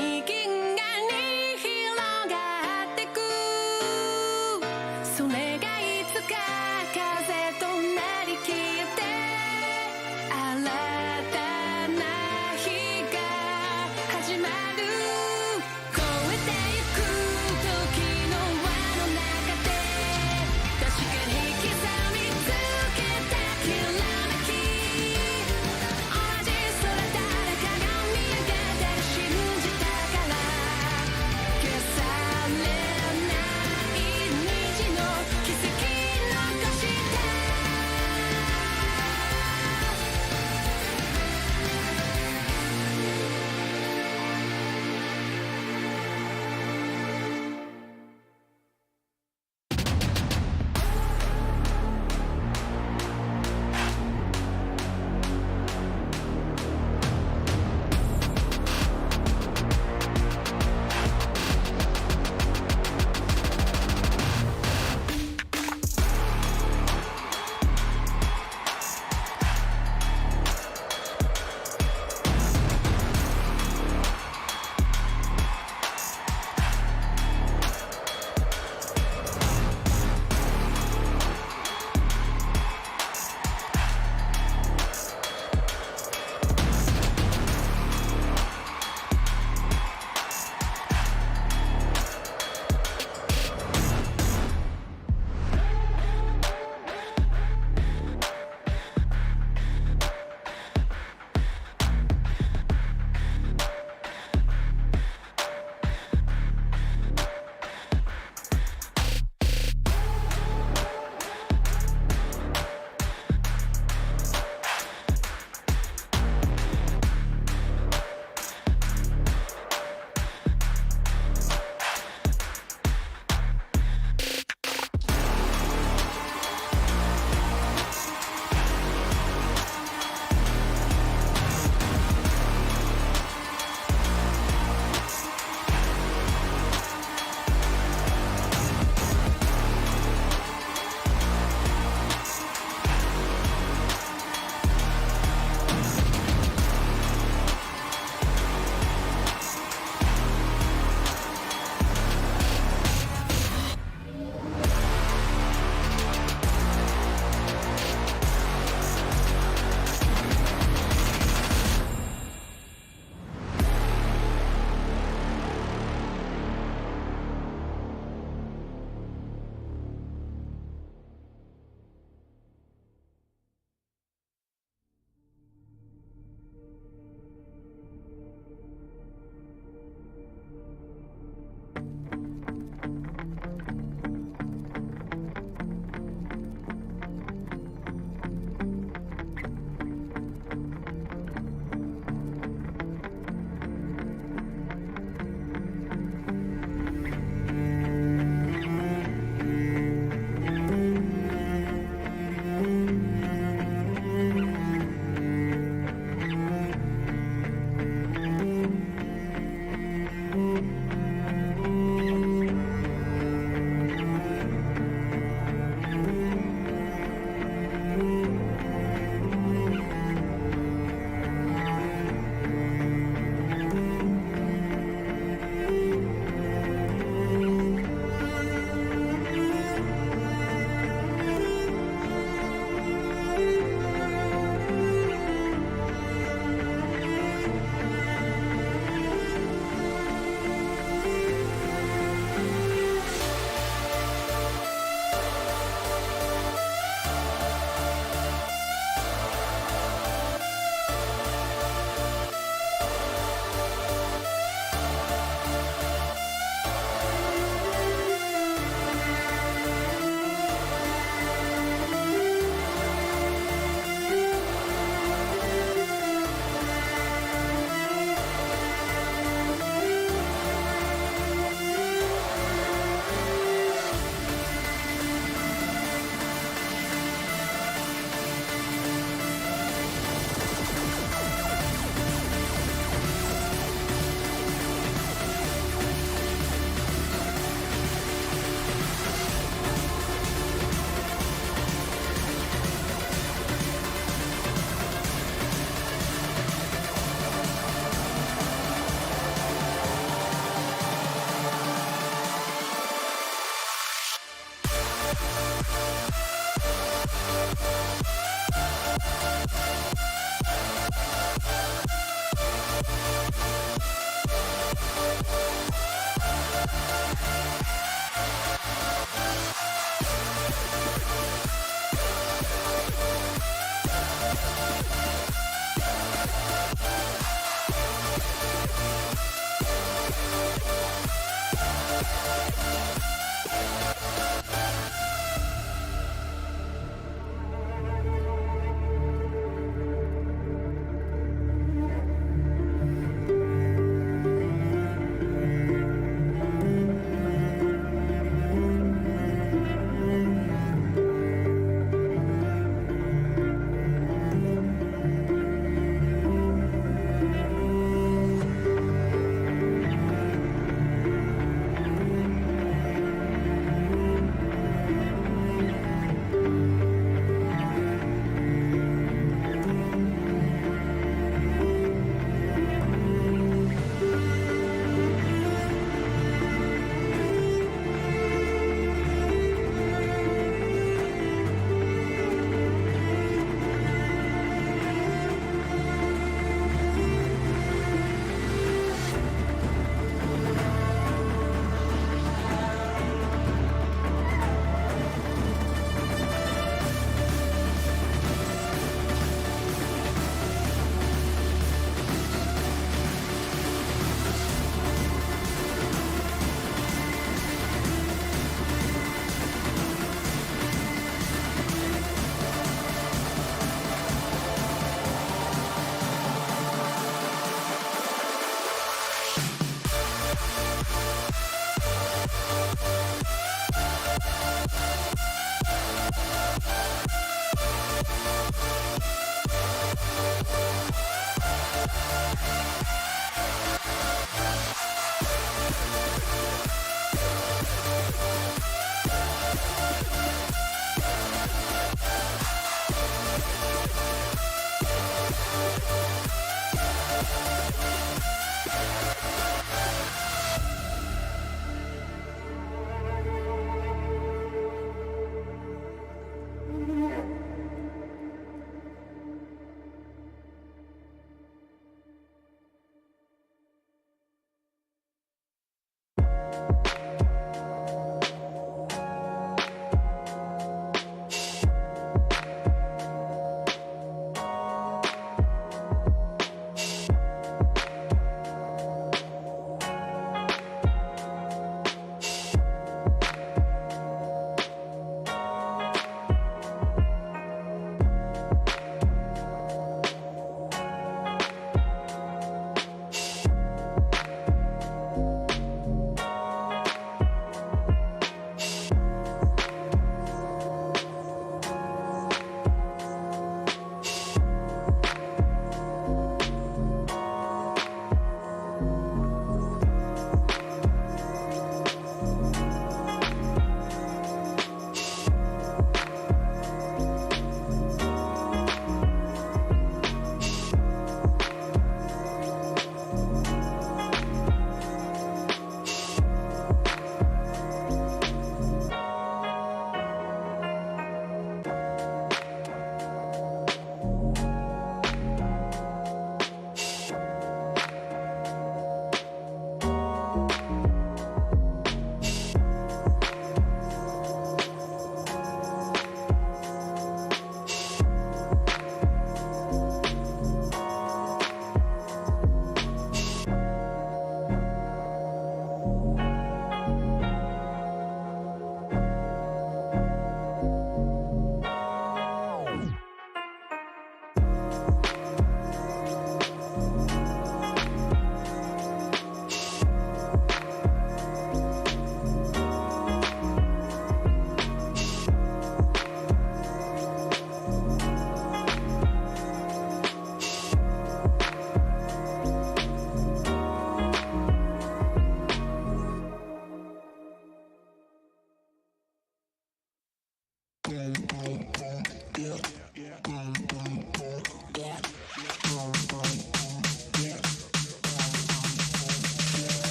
に銀河に広がってく、それがいつか風となり消えて新たな日が始まる。越えてゆく時の輪の中で確かに刻みつけたきらめき、同じ空誰かが見上げてる信じたから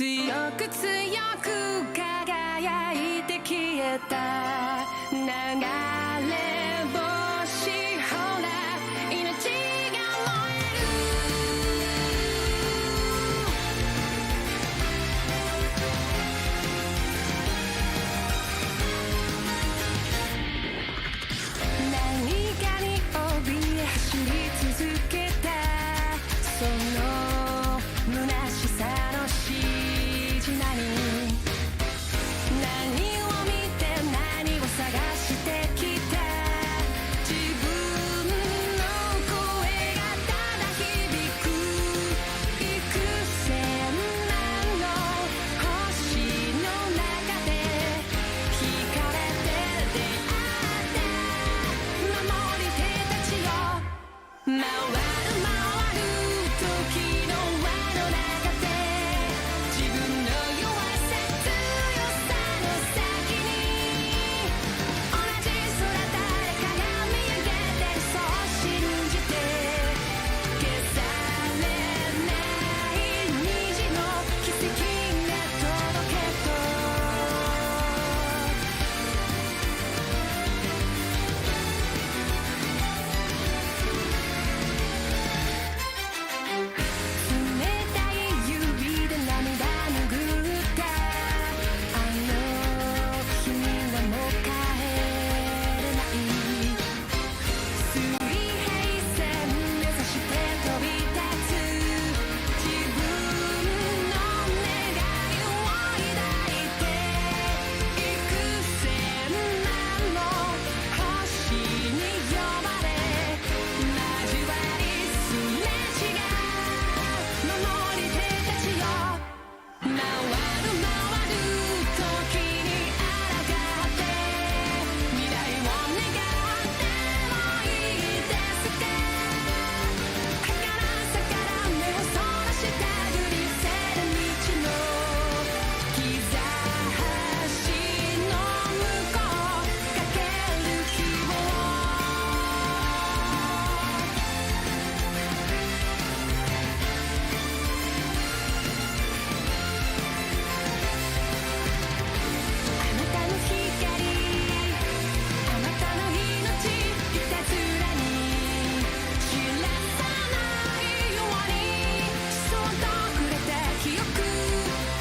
強く強く輝いて消えた流れ星ほら命が燃える何かに怯え走り続けたその虚しさのしじなに何を見て何を探してきた自分の声がただ響く幾千万の星の中で惹かれて出会った守り手たちよ回る回る時の輪の中で自分の弱さ強さの先に同じ空誰かが見上げてるそう信じて消されない虹の奇跡が届けと冷たい指で涙拭ったあの日にはもう帰れない水平線目指して飛び立つ自分の願いを抱いて幾千万の星に呼ばれ交わりすれ違う守り手たちよ回る回る時に抗って未来を願ってもいいですか儚さから目をそらしたぐり寄せる道の兆しの向こうかける希望あなたの光あなたの命いたずらに知らさないようにそっとくれた記憶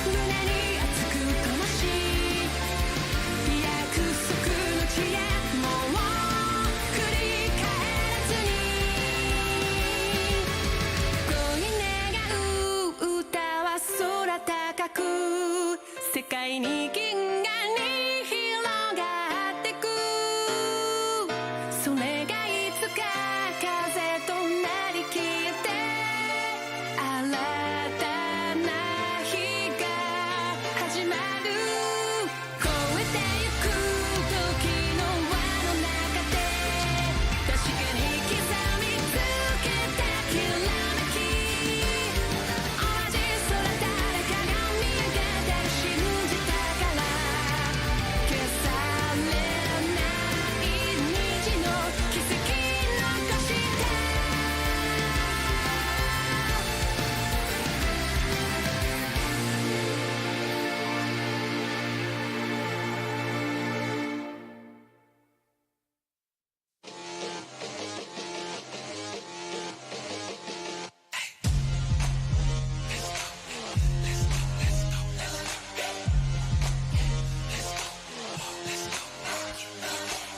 胸に熱く灯し約束の地へもう繰り返らずに恋願う歌は空高く世界に銀河に広がってくそれがいつか風となり消えて新たな日が始まる越えてゆく時の輪の中で確かに刻みつけたきらめき同じ空誰かが見上げてる信じたから消されない虹の奇跡残して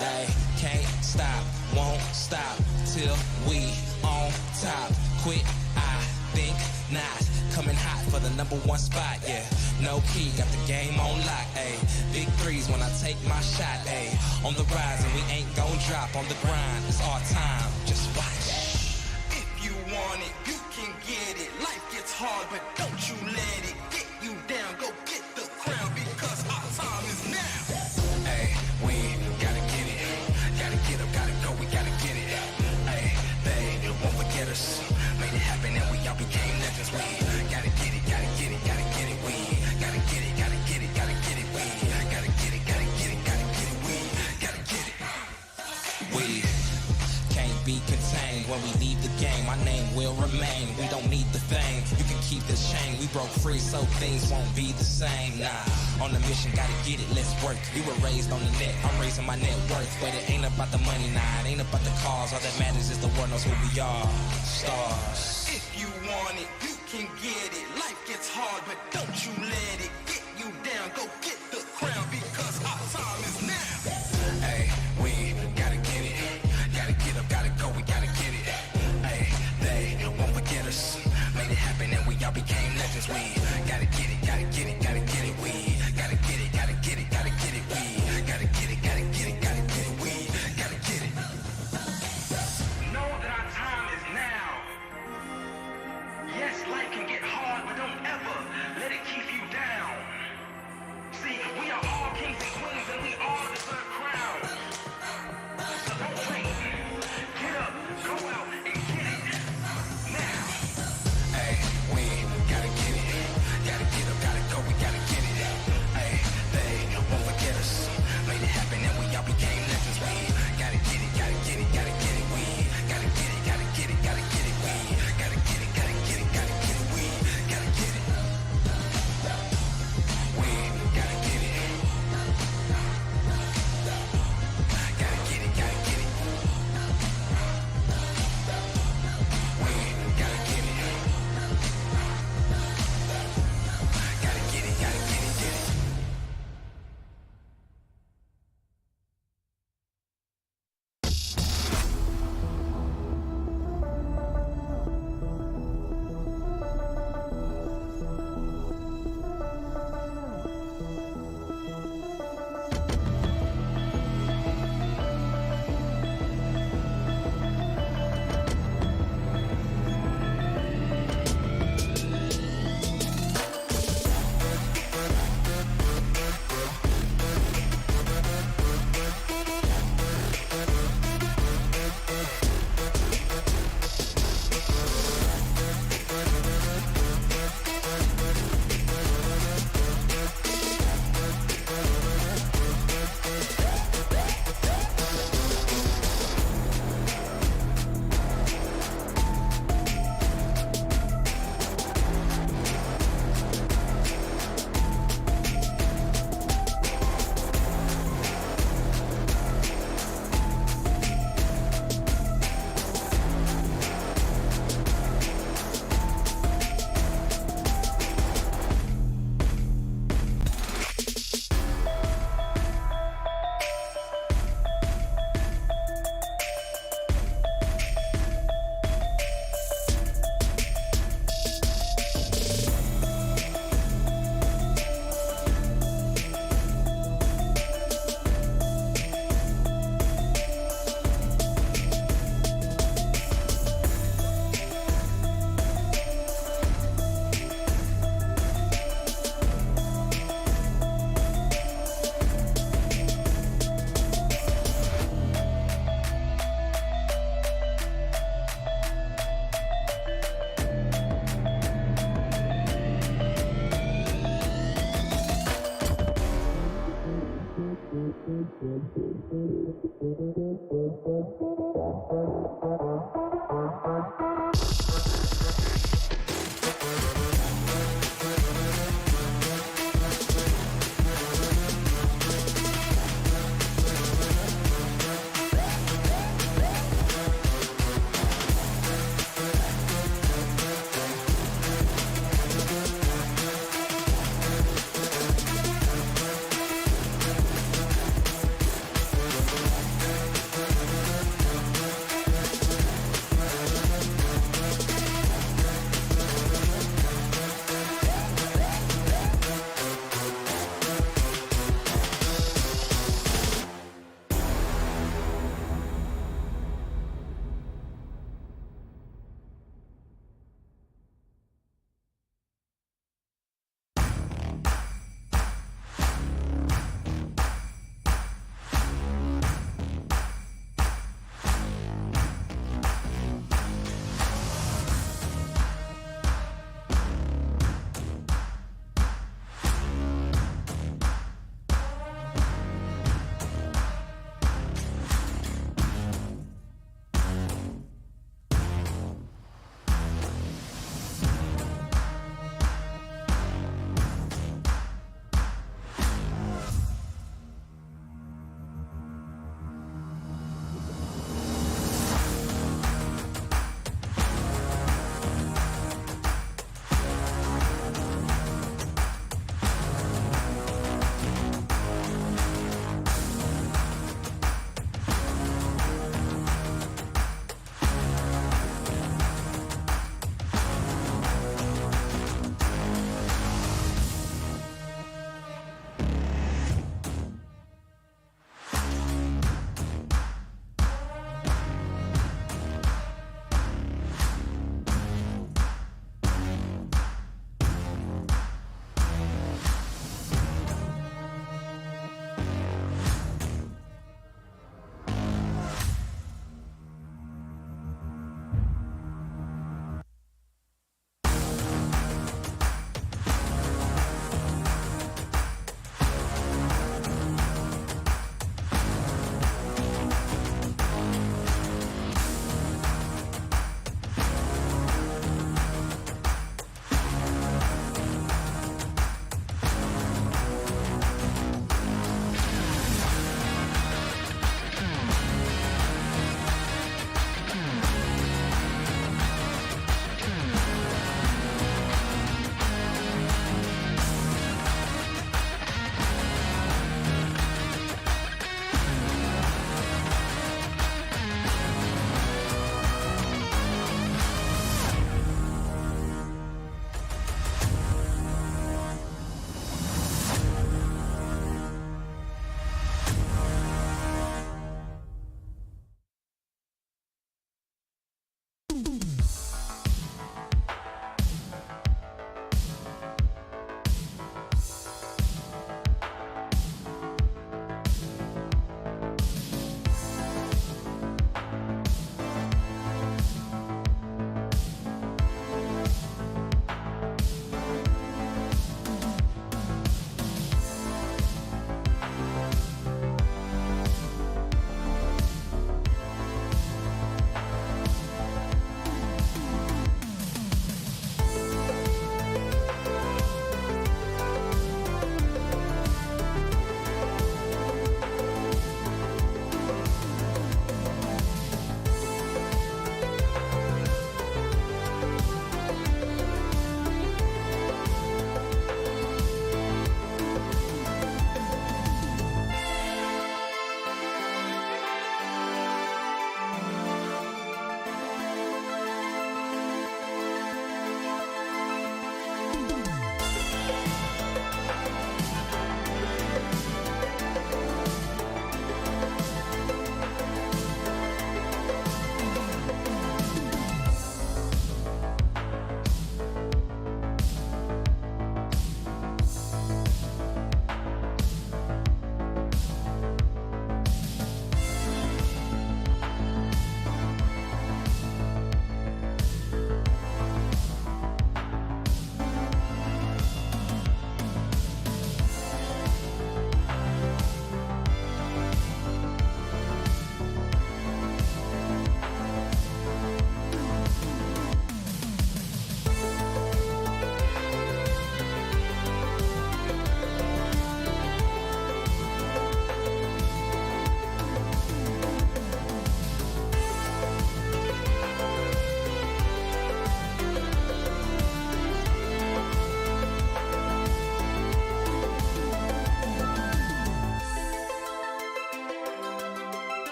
Ay, can't stop, won't stop till we on top. Quit, I think not. Coming hot for the number one spot, yeah. No key, got the game on lock, ayy. Big threes when I take my shot, ayy. On the rise and we ain't gon' drop. On the grind, it's our time, just watch. If you want it, you can get it. Life gets hard, but don't you let it get you down. Go get the crown because our time is now. Ayy, we gotta get it. Gotta get up, gotta go, we gotta get it. Ayy, they won't forget us. Made it happen and we all became legends. We gotta get it, gotta get it, gotta get it. We gotta get it, gotta get it, gotta get it. We gotta get it, gotta get it, gotta get it. We gotta get it. We can't be contained when we leave the game. My name will remain. We don't need the fame. You can keep this chain. We broke free so things won't be the same. Nah, on the mission, gotta get it, let's work. You were raised on the net, I'm raising my net worth. But it ain't about the money, nah, it ain't about the cause. All that matters is the world knows who we are. Stars. If you want it, you can get it. Life gets hard, but don't you let it get you down. Go get the crown because our time is now. Hey, we gotta get it. Gotta get up, gotta go, we gotta get it. Hey, they won't forget us. Made it happen and we all became legends. We gotta get it, gotta get it, gotta get it. We gotta get it, gotta get it, gotta get it. We gotta get it, gotta get it, gotta get it. We gotta get it. Know that our time is now. Yes, life can get hard, but don't ever let it keep you down. See, we are all kings and queens and we all deserve crowns. So don't wait. Get up, go out and get it. Now. Hey, we gotta get it. Gotta get up, gotta go, we gotta get it. Hey, they won't forget us. Made it happen and we all became legends. We gotta get it, gotta get it, gotta get it. We gotta get it, gotta get it, gotta get it. We gotta get it, gotta get it, gotta get it. We gotta get it. We gotta get it. Gotta get it, gotta get it. We gotta get it. Gotta get it, gotta get it, get it.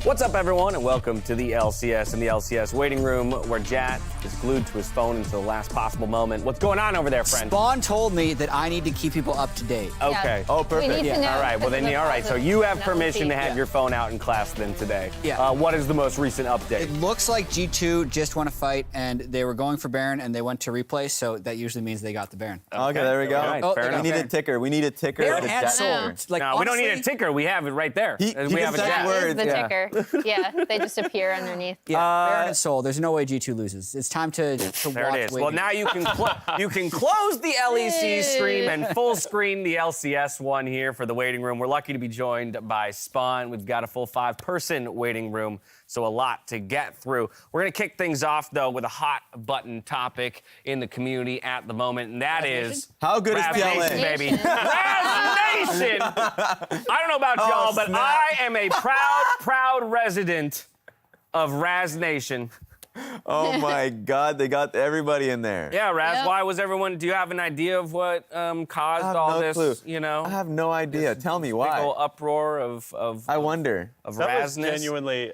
What's up, everyone, and welcome to the LCS and the LCS waiting room, where Jat is glued to his phone until the last possible moment. What's going on over there, friend? Spawn told me that I need to keep people up to date. Okay. Oh, perfect. We need to know. All right. Well, then, all right. So you have permission to have your phone out in class then today. Yeah. What is the most recent update? It looks like G2 just won a fight, and they were going for Baron, and they went to replay, so that usually means they got the Baron. Okay, there we go. All right, Oh, fair they enough. We need a Baron. ticker. We need a ticker. Baron of the and Jat Soul. ticker. Like, No, we don't need a honestly- ticker. We have it right there. He we have a just said Jat. words. Is the Yeah. ticker. Yeah, they just appear underneath. Yeah, Baron and Soul. There's no way G2 loses. It's time to There watch it is. Waiting. Well, now you can you can close the LEC stream and full screen the LCS one here for the waiting room. We're lucky to be joined by Spawn. We've got a full 5-person waiting room, so a lot to get through. We're gonna kick things off though with a hot button topic in the community at the moment, and that is How good is Raz PLA? Nation, baby. Raz Nation. I don't know about y'all, but snap. I am a proud resident of Raz Nation. Oh my God, they got everybody in there. Yeah, Raz, Yep. why was everyone, do you have an idea of what caused I have all no this, clue. you know? I have no idea. Tell me big why. old uproar of I wonder. That was Razness? genuinely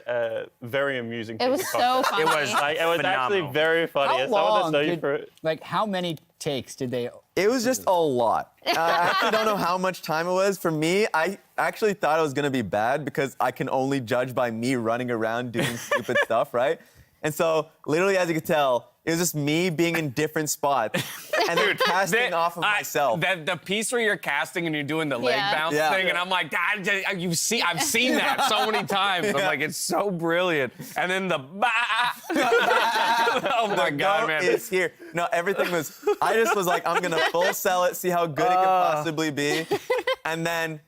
very amusing. It was so funny. It was Like, it was phenomenal. actually very funny. How As someone that's long known you did, for like, how many takes did they... It was just a lot. I actually don't know how much time it was. For me, I actually thought it was going to be bad because I can only judge by me running around doing stupid stuff, right? And so, literally, as you could tell, it was just me being in different spots and then casting off of myself. The piece where you're casting and you're doing the leg Yeah. bounce Yeah. thing, and I'm like, I've seen that so many times. I'm like, it's so brilliant. And then the oh my God, Goat man. is here. No, everything was. I just was like, I'm gonna full sell it, see how good it could possibly be, and then.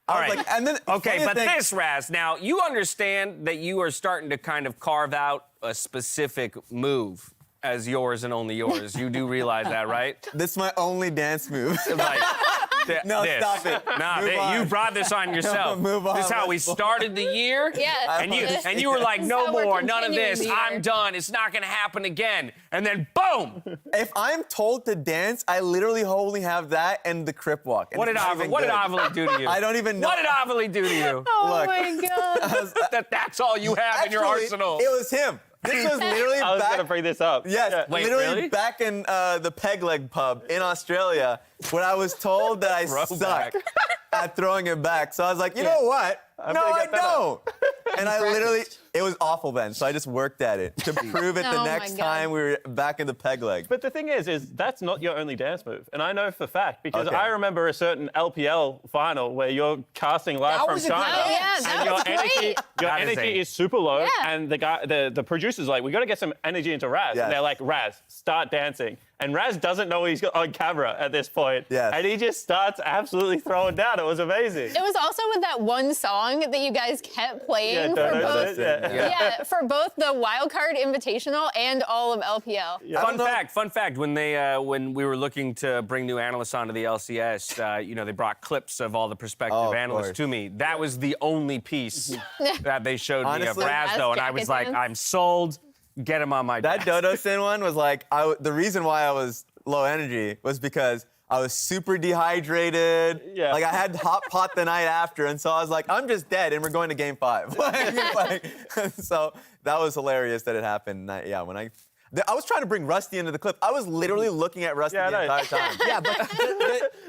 I was right. like, and then Okay, funny but thing- this, Raz, now you understand that you are starting to kind of carve out a specific move as yours and only yours. You do realize that, right? This is my only dance move. Like, No, this. stop it. Nah, Move on. you brought this on yourself. Move on, This is how we let's move on. started the year. Yeah. And you were like, This is no how we're more, none of continuing this. the year. I'm done. It's not gonna happen again. And then boom! If I'm told to dance, I literally only have that and the crip walk. And What did it's not even Avilee good. do to you? I don't even know. What did Avilee do to you? Oh Look. my God. That's all you have in your Actually, arsenal. It was him. This was literally I was back. gonna bring this up. Yes, Yeah. Wait, literally really? back in the Peg Leg pub in Australia when I was told that I Throwback. suck at throwing it back. So I was like, you know what? No, gonna I get better. don't. And I literally, it was awful then. So I just worked at it to prove it Oh the my next God. time we were back in the Peg Leg. But the thing is that's not your only dance move. And I know for fact because Okay. I remember a certain LPL final where you're casting live That from was a good China. dance. Oh, yeah, that and your was energy, great. your That is energy a- is super low, Yeah. and the producer's like, we got to get some energy into Raz. Yes. And they're like, Raz, start dancing. And Raz doesn't know he's on camera at this point. Yes. And he just starts absolutely throwing down. It was amazing. It was also with that one song that you guys kept playing for Dodo both. did, yeah. Yeah, for both the Wildcard Invitational and all of LPL. Fun fact. When we were looking to bring new analysts onto the LCS, they brought clips of all the prospective Oh, of analysts course. to me. That was the only piece that they showed me of Honestly, Raz, though, and I was like, Jacket I'm sold. Get him on my That desk. Dodo Sin one was like, the reason why I was low energy was because I was super dehydrated. Yeah. Like I had hot pot the night after, and so I was like, I'm just dead, and we're going to game 5. So that was hilarious that it happened. When I was trying to bring Rusty into the clip. I was literally looking at Rusty Yeah, the I know. entire time. Yeah, but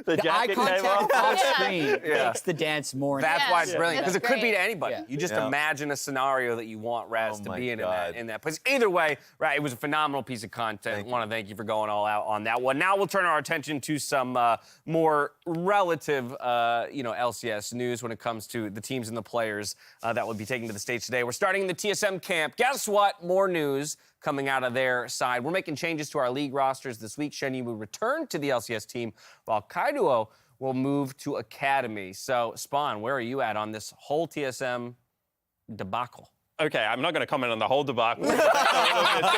The the eye jacket came contact off. off screen Yeah. makes the dance more... That's Yeah, why it's yeah. brilliant, because it That's could be to great. anybody. Yeah. You just Yeah. imagine a scenario that you want Raz Oh to my be in God. that place. Either way, right, it was a phenomenal piece of content. Thank I want to thank you for going all out on that one. Now we'll turn our attention to some more relative, LCS news when it comes to the teams and the players that will be taking to the stage today. We're starting in the TSM camp. Guess what? More news coming out of their side. We're making changes to our league rosters this week. Shenyi will return to the LCS team, while Kaiduo will move to Academy. So, Spawn, where are you at on this whole TSM debacle? Okay, I'm not going to comment on the whole debacle. too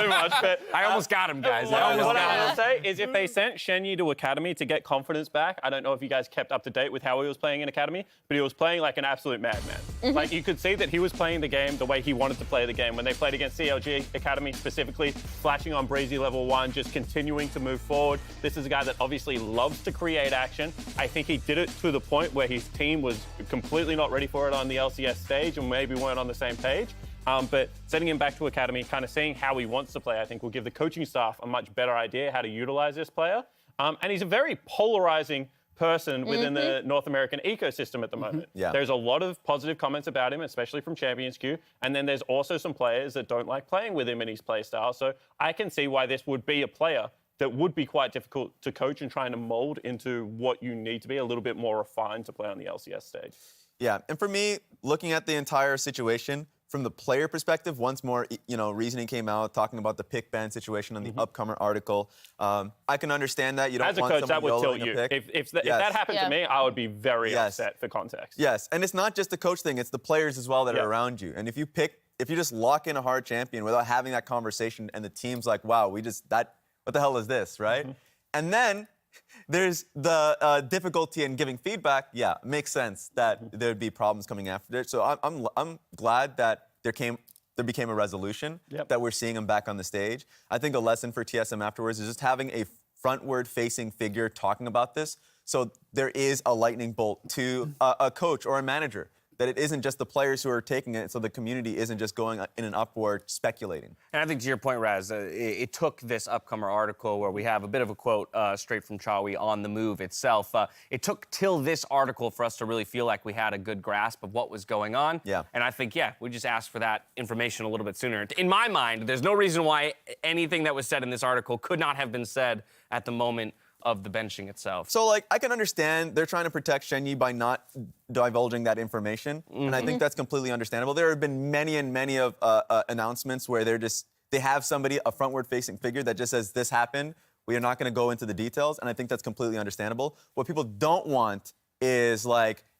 much, but I almost got him, guys. What I almost got him. want to say is if they sent Shenyi to Academy to get confidence back, I don't know if you guys kept up to date with how he was playing in Academy, but he was playing like an absolute madman. Like, you could see that he was playing the game the way he wanted to play the game. When they played against CLG Academy specifically, flashing on Breezy level 1, just continuing to move forward. This is a guy that obviously loves to create action. I think he did it to the point where his team was completely not ready for it on the LCS stage and maybe weren't on the same page. But sending him back to Academy, kind of seeing how he wants to play, I think will give the coaching staff a much better idea how to utilize this player. And he's a very polarizing person within the North American ecosystem at the moment. Yeah. There's a lot of positive comments about him, especially from Champions Queue. And then there's also some players that don't like playing with him in his play style. So I can see why this would be a player that would be quite difficult to coach and trying to mold into what you need to be a little bit more refined to play on the LCS stage. Yeah, and for me, looking at the entire situation, from the player perspective, once more, reasoning came out talking about the pick ban situation in the upcomer article. I can understand that you don't As a want coach, that someone would tilt YOLOing you. a pick. If that happened to me, I would be very Yes. upset for context. Yes, and it's not just the coach thing; it's the players as well that are around you. And if you just lock in a hard champion without having that conversation, and the team's like, "Wow, what the hell is this?" Right? And then there's the difficulty in giving feedback. Yeah, it makes sense that there'd be problems coming after it. So I'm glad that there became a resolution, that we're seeing him back on the stage. I think a lesson for TSM afterwards is just having a frontward-facing figure talking about this, so there is a lightning bolt to a coach or a manager, that it isn't just the players who are taking it, so the community isn't just going in an upward speculating. And I think to your point, Raz, it took this upcomer article where we have a bit of a quote straight from Chawi on the move itself. It took till this article for us to really feel like we had a good grasp of what was going on. Yeah. And I think, we just asked for that information a little bit sooner. In my mind, there's no reason why anything that was said in this article could not have been said at the moment of the benching itself. So, I can understand they're trying to protect Shenyi by not divulging that information, and I think that's completely understandable. There have been many and many of announcements where they have somebody, a frontward-facing figure, that just says, this happened, we are not going to go into the details, and I think that's completely understandable. What people don't want is,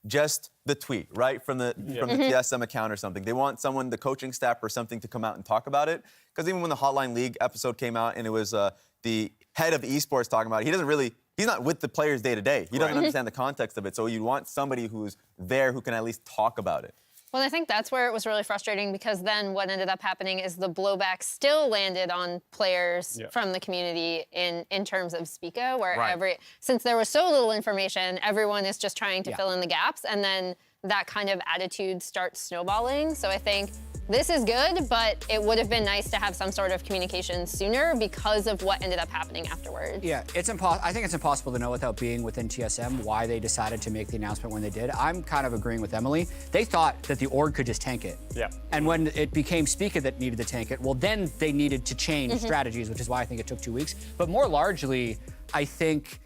just the tweet, right, from the TSM account or something. They want someone, the coaching staff or something, to come out and talk about it, because even when the Hotline League episode came out and it was the head of esports talking about it, he's not with the players day to day. He doesn't understand the context of it. So you want somebody who's there who can at least talk about it. Well, I think that's where it was really frustrating, because then what ended up happening is the blowback still landed on players from the community in terms of Spica, where since there was so little information, everyone is just trying to fill in the gaps, and then that kind of attitude starts snowballing. So I think this is good, but it would have been nice to have some sort of communication sooner because of what ended up happening afterwards. Yeah, I think it's impossible to know without being within TSM why they decided to make the announcement when they did. I'm kind of agreeing with Emily. They thought that the org could just tank it. Yeah. And when it became Spica that needed to tank it, well, then they needed to change strategies, which is why I think it took 2 weeks. But more largely, I think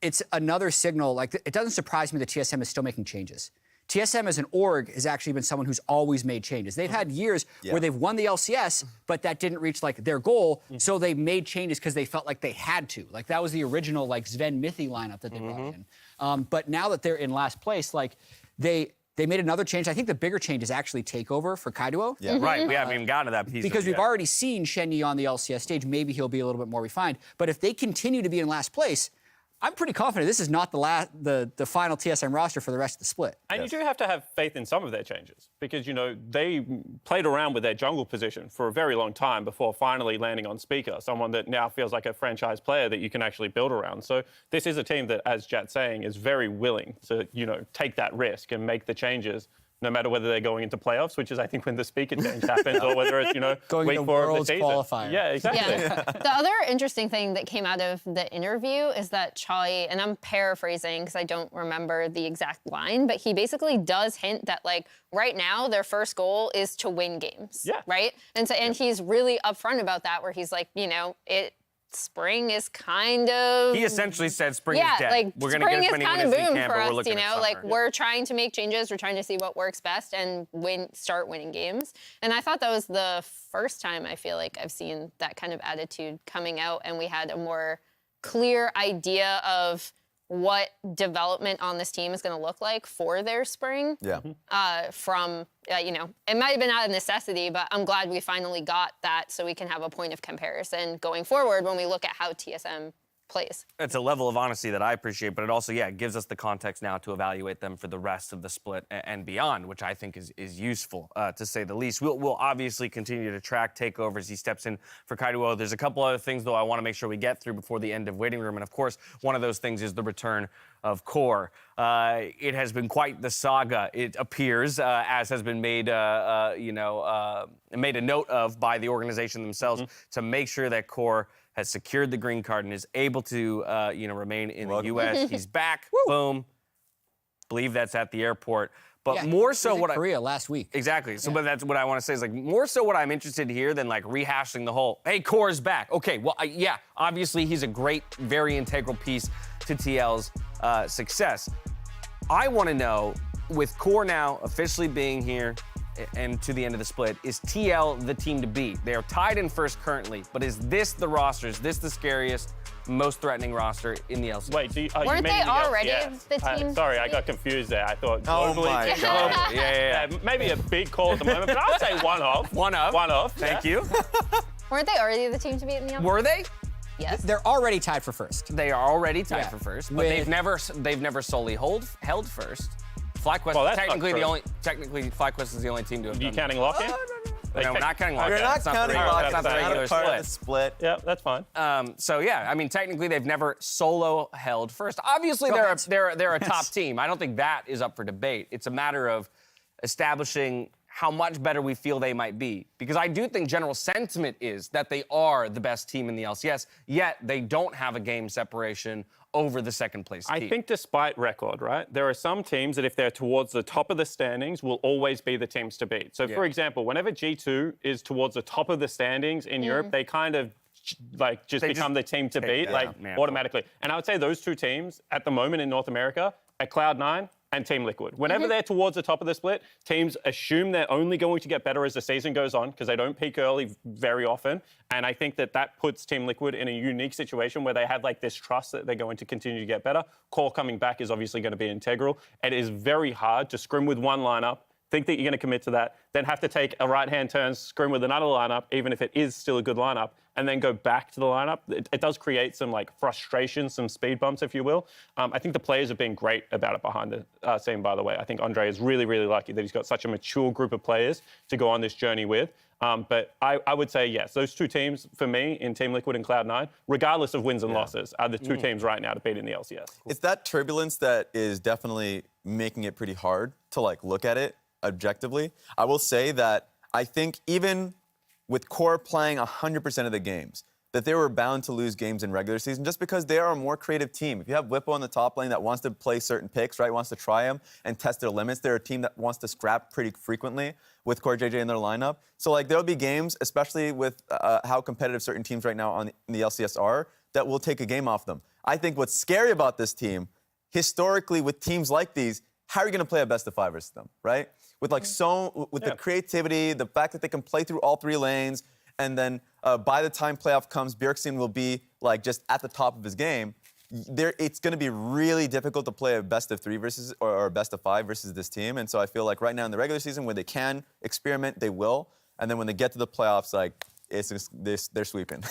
it's another signal. It doesn't surprise me that TSM is still making changes. TSM as an org has actually been someone who's always made changes. They've had years where they've won the LCS, but that didn't reach their goal, so they made changes because they felt like they had to. That was the original Sven Mithy lineup that they brought in. But now that they're in last place, they made another change. I think the bigger change is actually takeover for Kaiduo. Yeah. Right, we haven't even gotten to that piece. Because we've already seen Shenyi on the LCS stage. Maybe he'll be a little bit more refined. But if they continue to be in last place, I'm pretty confident this is not the final TSM roster for the rest of the split. And you do have to have faith in some of their changes, because, they played around with their jungle position for a very long time before finally landing on Spica, someone that now feels like a franchise player that you can actually build around. So this is a team that, as Jat's saying, is very willing to, take that risk and make the changes, no matter whether they're going into playoffs, which is, I think, when the speaker change happens, or whether it's, going week into 4 of the Worlds season. qualifier. Yeah, exactly. Yeah. The other interesting thing that came out of the interview is that Chai, and I'm paraphrasing because I don't remember the exact line, but he basically does hint that right now their first goal is to win games. Yeah. Right? And he's really upfront about that, where he's like, spring is kind of... He essentially said spring is dead. We're going to get as many wins as we can, but we're looking at summer. We're trying to make changes. We're trying to see what works best and start winning games. And I thought that was the first time I feel like I've seen that kind of attitude coming out, and we had a more clear idea of what development on this team is going to look like for their spring. Yeah. It might have been out of necessity, but I'm glad we finally got that so we can have a point of comparison going forward when we look at how TSM plays. It's a level of honesty that I appreciate, but it also, gives us the context now to evaluate them for the rest of the split and beyond, which I think is useful, to say the least. We'll obviously continue to track Takeover as he steps in for Kaido. There's a couple other things, though, I want to make sure we get through before the end of Waiting Room, and of course, one of those things is the return of Core. It has been quite the saga, it appears, as has been made, made a note of by the organization themselves to make sure that Core has secured the green card and is able to, remain in the U.S. He's back. Boom. Believe that's at the airport. But more so, what Korea last week. Exactly. So, but that's what I want to say is like more so what I'm interested in here than like rehashing the whole. Hey, Core's back. Okay. Well, obviously he's a great, very integral piece to TL's success. I want to know, with Core now officially being here and to the end of the split, is TL the team to beat? They are tied in first currently, but is this the roster? Is this the scariest, most threatening roster in the LCS? Wait, weren't they already the team? Sorry, I got confused there. I thought Oh my God. Yeah. maybe a big call at the moment, but I'll say one of. One of. Thank you. Weren't they already the team to beat in the LCS? Were they? Yes. They're already tied for first. They are already tied for first, but With- they've never solely held first. FlyQuest Well, is that's not true. technically FlyQuest is the only team to have You done. counting lock-in? No, we're not counting lock-in. We're not It's the counting regular- lock-in. it's not the It's not regular a part of the split. split. Yeah, that's fine. So I mean, technically they've never solo held first. Obviously, they're a top team. I don't think that is up for debate. It's a matter of establishing how much better we feel they might be. Because I do think general sentiment is that they are the best team in the LCS, yet they don't have a game separation over the second place team. I think despite record, right, there are some teams that if they're towards the top of the standings will always be the teams to beat. So, for example, whenever G2 is towards the top of the standings in Europe, they kind of just become the team to beat, automatically. And I would say those two teams at the moment in North America are Cloud9 and Team Liquid. Whenever they're towards the top of the split, teams assume they're only going to get better as the season goes on because they don't peak early very often. And I think that puts Team Liquid in a unique situation where they have like this trust that they're going to continue to get better. Core coming back is obviously going to be integral. It is very hard to scrim with one lineup, think that you're going to commit to that, then have to take a right-hand turn, scrim with another lineup, even if it is still a good lineup, and then go back to the lineup. It does create some like frustration, some speed bumps, if you will. I think the players have been great about it behind the scene, by the way. I think Andre is really, really lucky that he's got such a mature group of players to go on this journey with. But I would say, yes, those two teams, for me, in Team Liquid and Cloud9, regardless of wins and losses, are the two teams right now to beat in the LCS. It's that turbulence that is definitely making it pretty hard to like look at it objectively. I will say that I think even with Core playing 100% of the games, that they were bound to lose games in regular season just because they are a more creative team. If you have Whippo on the top lane that wants to play certain picks, right, wants to try them and test their limits, they're a team that wants to scrap pretty frequently with Core JJ in their lineup. So like there'll be games, especially with how competitive certain teams right now in the LCS are, that will take a game off them. I think what's scary about this team, historically with teams like these, how are you going to play a best of 5 versus them, right? With like the creativity, the fact that they can play through all 3 lanes, and then by the time playoff comes, Bjergsen will be like just at the top of his game. It's going to be really difficult to play a best of 3 versus or a best of 5 versus this team. And so I feel like right now in the regular season, when they can experiment, they will. And then when they get to the playoffs, like they're sweeping.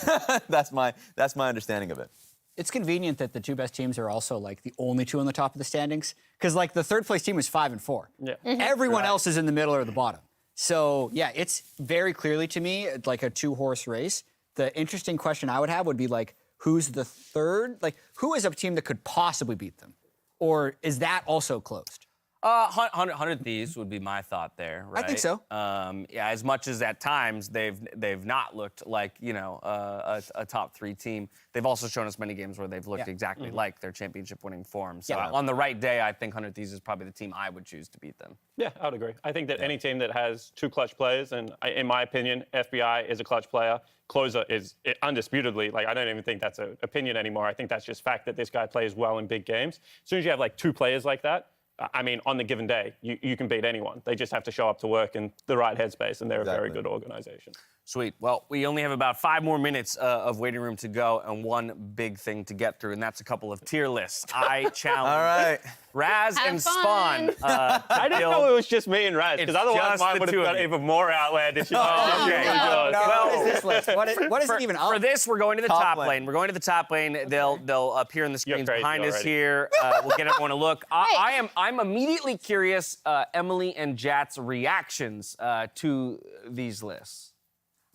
That's my understanding of it. It's convenient that the two best teams are also like the only two on the top of the standings, because like the third place team is 5 and 4. Yeah. Everyone else is in the middle or the bottom. So yeah, it's very clearly to me like a 2-horse race. The interesting question I would have would be like, who's the third? Like, who is a team that could possibly beat them, or is that also closed? 100 Thieves would be my thought there, right? I think so. As much as at times they've not looked like, a top 3 team, they've also shown us many games where they've looked exactly like their championship-winning form. So on the right day, I think 100 Thieves is probably the team I would choose to beat them. Yeah, I would agree. I think that any team that has 2 clutch players, and in my opinion, FBI is a clutch player. Closer is undisputedly, like, I don't even think that's an opinion anymore. I think that's just fact that this guy plays well in big games. As soon as you have like 2 players like that, I mean, on the given day, you can beat anyone. They just have to show up to work in the right headspace, and they're a very good organization. Sweet. Well, we only have about 5 more minutes of waiting room to go and one big thing to get through, and that's a couple of tier lists. I challenge All right. Raz Have and fun. Spawn. I didn't know it was just me and Raz, because It's otherwise just mine the would two have of got you. even more outlandish. Okay. No, Well, what is this list? What is it even up? For this, we're going to the Top top lane. lane. We're going to the top lane. They'll appear on the screens crazy behind us already. here. We'll get everyone a look. I'm immediately curious, Emily and Jat's reactions to these lists.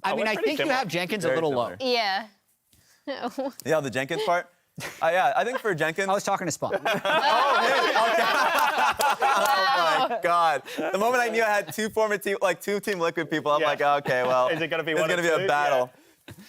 I mean, it's I pretty think you similar. have Jenkins a Very little similar. low. Yeah. Yeah, the Jenkins part. Yeah, I think for Jenkins. I was talking to Spawn. Oh my God! The moment I knew I had two former team, like two Team Liquid people, I'm Yeah. like, okay, well, Is it gonna be it's one or gonna be a two? battle.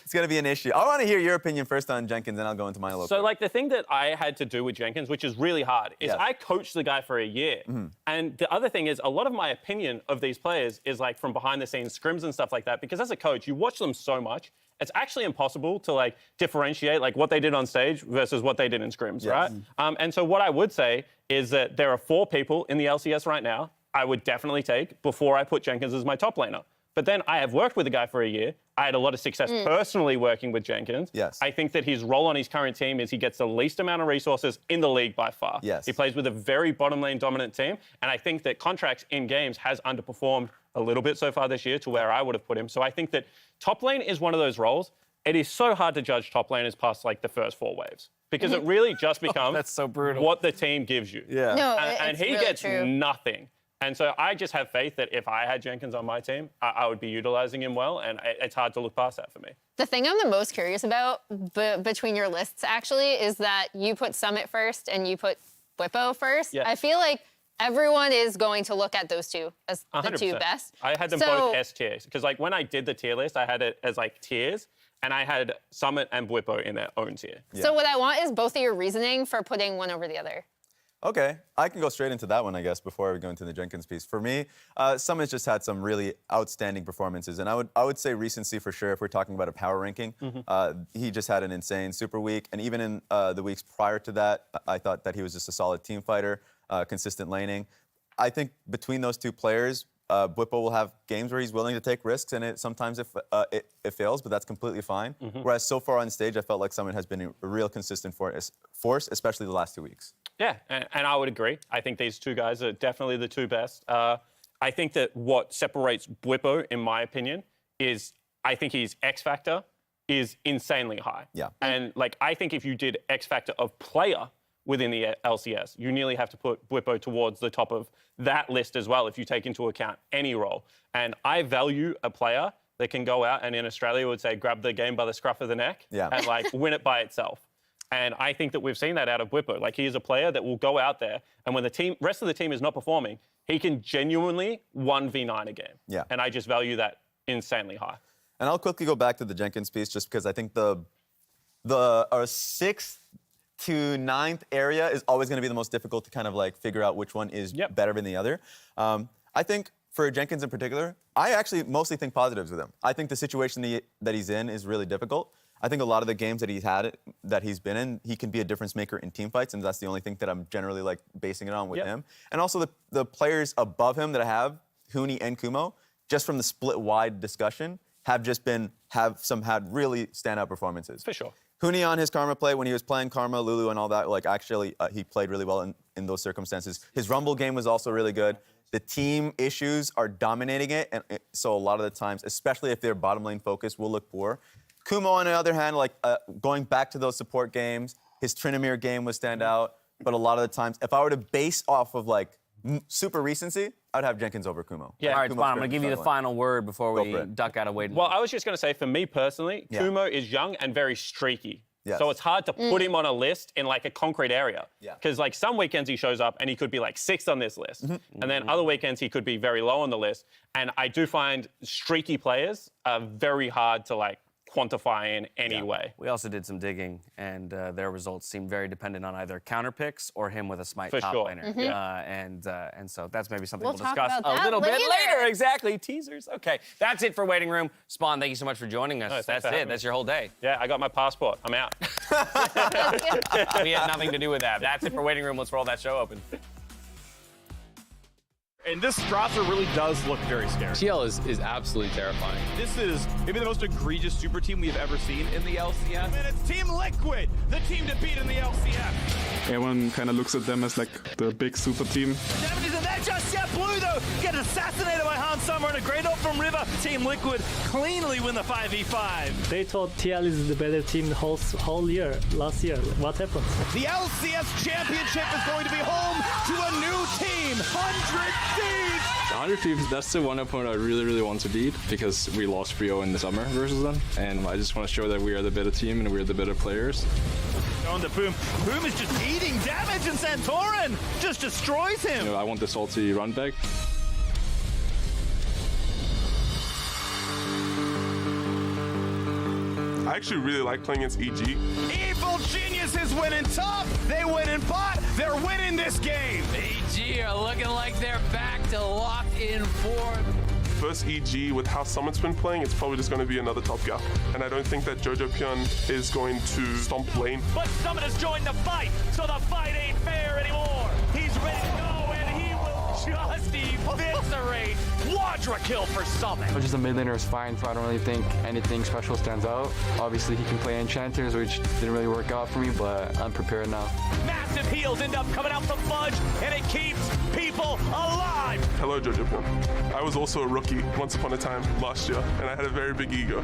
It's gonna be an issue. I want to hear your opinion first on Jenkins, and I'll go into mine a little. So, quick. like, the thing that I had to do with Jenkins, which is really hard, is Yes. I coached the guy for a year. And the other thing is, a lot of my opinion of these players is, like, from behind the scenes scrims and stuff like that, because as a coach, you watch them so much, it's actually impossible to, like, differentiate, like, what they did on stage versus what they did in scrims, right? And so what I would say is that there are 4 people in the LCS right now I would definitely take before I put Jenkins as my top laner. But then I have worked with the guy for a year. I had a lot of success personally working with Jenkins. Yes. I think that his role on his current team is he gets the least amount of resources in the league by far. Yes. He plays with a very bottom lane dominant team. And I think that Contracts in games has underperformed a little bit so far this year to where I would have put him. So I think that top lane is one of those roles. It is so hard to judge top laners past like the first 4 waves because it really just becomes That's so brutal. what the team gives you. Yeah. No, And it's he really gets true. nothing. And so I just have faith that if I had Jenkins on my team, I would be utilizing him well, and it's hard to look past that for me. The thing I'm the most curious about between your lists actually is that you put Summit first and you put Bwipo first. Yeah. I feel like everyone is going to look at those two as the 100%. two best. I had them both S tiers because, like, when I did the tier list, I had it as like tiers, and I had Summit and Bwipo in their own tier. So what I want is both of your reasoning for putting one over the other. Okay, I can go straight into that one, I guess, before we go into the Jenkins piece. For me, Summit's just had some really outstanding performances, and I would say recency for sure. If we're talking about a power ranking, he just had an insane super week, and even in the weeks prior to that, I thought that he was just a solid team fighter, consistent laning. I think between those two players, Bwipo will have games where he's willing to take risks, and sometimes it fails, but that's completely fine. Whereas so far on stage, I felt like Summit has been a real consistent force, especially the last 2 weeks. Yeah, and I would agree. I think these two guys are definitely the two best. I think that what separates Bwipo, in my opinion, is I think his X factor is insanely high. Yeah. And like I think if you did X factor of player within the LCS, you nearly have to put Bwipo towards the top of that list as well if you take into account any role. And I value a player that can go out and in Australia would say grab the game by the scruff of the neck and like win it by itself. And I think that we've seen that out of Bwipo. Like, he is a player that will go out there, and when the rest of the team is not performing, he can genuinely 1v9 a game. Yeah. And I just value that insanely high. And I'll quickly go back to the Jenkins piece just because I think our 6th to 9th area is always going to be the most difficult to kind of like figure out which one is better than the other. I think for Jenkins in particular, I actually mostly think positives with him. I think the situation that he's in is really difficult. I think a lot of the games that he's been in, he can be a difference maker in team fights, and that's the only thing that I'm generally like basing it on with him. And also the players above him that I have, Huni and Kumo, just from the split-wide discussion, have had really standout performances. For sure. Huni on his Karma play, when he was playing Karma, Lulu, and all that, like actually he played really well in those circumstances. His Rumble game was also really good. The team issues are dominating it, and so a lot of the times, especially if they're bottom lane focused, will look poor. Kumo, on the other hand, like going back to those support games, his Trinamir game would stand out. But a lot of the times, if I were to base off of like super recency, I'd have Jenkins over Kumo. Yeah. All right, Kumo's Spawn, I'm going to give you the currently final word before we for it. duck out of waiting. Well, I was just going to say, for me personally, Kumo is young and very streaky. Yes. So it's hard to put him on a list in like a concrete area. Yeah. Because like some weekends he shows up and he could be like 6th on this list. And then other weekends he could be very low on the list. And I do find streaky players are very hard to like quantify in any way. We also did some digging, and their results seem very dependent on either counter picks or him with a smite For top sure. laner. And so that's maybe something We'll we'll talk discuss about a that little bit later. later. Exactly, teasers. Okay, that's it for Waiting Room. Spawn, thank you so much for joining us. Thanks That's for having it. me. That's your whole day. Yeah, I got my passport. I'm out. We had nothing to do with that. That's it for Waiting Room. Let's roll that show open. And this roster really does look very scary. TL is absolutely terrifying. This is maybe the most egregious super team we have ever seen in the LCS. And it's Team Liquid, the team to beat in the LCS. Everyone kind of looks at them as like the big super team. Damages and that just yet blue though get assassinated by Han Summer and a great ult from Riva. Team Liquid cleanly win the 5v5. They thought TL is the better team the whole year, last year. What happened? The LCS Championship is going to be home to a new team, 100 Thieves. 100 Thieves, that's the one opponent I really want to beat because we lost 3-0 in the summer versus them. And I just want to show that we are the better team and we're the better players. On the Boom. Boom is just eating damage and Santorin just destroys him. You know, I want the salty run back. I actually really like playing against EG. Evil Geniuses winning top. They win in bot. They're winning this game. EG are looking like they're back to lock in fourth. Versus EG, with how Summit's been playing, it's probably just going to be another top gap. And I don't think that Jojo Pion is going to stomp lane. But Summit has joined the fight, so the fight ain't fair anymore. He's ready to go, and he will just eviscerate. Quadra kill for Summit. Just a mid laner is fine, so I don't really think anything special stands out. Obviously, he can play Enchanters, which didn't really work out for me, but I'm prepared now. Massive heals end up coming out the fudge, and it keeps people alive. Hello, Jojo Pion. I was also a rookie once upon a time last year, and I had a very big ego.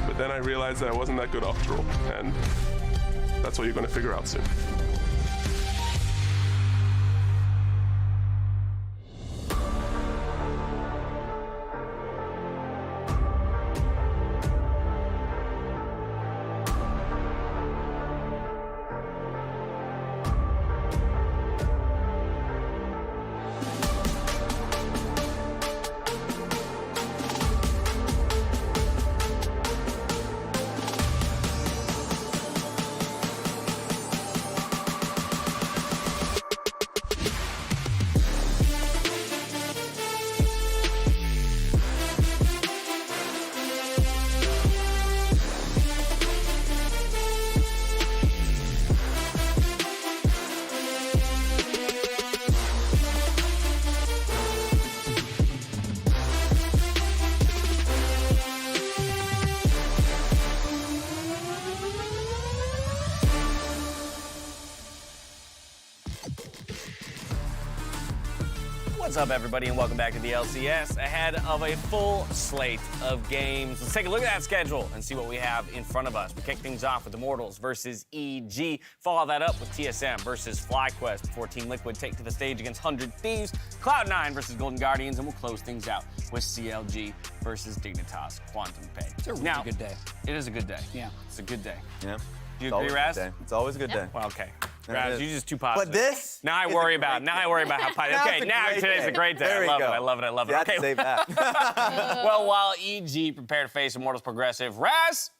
But then I realized that I wasn't that good after all, and that's what you're going to figure out soon. What's up, everybody, and welcome back to the LCS. Ahead of a full slate of games, let's take a look at that schedule and see what we have in front of us. We kick things off with Immortals versus EG. Follow that up with TSM versus FlyQuest before Team Liquid take to the stage against 100 Thieves, Cloud9 versus Golden Guardians, and we'll close things out with CLG versus Dignitas Quantum Pay. It's a really good day. It is a good day. Yeah. It's a good day. Yeah. Do you agree, Raz? It's always a good day. Well, okay. Raz, you're just too positive. But this Now I worry about how positive. Okay, now today's a great day. There we go. I love it. You have to save that. Well, while EG prepare to face Immortals Progressive, Raz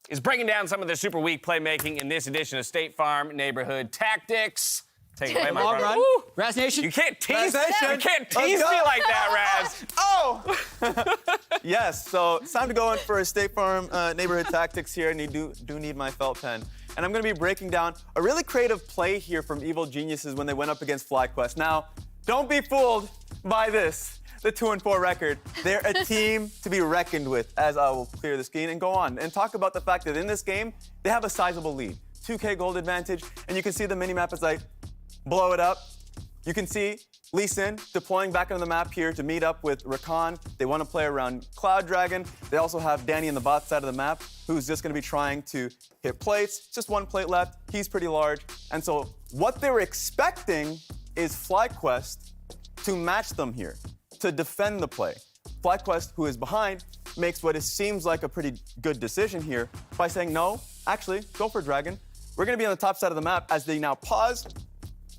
is breaking down some of their super weak playmaking in this edition of State Farm Neighborhood Tactics. Take it away, my brother. Run. Raz Nation. You can't tease Raz Nation. You can't tease me like that, Raz. Oh! Yes, so it's time to go in for a State Farm Neighborhood Tactics here, and you do need my felt pen. And I'm going to be breaking down a really creative play here from Evil Geniuses when they went up against FlyQuest. Now, don't be fooled by this, the 2-4 record. They're a team to be reckoned with, as I will clear the screen and go on and talk about the fact that in this game, they have a sizable lead. 2K gold advantage, and you can see the minimap as I blow it up. You can see Lee Sin deploying back on the map here to meet up with Rakan. They want to play around Cloud Dragon. They also have Danny in the bot side of the map, who's just going to be trying to hit plates. Just one plate left. He's pretty large. And so what they were expecting is FlyQuest to match them here, to defend the play. FlyQuest, who is behind, makes what seems like a pretty good decision here by saying, no, actually, go for Dragon. We're going to be on the top side of the map as they now pause,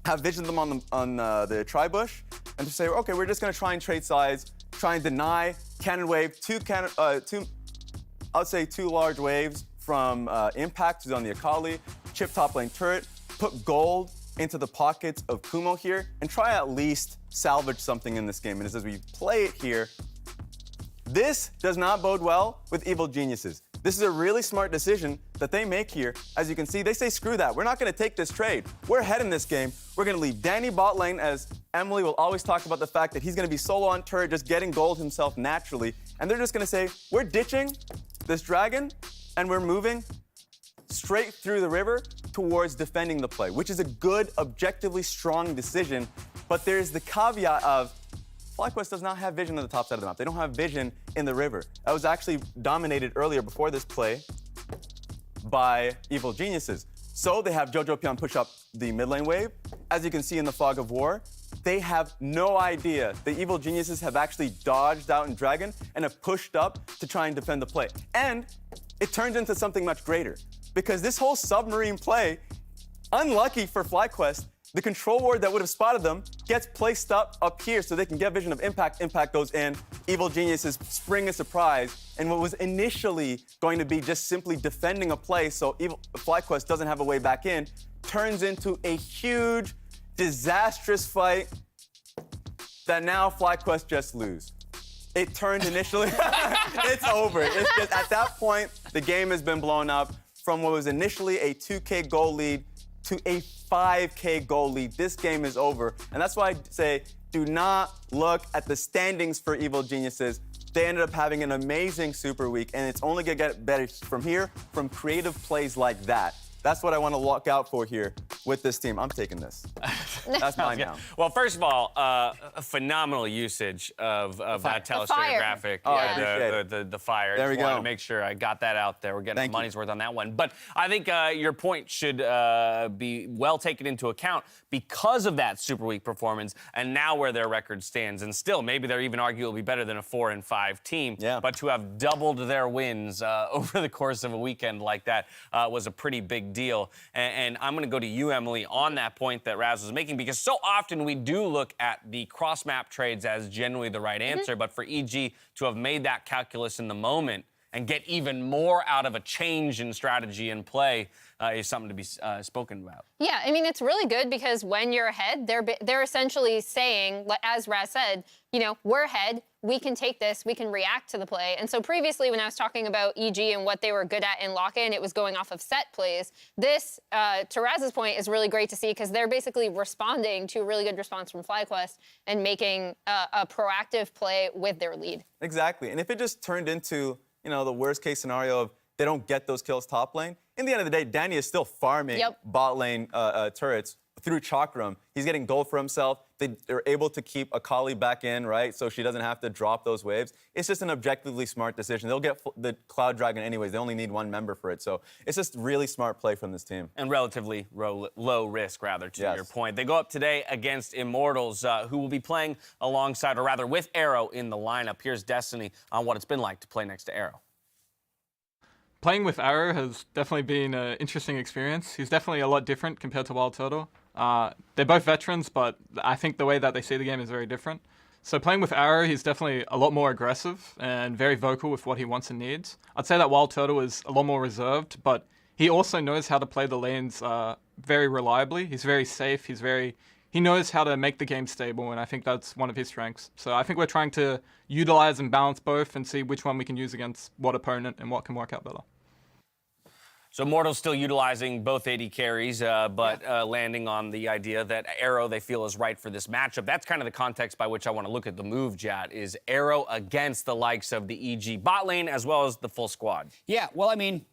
have vision them on the tri-bush, and to say, okay, we're just going to try and trade sides, try and deny cannon wave, two large waves from Impact, who's on the Akali, chip top lane turret, put gold into the pockets of Kumo here, and try at least salvage something in this game. And as we play it here, this does not bode well with Evil Geniuses. This is a really smart decision that they make here. As you can see, they say, screw that. We're not going to take this trade. We're ahead in this game. We're going to leave Danny bot lane, as Emily will always talk about the fact that he's going to be solo on turret, just getting gold himself naturally. And they're just going to say, we're ditching this dragon, and we're moving straight through the river towards defending the play, which is a good, objectively strong decision. But there's the caveat of FlyQuest does not have vision on the top side of the map. They don't have vision in the river. That was actually dominated earlier before this play by Evil Geniuses. So they have Jojo Pion push up the mid lane wave. As you can see in the Fog of War, they have no idea. The Evil Geniuses have actually dodged out in Dragon and have pushed up to try and defend the play. And it turns into something much greater, because this whole submarine play, unlucky for FlyQuest, the control ward that would have spotted them gets placed up here so they can get vision of impact. Impact goes in. Evil Geniuses spring a surprise. And what was initially going to be just simply defending a play so FlyQuest doesn't have a way back in turns into a huge, disastrous fight that now FlyQuest just lose. It turned initially, it's over. It's just, at that point, the game has been blown up from what was initially a 2K goal lead to a 5K goal lead. This game is over. And that's why I say, do not look at the standings for Evil Geniuses. They ended up having an amazing Super Week, and it's only gonna get better from here, from creative plays like that. That's what I want to look out for here with this team. I'm taking this. That's mine now. Well, first of all, a phenomenal usage of that Telestrator graphic. Oh, yeah, I appreciate the fire. There we Just wanted go. to make sure I got that out there. We're getting Thank our money's worth on that one. But I think your point should be well taken into account because of that Super Week performance and now where their record stands. And still, maybe they're even arguably better than a 4-5 team. Yeah. But to have doubled their wins over the course of a weekend like that was a pretty big deal. And I'm going to go to you, Emily, on that point that Raz was making, because so often we do look at the cross-map trades as generally the right answer, but for EG to have made that calculus in the moment and get even more out of a change in strategy and play is something to be spoken about. Yeah, I mean, it's really good because when you're ahead, they're essentially saying, as Raz said, you know, we're ahead, we can take this, we can react to the play. And so previously when I was talking about EG and what they were good at in lock-in, it was going off of set plays. This, to Raz's point, is really great to see because they're basically responding to a really good response from FlyQuest and making a proactive play with their lead. Exactly. And if it just turned into, you know, the worst case scenario of they don't get those kills top lane, in the end of the day, Danny is still farming bot lane turrets through Chakram. He's getting gold for himself. They're able to keep Akali back in, right? So she doesn't have to drop those waves. It's just an objectively smart decision. They'll get the Cloud Dragon anyways. They only need one member for it. So it's just really smart play from this team. And relatively low risk, rather, to your point. They go up today against Immortals, who will be playing alongside, or rather with Arrow in the lineup. Here's Destiny on what it's been like to play next to Arrow. Playing with Arrow has definitely been an interesting experience. He's definitely a lot different compared to Wild Turtle. They're both veterans, but I think the way that they see the game is very different. So playing with Arrow, he's definitely a lot more aggressive and very vocal with what he wants and needs. I'd say that Wild Turtle is a lot more reserved, but he also knows how to play the lanes very reliably. He's very safe. He knows how to make the game stable, and I think that's one of his strengths. So I think we're trying to utilize and balance both and see which one we can use against what opponent and what can work out better. So Immortals still utilizing both AD carries, but landing on the idea that Arrow they feel is right for this matchup. That's kind of the context by which I want to look at the move, Jat, is Arrow against the likes of the EG bot lane as well as the full squad. Yeah, well, I mean,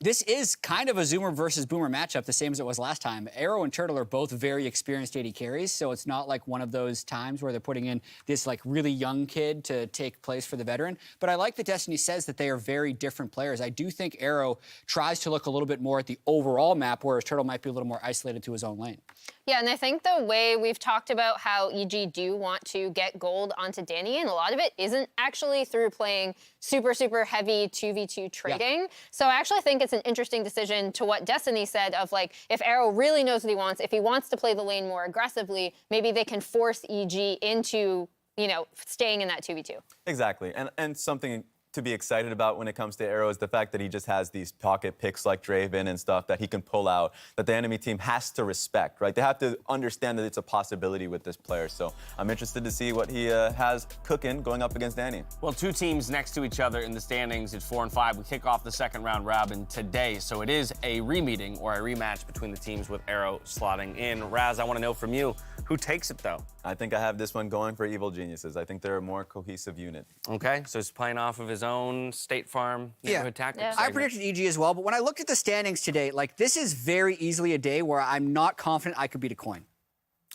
this is kind of a Zoomer versus Boomer matchup, the same as it was last time. Arrow and Turtle are both very experienced AD carries, so it's not like one of those times where they're putting in this like really young kid to take place for the veteran. But I like that Destiny says that they are very different players. I do think Arrow tries to look a little bit more at the overall map, whereas Turtle might be a little more isolated to his own lane. Yeah, and I think the way we've talked about how EG do want to get gold onto Danny, and a lot of it isn't actually through playing super, super heavy 2v2 trading. Yeah. So I actually think it's an interesting decision to what Destiny said of like, if Arrow really knows what he wants, if he wants to play the lane more aggressively, maybe they can force EG into, you know, staying in that 2v2. Exactly, and something to be excited about when it comes to Arrow is the fact that he just has these pocket picks like Draven and stuff that he can pull out that the enemy team has to respect, right? They have to understand that it's a possibility with this player. So I'm interested to see what he has cooking going up against Danny. Well, two teams next to each other in the standings at 4 and 5. We kick off the second round robin today. So it is a re-meeting or a rematch between the teams with Arrow slotting in. Raz, I want to know from you, who takes it though? I think I have this one going for Evil Geniuses. I think they're a more cohesive unit. Okay, so he's playing off of his own State Farm neighborhood tactics. I predicted EG as well, but when I looked at the standings today, like this is very easily a day where I'm not confident I could beat a coin.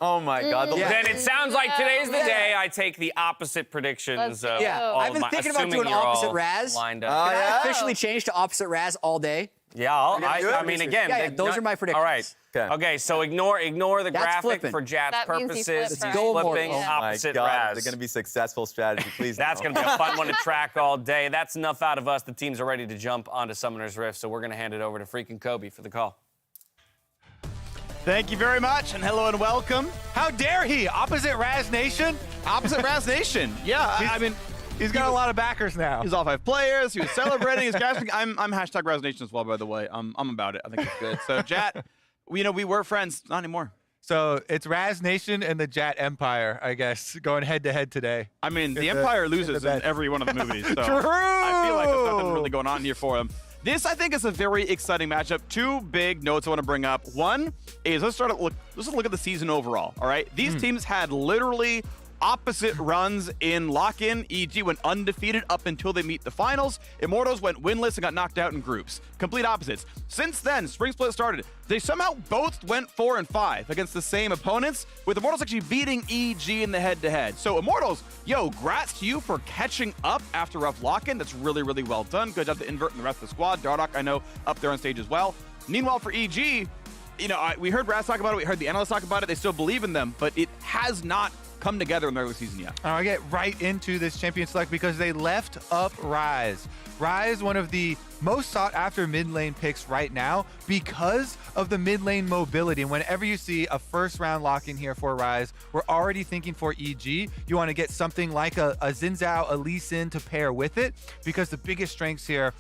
Oh my God. Then it sounds like today's the day I take the opposite predictions. Of all I've been thinking about doing all opposite Raz. lined Can up. I officially change to opposite Raz all day? Yeah, I mean, again, those are my predictions. All right. Okay, so ignore the graphic flipping. for Jat's That means he purposes. flipped, He's right? flipping Oh my opposite God. Raz. They're going to be successful strategy, please. That's going to be a fun one to track all day. That's enough out of us. The teams are ready to jump onto Summoner's Rift, so we're going to hand it over to freaking Kobe for the call. Thank you very much, and hello and welcome. How dare he? Opposite Raz Nation? Opposite Raz Nation. Yeah, I mean, He's got a lot of backers now. He's all 5 players. He was celebrating his gasping. I'm hashtag Raz Nation as well, by the way. I'm about it. I think it's good. So, Jat, we were friends. Not anymore. So it's Raz Nation and the Jat Empire, I guess, going head-to-head today. I mean, the Empire loses in every one of the movies. So True! I feel like there's nothing really going on here for them. This, I think, is a very exciting matchup. 2 big notes I want to bring up. One is let's look at the season overall. All right, these teams had literally opposite runs in lock-in. EG went undefeated up until they meet the finals. Immortals went winless and got knocked out in groups. Complete opposites. Since then, Spring Split started. They somehow both went 4 and 5 against the same opponents, with Immortals actually beating EG in the head-to-head. So Immortals, grats to you for catching up after rough lock-in. That's really, really well done. Good job to Invert and the rest of the squad. Dardoch, I know, up there on stage as well. Meanwhile, for EG, we heard Raz talk about it. We heard the analysts talk about it. They still believe in them, but it has not come together in the early season yet. I get right into this champion select because they left up Ryze. Ryze, one of the most sought after mid lane picks right now because of the mid lane mobility. And whenever you see a first round lock in here for Ryze, we're already thinking for EG, you want to get something like a Xin Zhao, a Lee Sin to pair with it, because the biggest strengths here,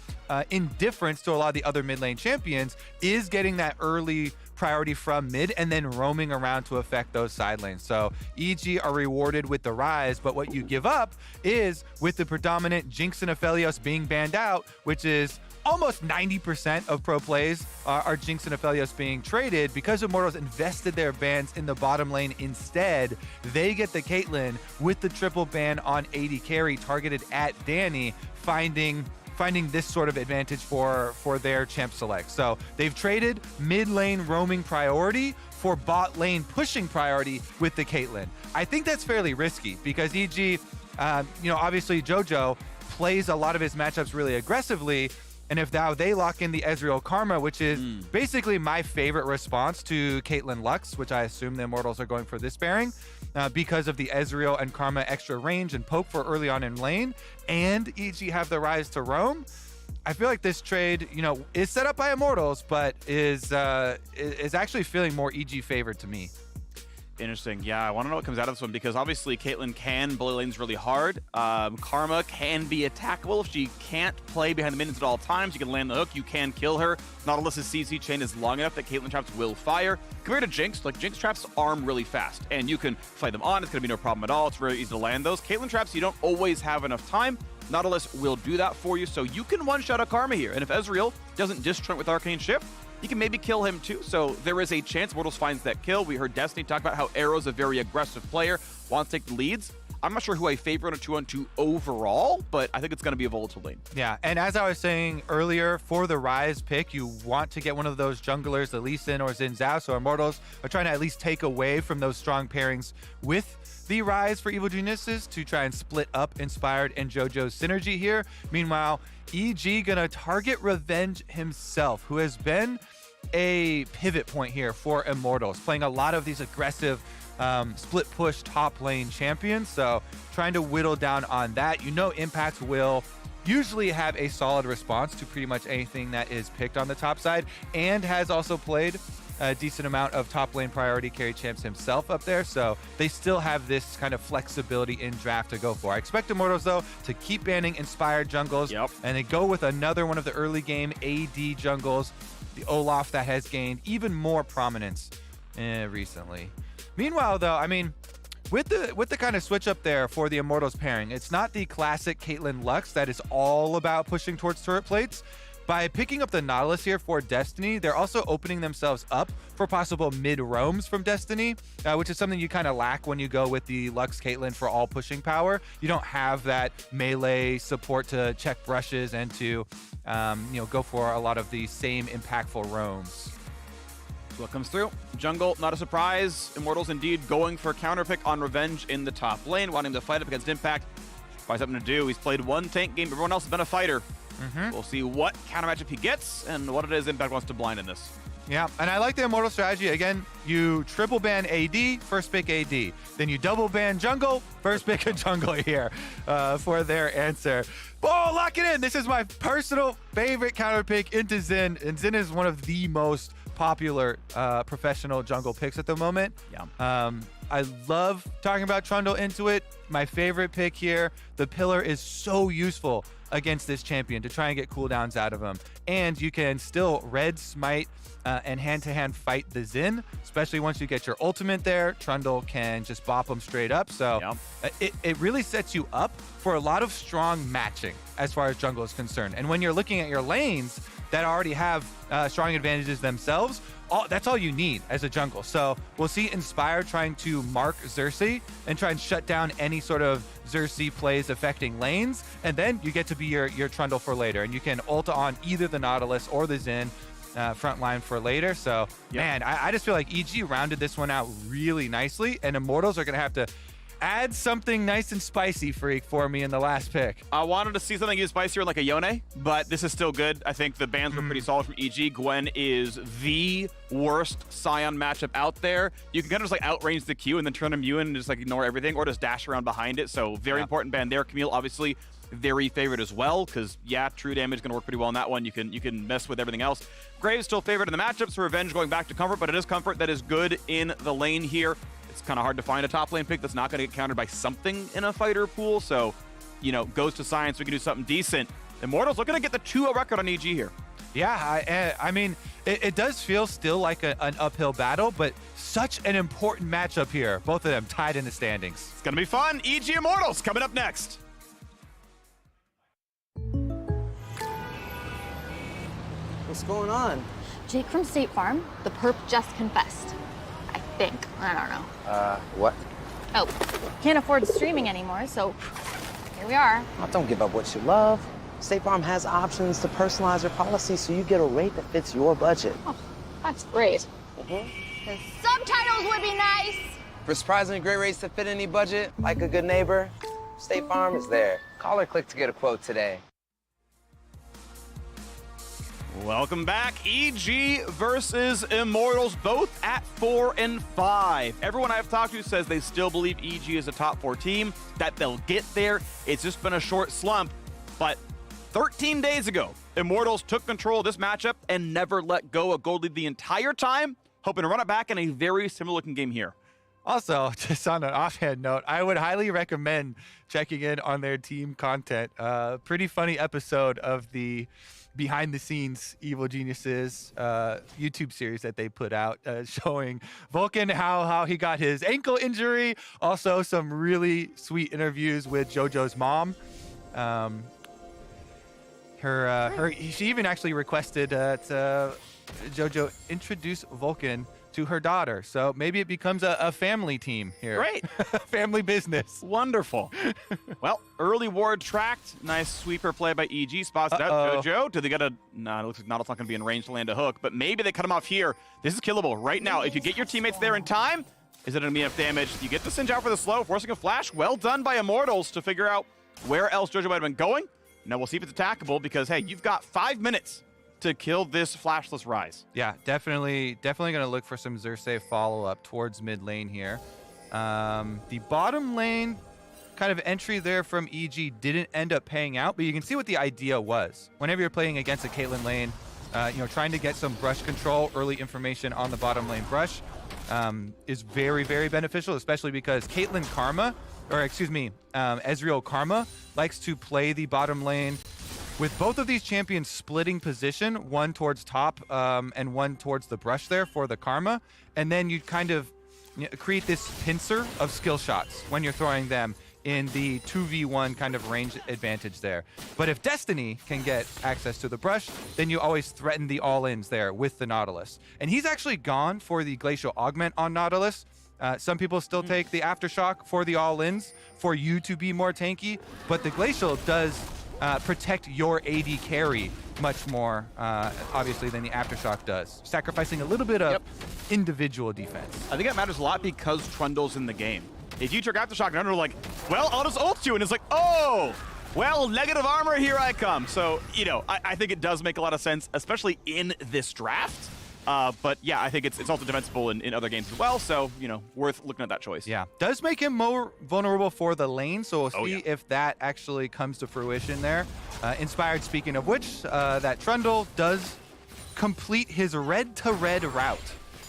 in difference to a lot of the other mid lane champions, is getting that early priority from mid and then roaming around to affect those side lanes. So EG are rewarded with the Ryze, but what you give up is with the predominant Jinx and Aphelios being banned out, which is almost 90% of pro plays are Jinx and Aphelios being traded. Because Immortals invested their bans in the bottom lane instead, they get the Caitlyn with the triple ban on AD carry targeted at Danny, finding this sort of advantage for their champ select. So they've traded mid lane roaming priority for bot lane pushing priority with the Caitlyn. I think that's fairly risky because EG, obviously JoJo plays a lot of his matchups really aggressively. And if now they lock in the Ezreal Karma, which is basically my favorite response to Caitlyn Lux, which I assume the Immortals are going for this pairing, because of the Ezreal and Karma extra range and poke for early on in lane, and EG have the Ryze to roam. I feel like this trade, is set up by Immortals, but is actually feeling more EG favored to me. Interesting. Yeah, I want to know what comes out of this one because obviously Caitlyn can bully lanes really hard. Karma can be attackable if she can't play behind the minions at all times. You can land the hook. You can kill her. Nautilus's CC chain is long enough that Caitlyn traps will fire. Compared to Jinx, Jinx traps arm really fast, and you can fight them on. It's going to be no problem at all. It's very easy to land those. Caitlyn traps, you don't always have enough time. Nautilus will do that for you, so you can one-shot a Karma here. And if Ezreal doesn't disjoint with Arcane Shift, you can maybe kill him too, so there is a chance Immortals finds that kill. We heard Destiny talk about how Arrow's a very aggressive player, wants to take the leads. I'm not sure who I favor in a 2-on-2 overall, but I think it's going to be a volatile lane. Yeah, and as I was saying earlier, for the Ryze pick, you want to get one of those junglers, the Lee Sin or Xin Zhao, so Immortals are trying to at least take away from those strong pairings with the Ryze for Evil Geniuses to try and split up Inspired and JoJo's synergy here. Meanwhile, EG gonna target Revenge himself, who has been a pivot point here for Immortals, playing a lot of these aggressive split push top lane champions. So trying to whittle down on that. Impact will usually have a solid response to pretty much anything that is picked on the top side, and has also played a decent amount of top lane priority carry champs himself up there, so they still have this kind of flexibility in draft to go for. I expect Immortals, though, to keep banning inspired jungles, and they go with another one of the early game AD jungles, the Olaf, that has gained even more prominence recently. Meanwhile, though, I mean, with the kind of switch up there for the Immortals pairing, it's not the classic Caitlyn Lux that is all about pushing towards turret plates. By picking up the Nautilus here for Destiny, they're also opening themselves up for possible mid-roams from Destiny, which is something you kind of lack when you go with the Lux Caitlyn for all pushing power. You don't have that melee support to check brushes and to go for a lot of the same impactful roams. What comes through? Jungle, not a surprise. Immortals indeed going for a counter pick on Revenge in the top lane, wanting to fight up against Impact. Probably something to do. He's played one tank game. Everyone else has been a fighter. We'll see what counter matchup he gets and what it is Impact wants to blind in this. Yeah, and I like the Immortal strategy. Again, you triple ban AD, first pick AD. Then you double ban jungle, first pick a jungle here for their answer. Oh, lock it in. This is my personal favorite counter pick into Xin. And Xin is one of the most popular professional jungle picks at the moment. Yeah. I love talking about Trundle into it. My favorite pick here. The pillar is so useful against this champion to try and get cooldowns out of him. And you can still red smite and hand-to-hand fight the Xin, especially once you get your ultimate there. Trundle can just bop him straight up. So it really sets you up for a lot of strong matching as far as jungle is concerned. And when you're looking at your lanes that already have strong advantages themselves, that's all you need as a jungle. So we'll see Inspire trying to mark Xerxes and try and shut down any sort of Xerxes plays affecting lanes, and then you get to be your Trundle for later, and you can ult on either the Nautilus or the Xin front line for later. So man, I just feel like EG rounded this one out really nicely, and Immortals are gonna have to add something nice and spicy, Freak, for me in the last pick. I wanted to see something even spicier like a Yone, but this is still good. I think the bans were pretty solid from EG. Gwen is the worst Scion matchup out there. You can kind of just like outrange the Q and then turn immune and just like ignore everything, or just dash around behind it. So very important ban there. Camille obviously very favored as well, because true damage is going to work pretty well in that one. You can mess with everything else. Graves still favored in the matchups. So Revenge going back to Comfort, but it is Comfort that is good in the lane here. It's kind of hard to find a top lane pick that's not going to get countered by something in a fighter pool. So, goes to Science. We can do something decent. Immortals looking to get the 2-0 record on EG here. Yeah, I mean, it does feel still like an uphill battle, but such an important matchup here. Both of them tied in the standings. It's going to be fun. EG Immortals coming up next. What's going on? Jake from State Farm, the perp just confessed. I think. I don't know. What? Oh, can't afford streaming anymore, so here we are. Oh, don't give up what you love. State Farm has options to personalize your policy so you get a rate that fits your budget. Oh, that's great. The subtitles would be nice. For surprisingly great rates that fit any budget, like a good neighbor, State Farm is there. Call or click to get a quote today. Welcome back. EG versus Immortals, both at 4 and 5. Everyone I've talked to says they still believe EG is a top 4 team, that they'll get there. It's just been a short slump. But 13 days ago, Immortals took control of this matchup and never let go of gold lead the entire time, hoping to run it back in a very similar looking game here. Also, just on an offhand note, I would highly recommend checking in on their team content. Pretty funny episode of the behind the scenes Evil Geniuses YouTube series that they put out, showing Vulcan how he got his ankle injury. Also some really sweet interviews with JoJo's mom. She even actually requested to JoJo introduce Vulcan to her daughter. So maybe it becomes a family team here. Great. Family business. Wonderful. Well, early ward tracked. Nice sweeper play by EG. Spots it out. JoJo. Do they get a... No, it looks like Nautilus not going to be in range to land a hook, but maybe they cut him off here. This is killable right now. If you get your teammates there in time, is it going to be enough damage? You get the Singe out for the slow, forcing a flash. Well done by Immortals to figure out where else JoJo might have been going. Now we'll see if it's attackable, because, hey, you've got 5 minutes to kill this flashless Rise. Yeah, definitely going to look for some Xerxes follow-up towards mid lane here. The bottom lane kind of entry there from EG didn't end up paying out, but you can see what the idea was. Whenever you're playing against a Caitlyn lane, Trying to get some brush control, early information on the bottom lane brush is very, very beneficial, especially because Ezreal Karma likes to play the bottom lane with both of these champions splitting position, one towards top and one towards the brush there for the Karma. And then you kind of create this pincer of skill shots when you're throwing them in the 2v1 kind of range advantage there. But if Destiny can get access to the brush, then you always threaten the all-ins there with the Nautilus. And he's actually gone for the Glacial Augment on Nautilus. Some people still take the Aftershock for the all-ins for you to be more tanky, but the Glacial does protect your AD carry much more, obviously, than the Aftershock does, sacrificing a little bit of individual defense. I think that matters a lot because Trundle's in the game. If you took Aftershock and under like, well, I'll just ult you, and it's like, oh, well, negative armor, here I come. So, I think it does make a lot of sense, especially in this draft. But yeah, I think it's also defensible in other games as well. So, worth looking at that choice. Yeah, does make him more vulnerable for the lane. So we'll see if that actually comes to fruition there. Inspired, speaking of which, that Trundle does complete his red-to-red route.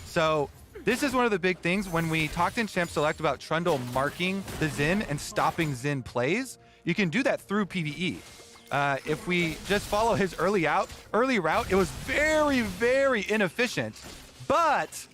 So this is one of the big things when we talked in Champ Select about Trundle marking the Xin and stopping Xin plays. You can do that through PvE. If we just follow his early route, it was very, very inefficient, but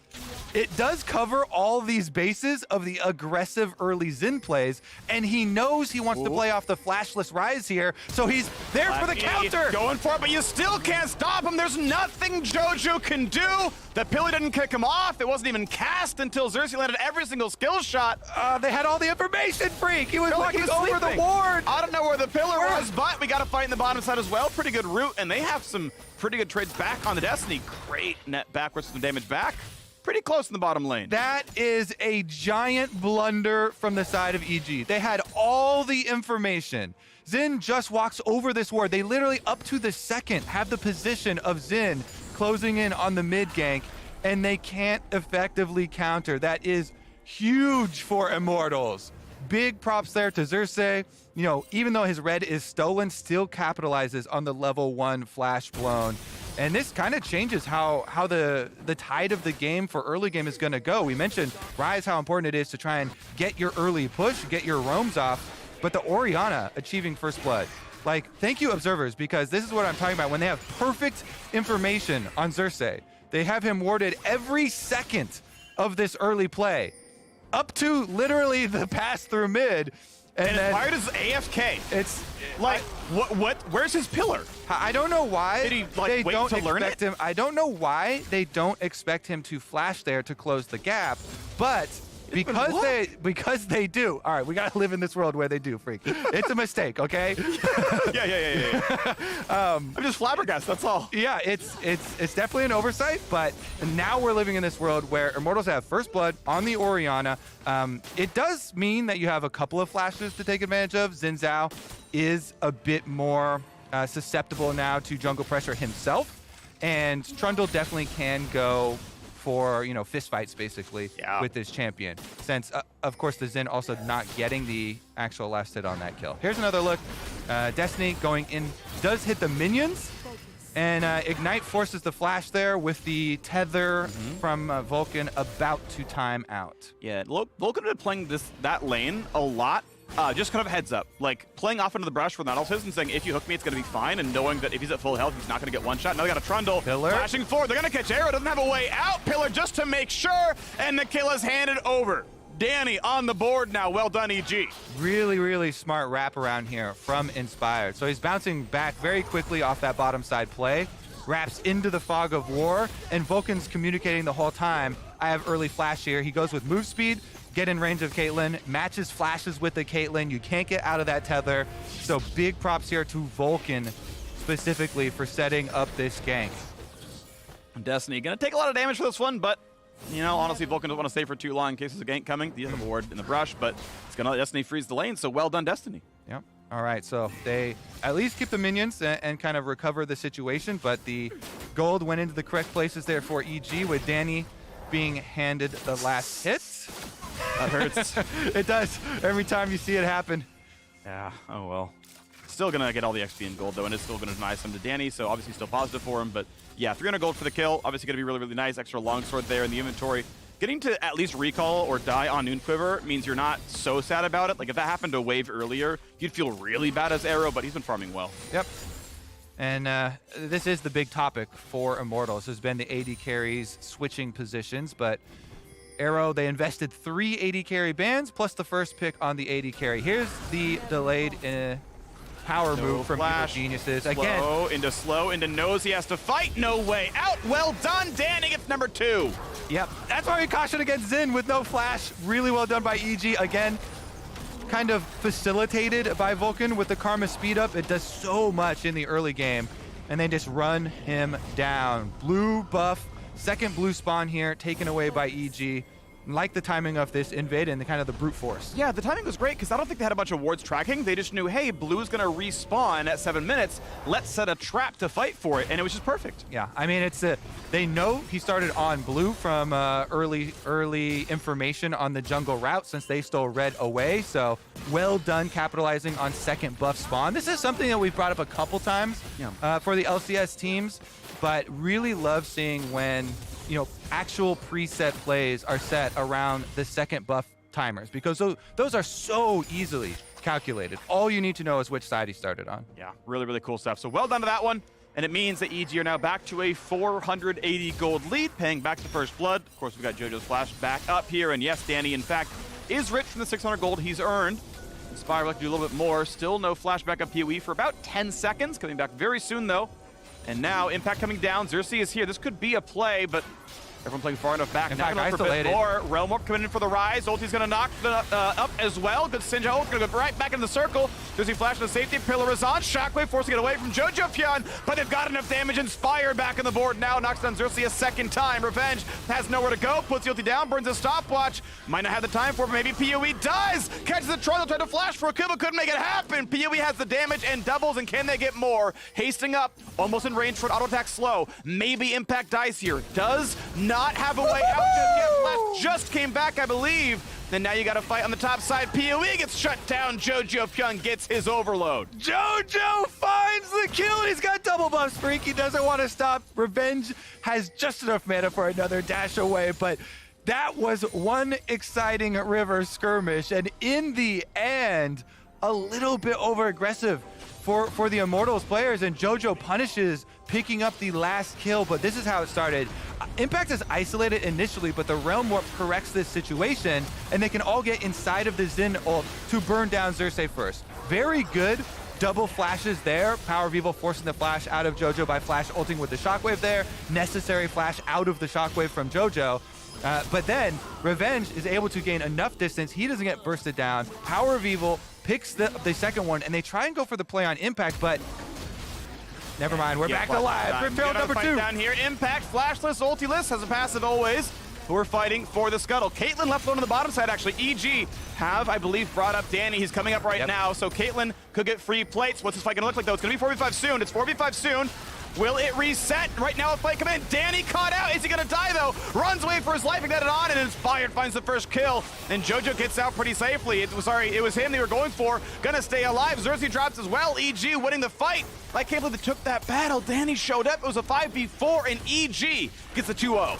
it does cover all these bases of the aggressive early Xin plays, and he knows he wants to play off the flashless Rise here, so he's there for the counter. Going for it, but you still can't stop him. There's nothing Jojo can do. The pillar didn't kick him off. It wasn't even cast until Xerxes landed every single skill shot. They had all the information, Freak. He was walking over the ward. I don't know where the pillar was, but we got to fight in the bottom side as well. Pretty good route, and they have some pretty good trades back on the Destiny. Great net backwards, some damage back. Pretty close in the bottom lane. That is a giant blunder from the side of EG. They had all the information. Xin just walks over this ward. They literally, up to the second, have the position of Xin closing in on the mid gank, and they can't effectively counter. That is huge for Immortals. Big props there to Xerxes. Even though his red is stolen, still capitalizes on the level 1 flash blown. And this kind of changes how the tide of the game for early game is going to go. We mentioned Rise, how important it is to try and get your early push, get your roams off, but the Orianna achieving first blood. Thank you, observers, because this is what I'm talking about. When they have perfect information on Xerxes, they have him warded every second of this early play, up to literally the pass through mid. And Inspired is AFK. It's like, what? Where's his pillar? I don't know why Did he they wait don't to learn expect it? him. I don't know why they don't expect him to flash there to close the gap, but because they do. All right, we gotta live in this world where they do, Freak. It's a mistake, okay? Yeah. I'm just flabbergasted. That's all. Yeah, it's definitely an oversight, but now we're living in this world where Immortals have first blood on the Orianna. It does mean that you have a couple of flashes to take advantage of. Xin Zhao is a bit more susceptible now to jungle pressure himself, and Trundle definitely can go for fist fights basically with this champion, since of course the Xin also not getting the actual last hit on that kill. Here's another look. Destiny going in, does hit the minions, and Ignite forces the flash there with the tether from Vulcan about to time out. Yeah, Vulcan has been playing that lane a lot. Just kind of heads up, playing off into the brush with Nautilus and saying, if you hook me, it's going to be fine, and knowing that if he's at full health, he's not going to get one shot. Now they got a Trundle flashing forward. They're going to catch Arrow. Doesn't have a way out. Pillar just to make sure, and the kill is handed over. Danny on the board now. Well done, EG. Really, really smart wraparound here from Inspired. So he's bouncing back very quickly off that bottom side play, wraps into the fog of war, and Vulcan's communicating the whole time. I have early flash here. He goes with move speed, get in range of Caitlyn, matches flashes with the Caitlyn. You can't get out of that tether. So big props here to Vulcan specifically for setting up this gank. Destiny gonna take a lot of damage for this one, but honestly, Vulcan doesn't want to stay for too long in case there's a gank coming. He has a ward in the brush, but it's gonna let Destiny freeze the lane, so well done, Destiny. Yep. All right, so they at least keep the minions and kind of recover the situation, but the gold went into the correct places there for EG, with Danny being handed the last hit. That hurts. It does every time you see it happen. Yeah, oh well. Still gonna get all the XP and gold though, and it's still gonna deny some to Danny, so obviously still positive for him, but Yeah, 300 gold for the kill. Obviously going to be really, really nice. Extra longsword there in the inventory. Getting to at least recall or die on Noon Quiver means you're not so sad about it. Like, if that happened to Wave earlier, you'd feel really bad as Arrow, but he's been farming well. Yep. And this is the big topic for Immortals. Has been the AD carries switching positions, but Arrow, they invested 3 AD carry bans plus the first pick on the AD carry. Here's the delayed power move from Evil Geniuses. Again, slow, into knows he has to fight. No way out. Well done. Danny gets number 2. Yep. That's why we cautioned against Xin with no flash. Really well done by EG. Again, kind of facilitated by Vulcan with the Karma speed up. It does so much in the early game. And they just run him down. Blue buff. Second blue spawn here, taken away by EG. Like the timing of this invade and the kind of the brute force. Yeah, the timing was great because I don't think they had a bunch of wards tracking. They just knew, hey, Blue's going to respawn at 7 minutes. Let's set a trap to fight for it, and it was just perfect. Yeah, I mean, they know he started on Blue from early information on the jungle route since they stole red away. So well done capitalizing on second buff spawn. This is something that we've brought up a couple times for the LCS teams, but really love seeing when actual preset plays are set around the second buff timers, because those are so easily calculated. All you need to know is which side he started on. Yeah, really, really cool stuff. So well done to that one. And it means that EG are now back to a 480 gold lead, paying back to first blood. Of course, we've got JoJo's flash back up here. And yes, Danny, in fact, is rich from the 600 gold he's earned. Inspire would like to do a little bit more. Still no flashback of PoE for about 10 seconds. Coming back very soon, though. And now, Impact coming down. Xerxes is here. This could be a play, but everyone playing far enough back. Now for a bit more. Realm Warp coming in for the rise. Ulti's going to knock up as well. Good Sinja ult. Going to go right back in the circle. Does he flash to safety? Pillar is on. Shockwave forcing it away from Jojo Pyun, but they've got enough damage. Inspire back on the board now. Knocks down Xerxes a second time. Revenge has nowhere to go. Puts the ulti down. Burns a stopwatch. Might not have the time for it, but maybe PoE does. Catches the troll. Tried to flash for a kill, but couldn't make it happen. PoE has the damage and doubles, and can they get more? Hasting up. Almost in range for an auto attack slow. Maybe Impact dies here. Does not have a way out just yet. Flash just came back, I believe. And now you got to fight on the top side. PoE gets shut down. Jojo Pyun gets his overload. Jojo finds the kill. He's got double buff streak. He doesn't want to stop. Revenge has just enough mana for another dash away, but that was one exciting river skirmish. And in the end, a little bit over aggressive for the Immortals players, and Jojo punishes picking up the last kill, but this is how it started. Impact is isolated initially, but the Realm Warp corrects this situation, and they can all get inside of the Xin ult to burn down Xerxes first. Very good double flashes there. Power of Evil forcing the flash out of Jojo by flash ulting with the Shockwave there. Necessary flash out of the Shockwave from Jojo. But then Revenge is able to gain enough distance. He doesn't get bursted down. Power of Evil picks the second one, and they try and go for the play on Impact, but never mind. We're back to live. Rift number 2. Down here. Impact, flashless, ultiless, has a passive always. Who are fighting for the scuttle. Caitlyn left alone on the bottom side, actually. EG have, I believe, brought up Danny. He's coming up right now, so Caitlyn could get free plates. What's this fight going to look like, though? It's going to be 4v5 soon. It's 4v5 soon. Will it reset? Right now, a fight coming in. Danny caught out. Is he going to die, though? Runs away for his life, ignited on, and Inspired finds the first kill. And Jojo gets out pretty safely. It was him they were going for. Gonna stay alive. Xerxes drops as well. EG winning the fight. I can't believe they took that battle. Danny showed up. It was a 5v4, and EG gets the 2-0.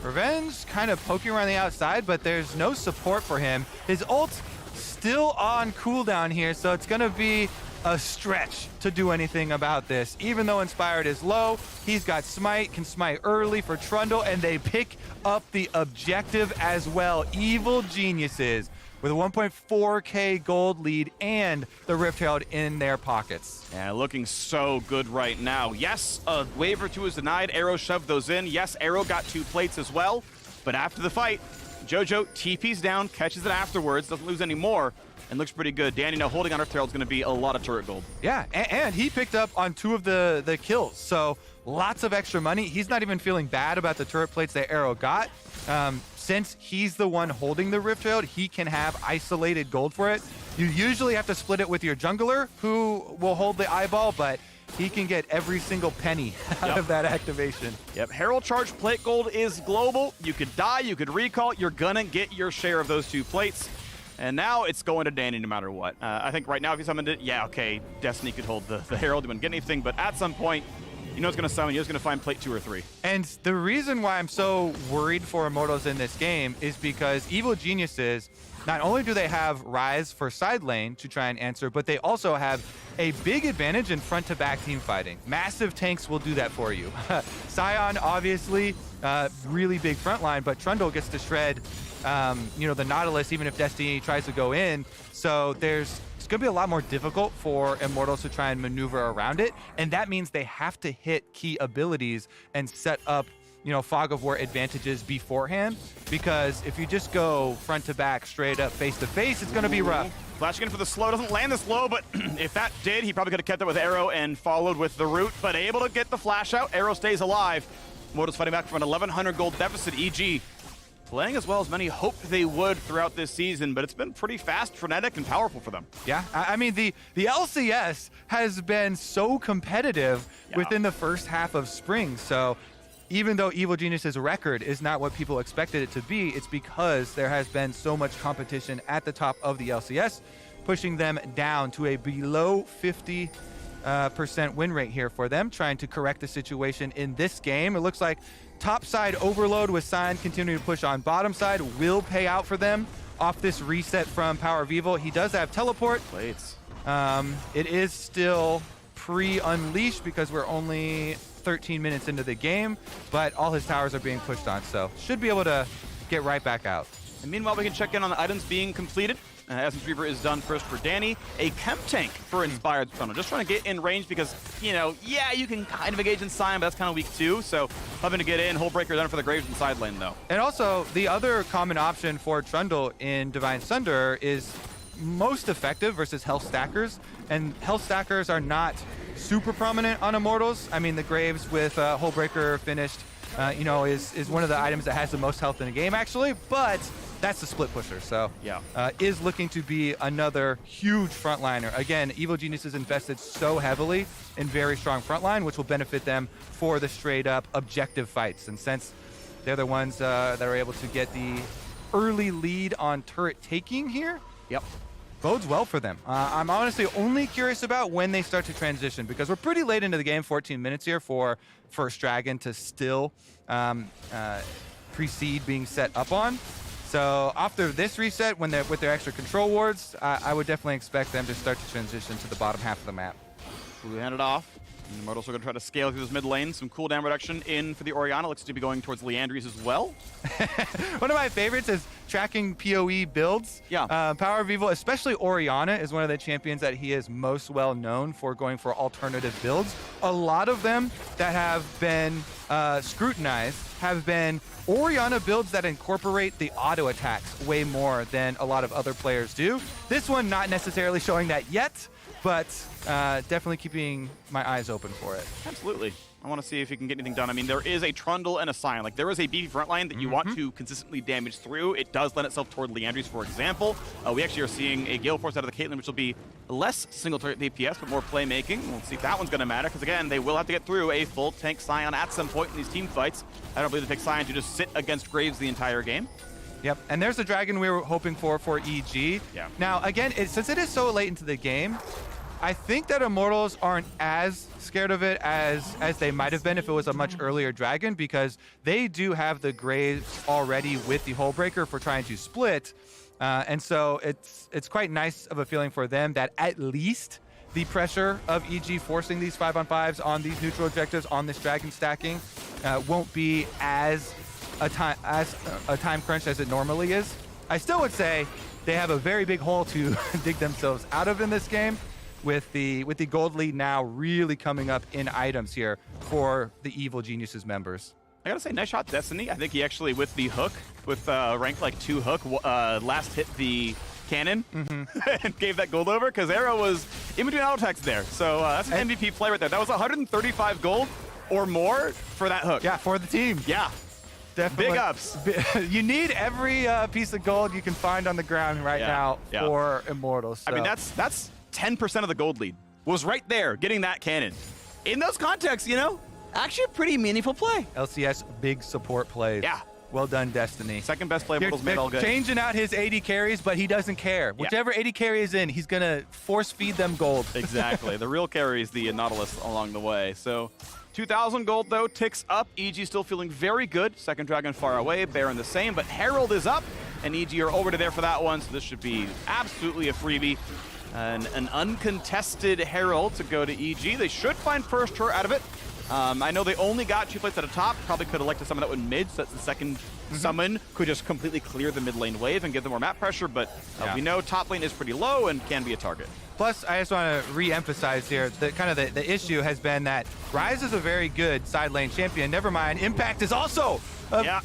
Revenge kind of poking around the outside, but there's no support for him. His ult still on cooldown here, so it's going to be a stretch to do anything about this. Even though Inspired is low, he's got Smite, can Smite early for Trundle, and they pick up the objective as well. Evil Geniuses with a 1.4k gold lead and the Rift Herald in their pockets. Yeah, looking so good right now. Yes, a wave or two is denied. Arrow shoved those in. Yes, Arrow got 2 plates as well. But after the fight, Jojo TP's down, catches it afterwards, doesn't lose any more, and looks pretty good. Danny now holding on Rift Herald is going to be a lot of turret gold. Yeah, and he picked up on 2 of the kills, so lots of extra money. He's not even feeling bad about the turret plates that Arrow got. Since he's the one holding the Rift Herald, he can have isolated gold for it. You usually have to split it with your jungler, who will hold the eyeball, but he can get every single penny out of that activation. Yep, Herald Charge plate gold is global. You could die, you could recall, you're gonna get your share of those 2 plates. And now it's going to Danny no matter what. I think right now if he summoned it, yeah, okay, Destiny could hold the Herald, he wouldn't get anything, but at some point, you know it's going to summon, you know it's going to find plate 2 or 3. And the reason why I'm so worried for Immortals in this game is because Evil Geniuses, not only do they have Ryze for side lane to try and answer, but they also have a big advantage in front-to-back team fighting. Massive tanks will do that for you. Sion, obviously, really big front line, but Trundle gets to shred, the Nautilus, even if Destiny tries to go in. So it's going to be a lot more difficult for Immortals to try and maneuver around it, and that means they have to hit key abilities and set up Fog of War advantages beforehand, because if you just go front to back, straight up, face to face, it's going to be rough. Flashing in for the slow, doesn't land the slow, but if that did, he probably could have kept it with Arrow and followed with the root, but able to get the flash out. Arrow stays alive. Immortals fighting back from an 1,100 gold deficit. EG playing as well as many hoped they would throughout this season, but it's been pretty fast, frenetic, and powerful for them. Yeah, I mean, the LCS has been so competitive within the first half of spring, so even though Evil Genius's record is not what people expected it to be, it's because there has been so much competition at the top of the LCS, pushing them down to a below 50% win rate here for them, trying to correct the situation in this game. It looks like top side overload with Sion continuing to push on bottom side will pay out for them off this reset from Power of Evil. He does have teleport. Plates. It is still pre-unleashed because we're only 13 minutes into the game, but all his towers are being pushed on, so should be able to get right back out. And meanwhile, we can check in on the items being completed. Essence Reaver is done first for Danny. A Chem Tank for Inspired Tunnel. Just trying to get in range because, you can kind of engage in Sion, but that's kind of weak too. So hoping to get in. Hullbreaker done for the Graves in side lane though. And also, the other common option for Trundle in Divine Sunder is most effective versus Health Stackers. And Health Stackers are not super prominent on Immortals. I mean, the Graves with Hullbreaker finished, is one of the items that has the most health in the game, actually. But that's the split pusher, so is looking to be another huge frontliner. Again, Evil Genius has invested so heavily in very strong frontline, which will benefit them for the straight-up objective fights. And since they're the ones that are able to get the early lead on turret taking here, bodes well for them. I'm honestly only curious about when they start to transition, because we're pretty late into the game, 14 minutes here for First Dragon to still precede being set up on. So after this reset, when they're with their extra control wards, I would definitely expect them to start to transition to the bottom half of the map. We hand it off. And Immortals are going to try to scale through this mid lane. Some cooldown reduction in for the Orianna. Looks to be going towards Leandries as well. One of my favorites is tracking PoE builds. Power of Evil, especially Orianna, is one of the champions that he is most well known for going for alternative builds. A lot of them that have been scrutinized have been Orianna builds that incorporate the auto attacks way more than a lot of other players do. This one not necessarily showing that yet, but definitely keeping my eyes open for it. Absolutely. I want to see if he can get anything done. I mean, there is a Trundle and a Sion. Like, there is a beefy front line that you want to consistently damage through. It does lend itself toward Leandries, for example. We actually are seeing a Gale Force out of the Caitlyn, which will be less single target DPS, but more playmaking. We'll see if that one's going to matter, because, again, they will have to get through a full tank Sion at some point in these team fights. I don't believe they pick Sion to just sit against Graves the entire game. Yep, and there's the dragon we were hoping for EG. Now, again, since it is so late into the game, I think that Immortals aren't as scared of it as they might have been if it was a much earlier dragon, because they do have the Graves already with the Hullbreaker for trying to split. And so it's quite nice of a feeling for them that at least the pressure of EG forcing these 5-on-5s on these neutral objectives on this dragon stacking won't be as a time crunch as it normally is. I still would say they have a very big hole to dig themselves out of in this game, with the gold lead now really coming up in items here for the Evil Geniuses members. I gotta say, nice shot, Destiny. I think he actually, with the hook, with rank like 2 hook, last hit the cannon and gave that gold over, because Arrow was in between auto attacks there. So that's an MVP play right there. That was 135 gold or more for that hook. Yeah, for the team. Yeah. Definitely. Big ups. You need every piece of gold you can find on the ground right now for Immortals. So. I mean, that's 10% of the gold lead was right there, getting that cannon. In those contexts, actually a pretty meaningful play. LCS big support plays. Yeah. Well done, Destiny. Second best play Immortals made all good. Changing out his AD carries, but he doesn't care. Whichever AD carry is in, he's going to force feed them gold. Exactly. The real carry is the Nautilus along the way. So 2,000 gold, though, ticks up. EG still feeling very good. Second Dragon far away, Baron the same, but Herald is up, and EG are already there for that one, so this should be absolutely a freebie. An uncontested Herald to go to EG. They should find first turret out of it. I know they only got 2 plates at the top. Probably could elect to summon that one mid, so that the second summon could just completely clear the mid lane wave and give them more map pressure, but we know top lane is pretty low and can be a target. Plus, I just want to re-emphasize here that the issue has been that Ryze is a very good side lane champion. Never mind, Impact is also yeah.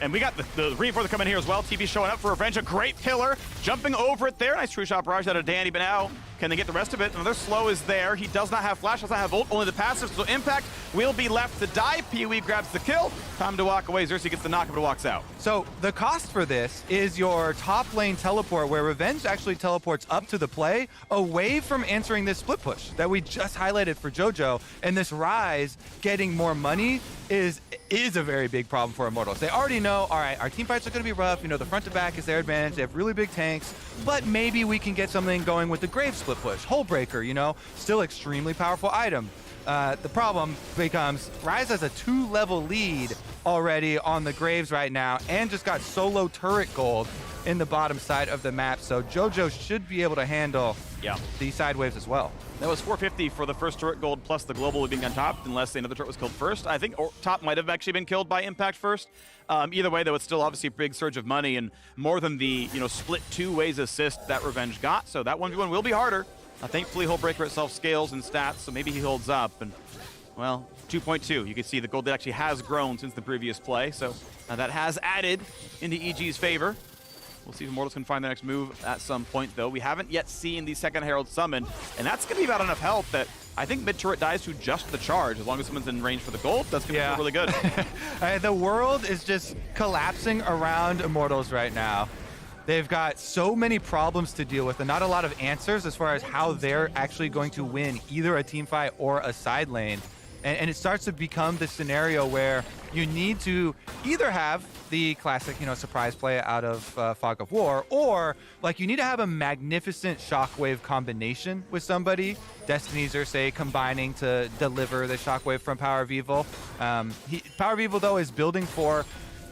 And we got the reinforcer coming here as well. TB showing up for revenge. A great pillar. Jumping over it there. Nice true shot barrage out of Danny, but now can they get the rest of it? Another slow is there. He does not have flash, does not have ult, only the passive, so Impact will be left to die. PoE grabs the kill. Time to walk away. Xerxes gets the knock, but walks out. So the cost for this is your top lane teleport, where Revenge actually teleports up to the play, away from answering this split push that we just highlighted for JoJo. And this Ryze getting more money is a very big problem for Immortals. They already know, all right, our team fights are going to be rough. You know, the front to back is their advantage. They have really big tanks, but maybe we can get something going with the Grave split push. Hullbreaker, you know, still extremely powerful item. The problem becomes Ryze has a 2-level lead already on the Graves right now and just got solo turret gold in the bottom side of the map. So JoJo should be able to handle the side waves as well. That was 450 for the first turret gold plus the global being on top, unless another turret was killed first. I think top might have actually been killed by Impact first. Either way, though, it's still obviously a big surge of money and more than the split 2 ways assist that Revenge got. So that 1v1 will be harder. Thankfully, Hullbreaker itself scales in stats, so maybe he holds up. And well, 2.2. You can see the gold that actually has grown since the previous play, so that has added into EG's favor. We'll see if Immortals can find the next move at some point, though. We haven't yet seen the second Herald summon, and that's going to be about enough health that I think mid-turret dies to just the charge. As long as someone's in range for the gold, that's going to feel really good. The world is just collapsing around Immortals right now. They've got so many problems to deal with and not a lot of answers as far as how they're actually going to win either a team fight or a side lane. And it starts to become the scenario where you need to either have the classic, surprise play out of Fog of War, or like you need to have a magnificent shockwave combination with somebody. Destiny Xerxes combining to deliver the shockwave from Power of Evil. Power of Evil, though, is building for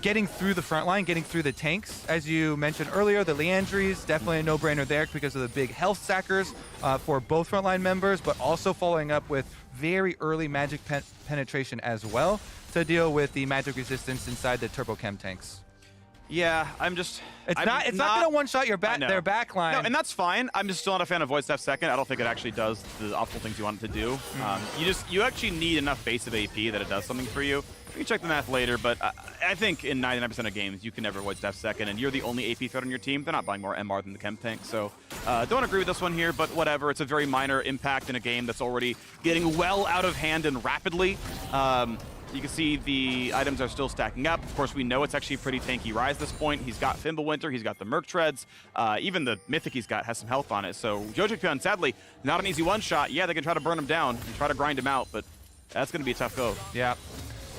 getting through the front line, getting through the tanks. As you mentioned earlier, the Leandries, definitely a no-brainer there because of the big health stackers for both frontline members, but also following up with very early magic penetration as well to deal with the magic resistance inside the turbo chem tanks. Yeah, it's not going to one-shot their back line. No, and that's fine. I'm just still not a fan of Void Step second. I don't think it actually does the optimal things you want it to do. You actually need enough base of AP that it does something for you. You can check the math later, but I think in 99% of games, you can never Void Step second, and you're the only AP threat on your team. They're not buying more MR than the chem tank, so don't agree with this one here, but whatever. It's a very minor impact in a game that's already getting well out of hand and rapidly. You can see the items are still stacking up. Of course, we know it's actually a pretty tanky Ryze at this point. He's got Fimbulwinter, he's got the Merc Treads. Even the Mythic he's got has some health on it. So JoJo, sadly, not an easy one-shot. Yeah, they can try to burn him down and try to grind him out, but that's going to be a tough go. Yeah.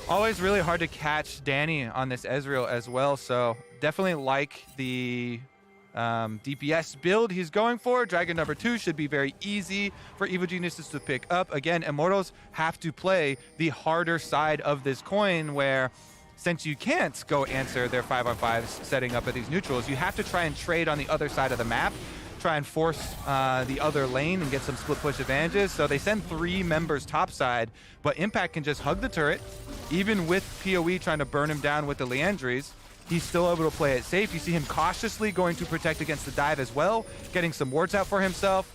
Always really hard to catch Danny on this Ezreal as well, so definitely like the DPS build he's going for. Dragon number 2 should be very easy for Evil Geniuses to pick up. Again, Immortals have to play the harder side of this coin where since you can't go answer their 5-on-5s setting up at these neutrals, you have to try and trade on the other side of the map, try and force the other lane and get some split push advantages. So they send 3 members topside, but Impact can just hug the turret. Even with PoE trying to burn him down with the Leandries, he's still able to play it safe. You see him cautiously going to protect against the dive as well, getting some wards out for himself,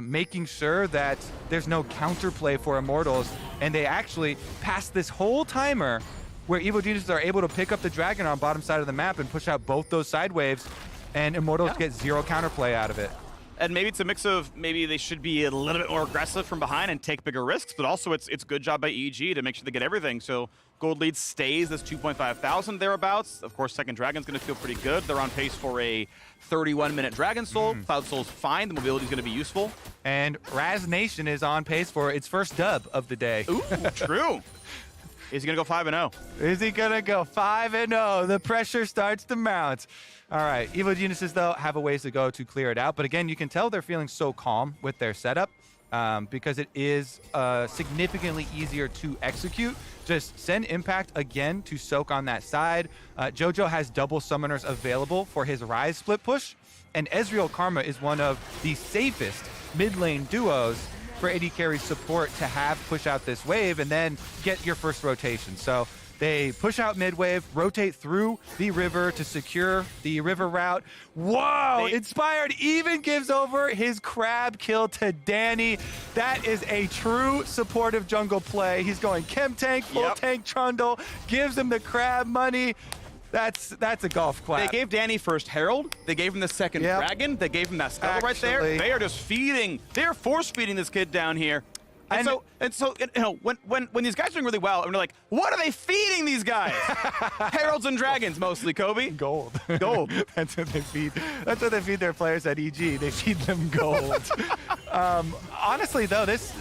making sure that there's no counterplay for Immortals. And they actually pass this whole timer where Evil Geniuses are able to pick up the Dragon on bottom side of the map and push out both those side waves, and Immortals get 0 counterplay out of it. And maybe it's a mix of maybe they should be a little bit more aggressive from behind and take bigger risks, but also it's good job by EG to make sure they get everything. So gold lead stays this 2.5 thousand thereabouts. Of course, second Dragon's going to feel pretty good. They're on pace for a 31-minute Dragon Soul. Cloud Soul's fine. The mobility's going to be useful. And Raz Nation is on pace for its first dub of the day. Ooh, true. Is he going to go 5-0? Is he going to go 5-0? The pressure starts to mount. All right, Evil Geniuses, though, have a ways to go to clear it out. But again, you can tell they're feeling so calm with their setup. because it is significantly easier to execute. Just send Impact again to soak on that side. JoJo has double summoners available for his Rise split push, and Ezreal Karma is one of the safest mid lane duos for AD carry support to have push out this wave and then get your first rotation. So they push out mid wave, rotate through the river to secure the river route. Whoa! Inspired even gives over his crab kill to Danny. That is a true supportive jungle play. He's going chem tank, full tank trundle, gives him the crab money. That's a golf clap. They gave Danny first Herald. They gave him the second Dragon. They gave him that Scuttle right there. They are just feeding. They're force feeding this kid down here. And so you know, when these guys are doing really well, and we're like, what are they feeding these guys? Heralds and dragons mostly, Kobe. Gold. Gold. That's what they feed. That's what they feed their players at EG. They feed them gold. Honestly, though, this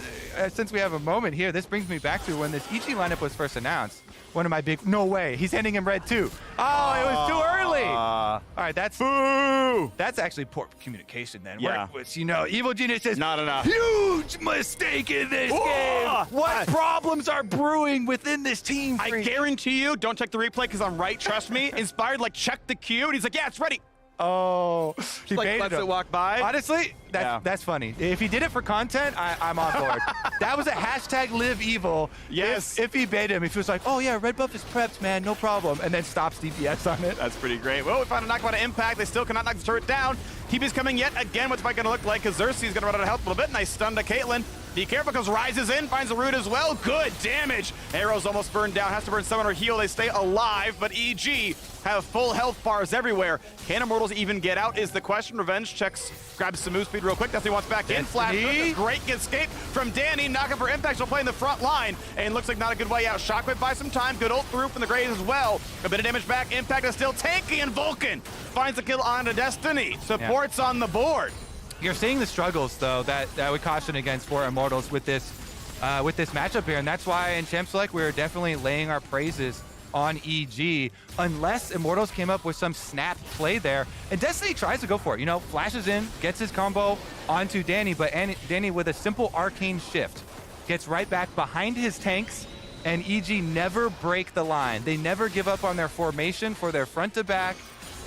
since we have a moment here, this brings me back to when this EG lineup was first announced. One of my big, no way, he's handing him red too. Oh, it was too early. All right, that's boo. That's actually poor communication then. Yeah. Which, you know, Evil Genius says, not enough. Huge mistake in this game. What problems are brewing within this team? I guarantee you, don't check the replay because I'm right, trust me. Inspired, like, check the queue, and he's like, yeah, it's ready. Oh, he like, lets it walk by. Honestly, that's funny. If he did it for content, I'm on board. That was a hashtag live evil. Yes. If he baited him, if he was like, oh yeah, red buff is prepped, man, no problem, and then stops DPS on it. That's pretty great. Well, we found a knockback to Impact. They still cannot knock the turret down. TP's coming yet again. What's it going to look like? Because Xerxes going to run out of health a little bit. Nice stun to Caitlyn. Be careful because Rise is in, finds a root as well. Good damage. Arrow's almost burned down. Has to burn someone or heal. They stay alive, but EG have full health bars everywhere. Can Immortals even get out is the question. Revenge checks, grabs some move speed real quick. Definitely wants back in. Flash. Great escape from Danny. Knockup for Impact. She'll play in the front line. And looks like not a good way out. Shockwave buys some time. Good ult through from the Graves as well. A bit of damage back. Impact is still tanky, and Vulcan finds the kill on to Destiny. Supports on the board. You're seeing the struggles, though, that we caution against for Immortals with this matchup here, and that's why in Champ Select we're definitely laying our praises on EG, unless Immortals came up with some snap play there. And Destiny tries to go for it, you know, flashes in, gets his combo onto Danny, but Danny with a simple arcane shift gets right back behind his tanks, and EG never break the line. They never give up on their formation for their front to back,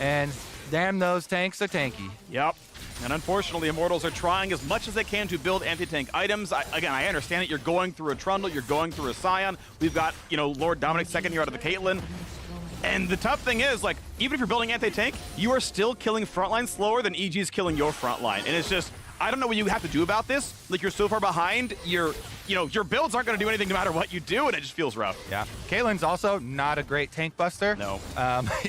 and damn, those tanks are tanky. Yep. And unfortunately, Immortals are trying as much as they can to build anti-tank items. Again, I understand it. You're going through a Trundle. You're going through a Scion. We've got, you know, Lord Dominic second year out of the Caitlyn. And the tough thing is, like, even if you're building anti-tank, you are still killing frontline slower than EG's killing your frontline. And it's just, I don't know what you have to do about this. Like, you're so far behind, your builds aren't going to do anything no matter what you do, and it just feels rough. Yeah. Caitlyn's also not a great tank buster. No.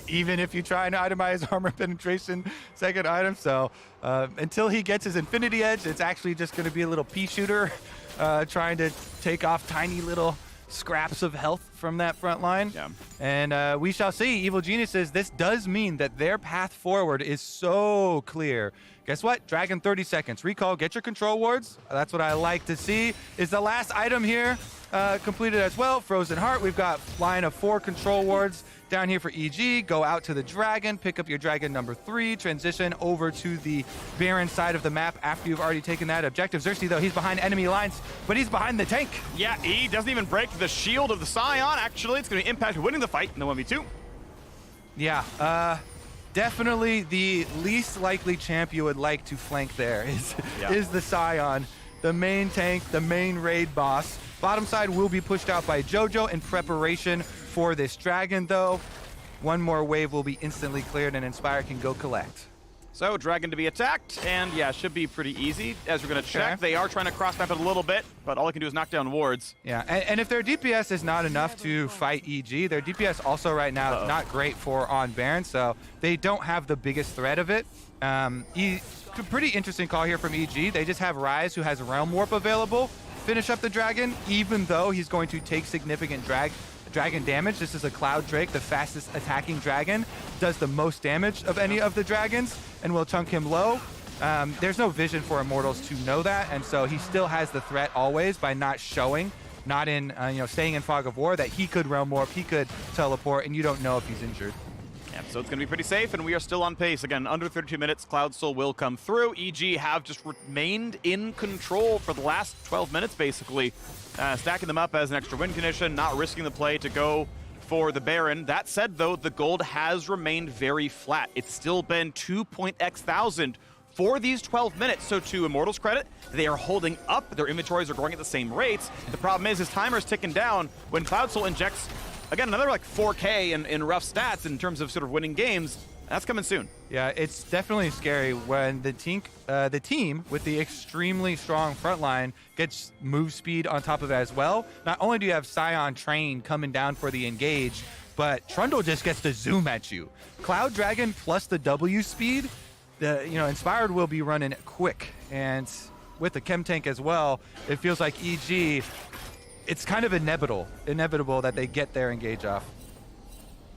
Even if you try and itemize armor penetration second item. So until he gets his Infinity Edge, it's actually just going to be a little pea shooter trying to take off tiny little scraps of health from that front line. Yeah. And we shall see. Evil Geniuses, this does mean that their path forward is so clear. Guess what? Dragon 30 seconds. Recall, get your control wards. That's what I like to see. Is the last item here completed as well. Frozen Heart. We've got line of 4 control wards down here for EG. Go out to the Dragon. Pick up your Dragon number 3. Transition over to the Baron side of the map after you've already taken that objective. Xerxes, though, he's behind enemy lines, but he's behind the tank. Yeah, he doesn't even break the shield of the Scion. Actually, it's going to be Impact winning the fight in the 1v2. Yeah, definitely the least likely champ you would like to flank there is the Scion, the main tank, the main raid boss. Bottom side will be pushed out by JoJo in preparation for this Dragon, though. One more wave will be instantly cleared, and Inspire can go collect. So, Dragon to be attacked, and yeah, should be pretty easy. As we're going to check, they are trying to cross-map it a little bit, but all they can do is knock down wards. Yeah, and if their DPS is not enough to fight EG, their DPS also right now is not great for on Baron, so they don't have the biggest threat of it. Pretty interesting call here from EG. They just have Rise, who has Realm Warp available. Finish up the Dragon, even though he's going to take significant dragon damage. This is a Cloud Drake, the fastest attacking dragon, does the most damage of any of the dragons, and will chunk him low. There's no vision for Immortals to know that, and so he still has the threat always by not showing, not in, staying in Fog of War, that he could Realm Warp, he could teleport, and you don't know if he's injured. Yeah, so it's going to be pretty safe, and we are still on pace. Again, under 32 minutes, Cloud Soul will come through. EG have just remained in control for the last 12 minutes, basically. Stacking them up as an extra win condition, not risking the play to go for the Baron. That said, though, the gold has remained very flat. It's still been 2.x thousand for these 12 minutes. So to Immortals' credit, they are holding up. Their inventories are growing at the same rates. The problem is his timer is ticking down when Cloud Soul injects, again, another like 4K in rough stats in terms of sort of winning games. That's coming soon. Yeah, it's definitely scary when the team with the extremely strong front line gets move speed on top of it as well. Not only do you have Scion Train coming down for the engage, but Trundle just gets to zoom at you. Cloud Dragon plus the W speed, Inspired will be running quick. And with the Chem Tank as well, it feels like EG, it's kind of inevitable that they get their engage off.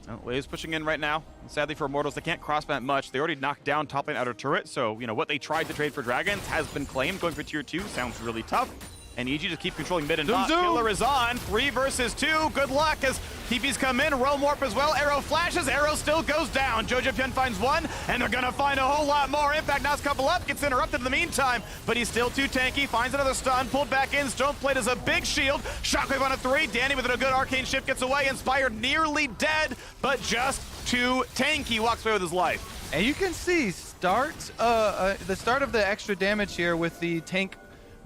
Oh, Waves pushing in right now. Sadly for Immortals, they can't cross-plant much. They already knocked down top lane outer turret, so what they tried to trade for Dragons has been claimed. Going for tier 2 sounds really tough. And EG just keep controlling mid and top. Killer is on. 3 versus 2. Good luck as TPs come in. Realm Warp as well. Arrow flashes. Arrow still goes down. Jojo Pyun finds one, and they're going to find a whole lot more. Impact knocks a couple up. Gets interrupted in the meantime, but he's still too tanky. Finds another stun. Pulled back in. Stoneplate is a big shield. Shockwave on a 3. Danny with a good arcane shift gets away. Inspired nearly dead, but just too tanky. Walks away with his life. And you can see the start of the extra damage here with the tank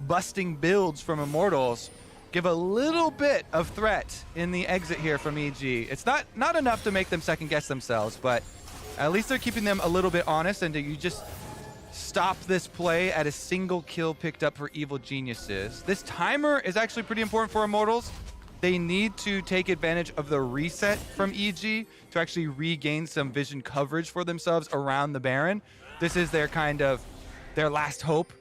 busting builds from Immortals give a little bit of threat in the exit here from EG. It's not enough to make them second guess themselves, but at least they're keeping them a little bit honest, and you just stop this play at a single kill picked up for Evil Geniuses. This timer is actually pretty important for Immortals. They need to take advantage of the reset from EG to actually regain some vision coverage for themselves around the Baron. This is their last hope.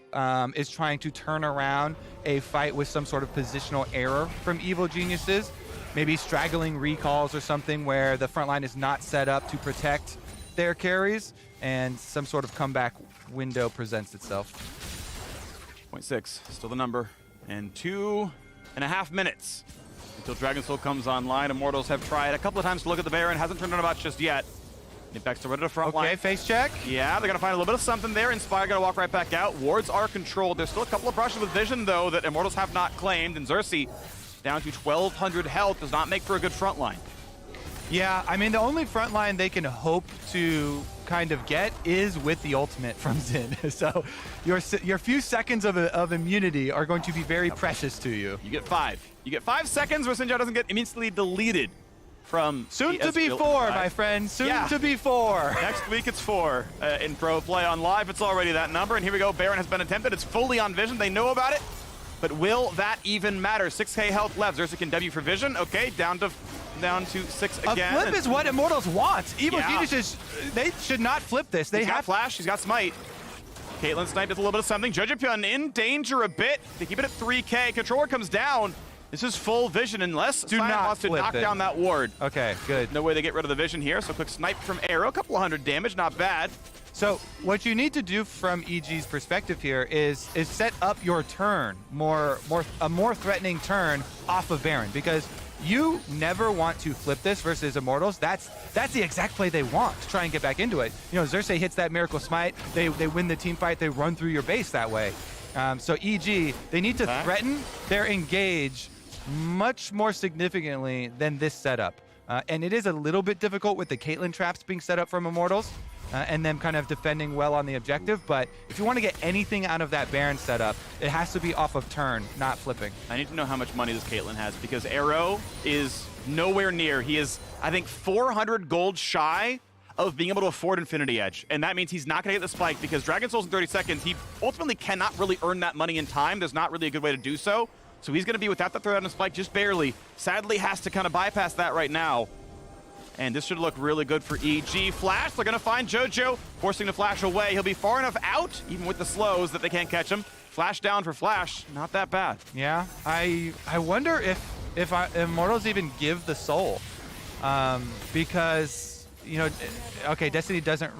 Is trying to turn around a fight with some sort of positional error from Evil Geniuses. Maybe straggling recalls or something where the front line is not set up to protect their carries, and some sort of comeback window presents itself. 0.6, still the number, and 2.5 minutes until Dragon Soul comes online. Immortals have tried a couple of times to look at the Baron, hasn't turned on about just yet. Impact's to rid of the front line. Okay, face check. Yeah, they're gonna find a little bit of something there. Inspire gonna walk right back out. Wards are controlled. There's still a couple of brushes with vision, though, that Immortals have not claimed. And Xerxes, down to 1,200 health, does not make for a good front line. Yeah, I mean, the only front line they can hope to kind of get is with the ultimate from Xin. So your few seconds of immunity are going to be very precious to you. You get 5. You get 5 seconds where Xin Zhao doesn't get immediately deleted from soon to be 4, my friend. Soon to be 4. Next week it's 4. In pro play on live, it's already that number. And here we go. Baron has been attempted. It's fully on vision. They know about it. But will that even matter? 6k health left. Xerxes can W for vision. Okay, down to 6 again. A flip is what Immortals want. Evil Geniuses, they should not flip this. They He's have got flash. He's got smite. Caitlyn sniped with a little bit of something. Jojo Pyun in danger a bit. They keep it at 3k. Controller comes down. This is full vision unless Scion wants to knock down that ward. Okay, good. No way they get rid of the vision here, so quick snipe from Arrow. A couple of 100 damage, not bad. So what you need to do from EG's perspective here is set up your turn, a more threatening turn off of Baron, because you never want to flip this versus Immortals. That's the exact play they want to try and get back into it. Xerxes hits that Miracle Smite, they win the team fight, they run through your base that way. So EG, they need to threaten their engage much more significantly than this setup. And it is a little bit difficult with the Caitlyn traps being set up from Immortals and them kind of defending well on the objective. But if you want to get anything out of that Baron setup, it has to be off of turn, not flipping. I need to know how much money this Caitlyn has, because Arrow is nowhere near. He is, I think, 400 gold shy of being able to afford Infinity Edge. And that means he's not going to get the spike, because Dragon Soul's in 30 seconds. He ultimately cannot really earn that money in time. There's not really a good way to do so. So he's going to be without the threat on the spike, just barely. Sadly, has to kind of bypass that right now. And this should look really good for EG. Flash, they're going to find Jojo, forcing the Flash away. He'll be far enough out, even with the slows, that they can't catch him. Flash down for Flash, not that bad. Yeah, I wonder if Immortals even give the soul. Because, okay, Destiny doesn't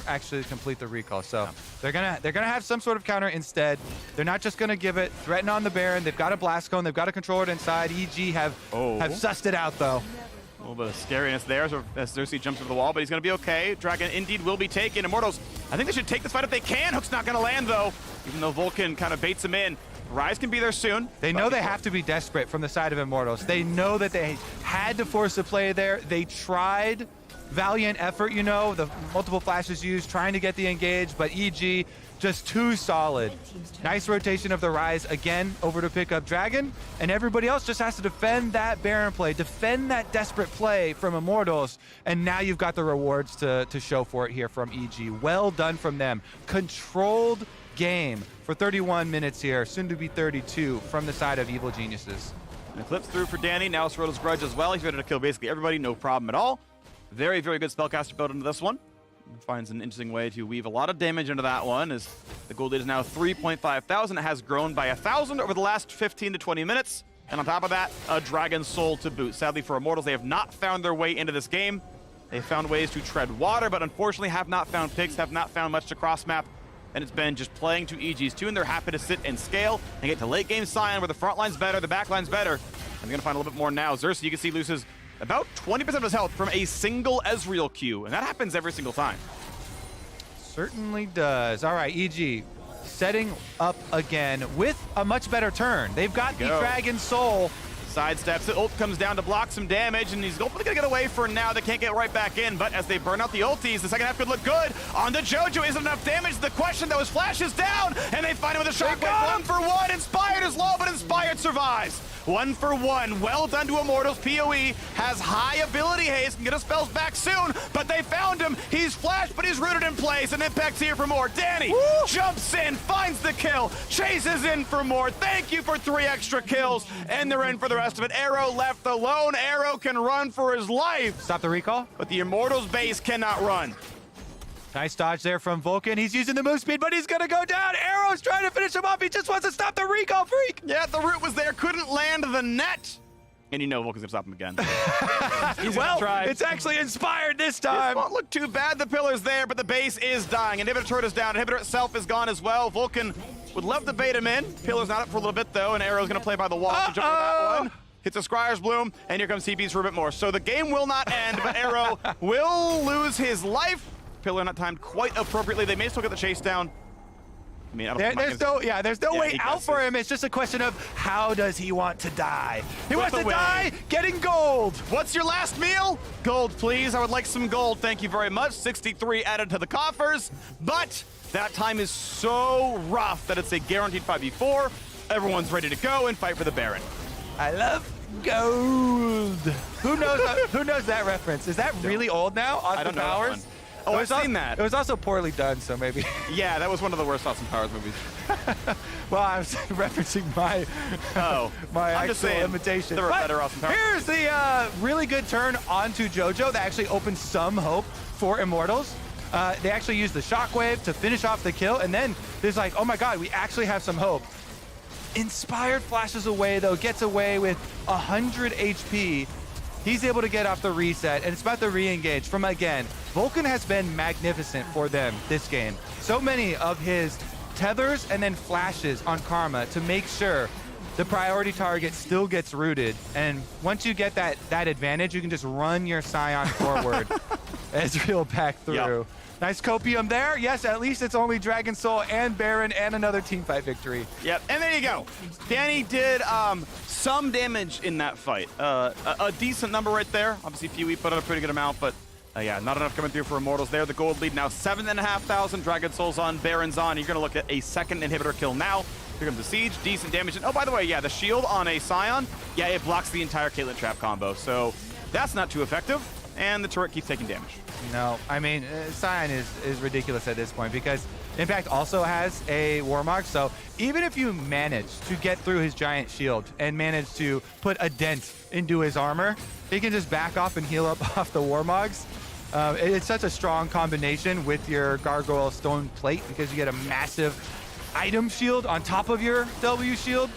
actually complete the recall, so they're gonna have some sort of counter instead. They're not just gonna give it. Threaten on the Baron. They've got a blast cone. They've got a controller inside. EG have sussed it out though. little bit of scariness there as Xerxes jumps over the wall, but he's going to be okay. Dragon indeed will be taken. Immortals, I think they should take this fight if they can. Hook's not going to land, though, even though Vulcan kind of baits him in. Rise can be there soon. They know they have to be desperate from the side of Immortals. They know that they had to force the play there. They tried. Valiant effort, you know, the multiple flashes used, trying to get the engage, but EG just too solid. Nice rotation of the Rise again over to pick up Dragon, and everybody else just has to defend that Baron play, defend that desperate play from Immortals, and now you've got the rewards to show for it here from EG. Well done from them. Controlled game for 31 minutes here, soon to be 32 from the side of Evil Geniuses. And Eclipse through for Danny, now Sorota's Grudge as well. He's ready to kill basically everybody, no problem at all. Very, very good spellcaster build into this one. Finds an interesting way to weave a lot of damage into that one, as the gold lead is now 3.5 thousand. It has grown by 1,000 over the last 15 to 20 minutes. And on top of that, a Dragon Soul to boot. Sadly for Immortals, they have not found their way into this game. They found ways to tread water, but unfortunately have not found picks, have not found much to cross-map. And it's been just playing to EG's tune. They're happy to sit and scale and get to late game Sion, where the front line's better, the back line's better. And they're going to find a little bit more now. Xerxes, you can see, loses about 20% of his health from a single Ezreal Q, and that happens every single time. Certainly does. All right, EG setting up again with a much better turn. They've got the Dragon Soul. Sidesteps it, ult comes down to block some damage, and he's hopefully gonna get away for now. They can't get right back in, but as they burn out the ultis, the second half could look good. On the Jojo, isn't enough damage. The question though is Flash is down, and they find him with a shockwave. 1 for 1, Inspired is low, but Inspired survives. 1 for 1, well done to Immortals. PoE has high ability haste, can get his spells back soon, but they found him. He's flashed, but he's rooted in place, and Impact's here for more. Danny jumps in, finds the kill, chases in for more. Thank you for 3 extra kills, and they're in for the rest of it. Arrow left alone. Arrow can run for his life. Stop the recall. But the Immortals base cannot run. Nice dodge there from Vulcan. He's using the move speed, but he's gonna go down. Arrow's trying to finish him off. He just wants to stop the recall, freak. Yeah, the root was there, couldn't land the net. And you know Vulcan's gonna stop him again. Well, it's actually Inspired this time. It won't look too bad, the pillar's there, but the base is dying. Inhibitor turret is down. Inhibitor itself is gone as well. Vulcan would love to bait him in. Pillar's not up for a little bit though, and Arrow's gonna play by the wall to jump on that one. Hits a Scryer's Bloom, and here comes TPs for a bit more. So the game will not end, but Arrow will lose his life. Pillar not timed quite appropriately. They may still get the chase down. I mean, there's no way out for him. It's just a question of how does he want to die. He wants to die getting gold. What's your last meal? Gold, please. I would like some gold. Thank you very much. 63 added to the coffers, but that time is so rough that it's a guaranteed 5v4. Everyone's ready to go and fight for the Baron. I love gold. Who knows that reference? Is that really old now? Austin I don't know Powers? that one. Oh, I've seen that. It was also poorly done, so maybe. Yeah, that was one of the worst Austin Powers movies. Well, I was referencing my actual imitation. There were better Austin Powers. Here's the really good turn onto Jojo that actually opened some hope for Immortals. They actually used the shockwave to finish off the kill, and then there's like, oh my god, we actually have some hope. Inspired flashes away, though, gets away with 100 HP. He's able to get off the reset, and it's about the re-engage from, again, Vulcan has been magnificent for them this game. So many of his tethers and then flashes on Karma to make sure the priority target still gets rooted. And once you get that advantage, you can just run your Scion forward. Ezreal back through. Yep. Nice copium there. Yes, at least it's only Dragon Soul and Baron and another teamfight victory. Yep, and there you go. Danny did some damage in that fight. A decent number right there. Obviously, PoE put on a pretty good amount, but yeah, not enough coming through for Immortals there. The gold lead now 7,500. Dragon Soul's on, Baron's on. You're going to look at a second inhibitor kill now. Here comes the Siege, decent damage. And oh, by the way, yeah, the shield on a Scion, yeah, it blocks the entire Caitlyn trap combo. So that's not too effective. And the turret keeps taking damage. No, I mean, Scion is ridiculous at this point because Impact also has a Warmog, so even if you manage to get through his giant shield and manage to put a dent into his armor, he can just back off and heal up off the Warmogs. It's such a strong combination with your Gargoyle Stone Plate because you get a massive item shield on top of your W shield.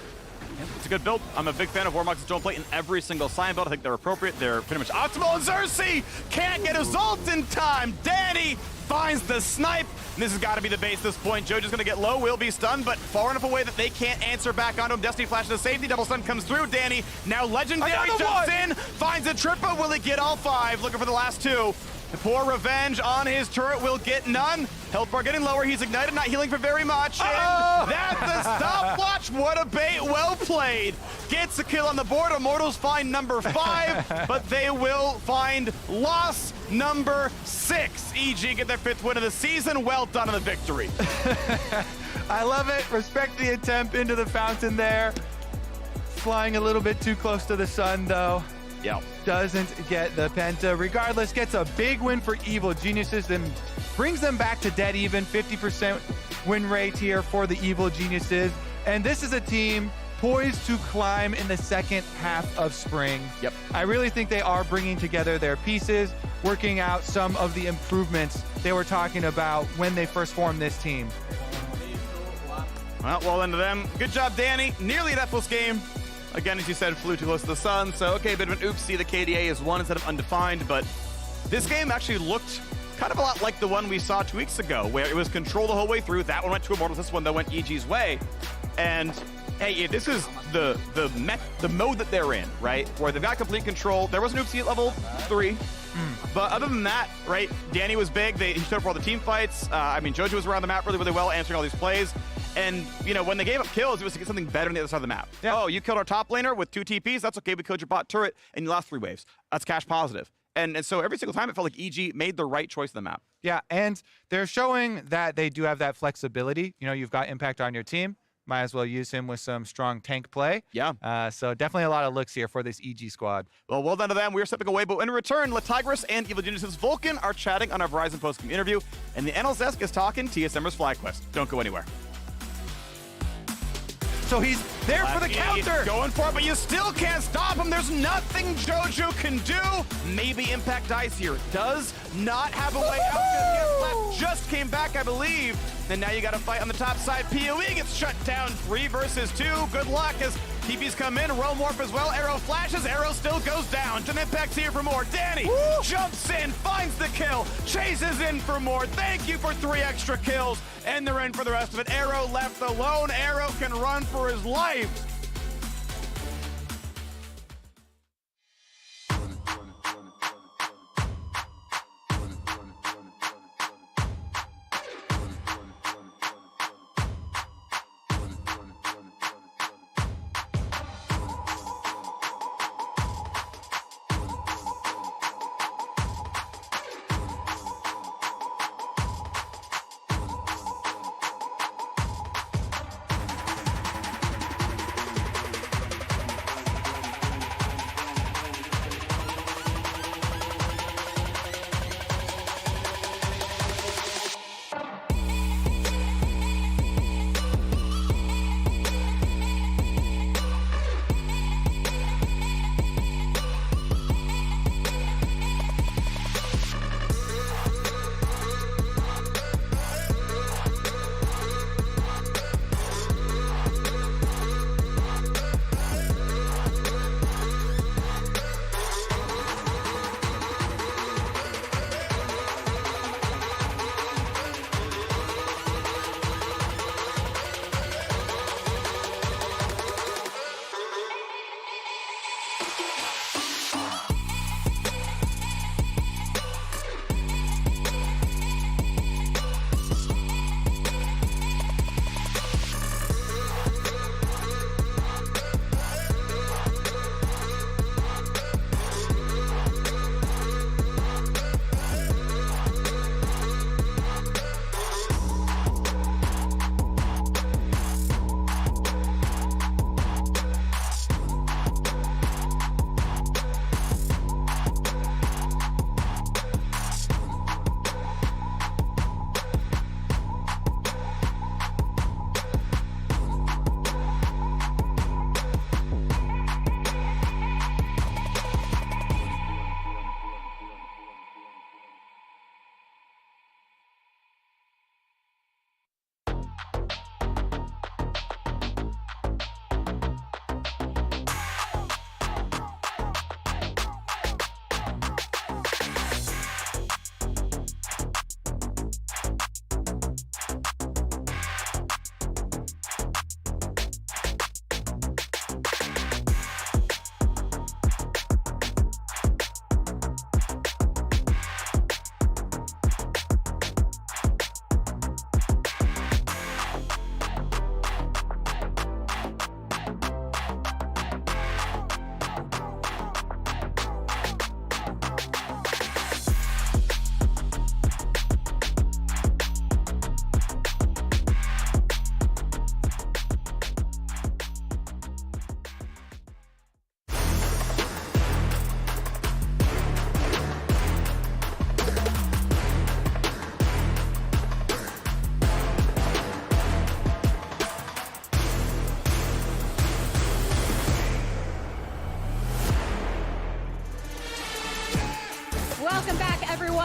It's a good build. I'm a big fan of Warmogs and Stone Plate in every single Scion build. I think they're appropriate. They're pretty much optimal. And Xerxes can't get his ult in time. Danny finds the snipe. This has got to be the base at this point. Jojo's gonna get low, will be stunned, but far enough away that they can't answer back onto him. Destiny flash to safety, double stun comes through. Danny, now legendary, jumps in, finds a tripper. Will he get all 5? Looking for the last 2. The poor revenge on his turret will get none. Health bar getting lower. He's ignited, not healing for very much. And that's the stopwatch. What a bait. Well played. Gets a kill on the board. Immortals find number 5, but they will find loss number 6. EG get their 5th win of the season. Well done on the victory. I love it. Respect the attempt into the fountain there. Flying a little bit too close to the sun, though. Yep. Doesn't get the penta. Regardless, gets a big win for Evil Geniuses and brings them back to dead even. 50% win rate here for the Evil Geniuses. And this is a team poised to climb in the second half of spring. Yep. I really think they are bringing together their pieces, working out some of the improvements they were talking about when they first formed this team. Well done to them. Good job, Danny. Nearly an F-less game. Again, as you said, flew too close to the sun, so okay, a bit of an oopsie. The KDA is 1 instead of undefined, but this game actually looked kind of a lot like the one we saw 2 weeks ago, where it was control the whole way through. That one went to Immortals, this one though went EG's way. And hey, this is the mode that they're in, right? Where they've got complete control. There was an oopsie at level 3. But other than that, right, Danny was big. He showed up for all the team fights. Jojo was around the map really, really well, answering all these plays. And, when they gave up kills, it was to get something better on the other side of the map. Yeah. Oh, you killed our top laner with 2 TPs? That's okay. We killed your bot turret, and you lost 3 waves. That's cash positive. And so every single time, it felt like EG made the right choice on the map. Yeah, and they're showing that they do have that flexibility. You've got Impact on your team. Might as well use him with some strong tank play. Yeah. So definitely a lot of looks here for this EG squad. Well done to them. We are stepping away, but in return, Latigris and Evil Geniuses Vulcan are chatting on our Verizon post-game interview, and the NLCS is talking TSMers Flag Quest. Don't go anywhere. So he's there for the counter. Going for it, but you still can't stop him. There's nothing Jojo can do. Maybe Impact dies here. Does not have a way out. Left just came back, I believe. And now you got to fight on the top side. PoE gets shut down. 3 versus 2. Good luck as TPs come in. Realm Warp as well. Arrow flashes. Arrow still goes down. Jim Impact's here for more. Danny jumps in, finds the kill, chases in for more. Thank you for 3 extra kills. And they're in for the rest of it. Arrow left alone. Arrow can run for his life.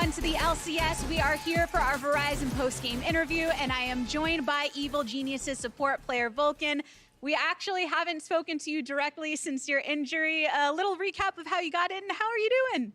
everyone, to the LCS. We are here for our Verizon post-game interview, and I am joined by Evil Geniuses support player Vulcan. We actually haven't spoken to you directly since your injury. A little recap of how you got in. How are you doing?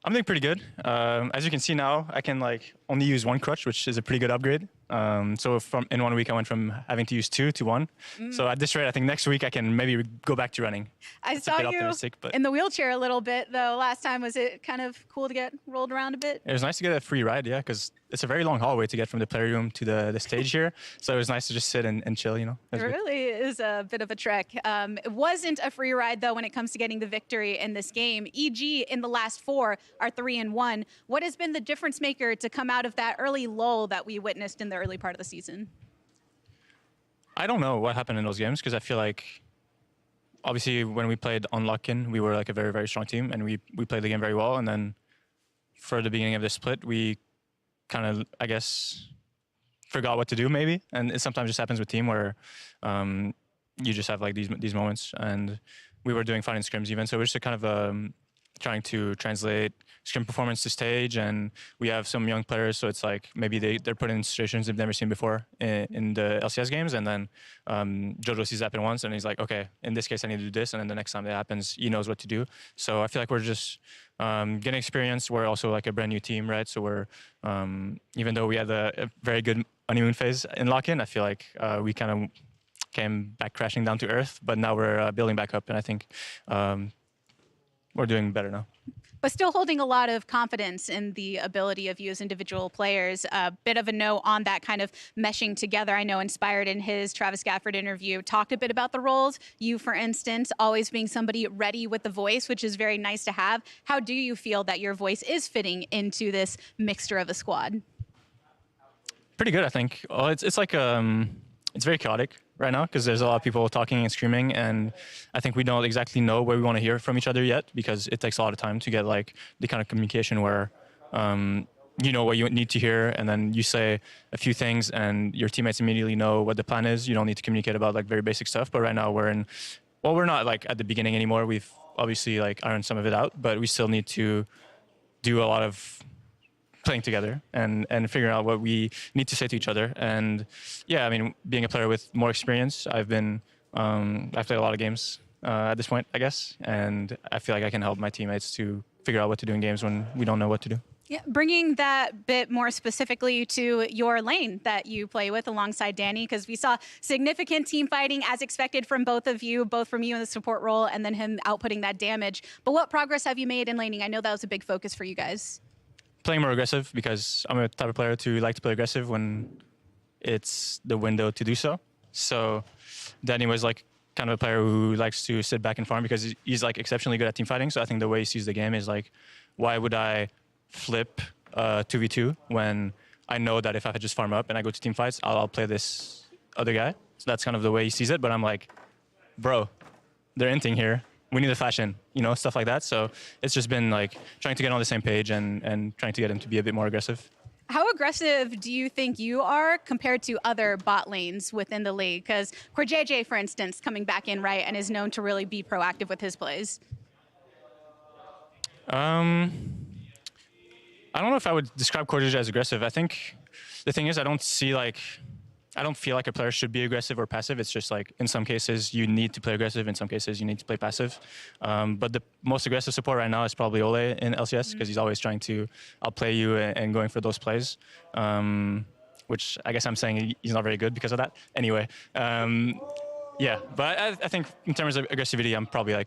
I'm doing pretty good. As you can see now, I can only use one crutch, which is a pretty good upgrade. So in 1 week, I went from having to use 2 to 1. So at this rate, I think next week I can maybe go back to running. I saw you in the wheelchair a little bit, though. Last time, was it kind of cool to get rolled around a bit? It was nice to get a free ride, yeah, because it's a very long hallway to get from the player room to the stage here. So it was nice to just sit and chill, you know. It really is a bit of a trek. It wasn't a free ride, though, when it comes to getting the victory in this game. EG in the last 4 are 3-1. What has been the difference maker to come out of that early lull that we witnessed in the early part of the season? I don't know what happened in those games because I feel like obviously when we played on lock-in, we were a very, very strong team and we played the game very well. And then for the beginning of the split, we kind of, I guess, forgot what to do maybe. And it sometimes just happens with team where you just have these moments. And we were doing fine in scrims even. So we're just kind of trying to translate scrim performance to stage, and we have some young players, so it's maybe they're put in situations they've never seen before in the LCS games, and then Jojo sees it happen once, and he's like, okay, in this case I need to do this, and then the next time that happens, he knows what to do. So I feel like we're just getting experience. We're also a brand new team, right? So we're, even though we had a very good honeymoon phase in lock-in, I feel like we kind of came back crashing down to earth, but now we're building back up, and I think we're doing better now. But still holding a lot of confidence in the ability of you as individual players. A bit of a note on that kind of meshing together. I know Inspired in his Travis Gafford interview talked a bit about the roles. You, for instance, always being somebody ready with the voice, which is very nice to have. How do you feel that your voice is fitting into this mixture of a squad? Pretty good, I think. Well, it's very chaotic right now because there's a lot of people talking and screaming, and I think we don't exactly know what we want to hear from each other yet because it takes a lot of time to get the kind of communication where you know what you need to hear, and then you say a few things and your teammates immediately know what the plan is. You don't need to communicate about very basic stuff, but right now we're not at the beginning anymore. We've obviously ironed some of it out, but we still need to do a lot of playing together and figuring out what we need to say to each other. And yeah, I mean, being a player with more experience, I've played a lot of games at this point, I guess, and I feel like I can help my teammates to figure out what to do in games when we don't know what to do. Yeah, bringing that bit more specifically to your lane that you play with alongside Danny, because we saw significant team fighting as expected from both of you, both from you in the support role and then him outputting that damage. But what progress have you made in laning? I know that was a big focus for you guys. Playing more aggressive because I'm a type of player to like to play aggressive when it's the window to do so. So Danny was kind of a player who likes to sit back and farm because he's exceptionally good at team fighting. So I think the way he sees the game is why would I flip 2v2 when I know that if I just farm up and I go to team fights, I'll play this other guy. So that's kind of the way he sees it. But I'm like, bro, they're inting here. We need a flash in, stuff like that. So it's just been trying to get on the same page and trying to get him to be a bit more aggressive. How aggressive do you think you are compared to other bot lanes within the league? Because CoreJJ, for instance, coming back in, right, and is known to really be proactive with his plays. I don't know if I would describe CoreJJ as aggressive. I think the thing is I don't feel like a player should be aggressive or passive. It's just in some cases you need to play aggressive, in some cases you need to play passive. But the most aggressive support right now is probably Ole in LCS because he's always trying to outplay you and going for those plays, which I guess I'm saying he's not very good because of that. Anyway, yeah, but I think in terms of aggressivity, I'm probably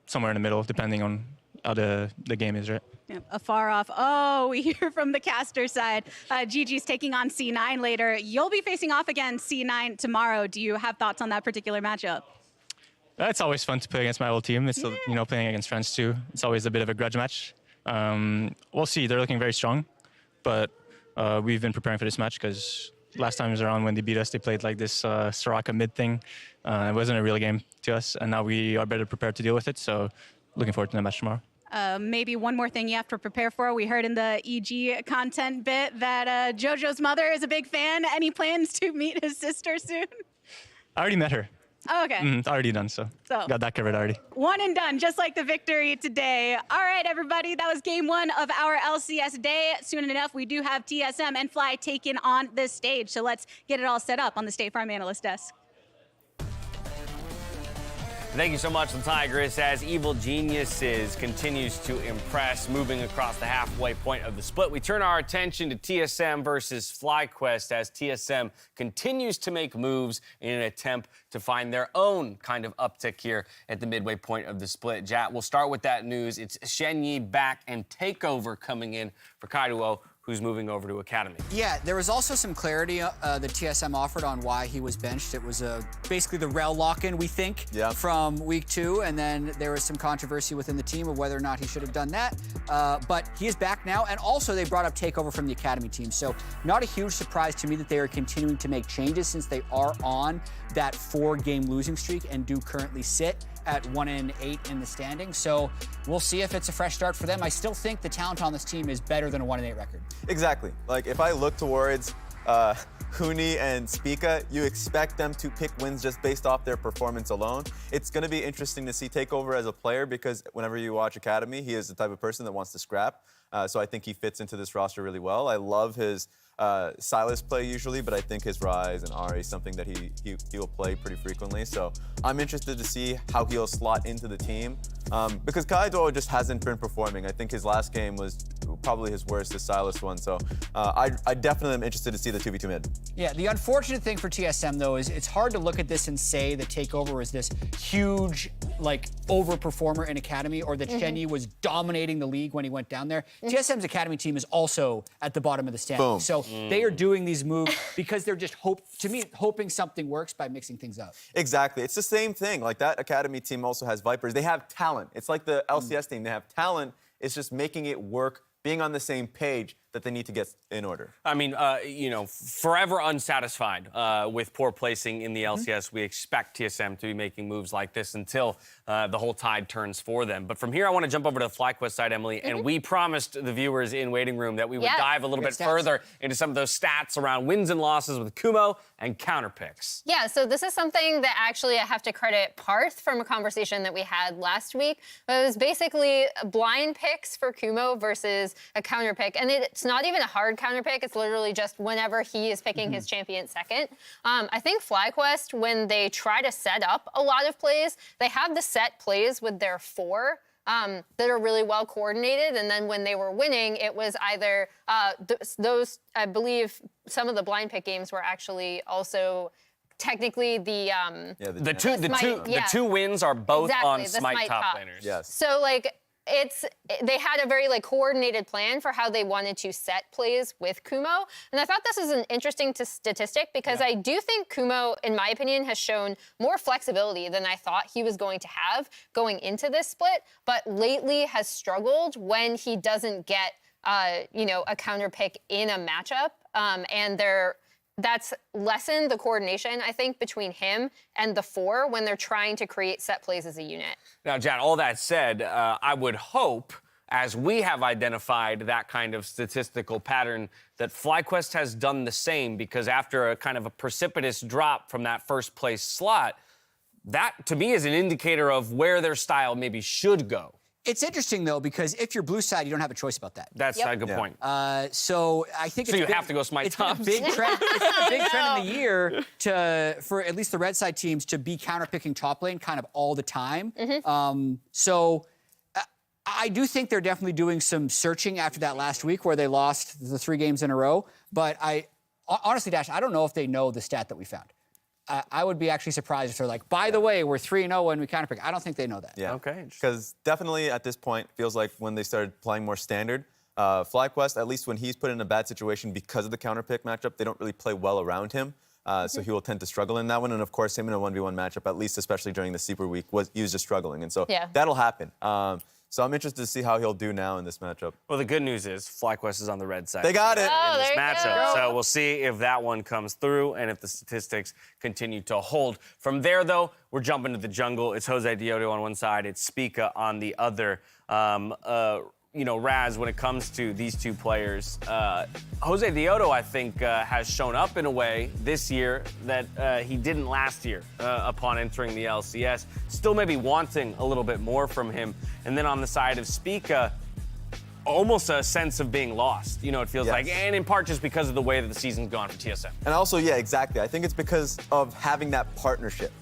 somewhere in the middle, depending on how the game is, right? Yeah, afar off. Oh, we hear from the caster side. Gigi's taking on C9 later. You'll be facing off against C9 tomorrow. Do you have thoughts on that particular matchup? It's always fun to play against my old team. It's playing against friends too. It's always a bit of a grudge match. We'll see. They're looking very strong, but we've been preparing for this match because last time around when they beat us, they played this Soraka mid thing. It wasn't a real game to us, and now we are better prepared to deal with it. So looking forward to the match tomorrow. Maybe one more thing you have to prepare for. We heard in the EG content bit that Jojo's mother is a big fan. Any plans to meet his sister soon? I already met her. Oh, okay. Already done, so got that covered already. One and done, just like the victory today. All right, everybody, that was game one of our LCS day. Soon enough, we do have TSM and Fly taken on this stage. So let's get it all set up on the State Farm Analyst Desk. Thank you so much, the Tigress, as Evil Geniuses continues to impress, moving across the halfway point of the split. We turn our attention to TSM versus FlyQuest as TSM continues to make moves in an attempt to find their own kind of uptick here at the midway point of the split. Jat, we'll start with that news. It's Shenyi back and Takeover coming in for Kairuo, who's moving over to Academy. Yeah, there was also some clarity that TSM offered on why he was benched. It was basically the rel lock-in, we think, from week 2, and then there was some controversy within the team of whether or not he should have done that. But he is back now, and also they brought up Takeover from the Academy team. So not a huge surprise to me that they are continuing to make changes since they are on that 4-game losing streak and do currently sit at 1-8 in the standings. So we'll see if it's a fresh start for them. I still think the talent on this team is better than a 1-8 record. Exactly. Like, if I look towards Huni and Spica, you expect them to pick wins just based off their performance alone. It's going to be interesting to see Takeover as a player because whenever you watch Academy, he is the type of person that wants to scrap. So I think he fits into this roster really well. I love his Silas play usually, but I think his Rise and Ari is something that he will play pretty frequently. So I'm interested to see how he'll slot into the team because Kaido just hasn't been performing. I think his last game was probably his worst, his Silas one. So I definitely am interested to see the 2v2 mid. Yeah, the unfortunate thing for TSM though is it's hard to look at this and say that Takeover is this huge like overperformer in Academy or that Shenyi was dominating the league when he went down there. TSM's Academy team is also at the bottom of the standings. So they are doing these moves because they're just hoping something works by mixing things up. Exactly. It's the same thing. Like that Academy team also has Vipers. They have talent. It's like the LCS team. They have talent. It's just making it work, being on the same page that they need to get in order. I mean, forever unsatisfied with poor placing in the LCS. We expect TSM to be making moves like this until the whole tide turns for them. But from here, I want to jump over to the FlyQuest side, Emily, and we promised the viewers in waiting room that we would dive a little bit further into some of those stats around wins and losses with Kumo and counter picks. Yeah, so this is something that actually I have to credit Parth from a conversation that we had last week. It was basically blind picks for Kumo versus a counter pick, and it's not even a hard counter pick. It's literally just whenever he is picking his champion second. I think FlyQuest, when they try to set up a lot of plays, they have the set plays with their 4 that are really well coordinated. And then when they were winning, it was either those, I believe some of the blind pick games were actually also technically the two wins are both on the Smite top laners. Yes. So like they had a very like coordinated plan for how they wanted to set plays with Kumo, and I thought this is an interesting statistic because I do think Kumo, in my opinion, has shown more flexibility than I thought he was going to have going into this split, but lately has struggled when he doesn't get a counter pick in a matchup, and that's lessened the coordination, I think, between him and the 4 when they're trying to create set plays as a unit. Now, Jan, all that said, I would hope, as we have identified that kind of statistical pattern, that FlyQuest has done the same, because after a kind of a precipitous drop from that first place slot, that, to me, is an indicator of where their style maybe should go. It's interesting, though, because if you're blue side, you don't have a choice about that. That's a good point. So I think you have to go Smite tops. It's been a big trend. It's been a big trend in the year for at least the red side teams to be counterpicking top lane kind of all the time. So I do think they're definitely doing some searching after that last week where they lost the 3 games in a row. But honestly, Dash, I don't know if they know the stat that we found. I would be actually surprised if they're like, by the way, we're 3-0 when we counterpick. I don't think they know that. Yeah. Okay. Because definitely at this point, feels like when they started playing more standard, FlyQuest, at least when he's put in a bad situation because of the counterpick matchup, they don't really play well around him. So he will tend to struggle in that one. And of course, him in a 1v1 matchup, at least especially during the Super Week, he was just struggling. And so that'll happen. So I'm interested to see how he'll do now in this matchup. Well, the good news is FlyQuest is on the red side. They got it. Oh, in this there you matchup. go. So we'll see if that one comes through and if the statistics continue to hold. From there, though, we're jumping to the jungle. It's Jose Diodo on one side. It's Spica on the other. Raz, when it comes to these two players, Jose Deodo, I think, has shown up in a way this year that he didn't last year upon entering the LCS. Still maybe wanting a little bit more from him. And then on the side of Spica, almost a sense of being lost, it feels like, and in part just because of the way that the season's gone for TSM. And also, yeah, exactly. I think it's because of having that partnership.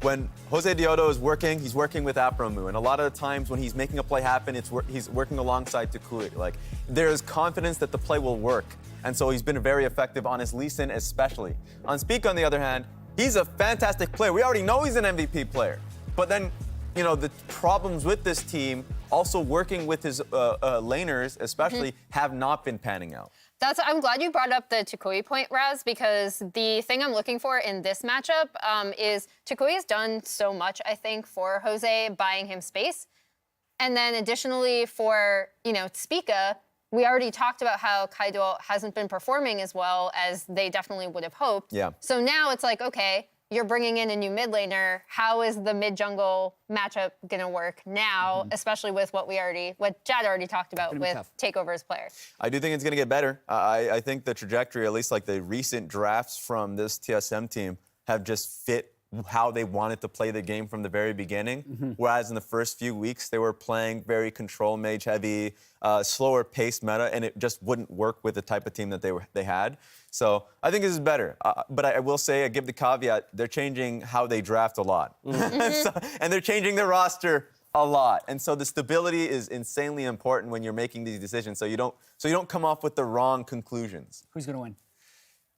When Jose Deodo is working, he's working with Apromu, and a lot of the times when he's making a play happen, he's working alongside Takui. Like, there's confidence that the play will work, and so he's been very effective on his Lee Sin especially. On Spica, on the other hand, he's a fantastic player. We already know he's an MVP player, but then, the problems with this team, also working with his laners especially, have not been panning out. I'm glad you brought up the Takui point, Raz, because the thing I'm looking for in this matchup is Takui has done so much, I think, for Jose, buying him space. And then additionally for, Spica, we already talked about how Kaido hasn't been performing as well as they definitely would have hoped. Yeah. So now it's like, okay, you're bringing in a new mid laner. How is the mid-jungle matchup going to work now, especially with what Jad already talked about with Takeover's players? I do think it's going to get better. I think the trajectory, at least like the recent drafts from this TSM team, have just fit how they wanted to play the game from the very beginning. Whereas in the first few weeks, they were playing very control mage heavy, slower paced meta, and it just wouldn't work with the type of team that they had. So I think this is better. But I will say, I give the caveat, they're changing how they draft a lot. And they're changing their roster a lot. And so the stability is insanely important when you're making these decisions, so you don't come off with the wrong conclusions. Who's going to win?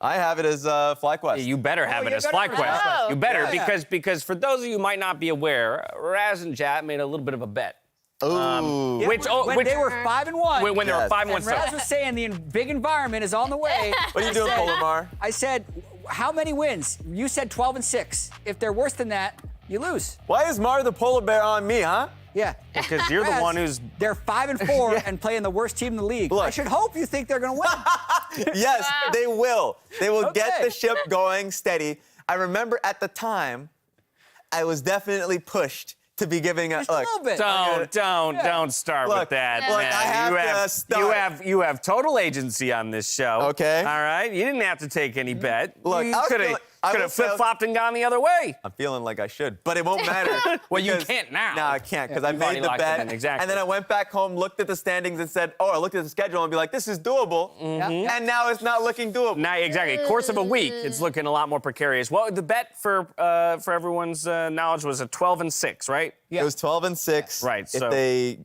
I have it as FlyQuest. Yeah, you better have it as FlyQuest. Oh. You better, because for those of you who might not be aware, Raz and Jat made a little bit of a bet. Ooh. When they were 5-1. When they were 5-1. And Raz was saying the big environment is on the way. What are you doing, Polamar? I said, how many wins? You said 12-6. If they're worse than that, you lose. Why is Mar the polar bear on me, huh? Yeah. Because you're the one who's... They're 5-4 and playing the worst team in the league. Look. I should hope you think they're going to win. Yes, they will. They will get the ship going steady. I remember at the time, I was definitely pushed to be giving a little bit. Don't start with that. Look, man. I have to start. You have total agency on this show. Okay. All right. You didn't have to take any bet. Look, you I could have flip-flopped and gone the other way. I'm feeling like I should, but it won't matter. Well, you can't now. No, I can't, because I You've already made the locked it bet. in, exactly. And then I went back home, looked at the standings, and said, I looked at the schedule and be like, this is doable. And now it's not looking doable. Now, exactly. Course of a week, it's looking a lot more precarious. Well, the bet for everyone's knowledge was a 12-6, right? Yeah. It was 12-6. Right. If So they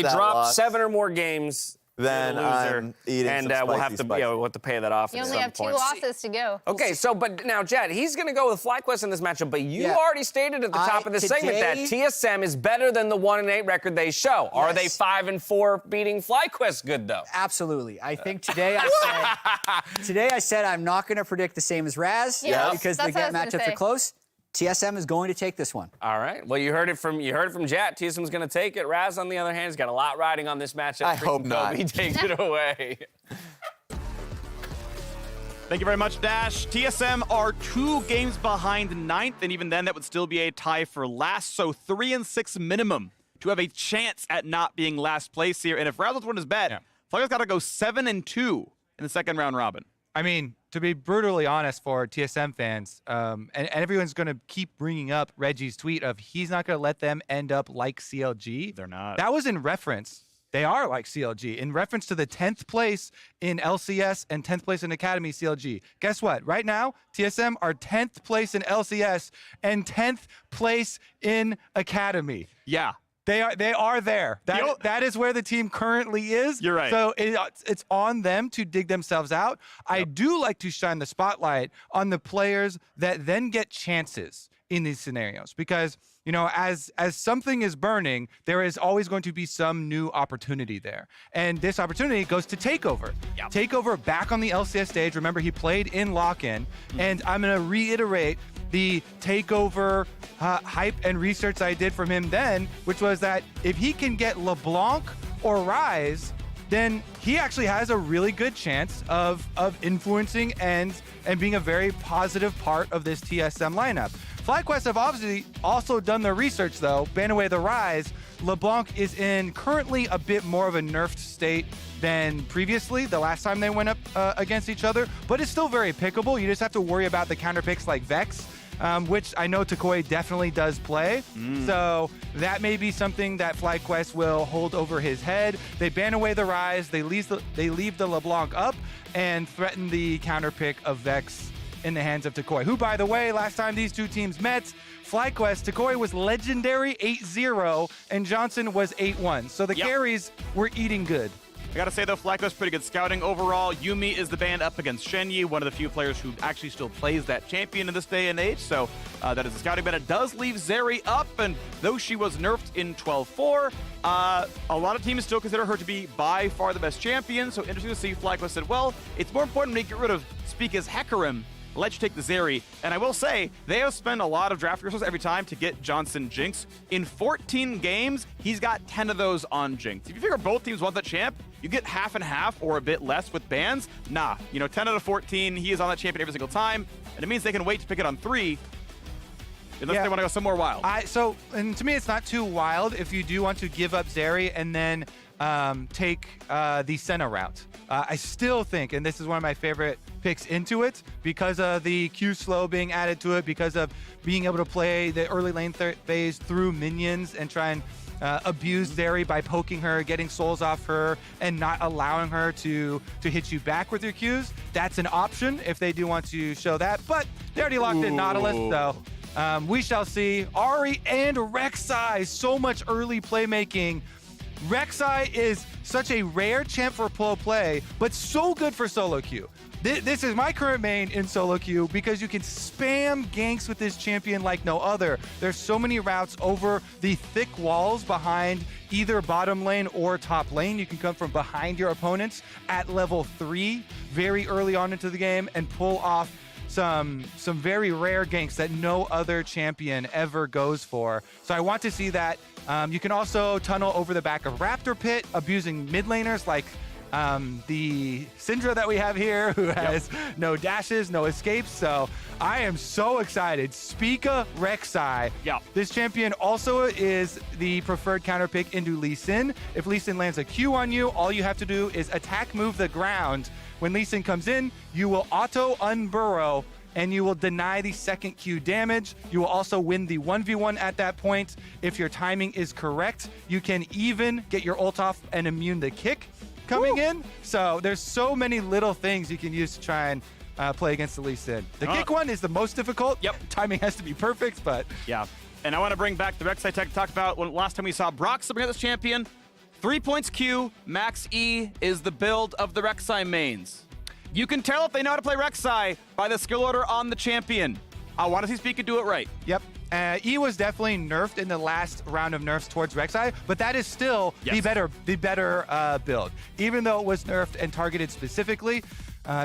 drop loss, 7 or more games, then I'm eating and some we'll have to pay that off. You at only some have 2 point. losses to go. Okay, but now, Jed, he's going to go with FlyQuest in this matchup, but you already stated at the top of the segment that TSM is better than the 1-8 record they show. Are they 5-4 beating FlyQuest good, though? Absolutely. I think today I said I'm not going to predict the same as Raz because the matchups are close. TSM is going to take this one. All right. Well, you heard it from Jat. TSM's going to take it. Raz, on the other hand, has got a lot riding on this matchup. I hope not. He takes it away. Thank you very much, Dash. TSM are 2 games behind 9th, and even then, that would still be a tie for last. So 3-6 minimum to have a chance at not being last place here. And if Raz wins his bet, FlyQuest got to go 7-2 in the second round robin. I mean, to be brutally honest for TSM fans, and everyone's going to keep bringing up Reggie's tweet of he's not going to let them end up like CLG. They're not. That was in reference. They are like CLG in reference to the 10th place in LCS and 10th place in Academy CLG. Guess what? Right now, TSM are 10th place in LCS and 10th place in Academy. Yeah. They are there. That is where the team currently is. You're right. So it's on them to dig themselves out. I do like to shine the spotlight on the players that then get chances in these scenarios because, as something is burning, there is always going to be some new opportunity there. And this opportunity goes to Takeover. Yep. Takeover back on the LCS stage. Remember, he played in lock-in. And I'm going to reiterate the Takeover hype and research I did from him then, which was that if he can get LeBlanc or Ryze, then he actually has a really good chance of influencing and being a very positive part of this TSM lineup. FlyQuest have obviously also done their research, though, ban away the Ryze, LeBlanc is in currently a bit more of a nerfed state than previously, the last time they went up against each other, but it's still very pickable. You just have to worry about the counter picks like Vex, which I know Takoi definitely does play. So that may be something that FlyQuest will hold over his head. They ban away the Rise, they leave the LeBlanc up, and threaten the counter pick of Vex in the hands of Takoi, who, by the way, last time these two teams met, FlyQuest, Takoi was legendary 8-0, and Johnson was 8-1. So the carries were eating good. I gotta say, though, FlyQuest pretty good scouting overall. Yuumi is the band up against Shenyi, one of the few players who actually still plays that champion in this day and age. So that is a scouting band. It does leave Zeri up, and though she was nerfed in 12-4, a lot of teams still consider her to be by far the best champion. So interesting to see FlyQuest said, well, it's more important to get rid of Spica's Hecarim. Let's take the Zeri. And I will say, they have spent a lot of draft resources every time to get Johnson Jinx. In 14 games, he's got 10 of those on Jinx. If you figure both teams want the champ, you get half and half or a bit less with bans. Nah, 10 out of 14, he is on that champion every single time. And it means they can wait to pick it on 3, unless they want to go somewhere wild. And to me, it's not too wild if you do want to give up Zeri and then take the Senna route. I still think, and this is one of my favorite picks into it, because of the Q slow being added to it, because of being able to play the early lane phase through minions and try and abuse Zeri by poking her, getting souls off her, and not allowing her to hit you back with your Qs. That's an option if they do want to show that, but they already locked in Nautilus, so we shall see. Ahri and Rek'Sai, so much early playmaking. Rek'Sai is such a rare champ for pro play, but so good for solo queue. This is my current main in solo queue because you can spam ganks with this champion like no other. There's so many routes over the thick walls behind either bottom lane or top lane. You can come from behind your opponents at level 3 very early on into the game and pull off some very rare ganks that no other champion ever goes for. So I want to see that. You can also tunnel over the back of Raptor Pit, abusing mid laners like the Syndra that we have here, who has no dashes, no escapes. So I am so excited. Spica Rek'Sai. This champion also is the preferred counter pick into Lee Sin. If Lee Sin lands a Q on you, all you have to do is attack move the ground. When Lee Sin comes in, you will auto unburrow and you will deny the second Q damage. You will also win the 1v1 at that point. If your timing is correct, you can even get your ult off and immune the kick coming in. So there's so many little things you can use to try and play against the Lee Sin. The kick one is the most difficult. Timing has to be perfect, but... Yeah. And I want to bring back the Rek'Sai tech talked about when last time we saw Brox bring out this champion. 3 points Q, max E is the build of the Rek'Sai mains. You can tell if they know how to play Rek'Sai by the skill order on the champion. I want to see Spica do it right. Yep. E was definitely nerfed in the last round of nerfs towards Rek'Sai, but that is still the better build. Even though it was nerfed and targeted specifically,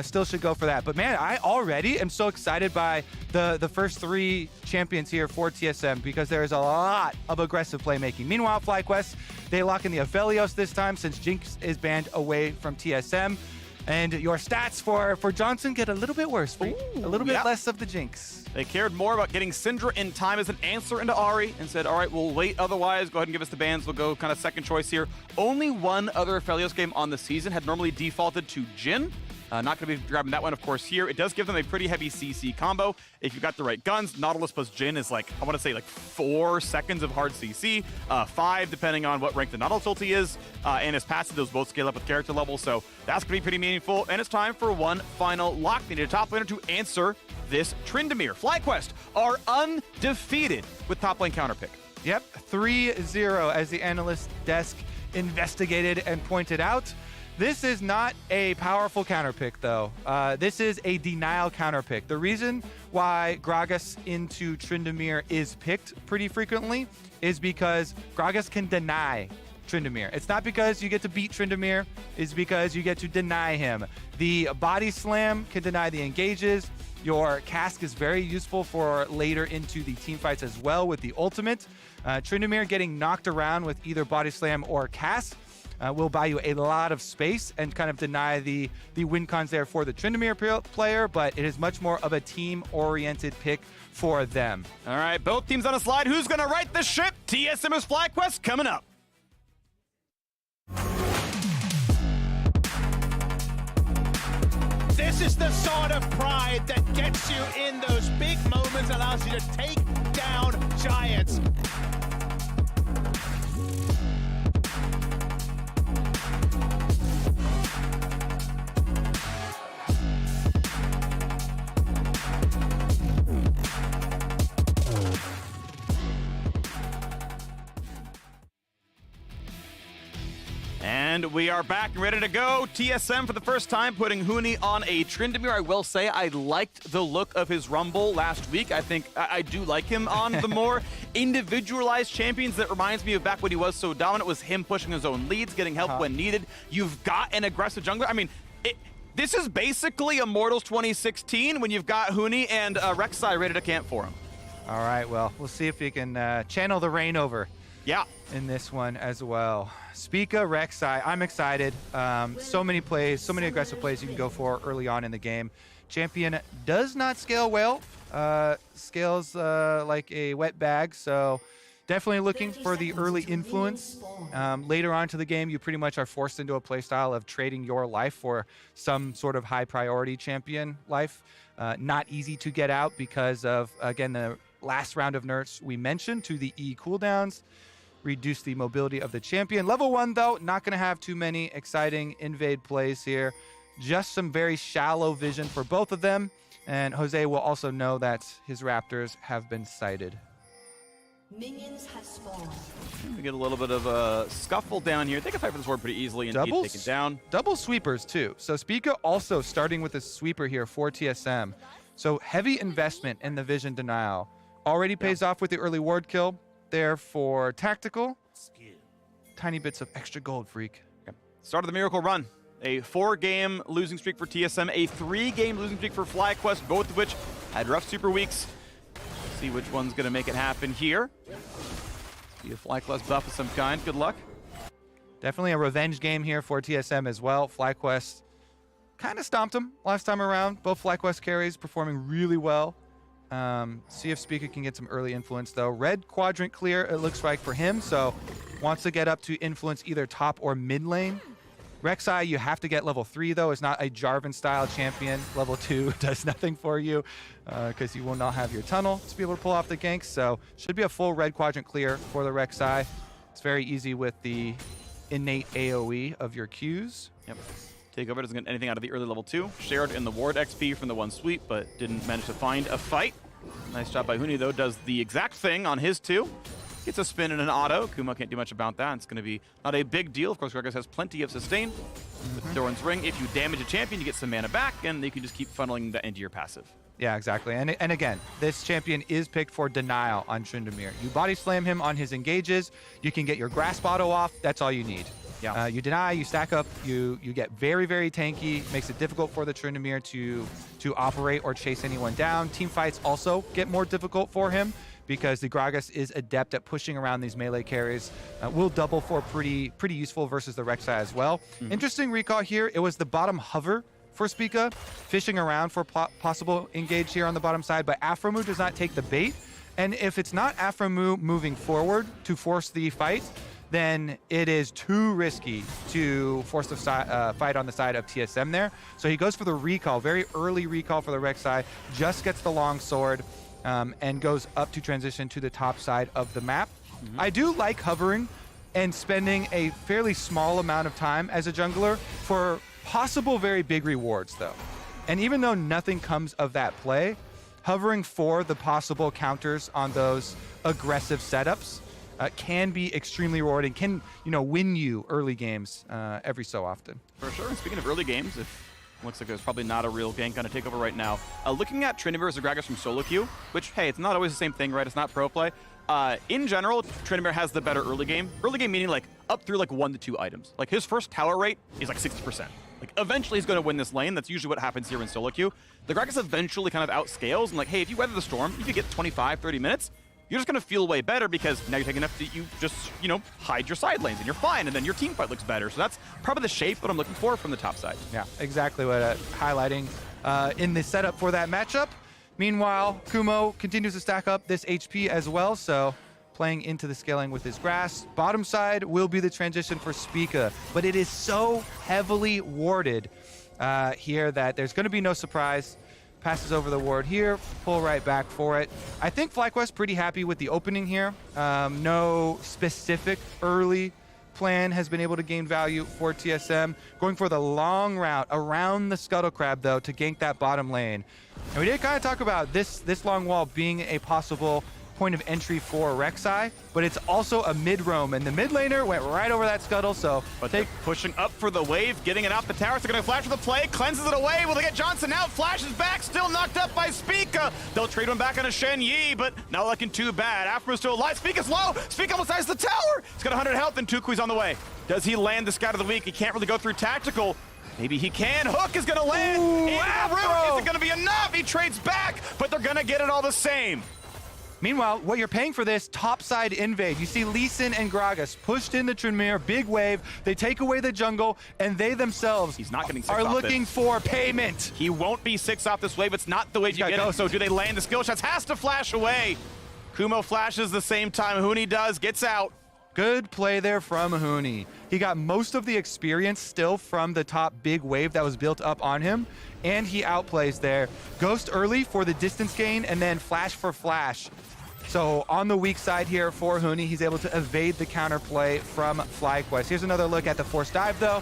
still should go for that. But man, I already am so excited by the first 3 champions here for TSM because there is a lot of aggressive playmaking. Meanwhile, FlyQuest, they lock in the Aphelios this time since Jinx is banned away from TSM. And your stats for Johnson get a little bit worse, a little bit less of the Jinx. They cared more about getting Syndra in time as an answer into Ahri and said, all right, we'll wait otherwise. Go ahead and give us the bans. We'll go kind of second choice here. Only one other Aphelios game on the season had normally defaulted to Jhin. Not going to be grabbing that one, of course, here. It does give them a pretty heavy CC combo. If you've got the right guns, Nautilus plus Jhin is like, I want to say like 4 seconds of hard CC, 5 depending on what rank the Nautilus ulti is, and his passive, those both scale up with character level, so that's going to be pretty meaningful. And it's time for one final lock. They need a top laner to answer this Tryndamere. FlyQuest are undefeated with top lane counter pick. Yep, 3-0 as the analyst desk investigated and pointed out. This is not a powerful counter pick, though. This is a denial counter pick. The reason why Gragas into Tryndamere is picked pretty frequently is because Gragas can deny Tryndamere. It's not because you get to beat Tryndamere, it's because you get to deny him. The body slam can deny the engages. Your cask is very useful for later into the team fights as well with the ultimate. Tryndamere getting knocked around with either body slam or cask will buy you a lot of space and kind of deny the win cons there for the Tryndamere player, but it is much more of a team-oriented pick for them. All right, both teams on a slide. Who's going to right the ship? TSM's FlyQuest coming up. This is the sort of pride that gets you in those big moments, allows you to take down giants. And we are back and ready to go. TSM for the first time putting Huni on a Tryndamere. I will say I liked the look of his Rumble last week. I think I do like him on the more individualized champions. That reminds me of back when he was so dominant, was him pushing his own leads, getting help when needed. You've got an aggressive jungler. I mean, this is basically Immortals 2016 when you've got Huni and Rek'Sai ready to camp for him. All right, well, we'll see if we can channel the rain over. Yeah. In this one as well. Spica, Rek'Sai, I'm excited. So many plays, so many aggressive plays you can go for early on in the game. Champion does not scale well. Scales like a wet bag, so definitely looking for the early influence. Later on to the game, you pretty much are forced into a playstyle of trading your life for some sort of high priority champion life. Not easy to get out because of, again, the last round of nerfs we mentioned to the E cooldowns. Reduce the mobility of the champion. Level 1, though, not going to have too many exciting invade plays here. Just some very shallow vision for both of them. And Jose will also know that his Raptors have been sighted. Minions have spawned. We get a little bit of a scuffle down here. They can fight for this ward pretty easily and take it down. Double sweepers, too. So Spica also starting with a sweeper here for TSM. So heavy investment in the vision denial. Already pays off with the early ward kill. There for tactical. Tiny bits of extra gold, Freak. Okay. Start of the Miracle Run. A 4-game losing streak for TSM, a 3-game losing streak for FlyQuest, both of which had rough super weeks. Let's see which one's going to make it happen here. See a FlyQuest buff of some kind. Good luck. Definitely a revenge game here for TSM as well. FlyQuest kind of stomped him last time around. Both FlyQuest carries performing really well. See if Spica can get some early influence, though. Red quadrant clear, it looks like, for him, so wants to get up to influence either top or mid lane. Rek'Sai, you have to get level 3, though. It's not a Jarvan-style champion. Level 2 does nothing for you because you will not have your tunnel to be able to pull off the ganks, so should be a full red quadrant clear for the Rek'Sai. It's very easy with the innate AoE of your Qs. Yep. Takeover doesn't get anything out of the early level 2. Shared in the ward XP from the one sweep, but didn't manage to find a fight. Nice job by Huni, though. Does the exact thing on his 2. Gets a spin and an auto. Kuma can't do much about that. It's going to be not a big deal. Of course, Gragas has plenty of sustain. With Doran's Ring, if you damage a champion, you get some mana back, and you can just keep funneling that into your passive. Yeah, exactly. And again, this champion is picked for denial on Tryndamere. You body slam him on his engages. You can get your grasp auto off. That's all you need. Yeah. You deny, you stack up, you get very, very tanky. Makes it difficult for the Tryndamere to operate or chase anyone down. Team fights also get more difficult for him because the Gragas is adept at pushing around these melee carries. Will double for pretty useful versus the Rek'Sai as well. Interesting recall here. It was the bottom hover for Spica, fishing around for possible engage here on the bottom side, but Aphromoo does not take the bait. And if it's not Aphromoo moving forward to force the fight, then it is too risky to force the fight on the side of TSM there. So he goes for the recall, very early recall for the Rek'Sai, just gets the long sword and goes up to transition to the top side of the map. I do like hovering and spending a fairly small amount of time as a jungler for possible very big rewards, though. And even though nothing comes of that play, hovering for the possible counters on those aggressive setups can be extremely rewarding, can win you early games every so often. For sure. And speaking of early games, it looks like there's probably not a real gank on a takeover right now. Looking at Tryndamere versus Gragas from solo queue, which, hey, it's not always the same thing, right? It's not pro play. In general, Tryndamere has the better early game. Early game meaning like up through like 1 to 2 items. Like his first tower rate is like 60%. Like eventually he's going to win this lane. That's usually what happens here in solo queue. The Gragas eventually kind of outscales and like, hey, if you weather the storm, you could get 25, 30 minutes. you're just going to feel way better because now you're taking enough that you just, you know, hide your side lanes and you're fine, and then your team fight looks better. So that's probably the shape that I'm looking for from the top side. Yeah, exactly what highlighting in the setup for that matchup. Meanwhile, Kumo continues to stack up this HP as well, so playing into the scaling with his grass. Bottom side will be the transition for Spica, but it is so heavily warded here that there's going to be no surprise. Passes over the ward here, pull right back for it. I think FlyQuest pretty happy with the opening here. No specific early plan has been able to gain value for TSM. Going for the long route around the Scuttle Crab, though, to gank that bottom lane. And we did kind of talk about this long wall being a possible point of entry for Rek'Sai, but it's also a mid-roam, and the mid laner went right over that Scuttle, so... But they're pushing up for the wave, getting it off the tower, so they're going to flash for the play, cleanses it away, will they get Johnson out, flashes back, still knocked up by Spica. They'll trade one back on a Shen Yi, but not looking too bad. Afro's still alive, Spica's low, Spica almost has the tower! He's got 100 health, and Tukui's on the way. Does he land the Scout of the Week? He can't really go through tactical. Maybe he can. Hook is going to land. Ooh, Is it going to be enough? He trades back, but they're going to get it all the same. Meanwhile, what you're paying for this topside invade, you see Lee Sin and Gragas pushed in the Trymir, big wave, they take away the jungle, and they themselves are looking for payment. He won't be 6 off this wave. It's not the wave you get. So do they land the skill shots? Has to flash away. Kumo flashes the same time Huni does, gets out. Good play there from Huni. He got most of the experience still from the top big wave that was built up on him, and he outplays there. Ghost early for the distance gain, and then flash for flash. So on the weak side here for Huni, he's able to evade the counterplay from FlyQuest. Here's another look at the forced dive, though.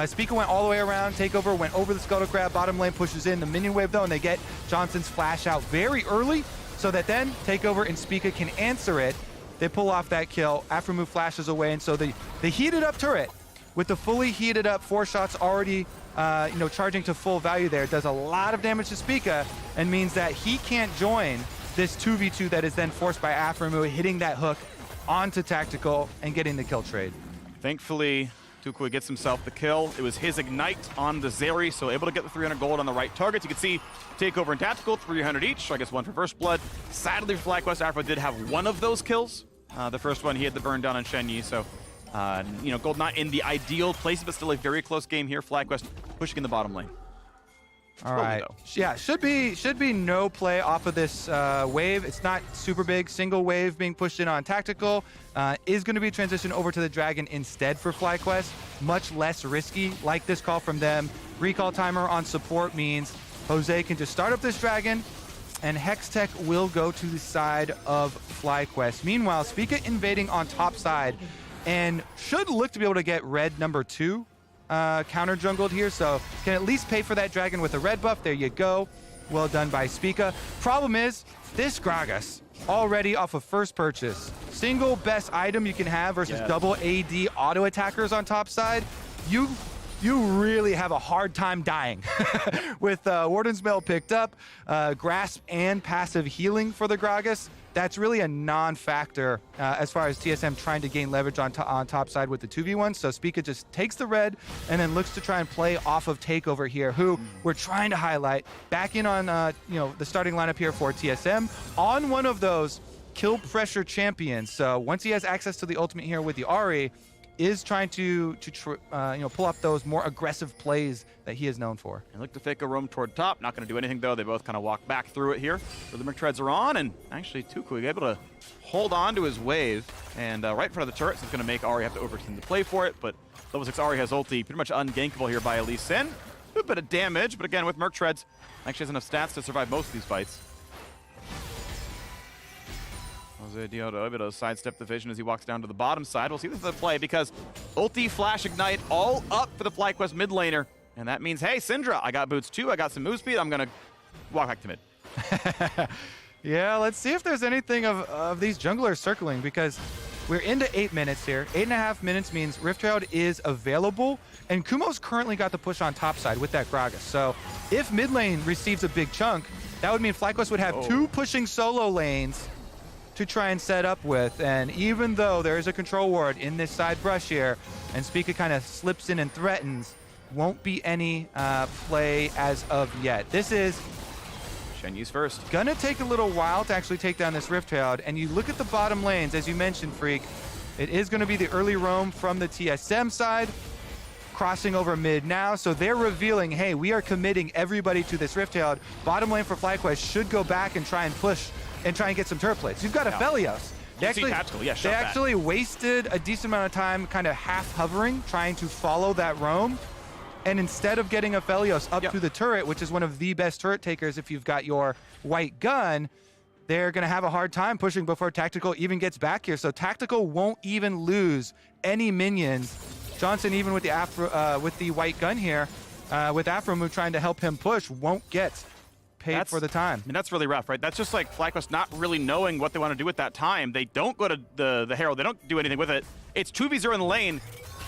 Spica went all the way around, Takeover went over the Scuttle Crab, bottom lane pushes in the minion wave, though, and they get Johnson's flash out very early, so that then Takeover and Spica can answer it. They pull off that kill. Aftermove flashes away, and so the heated up turret with the fully heated up 4 shots already charging to full value there does a lot of damage to Spica and means that he can't join this 2v2 that is then forced by Aftermove, hitting that hook onto Tactical and getting the kill trade. Thankfully, Tukui gets himself the kill. It was his Ignite on the Zeri, so able to get the 300 gold on the right targets. You can see Takeover and Tactical, 300 each, so I guess 1 for First Blood. Sadly for FlyQuest, Afro did have 1 of those kills. The first one, he had the burn down on Shen Yi, so gold not in the ideal place, but still a very close game here. FlyQuest pushing in the bottom lane. All right. Yeah, should be no play off of this wave. It's not super big. Single wave being pushed in on Tactical is going to be transitioned over to the Dragon instead for FlyQuest. Much less risky. Like this call from them. Recall timer on support means Jose can just start up this Dragon, and Hextech will go to the side of FlyQuest. Meanwhile, Spica invading on top side and should look to be able to get red number 2. Counter jungled here, so can at least pay for that Dragon with a red buff. There you go. Well done by Spica. Problem is, this Gragas already off of first purchase. Single best item you can have versus double AD auto attackers on top side. You really have a hard time dying. With Warden's Mail picked up, Grasp and passive healing for the Gragas. That's really a non-factor as far as TSM trying to gain leverage on top side with the 2v1. So Spica just takes the red and then looks to try and play off of Takeover here, who we're trying to highlight. Back in on the starting lineup here for TSM on one of those kill pressure champions. So once he has access to the ultimate here with the Ahri, is trying to pull up those more aggressive plays that he is known for. And look to fake a roam toward top. Not going to do anything, though. They both kind of walk back through it here. So the Merc-Treads are on, and actually Tukui able to hold on to his wave. And right in front of the turret, so it's going to make Ahri have to overteam the play for it. But level 6 Ahri has ulti, pretty much ungankable here by Lee Sin. A bit of damage, but again, with Merc-Treads, actually has enough stats to survive most of these fights. Jose Diodo able to sidestep the vision as he walks down to the bottom side. We'll see this is the play because ulti, flash, ignite, all up for the FlyQuest mid laner. And that means, hey, Syndra, I got boots too. I got some move speed. I'm going to walk back to mid. Yeah, let's see if there's anything of these junglers circling, because we're into 8 minutes here. 8.5 minutes means Rift Herald is available, and Kumo's currently got the push on top side with that Gragas. So if mid lane receives a big chunk, that would mean FlyQuest would have 2 pushing solo lanes to try and set up with. And even though there is a control ward in this side brush here, and Spica kind of slips in and threatens, won't be any play as of yet. This is Shenyi's first. Gonna take a little while to actually take down this Rift Herald, and you look at the bottom lanes, as you mentioned, Freak, it is gonna be the early roam from the TSM side, crossing over mid now, so they're revealing, hey, we are committing everybody to this Rift Herald. Bottom lane for FlyQuest should go back and try and push and try and get some turret plates. You've got Aphelios. They actually wasted a decent amount of time kind of half hovering, trying to follow that roam. And instead of getting Aphelios up to the turret, which is one of the best turret takers if you've got your white gun, they're going to have a hard time pushing before Tactical even gets back here. So Tactical won't even lose any minions. Johnson, even with the white gun here, with Afromu trying to help him push, won't get paid for the time. I mean, that's really rough, right? That's just like FlyQuest not really knowing what they want to do at that time. They don't go to the Herald. They don't do anything with it. It's 2v0 in the lane,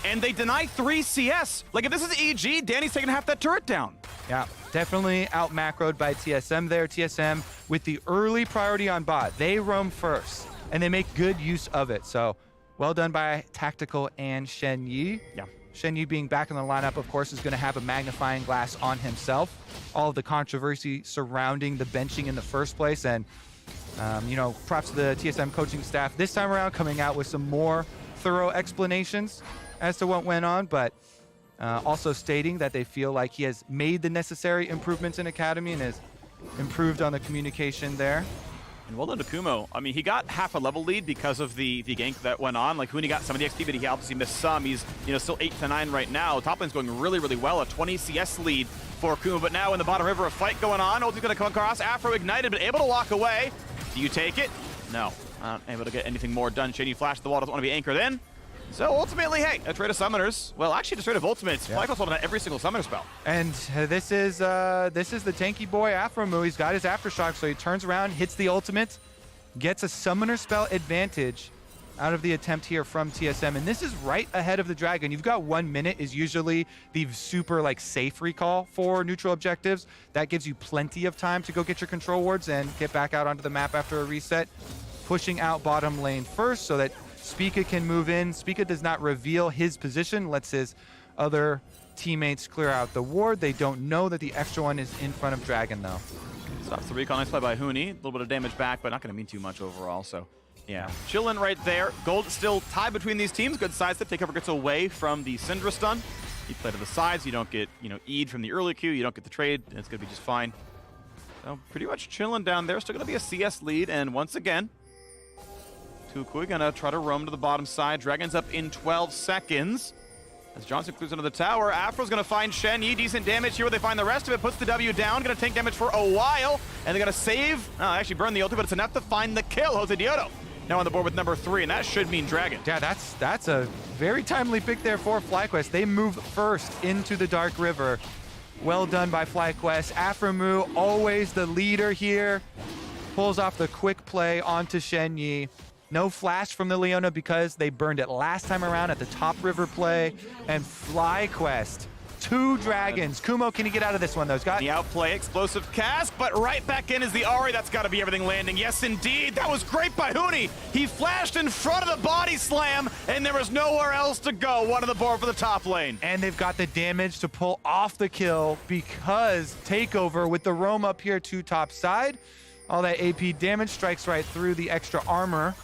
and they deny 3 CS. Like, if this is EG, Danny's taking half that turret down. Yeah, definitely out macroed by TSM there. TSM with the early priority on bot. They roam first, and they make good use of it. So, well done by Tactical and Shen Yi. Yeah. Shen Yi being back in the lineup, of course, is going to have a magnifying glass on himself. All of the controversy surrounding the benching in the first place. And, you know, props to the TSM coaching staff this time around, coming out with some more thorough explanations as to what went on, but also stating that they feel like he has made the necessary improvements in Academy and has improved on the communication there. And well done to Kumo. I mean, he got half a level lead because of the gank that went on. Like, Huni got some of the XP, but he obviously missed some. He's, you know, still 8-9 right now. Top lane's going really, really well. A 20 CS lead for Kumo, but now in the bottom river, a fight going on. Ulti's gonna come across. Afro ignited, but able to walk away. Do you take it? No. Not able to get anything more done. Shady flash the wall, doesn't want to be anchored in. So ultimately, hey, a trade of summoners. Well, actually, just trade of ultimates. FlyQuest holding out every single summoner spell. And this is the tanky boy Afromu. He's got his aftershock, so he turns around, hits the ultimate, gets a summoner spell advantage out of the attempt here from TSM. And this is right ahead of the dragon. You've got 1 minute is usually the super like safe recall for neutral objectives. That gives you plenty of time to go get your control wards and get back out onto the map after a reset. Pushing out bottom lane first so that Spica can move in. Spica does not reveal his position, lets his other teammates clear out the ward. They don't know that the extra one is in front of Dragon, though. Stops the recon. Nice play by Huni. A little bit of damage back, but not going to mean too much overall. So, yeah, chilling right there. Gold still tied between these teams. Good side step. Takeover gets away from the Syndra stun. You play to the sides. You don't get, you know, E'd from the early queue. You don't get the trade. It's going to be just fine. So, pretty much chilling down there. Still going to be a CS lead. And once again, Kukui gonna try to roam to the bottom side. Dragon's up in 12 seconds. As Johnson clears into the tower, Afro's gonna find Shen Yi. Decent damage here where they find the rest of it. Puts the W down. Gonna take damage for a while. And they're gonna save. Actually burn the ulti, but it's enough to find the kill. Jose Diodo now on the board with number 3, and that should mean Dragon. Yeah, that's a very timely pick there for FlyQuest. They move first into the Dark River. Well done by FlyQuest. Afromu, always the leader here. Pulls off the quick play onto Shen Yi. No flash from the Leona because they burned it last time around at the top river play. And FlyQuest, 2 dragons. Kumo, can you get out of this one, though? Scott? The outplay, explosive cast, but right back in is the Ahri. That's got to be everything landing. Yes, indeed. That was great by Huni. He flashed in front of the body slam, and there was nowhere else to go. One on the board for the top lane. And they've got the damage to pull off the kill because Takeover with the roam up here to top side. All that AP damage strikes right through the extra armor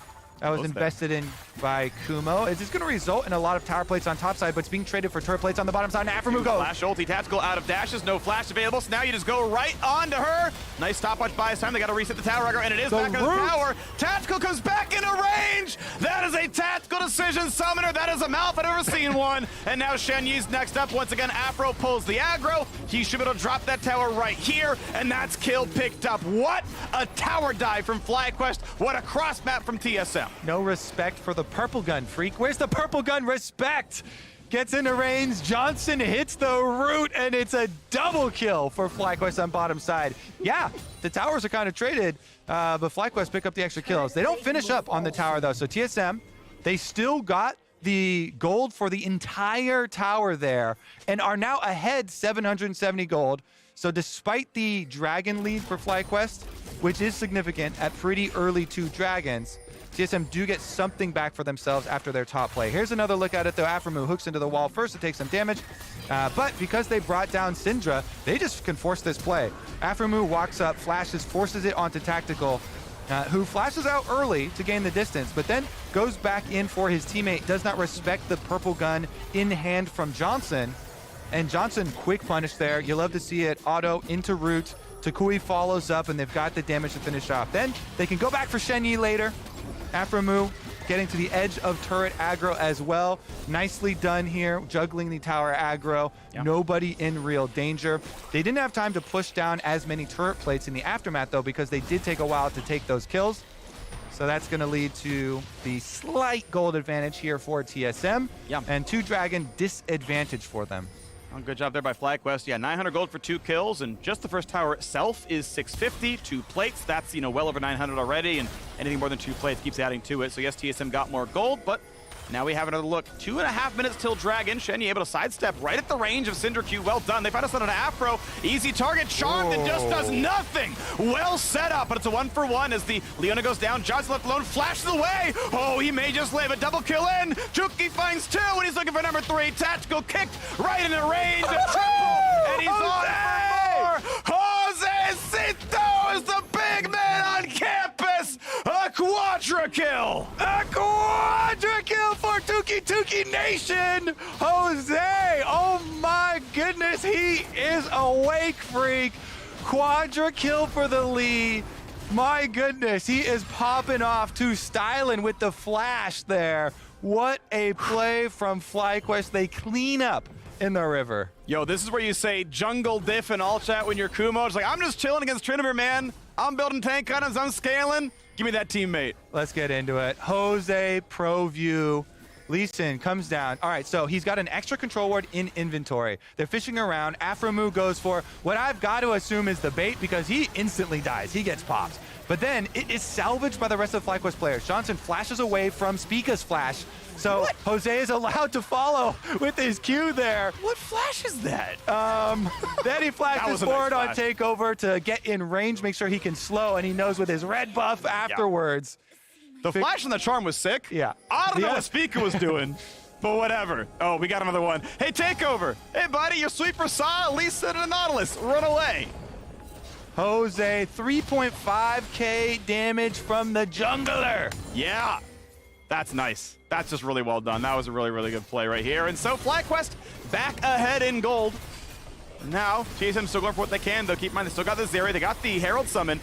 that was invested in by Kumo. Is this going to result in a lot of tower plates on top side, but it's being traded for turret plates on the bottom side? And Afromu goes. Flash ulti, Tactical out of dashes, no flash available, so now you just go right onto her. Nice stopwatch buys time. They got to reset the tower, and it is back in the tower. Tactical comes back into range. That is a tactical decision, Summoner. That is a mouth I've ever seen one. And now Shen Yi's next up. Once again, Afro pulls the aggro. He should be able to drop that tower right here, and that's kill picked up. What a tower dive from FlyQuest. What a cross map from TSM. No respect for the purple gun, Freak. Where's the purple gun respect? Gets into range. Johnson hits the root, and it's a double kill for FlyQuest on bottom side. Yeah, the towers are kind of traded, but FlyQuest pick up the extra kills. They don't finish up on the tower, though, so TSM, they still got the gold for the entire tower there and are now ahead 770 gold. So despite the dragon lead for FlyQuest, which is significant at pretty early 2 dragons, TSM do get something back for themselves after their top play. Here's another look at it, though. Aphromoo hooks into the wall first to take some damage. But because they brought down Syndra, they just can force this play. Aphromoo walks up, flashes, forces it onto Tactical, who flashes out early to gain the distance, but then goes back in for his teammate, does not respect the purple gun in hand from Johnson. And Johnson, quick punish there. You love to see it. Auto into root. Takui follows up, and they've got the damage to finish off. Then they can go back for Shenyi later. Aphromoo getting to the edge of turret aggro as well. Nicely done here, juggling the tower aggro. Yep. Nobody in real danger. They didn't have time to push down as many turret plates in the aftermath, though, because they did take a while to take those kills. So that's going to lead to the slight gold advantage here for TSM. Yep. And 2 Dragon disadvantage for them. Oh, good job there by FlyQuest. Yeah, 900 gold for 2 kills, and just the first tower itself is 650. 2 plates, that's, well over 900 already, and anything more than 2 plates keeps adding to it. So yes, TSM got more gold, but now we have another look. 2.5 minutes till Dragon. Shenyi able to sidestep right at the range of Cinder Q. Well done. They found us on an Afro. Easy target. Charm that just does nothing. Well set up, but it's a 1-for-1 as the Leona goes down. Johnson left alone, flashes away. Oh, he may just live. A double kill in. Juki finds 2, and he's looking for number 3. Tactical kicked right into range. A triple, and he's on for more. Jose Cito is the big man on campus. A quadra kill. A quadra kill for Tuki Tuki Nation. Jose, oh my goodness, he is a wake freak. Quadra kill for the Lee. My goodness, he is popping off to Stylen with the flash there. What a play from FlyQuest. They clean up in the river. Yo, this is where you say jungle diff in all chat when you're Kumo. It's like, I'm just chilling against Trinivir, man. I'm building tank items, I'm scaling. Give me that teammate. Let's get into it. Jose, Pro View. Lee Sin comes down. All right, so he's got an extra control ward in inventory. They're fishing around. Aphromoo goes for what I've got to assume is the bait because he instantly dies. He gets popped. But then it is salvaged by the rest of the FlyQuest players. Johnson flashes away from Spica's flash. So what? Jose is allowed to follow with his Q there. What flash is that? Then he flashes forward on takeover to get in range, make sure he can slow, and he knows with his red buff afterwards. The flash and the charm was sick. Yeah. I don't know what Spica was doing, but whatever. Oh, we got another one. Hey, takeover. Hey, buddy, your sweeper saw Lisa and a Nautilus. Run away. Jose, 3.5k damage from the jungler. Yeah. That's nice. That's just really well done. That was a really, really good play right here. And so FlyQuest back ahead in gold. Now, TSM still going for what they can, though. Keep in mind, they still got this area. They got the Herald Summon.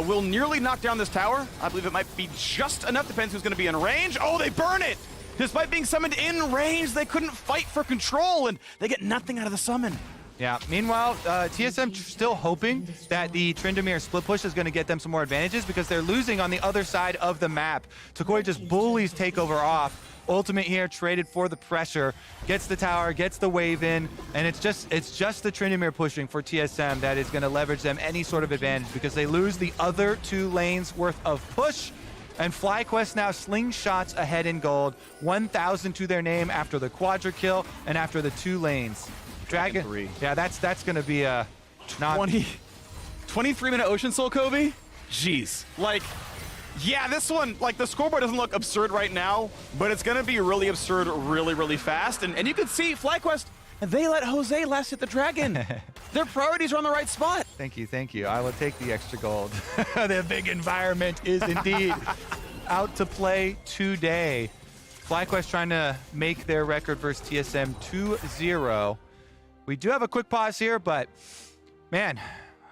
Will nearly knock down this tower. I believe it might be just enough. Depends who's going to be in range. Oh, they burn it! Despite being summoned in range, they couldn't fight for control, and they get nothing out of the summon. Yeah, meanwhile, TSM still hoping that the Tryndamere split push is going to get them some more advantages because they're losing on the other side of the map. Takoi just bullies takeover off. Ultimate here, traded for the pressure, gets the tower, gets the wave in, and it's just the Tryndamere pushing for TSM that is going to leverage them any sort of advantage because they lose the other 2 lanes worth of push. And FlyQuest now slingshots ahead in gold, 1,000 to their name after the quadra kill and after the 2 lanes. Dragon 3. Yeah, that's going to be a 23-minute Ocean Soul, Kobe? Jeez. Like, yeah, this one, like, the scoreboard doesn't look absurd right now, but it's going to be really absurd really, really fast. And you can see FlyQuest, they let Jose last hit the Dragon. Their priorities are on the right spot. Thank you, thank you. I will take the extra gold. The big environment is indeed out to play today. FlyQuest trying to make their record versus TSM 2-0. We do have a quick pause here, but man,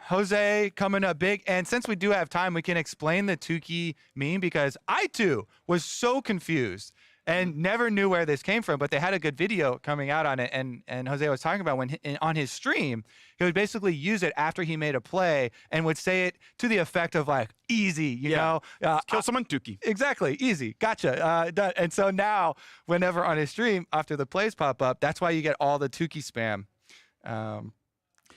Jose coming up big. And since we do have time, we can explain the Tuki meme because I too was so confused and never knew where this came from, but they had a good video coming out on it. And Jose was talking about when on his stream, he would basically use it after he made a play and would say it to the effect of like, easy, you know? Kill someone, Tuki. Exactly, easy, gotcha. Done. And so now, whenever on his stream, after the plays pop up, that's why you get all the Tuki spam.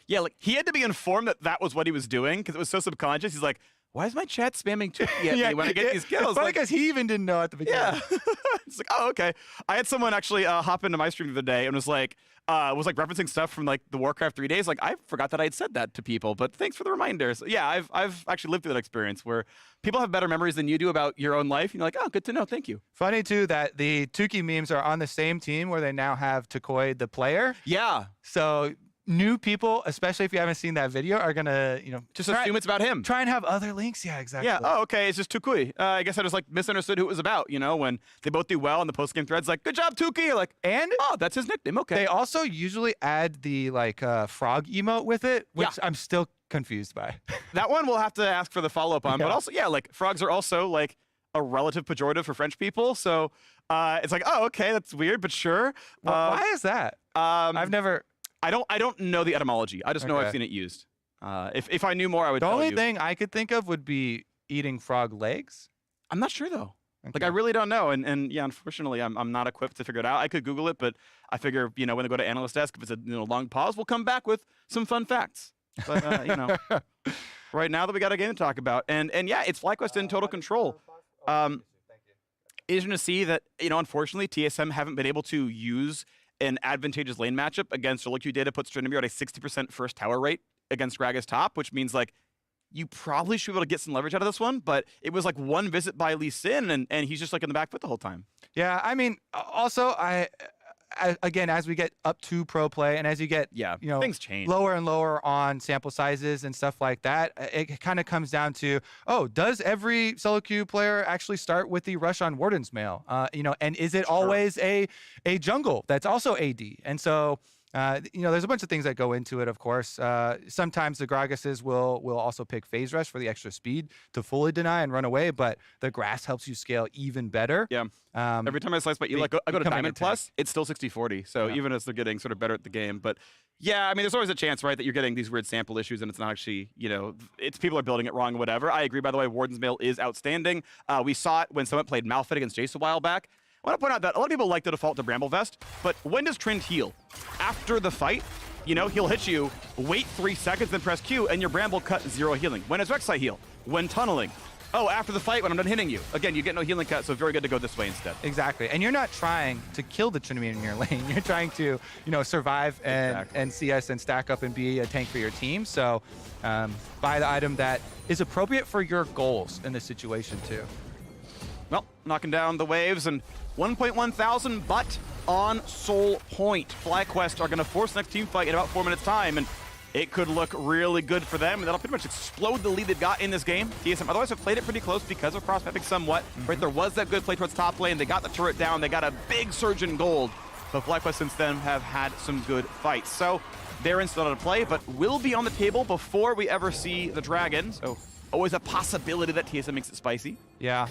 Yeah, like he had to be informed that that was what he was doing because it was so subconscious. He's like, why is my chat spamming Tuki at me when I get these kills? It's funny because he even didn't know at the beginning. Yeah. It's like, oh, okay. I had someone actually hop into my stream the other day and was like referencing stuff from like the Warcraft 3 days. Like, I forgot that I had said that to people, but thanks for the reminders. Yeah, I've actually lived through that experience where people have better memories than you do about your own life. You're like, oh, good to know. Thank you. Funny, too, that the Tuki memes are on the same team where they now have Tukoi, the player. Yeah. So new people, especially if you haven't seen that video, are going to, just assume it's about him. Try and have other links. Yeah, exactly. Yeah. Oh, okay. It's just Tukui. I guess I just like misunderstood who it was about, when they both do well in the post-game threads, like, good job, Tuki. You're like, and oh, that's his nickname. Okay. They also usually add the frog emote with it, which I'm still confused by. That one we'll have to ask for the follow-up on. But also, like frogs are also like a relative pejorative for French people. So it's like, oh, okay, that's weird, but sure. Why is that? I've never... I don't know the etymology. I just know I've seen it used. If I knew more, I would tell you. The only thing I could think of would be eating frog legs. I'm not sure, though. Okay. Like, I really don't know. And yeah, unfortunately, I'm not equipped to figure it out. I could Google it, but I figure, when they go to analyst desk, if it's a long pause, we'll come back with some fun facts. But, right now that we got a game to talk about. And yeah, it's FlyQuest in total control. Interesting to see that, unfortunately, TSM haven't been able to use an advantageous lane matchup against solo queue data puts Tryndamere at a 60% first tower rate against Gragas top, which means like you probably should be able to get some leverage out of this one, but it was like one visit by Lee Sin and he's just like in the back foot the whole time. Yeah, I mean, also again, as we get up to pro play and as you get things change lower and lower on sample sizes and stuff like that, it kind of comes down to, does every solo queue player actually start with the rush on Warden's Mail? And is it always a jungle that's also AD? And so there's a bunch of things that go into it, of course. Sometimes the Gragases will also pick Phase Rush for the extra speed to fully deny and run away, but the grass helps you scale even better. Yeah. Every time I slice by Elo, I go to Diamond Plus, it's still 60-40. So even as they're getting sort of better at the game. But yeah, I mean, there's always a chance, right, that you're getting these weird sample issues and it's not actually, it's people are building it wrong or whatever. I agree, by the way, Warden's Mail is outstanding. We saw it when someone played Malphite against Jace a while back. I want to point out that a lot of people like to default to Bramble Vest, but when does Trynd heal? After the fight, he'll hit you, wait 3 seconds, then press Q, and your Bramble cut 0 healing. When does Rek'Sai heal? When tunneling. Oh, after the fight, when I'm done hitting you. Again, you get no healing cut, so very good to go this way instead. Exactly, and you're not trying to kill the Tryndamere in your lane. You're trying to, survive and CS and stack up and be a tank for your team. So buy the item that is appropriate for your goals in this situation too. Well, knocking down the waves and 1.1 thousand, but on Soul Point. FlyQuest are going to force the next team fight in about 4 minutes' time, and it could look really good for them, and that'll pretty much explode the lead they've got in this game. TSM otherwise have played it pretty close because of cross-mapping somewhat. Right, there was that good play towards top lane. They got the turret down. They got a big surge in gold. But FlyQuest since then have had some good fights. So they're still out of play, but will be on the table before we ever see the dragon. So always a possibility that TSM makes it spicy. Yeah,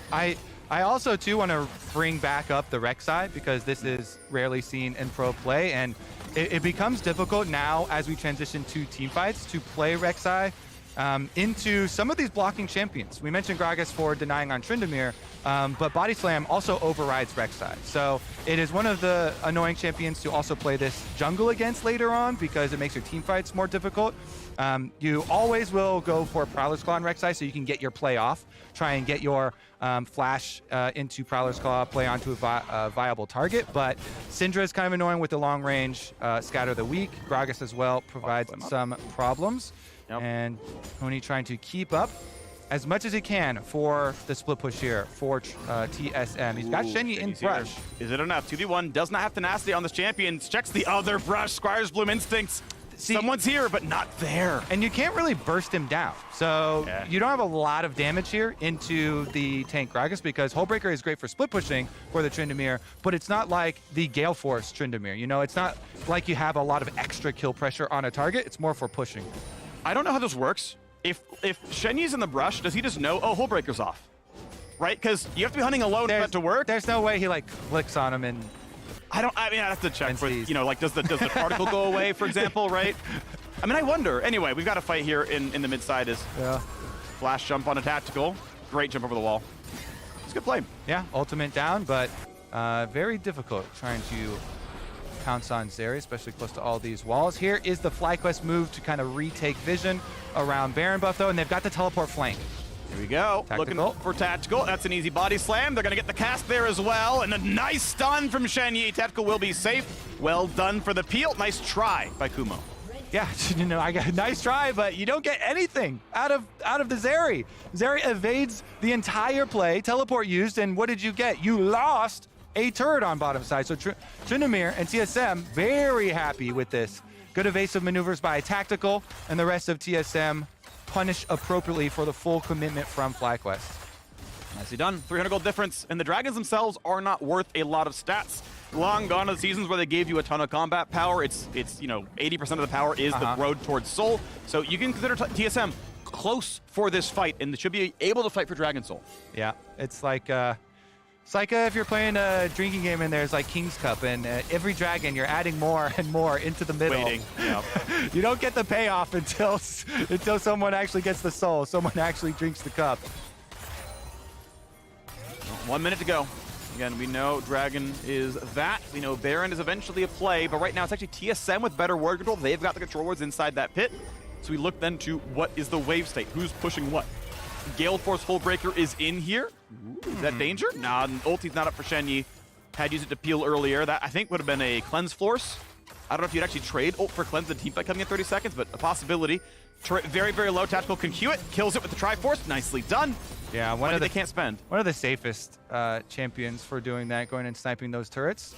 I also, too, want to bring back up the Rek'Sai because this is rarely seen in pro play, and it becomes difficult now as we transition to team fights to play Rek'Sai into some of these blocking champions. We mentioned Gragas for denying on Tryndamere, but Body Slam also overrides Rek'Sai. So it is one of the annoying champions to also play this jungle against later on because it makes your team fights more difficult. You always will go for Prowler's Claw on Rek'Sai so you can get your play off, try and get your flash into Prowler's Claw, play onto a viable target. But Syndra is kind of annoying with the long range Scatter the Weak. Gragas as well provides some problems. Yep. And Huni trying to keep up as much as he can for the split push here for TSM. He's got Shenyi in brush. Is it enough? 2v1 does not have tenacity on this champion. Checks the other brush. Squire's Bloom Instincts. See, someone's here, but not there. And you can't really burst him down. So you don't have a lot of damage here into the tank Gragas because Hullbreaker is great for split pushing for the Tryndamere, but it's not like the Gale Force Tryndamere. It's not like you have a lot of extra kill pressure on a target. It's more for pushing. I don't know how this works. If Shenyi's in the brush, does he just know, oh, Hullbreaker's off? Right? Because you have to be hunting alone for that to work. There's no way he clicks on him and... I mean, I'd have to check for, does the particle go away, for example, right? I mean, I wonder. Anyway, we've got a fight here in the mid side. Flash jump on a tactical. Great jump over the wall. It's a good play. Yeah, ultimate down, but very difficult trying to pounce on Zeri, especially close to all these walls. Here is the FlyQuest move to kind of retake vision around Baron buff, though, and they've got the teleport flank. Here we go. Tactical. Looking for Tactical. That's an easy body slam. They're going to get the cast there as well. And a nice stun from Shen Yi. Tactical will be safe. Well done for the peel. Nice try by Kumo. Yeah, I got a nice try, but you don't get anything out of the Zeri. Zeri evades the entire play, teleport used, and what did you get? You lost a turret on bottom side. So Tryndamere and TSM very happy with this. Good evasive maneuvers by Tactical, and the rest of TSM punished appropriately for the full commitment from FlyQuest. Nicely done. 300 gold difference, and the Dragons themselves are not worth a lot of stats. Long gone are the seasons where they gave you a ton of combat power. It's 80% of the power is the road towards Soul. So you can consider TSM close for this fight, and they should be able to fight for Dragon Soul. Yeah, it's like if you're playing a drinking game and there's like King's Cup, and every dragon you're adding more and more into the middle. Waiting. Yep. You don't get the payoff until someone actually gets the soul, someone actually drinks the cup. 1 minute to go. Again, we know Dragon is that. We know Baron is eventually a play, but right now it's actually TSM with better ward control. They've got the control wards inside that pit. So we look then to what is the wave state? Who's pushing what? Gale Force Hullbreaker is in here. Is that danger? Nah, ulti's not up for Shen Yi. Had used it to peel earlier. That, I think, would have been a Cleanse Force. I don't know if you'd actually trade ult for Cleanse the team fight coming in 30 seconds, but a possibility. Very, very low. Tactical can queue it. Kills it with the Triforce. Nicely done. Yeah, they can't spend. One of the safest champions for doing that, going and sniping those turrets,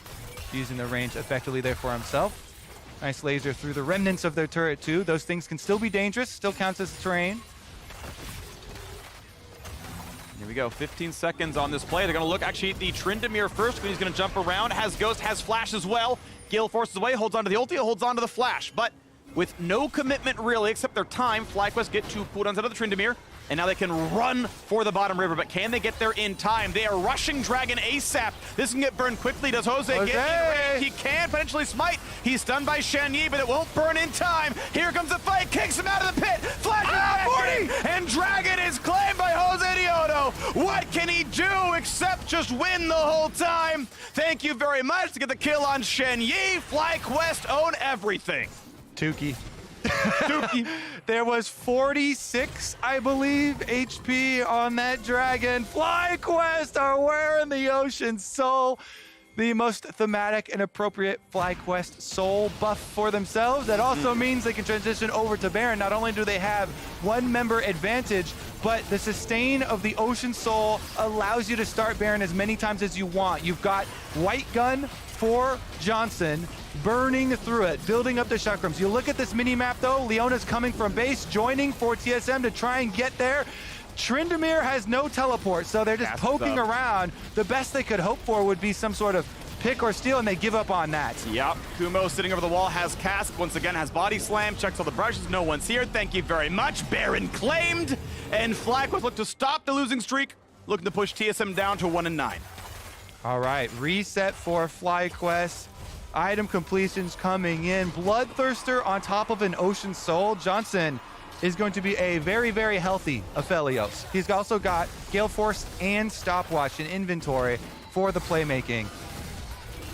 using the range effectively there for himself. Nice laser through the remnants of their turret too. Those things can still be dangerous, still counts as terrain. Here we go, 15 seconds on this play. They're going to look actually at the Tryndamere first, but he's going to jump around. Has Ghost, has Flash as well. Gale forces away, holds onto the ulti, holds onto the Flash. But with no commitment really, except their time, FlyQuest get 2 cooldowns out of the Tryndamere, and now they can run for the bottom river. But can they get there in time? They are rushing Dragon ASAP. This can get burned quickly. Does Jose get in range? He can potentially smite. He's stunned by Shen Yi, but it won't burn in time. Here comes the fight, kicks him out of the pit. Flash and Dragon is claimed by Jose Diodo. What can he do except just win the whole time? Thank you very much to get the kill on Shen Yi. FlyQuest own everything. Tukey. There was 46, I believe, HP on that dragon. FlyQuest are wearing the Ocean Soul. The most thematic and appropriate FlyQuest Soul buff for themselves. That also means they can transition over to Baron. Not only do they have 1 member advantage, but the sustain of the Ocean Soul allows you to start Baron as many times as you want. You've got White Gun for Johnson, burning through it, building up the chakrams. You look at this mini-map though, Leona's coming from base, joining for TSM to try and get there. Tryndamere has no teleport, so they're just poking around. The best they could hope for would be some sort of pick or steal, and they give up on that. Yep, Kumo sitting over the wall, has cast, once again has body slam, checks all the brushes, no one's here, thank you very much. Baron claimed, and FlyQuest look to stop the losing streak, looking to push TSM down to 1-9. All right, reset for FlyQuest. Item completions coming in. Bloodthirster on top of an Ocean Soul. Johnson is going to be a very, very healthy Aphelios. He's also got Gale Force and Stopwatch in inventory for the playmaking.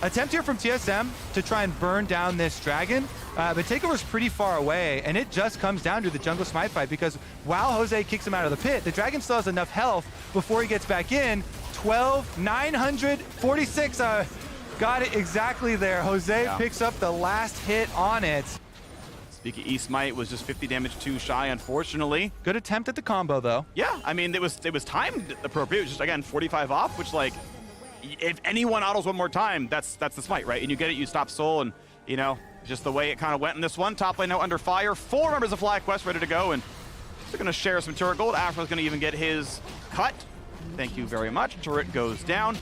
Attempt here from TSM to try and burn down this dragon, but Takeover's pretty far away, and it just comes down to the jungle smite fight because while Jose kicks him out of the pit, the dragon still has enough health before he gets back in. 946. Got it exactly there. Jose picks up the last hit on it. Speaking of E-Smite, was just 50 damage too shy, unfortunately. Good attempt at the combo, though. Yeah, I mean, it was timed appropriate. It was just, again, 45 off, which, like, if anyone autos one more time, that's the smite, right? And you get it, you stop Soul, and, you know, just the way it kind of went in this one. Top lane now under fire. 4 members of FlyQuest ready to go, and they're going to share some turret gold. Afro's going to even get his cut. Thank you very much. Turret goes down.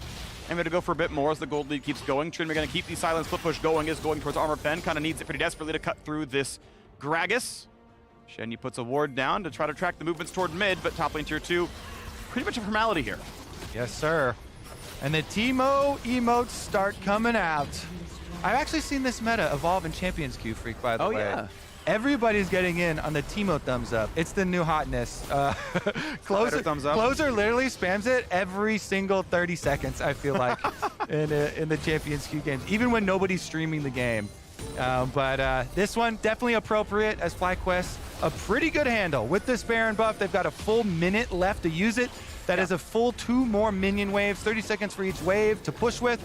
I'm going to go for a bit more as the gold lead keeps going. Tryndamere going to keep the silent split push going, is going towards Armor Pen. Kind of needs it pretty desperately to cut through this Gragas. Shen Yi puts a ward down to try to track the movements toward mid, but top lane tier 2, pretty much a formality here. Yes, sir. And the Teemo emotes start coming out. I've actually seen this meta evolve in Champions Queue Freak, by the way. Oh, yeah. Everybody's getting in on the Teemo thumbs up. It's the new hotness. Closer literally spams it every single 30 seconds, I feel like, in the Champions Queue games, even when nobody's streaming the game. But this one, definitely appropriate as FlyQuest. A pretty good handle. With this Baron buff, they've got a full minute left to use it. That is a full 2 more minion waves, 30 seconds for each wave to push with.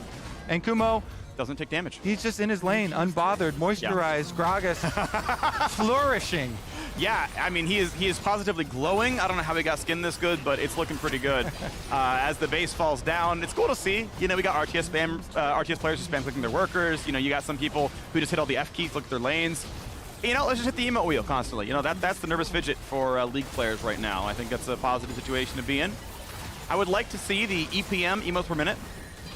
And Kumo doesn't take damage. He's just in his lane, unbothered, moisturized, Gragas, flourishing. Yeah, I mean, he is positively glowing. I don't know how he got skin this good, but it's looking pretty good. As the base falls down, it's cool to see. You know, we got RTS players who spam clicking their workers. You know, you got some people who just hit all the F keys, look at their lanes. You know, let's just hit the emote wheel constantly. You know, that's the nervous fidget for League players right now. I think that's a positive situation to be in. I would like to see the EPM, emotes per minute,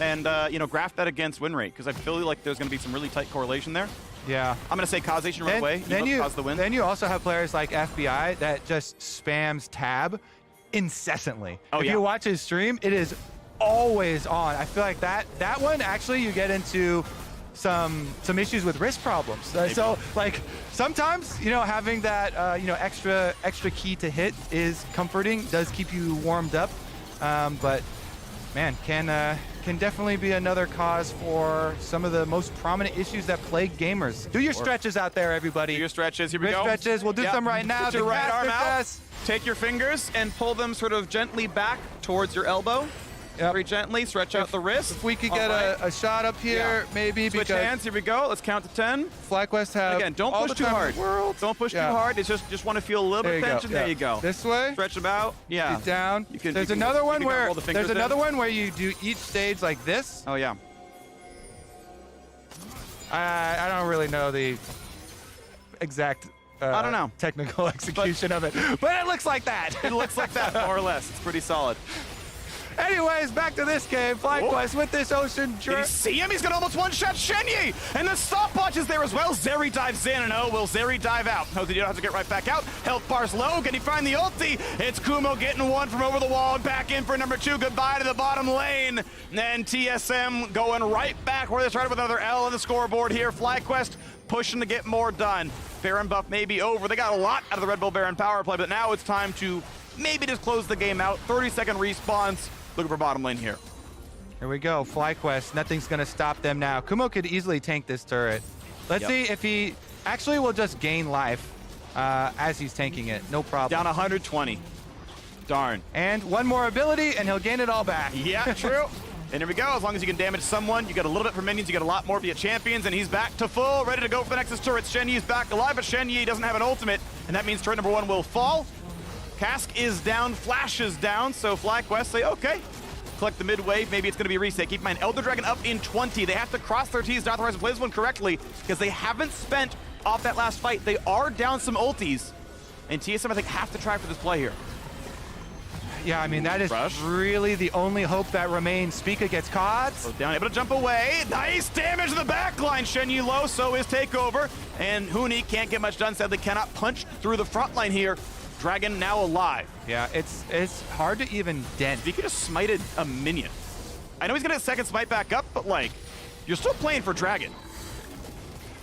and, you know, graph that against win rate, because I feel like there's going to be some really tight correlation there. Yeah. I'm going to say causation right away. Then you also have players like FBI that just spams tab incessantly. If you watch his stream, it is always on. I feel like that one, actually, you get into some issues with wrist problems. So, like, sometimes, you know, having that, you know, extra key to hit is comforting, does keep you warmed up. But, man, can definitely be another cause for some of the most prominent issues that plague gamers. Do your stretches out there, everybody. Do your stretches. Here we go. Stretches. We'll do some right now. Put your right arm out. Take your fingers and pull them sort of gently back towards your elbow. Very gently. Stretch out the wrist. If we could get a shot up here, maybe. Switch hands. Here we go. Let's count to 10. FlyQuest have again. Don't push too hard. Don't push too hard. It's just want to feel a little bit of tension. There you go. This way. Stretch them out. Yeah. Get down. There's another one where you do each stage like this. Oh yeah. I don't really know the exact. I don't know. Technical execution of it, but it looks like that. It looks like that, more or less. It's pretty solid. Anyways, back to this game. FlyQuest with this Ocean Did you see him? He's going to almost one-shot Shenyi! And the stopwatch is there as well. Zeri dives in, and will Zeri dive out? Jose has to get right back out. Health bar's low. Can he find the ulti? It's Kumo getting one from over the wall and back in for number 2. Goodbye to the bottom lane. And TSM going right back where they started with another L on the scoreboard here. FlyQuest pushing to get more done. Baron buff may be over. They got a lot out of the Red Bull Baron power play, but now it's time to maybe just close the game out. 30-second respawns. Looking for bottom lane here. Here we go. FlyQuest. Nothing's going to stop them now. Kumo could easily tank this turret. Let's see if he actually will just gain life as he's tanking it. No problem. Down 120. Darn. And one more ability, and he'll gain it all back. Yeah, true. And here we go. As long as you can damage someone, you get a little bit for minions, you get a lot more via champions, and he's back to full, ready to go for the Nexus turret. Shenyi's back alive, but Shenyi doesn't have an ultimate, and that means turret number 1 will fall. Cask is down, Flash is down, so FlyQuest say, okay, collect the mid wave, maybe it's going to be reset. Keep in mind, Elder Dragon up in 20. They have to cross their T's to authorize to play this one correctly because they haven't spent off that last fight. They are down some ultis, and TSM, I think, have to try for this play here. Yeah, I mean, that is really the only hope that remains. Spica gets caught. Down, able to jump away. Nice damage to the backline. Shenyi low, so is Takeover. And Huni can't get much done, sadly cannot punch through the front line here. Dragon now alive. Yeah, it's hard to even dent. He could have smited a minion. I know he's gonna get second smite back up, but like, you're still playing for Dragon.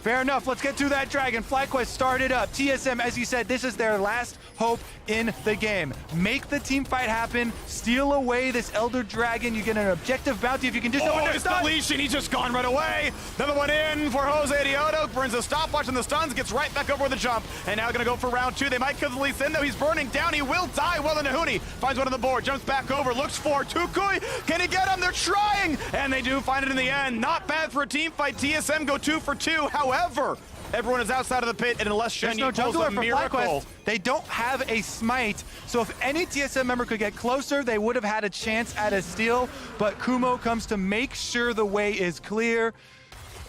Fair enough. Let's get to that Dragon. FlyQuest started up. TSM, as you said, this is their last hope in the game. Make the team fight happen. Steal away this Elder Dragon. You get an objective bounty if you can do so. Oh, it's deletion. He's just gone right away. Another one in for Jose Dioto. Burns a stopwatch and the stuns. Gets right back over with a jump. And now going to go for round 2. They might kill the Lee Sin, though. He's burning down. He will die. Well, Nahuni finds one on the board. Jumps back over. Looks for Tukui. Can he get him? They're trying. And they do find it in the end. Not bad for a team fight. TSM go 2 for 2. However, everyone is outside of the pit, and unless Shenyi pulls a miracle, they don't have a smite. So if any TSM member could get closer, they would have had a chance at a steal. But Kumo comes to make sure the way is clear.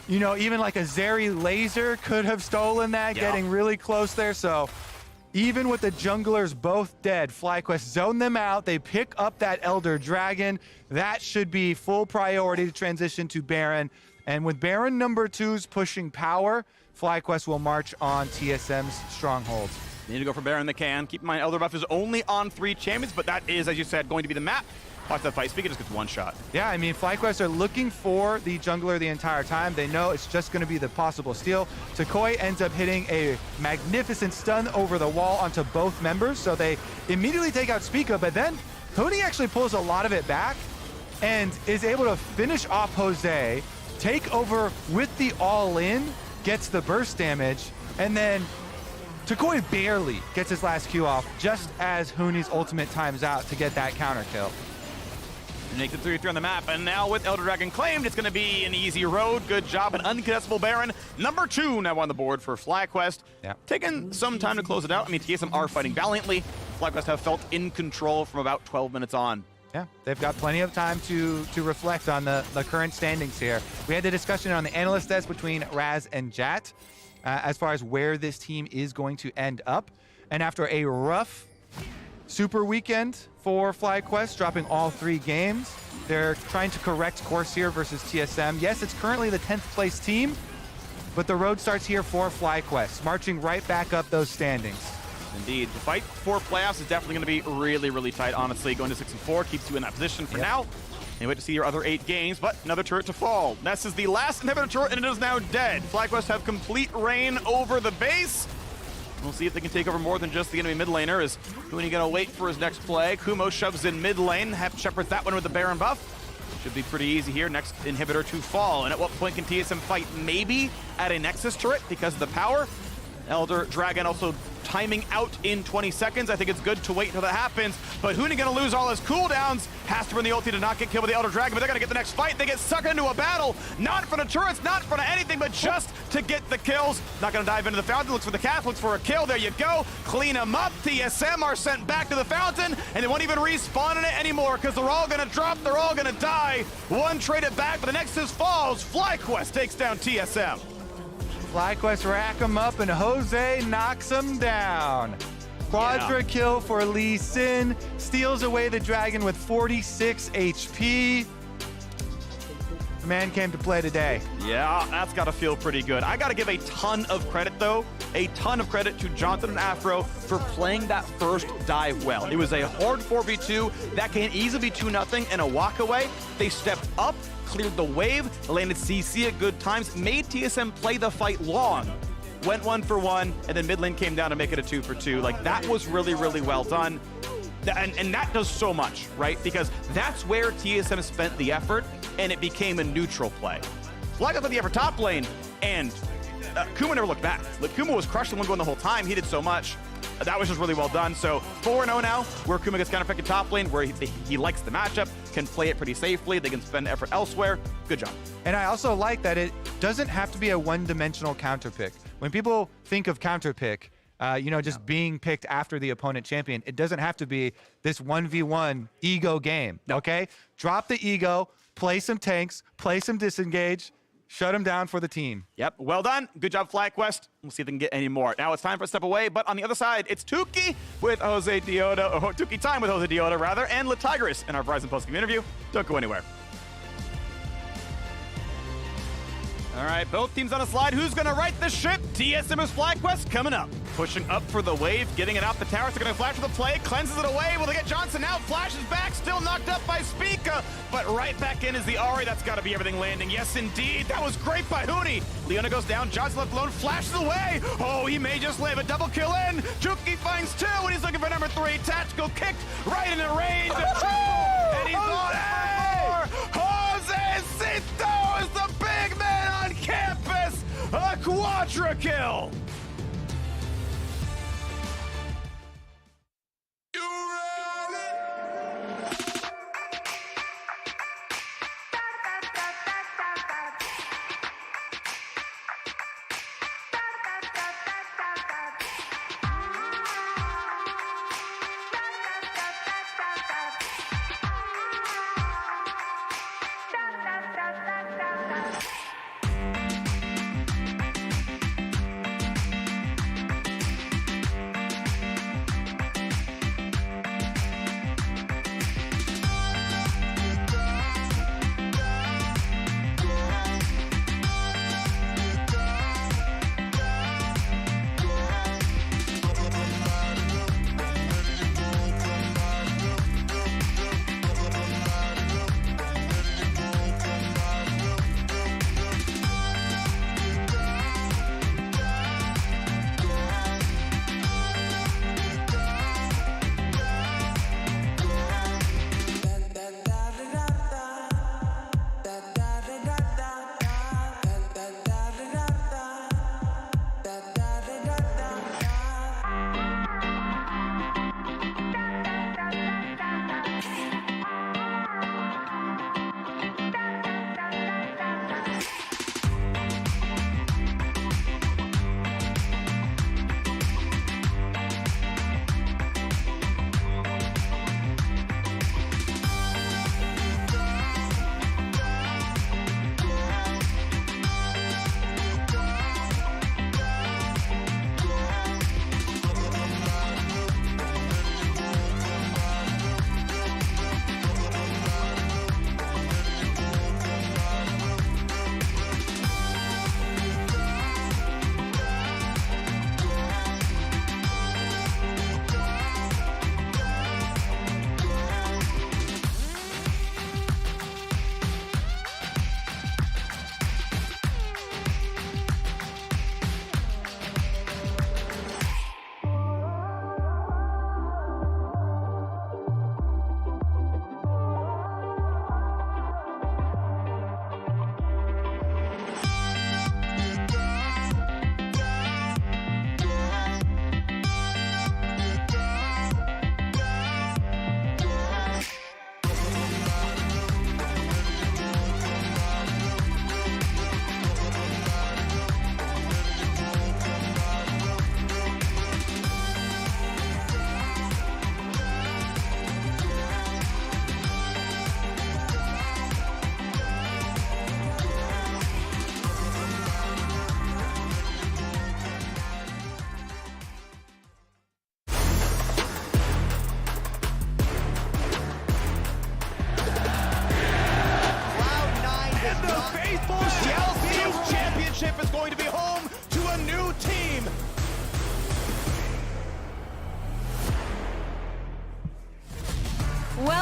You know, even like a Zeri laser could have stolen that, getting really close there. So even with the junglers both dead, FlyQuest zone them out. They pick up that Elder Dragon. That should be full priority to transition to Baron. And with Baron number 2's pushing power, FlyQuest will march on TSM's strongholds. They need to go for Baron, they can. Keep in mind, Elder buff is only on 3 champions, but that is, as you said, going to be the map. Watch that fight. Spica just gets one shot. Yeah, I mean, FlyQuest are looking for the jungler the entire time. They know it's just going to be the possible steal. Takoi ends up hitting a magnificent stun over the wall onto both members, so they immediately take out Spica, but then Huni actually pulls a lot of it back and is able to finish off Jose, take over with the all-in, gets the burst damage, and then Takoi barely gets his last Q off just as Huni's ultimate times out to get that counter kill. Make the 3-3 on the map, and now with Elder Dragon claimed, it's going to be an easy road. Good job, an uncontestable Baron. Number 2 now on the board for FlyQuest. Yeah. Taking some time to close it out. I mean, TSM are fighting valiantly. FlyQuest have felt in control from about 12 minutes on. Yeah, they've got plenty of time to reflect on the current standings here. We had the discussion on the analyst desk between Raz and Jat as far as where this team is going to end up. And after a rough super weekend for FlyQuest, dropping all 3 games, they're trying to correct course here versus TSM. Yes, it's currently the 10th place team, but the road starts here for FlyQuest, marching right back up those standings. Indeed, the fight for playoffs is definitely going to be really, really tight, honestly. Going to 6-4 keeps you in that position for now. And wait to see your other 8 games, but another turret to fall. This is the last inhibitor turret, and it is now dead. FlyQuest have complete reign over the base. We'll see if they can take over more than just the enemy mid laner. Is Huni going to wait for his next play? Kumo shoves in mid lane, shepherds that one with the Baron buff. Should be pretty easy here. Next inhibitor to fall. And at what point can TSM fight? Maybe at a Nexus turret because of the power. Elder Dragon also timing out in 20 seconds. I think it's good to wait until that happens. But Huni gonna lose all his cooldowns. Has to burn the ulti to not get killed by the Elder Dragon, but they're gonna get the next fight. They get sucked into a battle. Not in front of turrets, not in front of anything, but just to get the kills. Not gonna dive into the fountain. Looks for the calf, looks for a kill. There you go. Clean them up. TSM are sent back to the fountain, and they won't even respawn in it anymore because they're all gonna drop, they're all gonna die. One traded back, but the Nexus falls. FlyQuest takes down TSM. FlyQuest rack him up, and Jose knocks him down. Quadra kill for Lee Sin, steals away the dragon with 46 HP. The man came to play today. Yeah, that's got to feel pretty good. I got to give a ton of credit, though, a ton of credit to Jonathan and Afro for playing that first dive well. It was a hard 4v2 that can easily be 2-0 and a walk away. They stepped up, cleared the wave, landed CC at good times, made TSM play the fight long. Went 1 for 1, and then mid lane came down to make it a 2 for 2. Like, that was really, really well done. And that does so much, right? Because that's where TSM spent the effort, and it became a neutral play. Flag up at the upper top lane, and Kuma never looked back. Like, Kuma was crushing one going the whole time. He did so much. That was just really well done. So 4-0 now, where Kuma gets counter-picked top lane, where he likes the matchup, can play it pretty safely. They can spend effort elsewhere. Good job. And I also like that it doesn't have to be a one-dimensional counter-pick. When people think of counter-pick, just being picked after the opponent champion, it doesn't have to be this 1v1 ego game, okay? Drop the ego, play some tanks, play some disengage, shut him down for the team. Yep, well done. Good job, FlyQuest. We'll see if they can get any more. Now it's time for a step away, but on the other side, it's Tuki with Jose Diota, or Tuki time with Jose Diota, rather, and Latigris in our Verizon post-game interview. Don't go anywhere. All right, both teams on a slide. Who's going to right the ship? TSM is FlyQuest coming up. Pushing up for the wave, getting it off the tower. They're going to flash for the play, cleanses it away. Will they get Johnson out? Flashes back, still knocked up by Spica, but right back in is the Ahri. That's got to be everything landing. Yes, indeed. That was great by Huni. Leona goes down. Johnson left alone, flashes away. Oh, he may just live. A double kill in. Juki finds 2, and he's looking for number 3. Tactical kicked right into range. And he's on Jose Cito is the big man on campus. A quadra kill.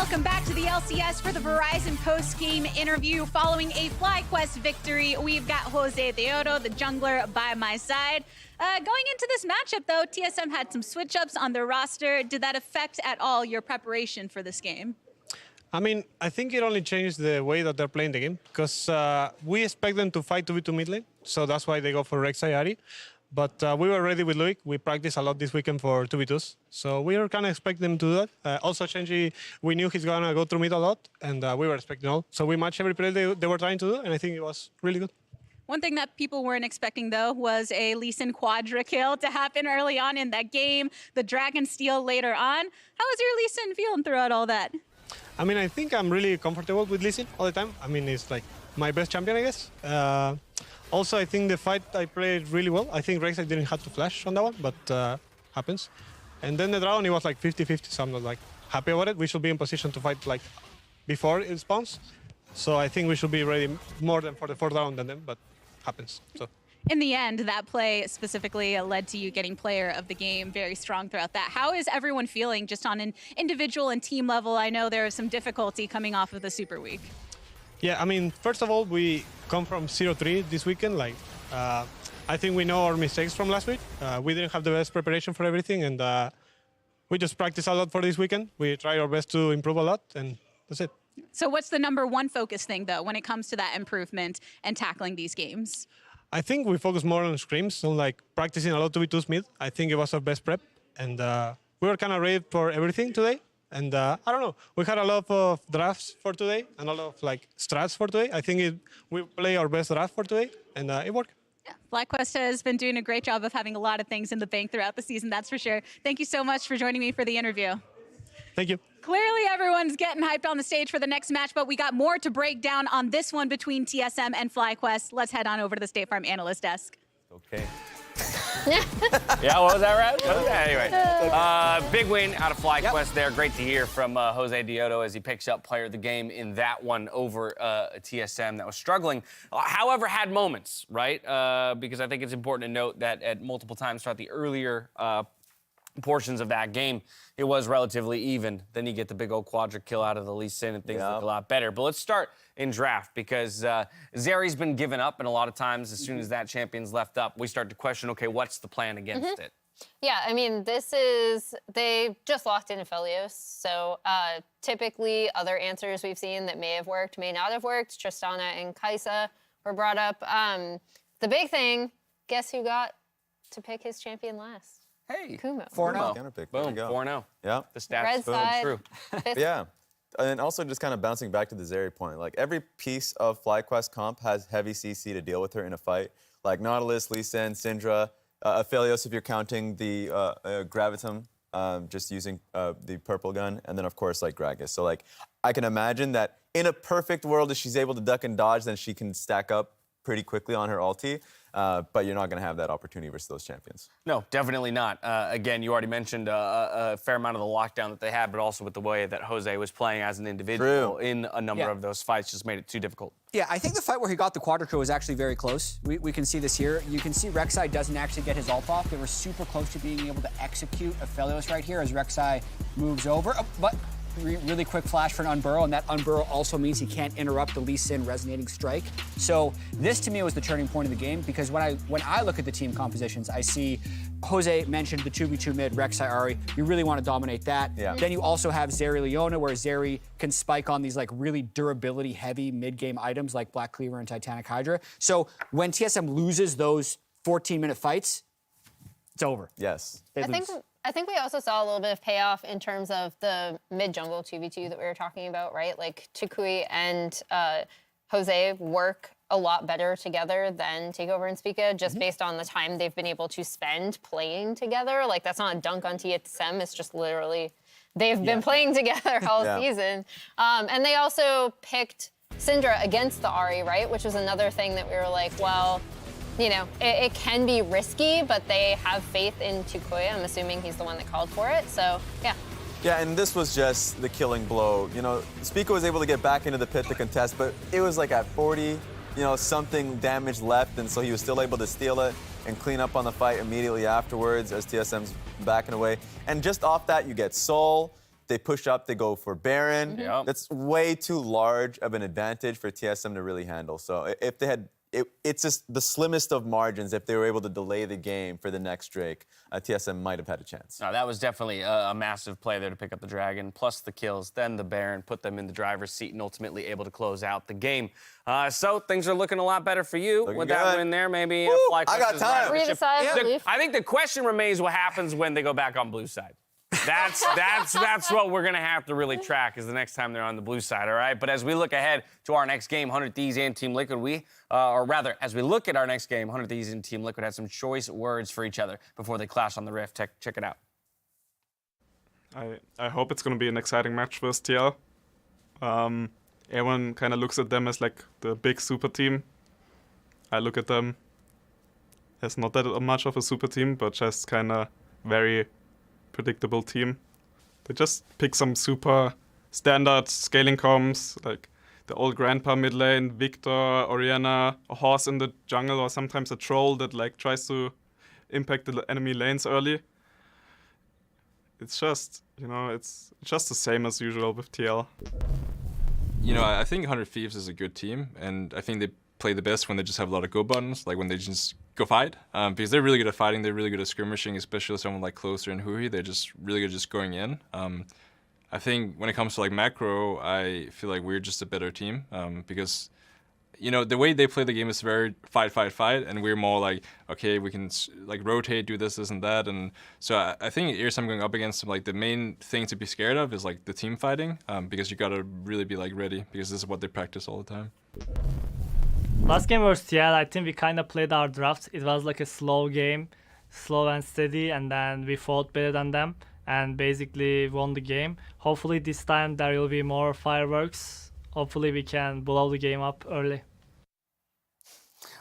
Welcome back to the LCS for the Verizon post-game interview. Following a FlyQuest victory, we've got Jose Deodo, the jungler, by my side. Going into this matchup, though, TSM had some switch-ups on their roster. Did that affect at all your preparation for this game? I mean, I think it only changed the way that they're playing the game because we expect them to fight 2v2 mid lane, so that's why they go for Rek'Sai Ahri. But we were ready with Loic. We practiced a lot this weekend for 2v2s, so we were kind of expecting them to do that. Also, Shenji, we knew he's going to go through mid a lot, and we were expecting all. So we matched every play they were trying to do, and I think it was really good. One thing that people weren't expecting, though, was a Lee Sin quadra kill to happen early on in that game, the Dragon Steal later on. How was your Lee Sin feeling throughout all that? I mean, I think I'm really comfortable with Lee Sin all the time. I mean, it's like my best champion, I guess. Also, I think the fight I played really well. I think Rek'Sai didn't have to flash on that one, but happens. And then the dragon, it was like 50-50, so I'm not like happy about it. We should be in position to fight like before it spawns. So I think we should be ready more than for the fourth round than them, but happens. So. In the end, that play specifically led to you getting player of the game, very strong throughout that. How is everyone feeling just on an individual and team level? I know there was some difficulty coming off of the Super Week. Yeah, I mean, first of all, we come from 0-3 this weekend. Like, I think we know our mistakes from last week. We didn't have the best preparation for everything, and we just practiced a lot for this weekend. We tried our best to improve a lot, and that's it. So what's the #1 focus thing, though, when it comes to that improvement and tackling these games? I think we focus more on scrims, on like practicing a lot 2v2 mid. I think it was our best prep, and we were kind of ready for everything today. And I don't know, we had a lot of drafts for today and a lot of like strats for today. I think we play our best draft for today, and it worked. Yeah, FlyQuest has been doing a great job of having a lot of things in the bank throughout the season, that's for sure. Thank you so much for joining me for the interview. Thank you. Clearly, everyone's getting hyped on the stage for the next match, but we got more to break down on this one between TSM and FlyQuest. Let's head on over to the State Farm analyst desk. Okay. Yeah, what was that, right? Anyway, big win out of FlyQuest there. Great to hear from Jose Deodo as he picks up player of the game in that one over a TSM that was struggling. However, had moments, right? Because I think it's important to note that at multiple times throughout the earlier portions of that game, it was relatively even. Then you get the big old quadra kill out of the Lee Sin and things look a lot better. But let's start in draft because Zeri's been given up, and a lot of times as soon as that champion's left up, we start to question, okay, what's the plan against it? Yeah, I mean, they just locked in Aphelios, so typically other answers we've seen that may have worked, may not have worked. Tristana and Kai'Sa were brought up. The big thing, guess who got to pick his champion last? Hey, Kumo. 4-0. Boom, 4-0. Yeah. The stats Red side. true. Yeah. And also just kind of bouncing back to the Zeri point, like every piece of FlyQuest comp has heavy CC to deal with her in a fight. Like Nautilus, Lee Sin, Syndra, Aphelios if you're counting the Gravitum, just using the purple gun, and then of course like Gragas. So like I can imagine that in a perfect world, if she's able to duck and dodge, then she can stack up pretty quickly on her ulti. But you're not going to have that opportunity versus those champions. No, definitely not. Again, you already mentioned a fair amount of the lockdown that they had, but also with the way that Jose was playing as an individual in a number of those fights just made it too difficult. Yeah, I think the fight where he got the quadra kill was actually very close. We can see this here. You can see Rek'Sai doesn't actually get his ult off. They were super close to being able to execute Aphelios right here as Rek'Sai moves over. But really quick flash for an Unburrow, and that Unburrow also means he can't interrupt the Lee Sin resonating strike. So this to me was the turning point of the game because when I look at the team compositions, I see Jose mentioned the 2v2 mid, Rek'Sai Ahri. You really want to dominate that. Yeah. Then you also have Zeri Leona, where Zeri can spike on these like really durability heavy mid-game items like Black Cleaver and Titanic Hydra. So when TSM loses those 14-minute fights, it's over. Yes. I think we also saw a little bit of payoff in terms of the mid-jungle 2v2 that we were talking about, right? Like Tukui and Jose work a lot better together than Takeover and Spica, just based on the time they've been able to spend playing together. Like, that's not a dunk on TSM, it's just literally they've been playing together all season. And they also picked Syndra against the Ahri, right? Which was another thing that we were like, well, you know, it can be risky, but they have faith in Tukui. I'm assuming he's the one that called for it, so yeah. Yeah, and this was just the killing blow. You know, Spica was able to get back into the pit to contest, but it was like at 40, something damage left, and so he was still able to steal it and clean up on the fight immediately afterwards as TSM's backing away. And just off that, you get Soul, they push up, they go for Baron. Yep. That's way too large of an advantage for TSM to really handle. So if they had, it's just the slimmest of margins. If they were able to delay the game for the next Drake, TSM might have had a chance. No, that was definitely a massive play there to pick up the Dragon, plus the kills, then the Baron, put them in the driver's seat, and ultimately able to close out the game. So things are looking a lot better for you with that win there. Maybe I got time. Breathe a sigh of relief. I think the question remains what happens when they go back on blue side. That's what we're gonna have to really track is the next time they're on the blue side, all right? But as we look ahead to our next game, 100 Thieves and Team Liquid, as we look at our next game, 100 Thieves and Team Liquid had some choice words for each other before they clash on the Rift. Check it out. I hope it's going to be an exciting match versus TL. Everyone kind of looks at them as like the big super team. I look at them as not that much of a super team, but just kind of very predictable team. They just pick some super standard scaling comms, like the old grandpa mid lane, Victor, Orianna, a horse in the jungle, or sometimes a troll that like tries to impact the enemy lanes early. It's just, it's just the same as usual with TL. I think 100 Thieves is a good team, and I think they play the best when they just have a lot of go buttons, like when they just go fight. Because they're really good at fighting, they're really good at skirmishing, especially someone like Closer and Hui. They're just really good at just going in. I think when it comes to like macro, I feel like we're just a better team because the way they play the game is very fight, and we're more like, okay, we can like rotate, do this and that, and so I think here's I'm going up against them. Like the main thing to be scared of is like the team fighting, because you gotta really be like ready because this is what they practice all the time. Last game versus TL, I think we kind of played our draft. It was like a slow game, slow and steady, and then we fought better than them and basically won the game. Hopefully this time there will be more fireworks. Hopefully we can blow the game up early.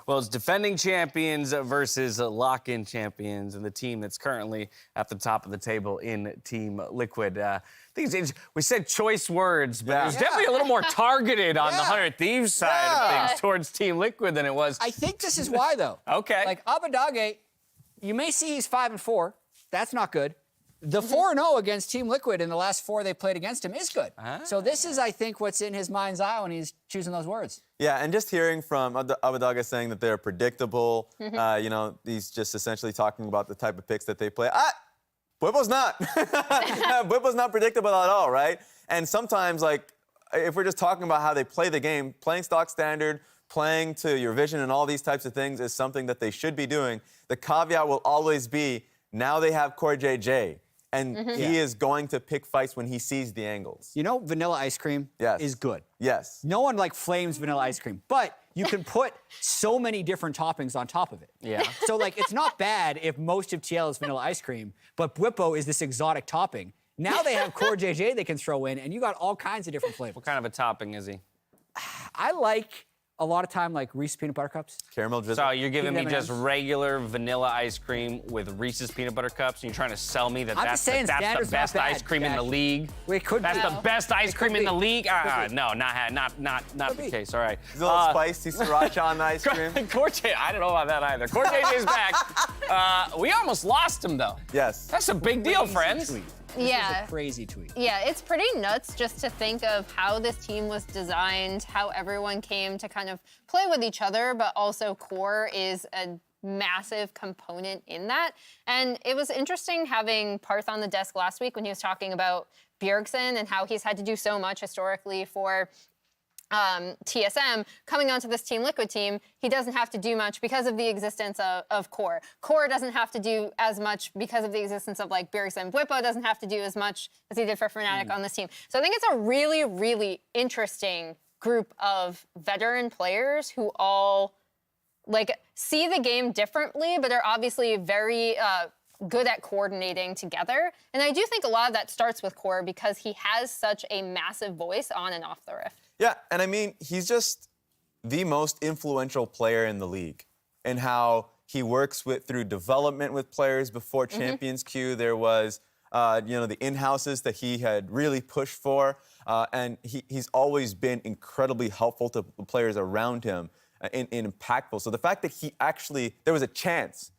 Well, it's defending champions versus lock-in champions, and the team that's currently at the top of the table in Team Liquid. I think we said choice words, but it was definitely a little more targeted on the 100 Thieves side of things towards Team Liquid than it was. I think this is why, though. Okay. Like Abadage, you may see he's 5-4. That's not good. The 4-0 against Team Liquid in the last 4 they played against him is good. So this is, I think, what's in his mind's eye when he's choosing those words. Yeah, and just hearing from Abadaga saying that they're predictable, he's just essentially talking about the type of picks that they play. Bwipo's not. Bwipo's not predictable at all, right? And sometimes, like, if we're just talking about how they play the game, playing stock standard, playing to your vision and all these types of things is something that they should be doing. The caveat will always be, now they have Core JJ. And he is going to pick fights when he sees the angles. Vanilla ice cream is good. Yes. No one flames vanilla ice cream, but you can put so many different toppings on top of it. Yeah. So it's not bad if most of TL is vanilla ice cream, but Bwipo is this exotic topping. Now they have Core JJ they can throw in, and you got all kinds of different flavors. What kind of a topping is he? I like a lot of time Reese's peanut butter cups. Caramel drizzle. So you're giving me just regular vanilla ice cream with Reese's peanut butter cups, and you're trying to sell me that's the best ice cream in the league? It could That's the best ice cream in the league? No, not the case. All right. A little spicy sriracha on the ice cream. Corte, I don't know about that either. Corte is back. We almost lost him, though. Yes. That's a big deal, friends. This is a crazy tweet. Yeah, it's pretty nuts just to think of how this team was designed, how everyone came to kind of play with each other, but also Core is a massive component in that. And it was interesting having Parth on the desk last week when he was talking about Bjergsen and how he's had to do so much historically for TSM. Coming onto this Team Liquid team, he doesn't have to do much because of the existence of Core. Core doesn't have to do as much because of the existence of Bjergsen. Bwipo doesn't have to do as much as he did for Fnatic on this team. So I think it's a really, really interesting group of veteran players who all see the game differently, but are obviously very good at coordinating together. And I do think a lot of that starts with Core because he has such a massive voice on and off the Rift. Yeah, and I mean, he's just the most influential player in the league in how he works through development with players. Before Champions Queue, there was, the in-houses that he had really pushed for, and he's always been incredibly helpful to the players around him in impactful. So the fact that there was a chance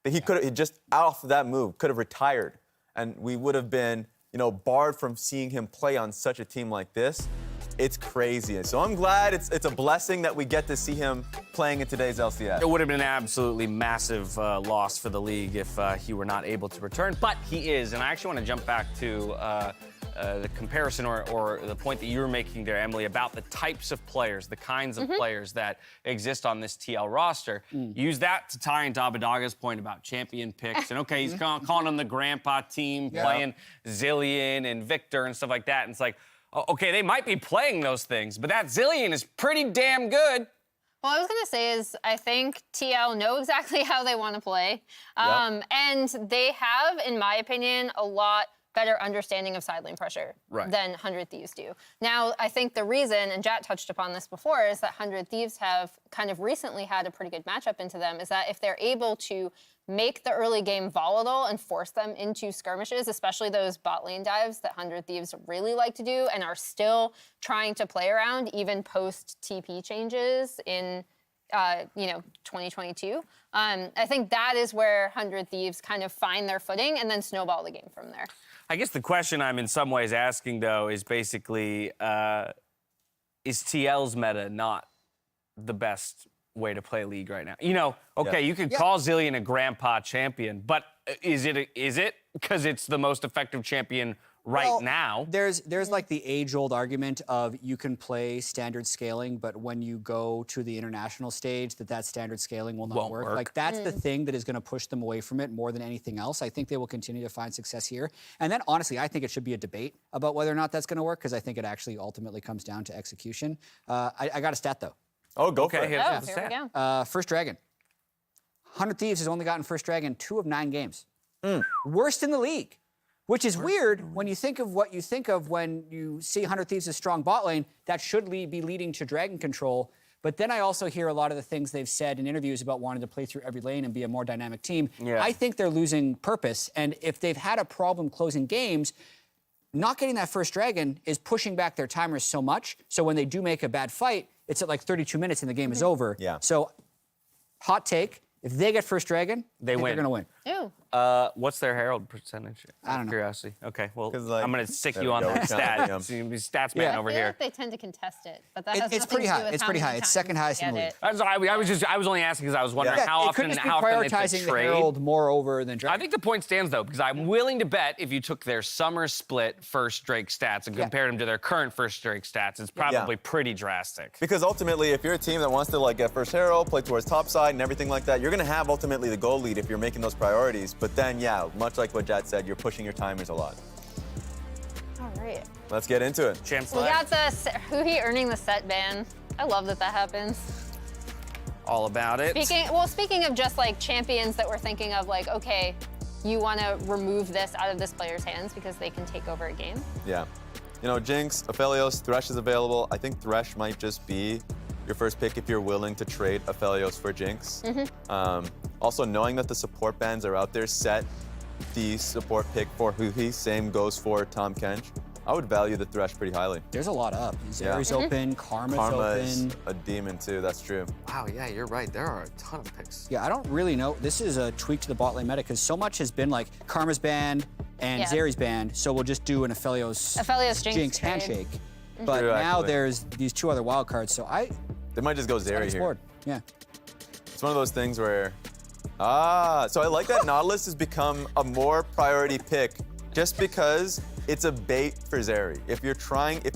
that he could have, just off that move, could have retired, and we would have been barred from seeing him play on such a team like this. It's crazy. So I'm glad it's a blessing that we get to see him playing in today's LCS. It would have been an absolutely massive loss for the league if he were not able to return, but he is. And I actually want to jump back to the comparison or the point that you were making there, Emily, about the types of players, the kinds of players that exist on this TL roster. Use that to tie into Abadaga's point about champion picks. And okay, he's calling them the grandpa team, playing Zillion and Victor and stuff like that. And it's like, okay, they might be playing those things, but that Zillion is pretty damn good. Well, I was going to say is I think TL know exactly how they want to play. And they have, in my opinion, a lot better understanding of side lane pressure than 100 Thieves do. Now, I think the reason, and Jat touched upon this before, is that 100 Thieves have kind of recently had a pretty good matchup into them, is that if they're able to make the early game volatile and force them into skirmishes, especially those bot lane dives that 100 Thieves really like to do and are still trying to play around even post TP changes in 2022. I think that is where 100 Thieves kind of find their footing and then snowball the game from there. I guess the question I'm in some ways asking, though, is basically, is TL's meta not the best way to play League right now? You could call Zillion a grandpa champion, but is it? Because it's the most effective champion now. There's like the age-old argument of you can play standard scaling, but when you go to the international stage, that standard scaling will not work. Like that's the thing that is going to push them away from it more than anything else. I think they will continue to find success here. And then honestly, I think it should be a debate about whether or not that's going to work, because I think it actually ultimately comes down to execution. I got a stat though. Oh, go for it. Here we go. First Dragon. 100 Thieves has only gotten First Dragon 2 of 9 games. Worst in the league. Which is weird when you think of what you think of when you see 100 Thieves' as strong bot lane. That should be leading to dragon control. But then I also hear a lot of the things they've said in interviews about wanting to play through every lane and be a more dynamic team. I think they're losing purpose. And if they've had a problem closing games, not getting that first dragon is pushing back their timers so much. So when they do make a bad fight, it's at like 32 minutes and the game is over. So, hot take. If they get first dragon, they're going to win. Ew. What's their Herald percentage? I don't know. Curiosity. Okay, well, I'm going to stick you on that stat. Stats man over I feel here. like they tend to contest it, but that has It's nothing pretty to do high. with It's how pretty many high. It's times second you highest in the get league. it. I was only asking because I was wondering how it often could just be how often they prioritizing the trade. Herald more over than dragon. I think the point stands though, because I'm willing to bet if you took their summer split first Drake stats and compared them to their current first Drake stats, it's probably pretty drastic. Because ultimately, if you're a team that wants to get first Herald, play towards top side and everything like that, you're going to have ultimately the goal lead if you're making those priorities. But then, much like what Jat said, you're pushing your timers a lot. All right. Let's get into it. Champs We got Huhi earning the set ban. I love that happens. All about it. Speaking of just like champions that we're thinking of, like, okay, you want to remove this out of this player's hands because they can take over a game. Yeah. Jinx, Aphelios, Thresh is available. I think Thresh might just be your first pick if you're willing to trade Aphelios for Jinx. Also, knowing that the support bans are out there, set the support pick for Huhi. Same goes for Tom Kench. I would value the Thresh pretty highly. There's a lot up. Zeri's open, Karma's open. open. A demon too, that's true. Wow, yeah, you're right. There are a ton of picks. Yeah, I don't really know. This is a tweak to the bot lane meta because so much has been like Karma's banned and Zeri's banned, so we'll just do an Aphelios Jinx handshake. But now there's these 2 other wild cards, so they might just go Zeri here. Yeah. It's one of those things where, so I like that Nautilus has become a more priority pick just because it's a bait for Zeri. If the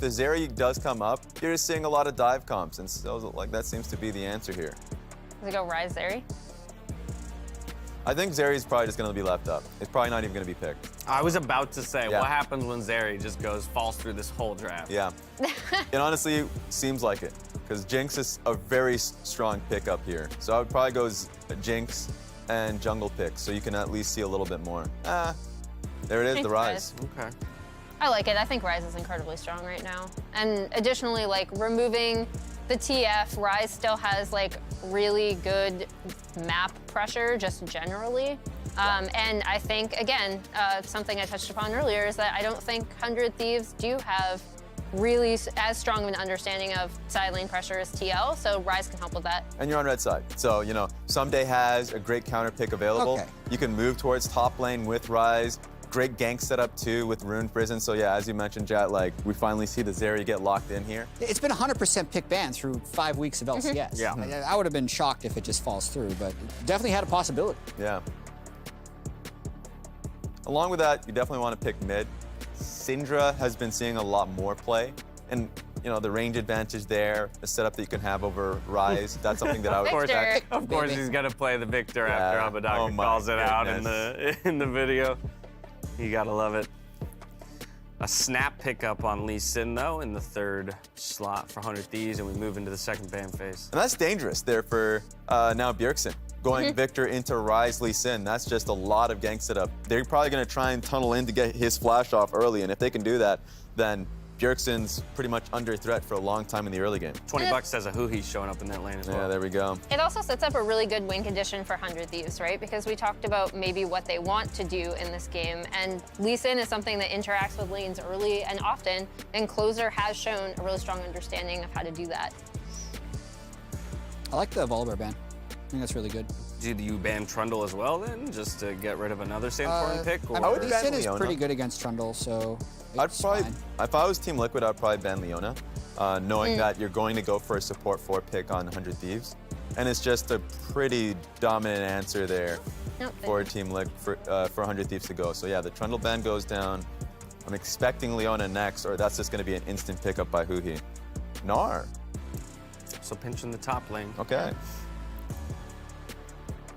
Zeri does come up, you're just seeing a lot of dive comps, and so that seems to be the answer here. Does it go Rise Zeri? I think Zeri's probably just going to be left up. It's probably not even going to be picked. I was about to say, what happens when Zeri just falls through this whole draft? Yeah. It honestly seems like it, because Jinx is a very strong pick up here. So I would probably go Jinx and jungle pick, so you can at least see a little bit more. There it is, the Rise. Okay. I like it. I think Rise is incredibly strong right now. And additionally, removing the TF, Rise still has really good map pressure just generally. And I think, again, something I touched upon earlier is that I don't think 100 Thieves do have really as strong of an understanding of side lane pressure as TL, so Rise can help with that. And you're on red side. So, Someday has a great counter pick available. You can move towards top lane with Rise, great gank setup too with Rune Prison. So yeah, as you mentioned, Jat, like we finally see the Zeri get locked in here. It's been 100% pick ban through 5 weeks of LCS. Yeah. I would have been shocked if it just falls through, but definitely had a possibility. Yeah. Along with that, you definitely want to pick mid. Syndra has been seeing a lot more play, and you know the range advantage there, the setup that you can have over Rise. That's something that I would. Of course, he's gonna play the Victor after Abbedagger calls it out in the video. You gotta love it. A snap pickup on Lee Sin though in the 3rd slot for 100 Thieves, and we move into the 2nd ban phase. And that's dangerous there for now Bjergsen. Going Victor into Rise Lee Sin, that's just a lot of gank setup. They're probably going to try and tunnel in to get his flash off early, and if they can do that, then Bjergsen's pretty much under threat for a long time in the early game. 20 bucks says a Huhi's showing up in that lane as well. Yeah, there we go. It also sets up a really good win condition for 100 Thieves, right? Because we talked about maybe what they want to do in this game, and Lee Sin is something that interacts with lanes early and often, and Closer has shown a really strong understanding of how to do that. I like the Volibear ban. I think that's really good. Did you ban Trundle as well then, just to get rid of another Santorin pick? Or? I mean, Lee Sin is pretty good against Trundle, so it's fine. If I was Team Liquid, I'd probably ban Leona, knowing that you're going to go for a support 4 pick on 100 Thieves. And it's just a pretty dominant answer there for Team Liquid, for 100 Thieves to go. So yeah, the Trundle ban goes down. I'm expecting Leona next, or that's just going to be an instant pickup by Huhi. Gnar. So pinching the top lane. Okay.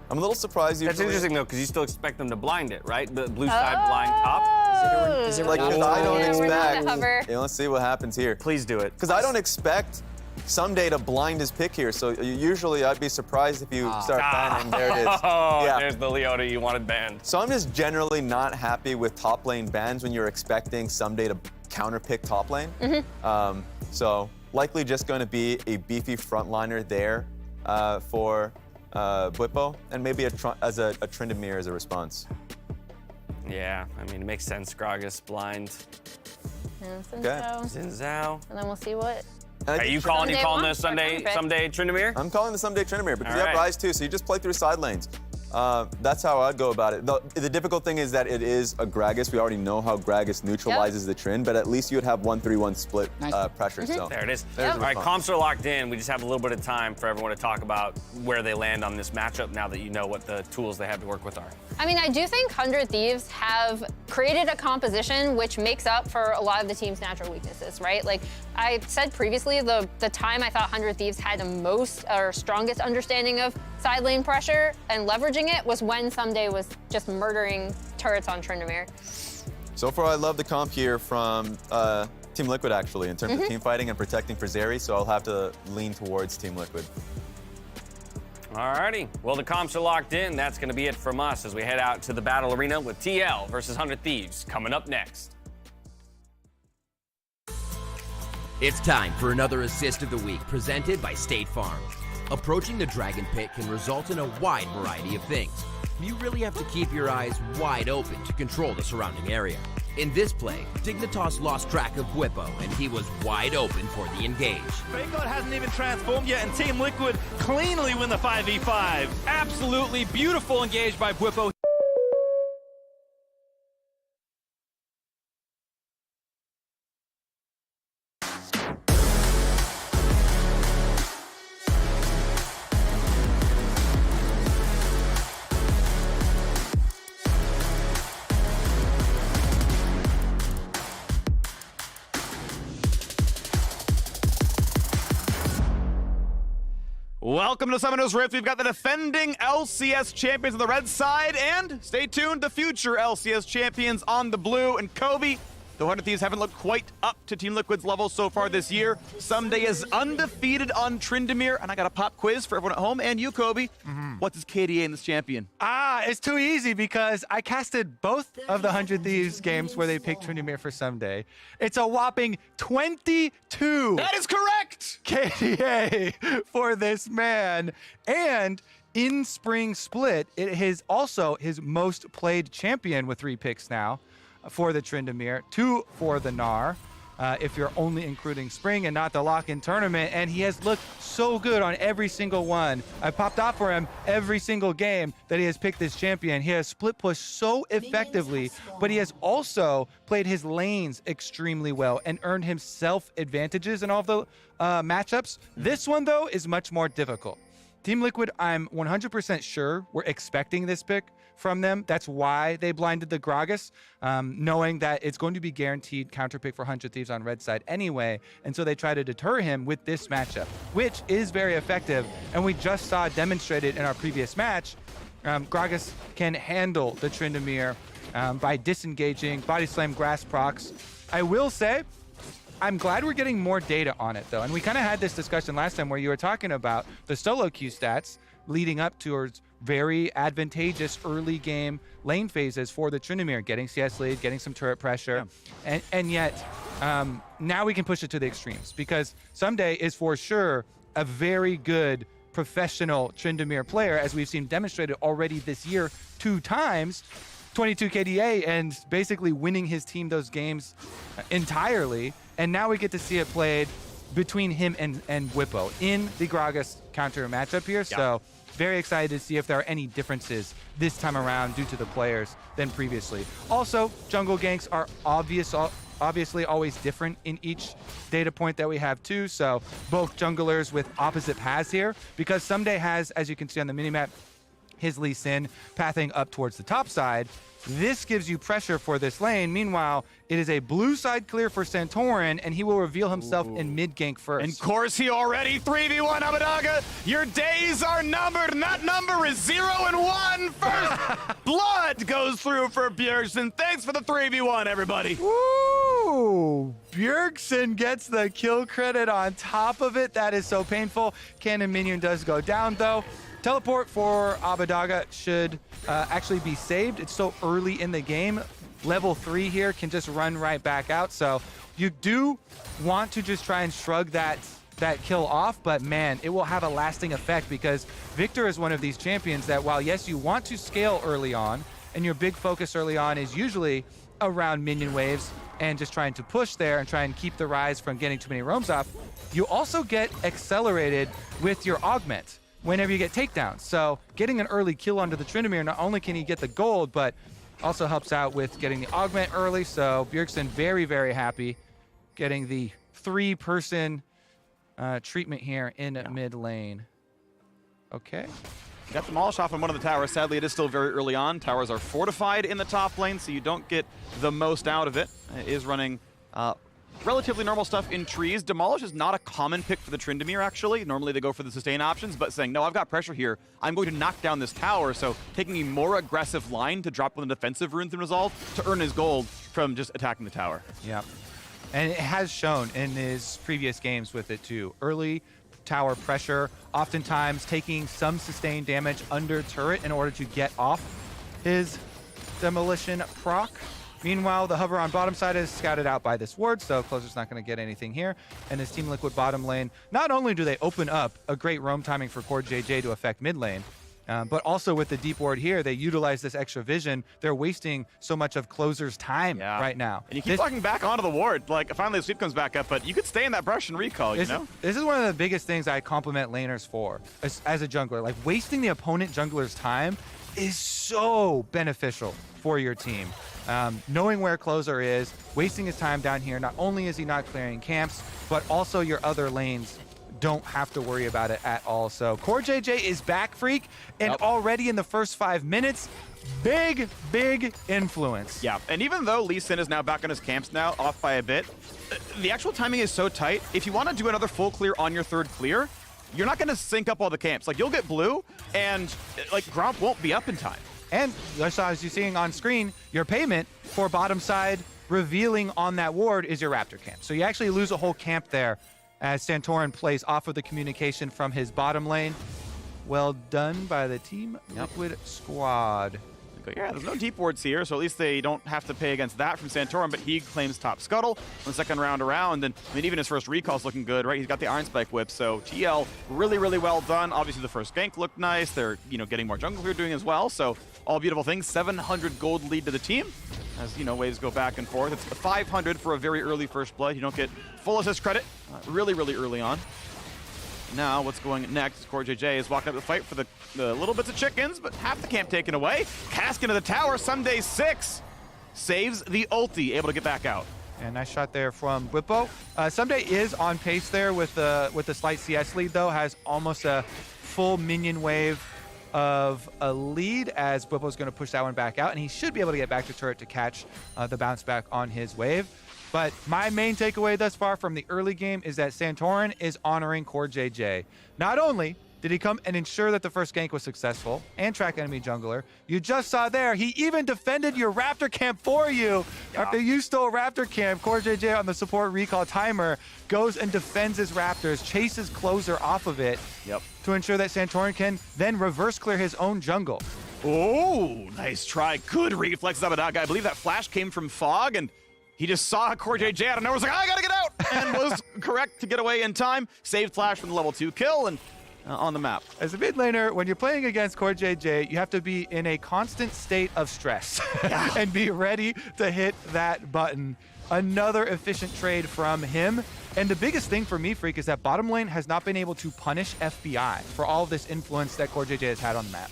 I'm a little surprised you. That's interesting though, because you still expect them to blind it, right? The blue side blind top. Is it like, because I don't expect. Yeah, let's see what happens here. Please do it. Because I don't expect Someday to blind his pick here. So usually I'd be surprised if you start banning. There it is. Yeah. There's the Leona you wanted banned. So I'm just generally not happy with top lane bans when you're expecting Someday to counter pick top lane. So likely just going to be a beefy frontliner there for Bwipo, and maybe a Tryndamere as a response. Yeah, I mean, it makes sense. Gragas blind. And Xin. And then we'll see what. Are you calling this someday Tryndamere? I'm calling the someday Tryndamere because you have Rise too, so you just play through side lanes. That's how I'd go about it. The difficult thing is that it is a Gragas. We already know how Gragas neutralizes the Trynd, but at least you would have 1-3-1 split pressure. So there it is. There's All right, comps are locked in. We just have a little bit of time for everyone to talk about where they land on this matchup now that you know what the tools they have to work with are. I mean, I do think 100 Thieves have created a composition which makes up for a lot of the team's natural weaknesses, right? Like I said previously, the time I thought 100 Thieves had the most or strongest understanding of side lane pressure and leveraging it was when Someday was just murdering turrets on Tryndamere. So far, I love the comp here from Team Liquid, actually, in terms of team fighting and protecting for Zeri, so I'll have to lean towards Team Liquid. Alrighty, well the comps are locked in. That's gonna be it from us as we head out to the battle arena with TL versus 100 Thieves coming up next. It's time for another Assist of the Week presented by State Farm. Approaching the Dragon Pit can result in a wide variety of things. You really have to keep your eyes wide open to control the surrounding area. In this play, Dignitas lost track of Bwipo, and he was wide open for the engage. Fake hasn't even transformed yet, and Team Liquid cleanly win the 5v5. Absolutely beautiful engage by Bwipo. Welcome to Summoners Rift. We've got the defending LCS champions on the red side, and stay tuned, the future LCS champions on the blue. And Kobe, the 100 Thieves haven't looked quite up to Team Liquid's level so far this year. Someday is undefeated on Tryndamere, and I got a pop quiz for everyone at home and you, Kobe. What's his KDA in this champion? It's too easy because I casted both of the 100 Thieves games where they picked Tryndamere for Someday. It's a whopping 22. That is correct! KDA for this man. And in Spring Split, it is also his most played champion with 3 picks now for the Tryndamere, 2 for the Gnar. if you're only including Spring and not the lock-in tournament, and he has looked so good on every single one. I popped off for him every single game that he has picked this champion. He has split push so effectively, but he has also played his lanes extremely well and earned himself advantages in all of the matchups. This one, though, is much more difficult. Team Liquid, I'm 100% sure we're expecting this pick from them. That's why they blinded the Gragas, knowing that it's going to be guaranteed counter pick for 100 Thieves on red side anyway. And so they try to deter him with this matchup, which is very effective. And we just saw demonstrated in our previous match, Gragas can handle the Tryndamere by disengaging, body slam, grass procs. I will say, I'm glad we're getting more data on it, though. And we kind of had this discussion last time where you were talking about the solo queue stats leading up towards very advantageous early game lane phases for the Tryndamere, getting CS lead, getting some turret pressure. Yeah. And yet, now we can push it to the extremes, because Someday is for sure a very good professional Tryndamere player, as we've seen demonstrated already this year 2 times. 22 KDA and basically winning his team those games entirely. And now we get to see it played between him and Whippo in the Gragas counter matchup here. Yeah. So very excited to see if there are any differences this time around due to the players than previously. Also, jungle ganks are obviously always different in each data point that we have too. So both junglers with opposite paths here, because Someday has, as you can see on the minimap, his Lee Sin pathing up towards the top side. This gives you pressure for this lane. Meanwhile, it is a blue side clear for Santorin, and he will reveal himself in mid gank first. And of course, he already 3v1 Abadaga. Your days are numbered, and that number is 0 and 1. First blood goes through for Bjergsen. Thanks for the 3v1, everybody. Woo! Bjergsen gets the kill credit on top of it. That is so painful. Cannon minion does go down, though. Teleport for Abadaga should actually be saved. It's so early in the game. Level 3 here can just run right back out. So you do want to just try and shrug that kill off, but man, it will have a lasting effect, because Victor is one of these champions that, while yes, you want to scale early on, and your big focus early on is usually around minion waves and just trying to push there and try and keep the Rise from getting too many roams off, you also get accelerated with your augment whenever you get takedowns. So getting an early kill onto the Tryndamere, not only can he get the gold, but also helps out with getting the augment early. So Bjergsen very, very happy getting the 3-person treatment here in mid lane. Okay. Got the demolish off on one of the towers. Sadly, it is still very early on. Towers are fortified in the top lane, so you don't get the most out of it. It is running relatively normal stuff in trees. Demolish is not a common pick for the Tryndamere, actually. Normally they go for the sustain options, but saying, no, I've got pressure here. I'm going to knock down this tower, so taking a more aggressive line to drop one of the defensive runes and resolve to earn his gold from just attacking the tower. Yeah. And it has shown in his previous games with it too. Early tower pressure, oftentimes taking some sustained damage under turret in order to get off his demolition proc. Meanwhile, the hover on bottom side is scouted out by this ward, so Closer's not going to get anything here. And this Team Liquid bottom lane, not only do they open up a great roam timing for Core JJ to affect mid lane, but also with the deep ward here, they utilize this extra vision. They're wasting so much of Closer's time right now. And you keep walking back onto the ward. Like, finally the sweep comes back up, but you could stay in that brush and recall, you know? This is one of the biggest things I compliment laners for as a jungler. Like, wasting the opponent jungler's time is so beneficial for your team. Knowing where Closer is, wasting his time down here, not only is he not clearing camps, but also your other lanes don't have to worry about it at all. So Core JJ is back, Freak, and already in the first 5 minutes, big influence. Yeah, and even though Lee Sin is now back on his camps now, off by a bit, the actual timing is so tight. If you want to do another full clear on your third clear, you're not going to sync up all the camps. Like, you'll get blue, and like Gromp won't be up in time. And as you're seeing on screen, your payment for bottom side revealing on that ward is your Raptor camp. So you actually lose a whole camp there as Santorin plays off of the communication from his bottom lane. Well done by the Team Liquid squad. Yeah, there's no deep wards here, so at least they don't have to pay against that from Santorin, but he claims top scuttle on the second round around, and I mean, even his first recall's looking good, right? He's got the Iron Spike whip, so TL really well done. Obviously, the first gank looked nice. They're, getting more jungle clear doing as well, so all beautiful things. 700 gold lead to the team. as, you know, waves go back and forth. It's 500 for a very early first blood. You don't get full assist credit really, really early on. Now, what's going next? CoreJJ is walking up the fight for the little bits of chickens, but half the camp taken away. Cask into the tower, Someday 6. Saves the ulti, able to get back out. And nice shot there from Whippo. Someday is on pace there with the slight CS lead, though. Has almost a full minion wave of a lead as Whippo's going to push that one back out. And he should be able to get back to turret to catch the bounce back on his wave. But my main takeaway thus far from the early game is that Santorin is honoring CoreJJ. Not only did he come and ensure that the first gank was successful and track enemy jungler, you just saw there, he even defended your Raptor camp for you. After you stole Raptor camp, CoreJJ on the support recall timer goes and defends his Raptors, chases Closer off of it to ensure that Santorin can then reverse clear his own jungle. Oh, nice try. Good reflex, Abadaga. I believe that flash came from Fog, and he just saw CoreJJ out of nowhere, was like, I gotta get out, and was correct to get away in time. Saved flash from the level 2 kill, and on the map. As a mid laner, when you're playing against CoreJJ, you have to be in a constant state of stress and be ready to hit that button. Another efficient trade from him. And the biggest thing for me, Freak, is that bottom lane has not been able to punish FBI for all of this influence that CoreJJ has had on the map.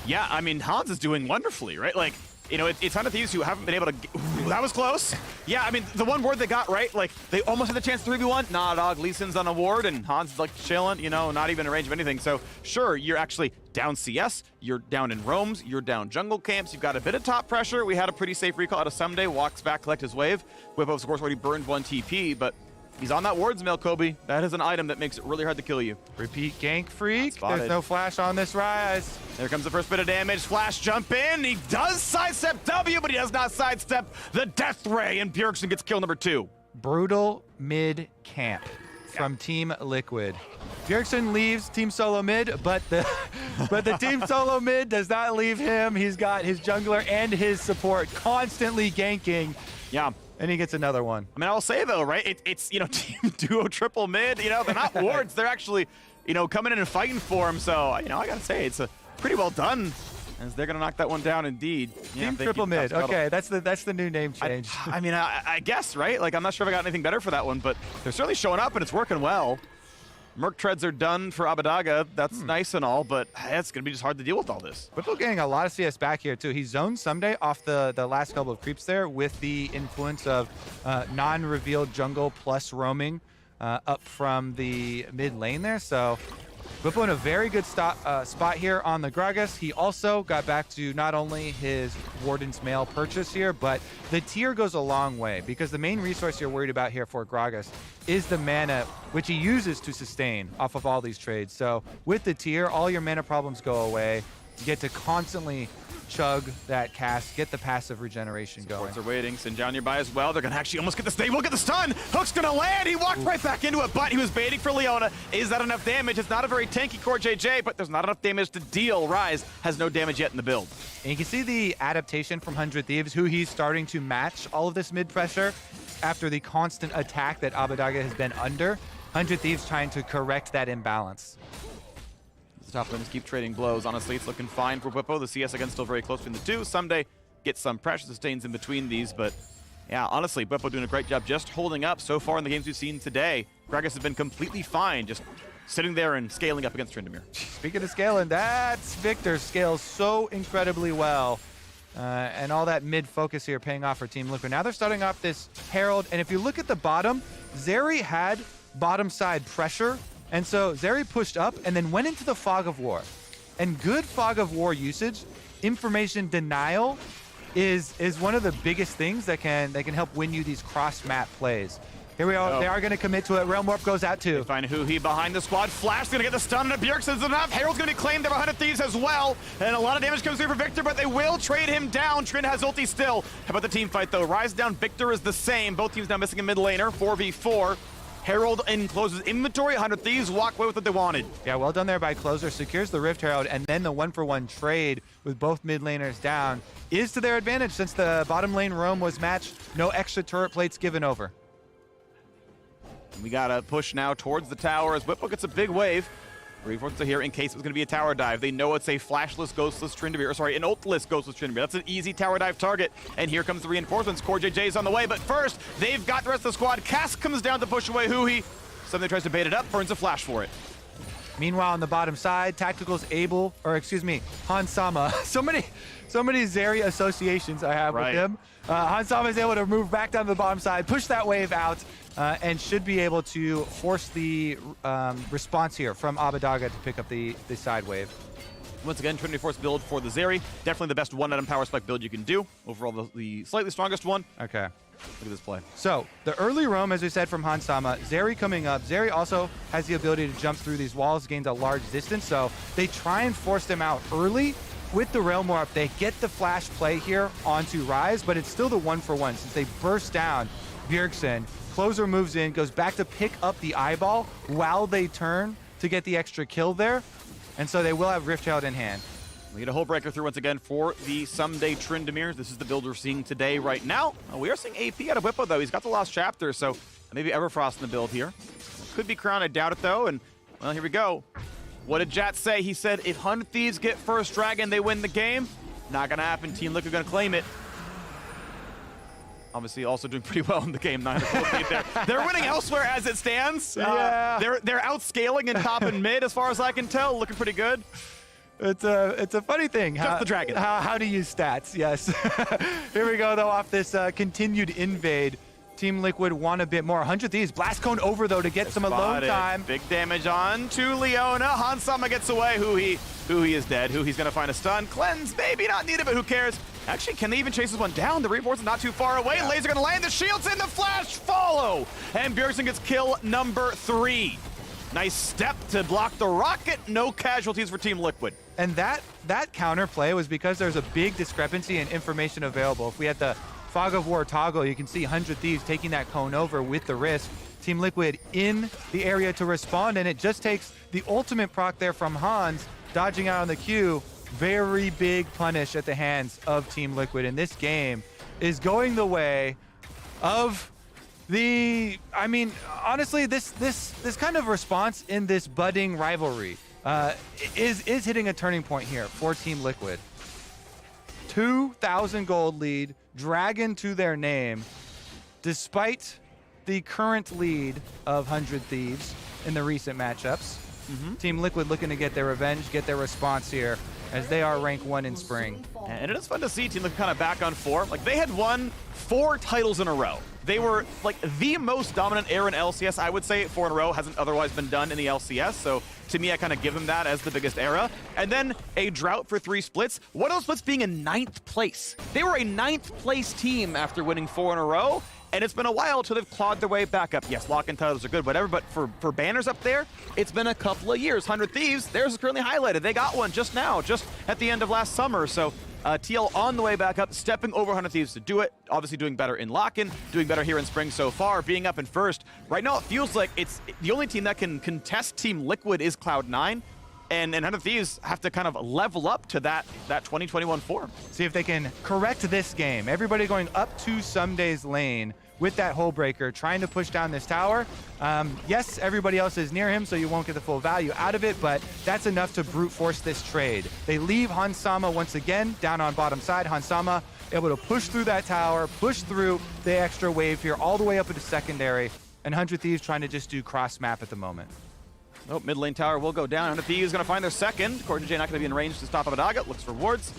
Yeah, I mean, Hans is doing wonderfully, right? Like, you know, it's Hunter Thieves who haven't been able to... Ooh, that was close. Yeah, I mean, the one ward they got right, like, they almost had the chance to 3v1. Nah, dog, Lee Sin's on a ward, and Hans is, like, chilling, you know, not even in range of anything. So, sure, you're actually down CS, you're down in roams, you're down jungle camps, you've got a bit of top pressure. We had a pretty safe recall out of Someday, walks back, collect his wave. Whippo, of course, already burned 1 TP, but he's on that wards mill, Kobe. That is an item that makes it really hard to kill you. Repeat gank, Freak. There's no flash on this Rise. There comes the first bit of damage. Flash jump in. He does sidestep W, but he does not sidestep the Death Ray, and Bjergsen gets kill number 2. Brutal mid camp from Team Liquid. Bjergsen leaves Team Solo mid, but the Team Solo mid does not leave him. He's got his jungler and his support constantly ganking. Yeah. And he gets another one. I mean, I'll say, though, right, it's you know, team duo triple mid, you know, they're not wards. They're actually, you know, coming in and fighting for him. So, you know, I got to say, it's a pretty well done, as they're going to knock that one down indeed. Team triple mid. Okay, that's the new name change. I mean, I guess, right? Like, I'm not sure if I got anything better for that one, but they're certainly showing up, and it's working well. Merc treads are done for Abadaga. That's nice and all, but it's going to be just hard to deal with all this. Whippo getting a lot of CS back here, too. He zoned Someday off the last couple of creeps there with the influence of non-revealed jungle plus roaming up from the mid lane there. So Whippo in a very good spot here on the Gragas. He also got back to not only his Warden's Mail purchase here, but the tier goes a long way, because the main resource you're worried about here for Gragas is the mana, which he uses to sustain off of all these trades. So with the tier, all your mana problems go away. You get to constantly chug that cast, get the passive regeneration going. Supports are waiting. Sinjan nearby as well. They're going to actually almost get this. They will get the stun. Hook's going to land. He walked right back into it, but he was baiting for Leona. Is that enough damage? It's not a very tanky CoreJJ, but there's not enough damage to deal. Rise has no damage yet in the build. And you can see the adaptation from 100 Thieves, who he's starting to match all of this mid pressure after the constant attack that Abadaga has been under. 100 Thieves trying to correct that imbalance. The top lanes keep trading blows. Honestly, it's looking fine for Whippo. The CS again still very close between the two. Someday gets some pressure sustains in between these, but yeah, honestly, Whippo doing a great job just holding up so far in the games we've seen today. Gragas has been completely fine, just sitting there and scaling up against Tryndamere. Speaking of scaling, that's Victor scales so incredibly well. And all that mid focus here paying off for Team Liquid. Now they're starting off this Herald, and if you look at the bottom, Zeri had bottom side pressure. And so Zeri pushed up and then went into the Fog of War. And good Fog of War usage, information denial, is one of the biggest things that can help win you these cross-map plays. Here we are. They are going to commit to it. Realm Warp goes out too. They find Huhi behind the squad. Flash going to get the stun, and Bjergsen's enough. Herald's going to be claimed. There are 100 Thieves as well. And a lot of damage comes through for Victor, but they will trade him down. Trin has ulti still. How about the team fight, though? Rise down. Victor is the same. Both teams now missing a mid laner. 4v4. Herald encloses inventory. 100 Thieves walk away with what they wanted. Yeah, well done there by Closer. Secures the Rift Herald, and then the 1-for-1 trade with both mid laners down is to their advantage since the bottom lane roam was matched. No extra turret plates given over. We got to push now towards the tower as Whippo gets a big wave. Reinforcements are here in case it's going to be a tower dive. They know it's a flashless, ghostless Tryndamere, or sorry, an ultless ghostless Tryndamere. That's an easy tower dive target. And here comes the reinforcements. Core JJ's on the way, but first, they've got the rest of the squad. Cass comes down to push away Huhi. Somebody tries to bait it up, burns a flash for it. Meanwhile, on the bottom side, Tactical's able, or excuse me, Hansama. so many Zeri associations I have with him. Hansama is able to move back down to the bottom side, push that wave out, and should be able to force the response here from Abbedagge to pick up the side wave. Once again, Trinity Force build for the Zeri. Definitely the best one-item power spike build you can do. Overall, the slightly strongest one. Okay. Look at this play. So, the early roam, as we said, from Hansama. Zeri coming up. Zeri also has the ability to jump through these walls, gains a large distance, so they try and force them out early. With the Realm Warp, they get the flash play here onto Ryze, but it's still the 1-for-1 since they burst down Bjergsen. Closer moves in, goes back to pick up the eyeball while they turn to get the extra kill there. And so they will have Riftchild in hand. We get a hull breaker through once again for the Someday Tryndamere. This is the build we're seeing today right now. We are seeing AP out of Whippo, though. He's got the Lost Chapter, so maybe Everfrost in the build here. Could be Crown, I doubt it, though. And, well, here we go. What did Jat say? He said, if 100 Thieves get first dragon, they win the game. Not going to happen. Team Liquid going to claim it. Obviously, also doing pretty well in the game. 900 lead there. They're winning elsewhere as it stands. Yeah. They're outscaling in top and mid, as far as I can tell. Looking pretty good. It's a funny thing. Just the dragon. How to use stats, yes. Here we go, though, off this continued invade. Team Liquid want a bit more. 100 Thieves. Blast Cone over, though, to get some alone time. Big damage on to Leona. Hansama gets away. Huhi is dead. Huhi's going to find a stun. Cleanse, maybe not needed, but who cares? Actually, can they even chase this one down? The reinforcements not too far away. Laser going to land. The shield's in. The flash follow. And Bjergsen gets kill number 3. Nice step to block the rocket. No casualties for Team Liquid. And that counterplay was because there's a big discrepancy in information available. If we had the Fog of War toggle, you can see 100 Thieves taking that cone over with the risk. Team Liquid in the area to respond, and it just takes the ultimate proc there from Hans, dodging out on the Q. Very big punish at the hands of Team Liquid, and this game is going the way of the, I mean, honestly, this kind of response in this budding rivalry is hitting a turning point here for Team Liquid. 2,000 gold lead, dragon to their name, despite the current lead of 100 Thieves in the recent matchups. Team Liquid looking to get their revenge, get their response here, as they are rank 1 in Spring. And it is fun to see Team Liquid kind of back on form. Like, they had won 4 titles in a row. They were, like, the most dominant era in LCS. I would say 4 in a row hasn't otherwise been done in the LCS, so to me, I kind of give them that as the biggest era. And then a drought for 3 splits. One of those splits being in 9th place. They were a 9th place team after winning 4 in a row, and it's been a while till they've clawed their way back up. Yes, lock-in titles are good, whatever, but for banners up there, it's been a couple of years. 100 Thieves, theirs is currently highlighted. They got one just now, just at the end of last summer, so TL on the way back up, stepping over 100 Thieves to do it. Obviously doing better in lock-in, doing better here in Spring so far, being up in first. Right now it feels like it's the only team that can contest Team Liquid is Cloud9, and 100 Thieves have to kind of level up to that 2021 form. See if they can correct this game. Everybody going up to Someday's lane with that hole breaker, trying to push down this tower. Yes, everybody else is near him, so you won't get the full value out of it, but that's enough to brute force this trade. They leave Hansama once again down on bottom side. Hansama able to push through that tower, push through the extra wave here, all the way up into secondary, and 100 Thieves trying to just do cross map at the moment. Oh, mid lane tower will go down. 100 Thieves going to find their second. Core JJ not going to be in range to stop Abbedagge. Looks for wards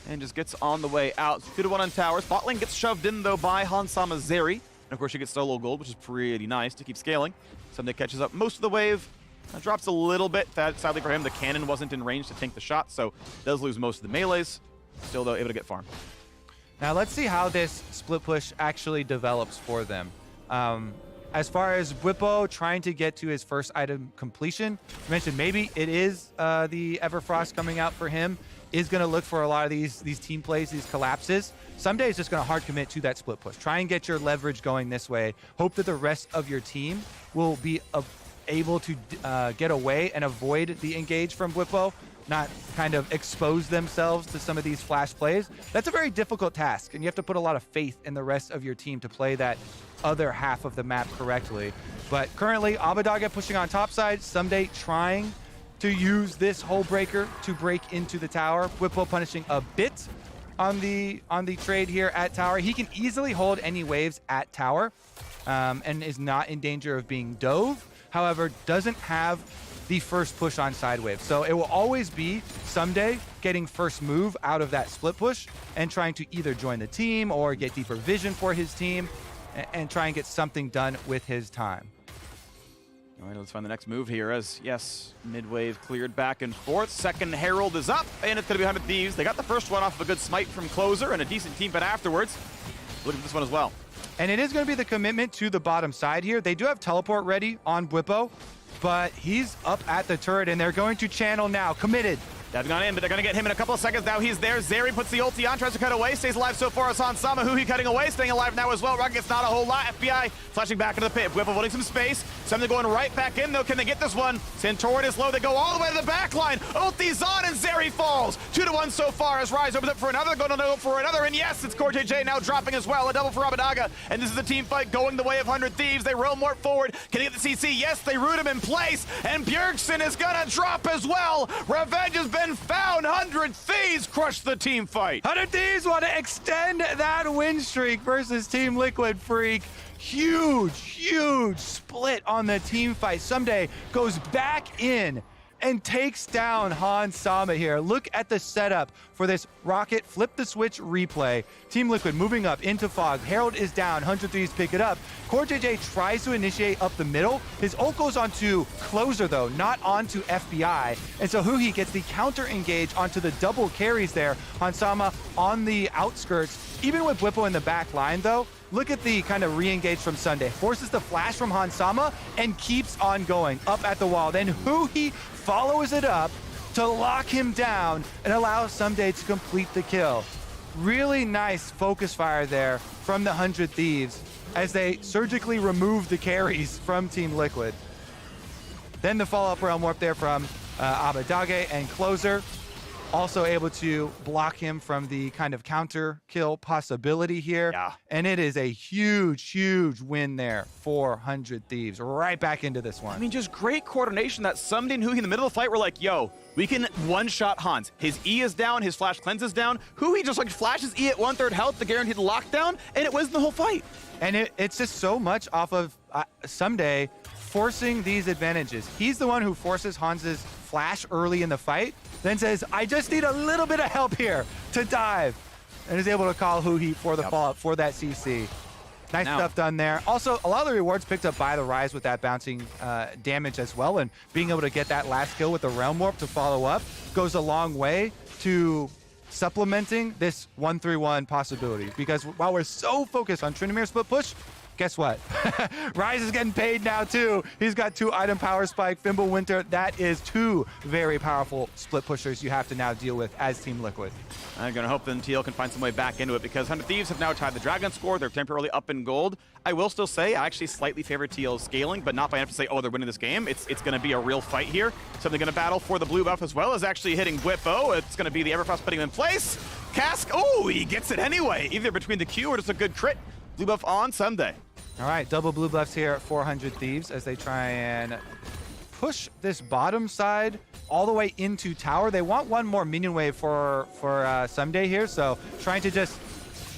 and just gets on the way out. 2-1 on tower. Spot lane gets shoved in, though, by Hansama Zeri. And of course, she gets solo gold, which is pretty nice to keep scaling. Someday catches up most of the wave. Drops a little bit. Sadly for him, the cannon wasn't in range to tank the shot, so does lose most of the melees. Still, though, able to get farm. Now, let's see how this split push actually develops for them. As far as Whippo trying to get to his first item completion, you mentioned maybe it is the Everfrost coming out for him, is going to look for a lot of these team plays, these collapses. Someday it's just going to hard commit to that split push. Try and get your leverage going this way. Hope that the rest of your team will be able to get away and avoid the engage from Whippo, not kind of expose themselves to some of these flash plays. That's a very difficult task, and you have to put a lot of faith in the rest of your team to play that other half of the map correctly. But currently, Abbedagge pushing on top side, Someday trying to use this hole breaker to break into the tower. Whippo punishing a bit on the trade here at tower. He can easily hold any waves at tower and is not in danger of being dove. However, doesn't have the first push on side wave. So it will always be Someday getting first move out of that split push and trying to either join the team or get deeper vision for his team and try and get something done with his time. All right, let's find the next move here as, yes, mid-wave cleared back and forth. Second Herald is up, and it's going to be 100 Thieves. They got the first one off of a good smite from Closer and a decent team, but afterwards, look at this one as well. And it is going to be the commitment to the bottom side here. They do have teleport ready on Whippo, but he's up at the turret, and they're going to channel now. Committed. Diving on in, but they're going to get him in a couple of seconds. Now he's there. Zeri puts the ulti on, tries to cut away. Stays alive so far as Hansama. Huhi cutting away, staying alive now as well. Rocket gets not a whole lot. FBI flashing back into the pit. Whippo holding some space. Something going right back in, though. Can they get this one? Centauran is low. They go all the way to the back line. Ulti's on, and Zeri falls. 2-1 so far as Rise opens up for another. Going to go for another, and yes, it's CoreJJ now dropping as well. A double for Abadaga, and this is a team fight going the way of 100 Thieves. They roll more forward. Can they get the CC? Yes, they root him in place, and Bjergsen is going to drop as well. Revenge has been found. 100 Thieves crush the team fight. 100 Thieves want to extend that win streak versus Team Liquid Freak. Huge split on the team fight. Someday goes back in and takes down Hansama here. Look at the setup for this Rocket flip the switch replay. Team Liquid moving up into Fog. Herald is down. 100 Thieves pick it up. CoreJJ tries to initiate up the middle. His ult goes onto Closer though, not onto FBI. And so Huhi gets the counter engage onto the double carries there. Hansama on the outskirts. Even with Whippo in the back line though, look at the kind of re-engage from Sunday. Forces the flash from Hansama and keeps on going up at the wall. Then Huhi follows it up to lock him down and allow Someday to complete the kill. Really nice focus fire there from the 100 Thieves as they surgically remove the carries from Team Liquid. Then the follow-up realm warp there from Abadage and Closer. Also able to block him from the kind of counter kill possibility here. Yeah. And it is a huge win there for 100 Thieves. Right back into this one. I mean, just great coordination that Someday and Huhi in the middle of the fight were like, yo, we can one-shot Hans. His E is down, his flash cleanse is down. Huhi just like flashes E at 1/3 health to guarantee the lockdown, and it wins the whole fight. And it's just so much off of Someday forcing these advantages. He's the one who forces Hans's flash early in the fight, then says, I just need a little bit of help here to dive, and is able to call Huhi for the follow-up for that CC. Nice stuff done there. Also, a lot of the rewards picked up by the Rise with that bouncing damage as well, and being able to get that last kill with the Realm Warp to follow up goes a long way to supplementing this 1-3-1 possibility. Because while we're so focused on Tryndamere split push, guess what? Rise is getting paid now too. He's got 2 item power spike, Fimble Winter. That is 2 very powerful split pushers you have to now deal with as Team Liquid. I'm going to hope that TL can find some way back into it because 100 Thieves have now tied the Dragon score. They're temporarily up in gold. I will still say I actually slightly favor TL's scaling, but not by enough to say, oh, they're winning this game. It's going to be a real fight here. So they're going to battle for the blue buff as well as actually hitting Whippo. It's going to be the Everfrost putting him in place. Cask, oh, he gets it anyway. Either between the Q or just a good crit. Blue buff on Someday. All right, double blue buffs here at 400 Thieves as they try and push this bottom side all the way into tower. They want one more minion wave for Someday here, so trying to just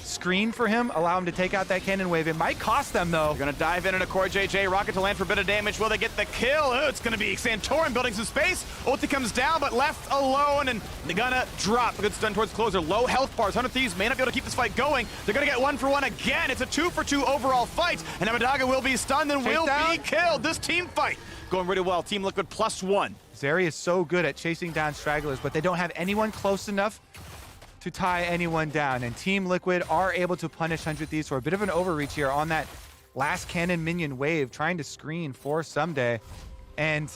screen for him, allow him to take out that cannon wave. It might cost them, though. They're going to dive in a CoreJJ Rocket to land for a bit of damage. Will they get the kill? Oh, it's going to be Santorin building some space. Ulti comes down, but left alone, and they're going to drop. A good stun towards Closer. Low health bars. 100 Thieves may not be able to keep this fight going. They're going to get 1-for-1 again. It's a 2-for-2 overall fight, and Abadaga will be stunned and will be killed. This team fight going really well. Team Liquid +1. Zeri is so good at chasing down stragglers, but they don't have anyone close enough to tie anyone down, and Team Liquid are able to punish 100 Thieves for a bit of an overreach here on that last cannon minion wave, trying to screen for Someday, and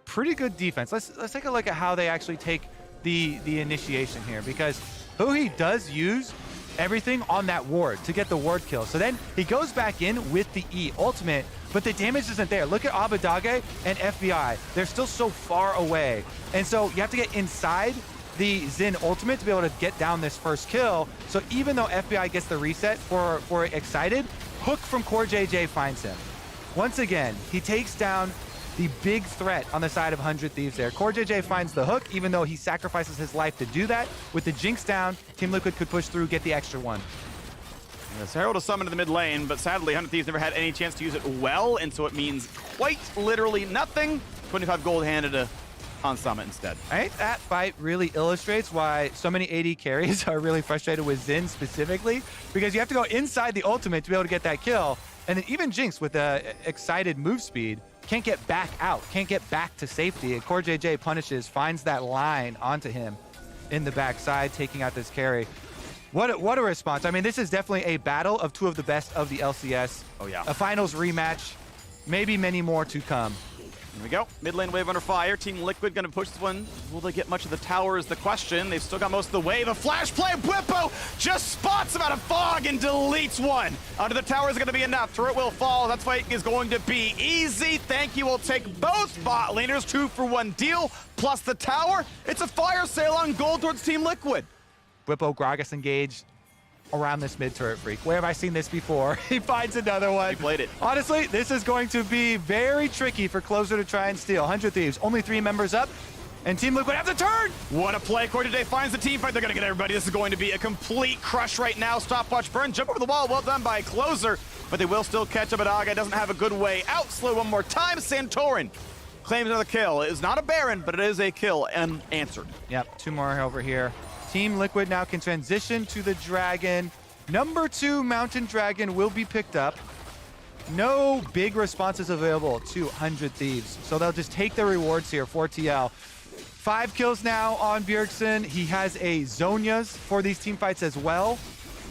pretty good defense. Let's take a look at how they actually take the initiation here, because Huhi does use everything on that ward to get the ward kill. So then he goes back in with the E ultimate, but the damage isn't there. Look at Abadage and FBI. They're still so far away, and so you have to get inside the Xin ultimate to be able to get down this first kill. So even though FBI gets the reset for Excited, Hook from CoreJJ finds him. Once again, he takes down the big threat on the side of 100 Thieves there. CoreJJ finds the hook, even though he sacrifices his life to do that. With the Jinx down, Team Liquid could push through, get the extra one. Yes, Herald will summon to the mid lane, but sadly, 100 Thieves never had any chance to use it well, and so it means quite literally nothing. 25 gold handed on Summit instead. I think that fight really illustrates why so many AD carries are really frustrated with Xin specifically, because you have to go inside the ultimate to be able to get that kill, and then even Jinx with the excited move speed can't get back out, can't get back to safety, and CoreJJ punishes, finds that line onto him in the backside, taking out this carry. What a response. I mean, this is definitely a battle of two of the best of the LCS. Oh, yeah. A finals rematch, maybe many more to come. Here we go. Mid lane wave under fire. Team Liquid going to push this one. Will they get much of the tower is the question. They've still got most of the wave. A flash play. Bwipo just spots him out of fog and deletes one. Under the tower is going to be enough. Turret will fall. That fight is going to be easy. Thank you. We'll take both bot laners. 2-for-1 deal. Plus the tower. It's a fire sale on gold towards Team Liquid. Bwipo Gragas engaged around this mid-turret freak. Where have I seen this before? He finds another one. He played it. Honestly, this is going to be very tricky for Closer to try and steal. 100 Thieves, only 3 members up, and Team Liquid have the turn! What a play. CoreJJ finds the team fight. They're going to get everybody. This is going to be a complete crush right now. Stopwatch burn. Jump over the wall. Well done by Closer, but they will still catch up. Adaga doesn't have a good way out. Slow one more time. Santorin claims another kill. It is not a Baron, but it is a kill and answered. Yep, 2 more over here. Team Liquid now can transition to the Dragon. Number 2 Mountain Dragon will be picked up. No big responses available to 100 Thieves, so they'll just take the rewards here for TL. 5 kills now on Bjergsen. He has a Zhonya's for these team fights as well.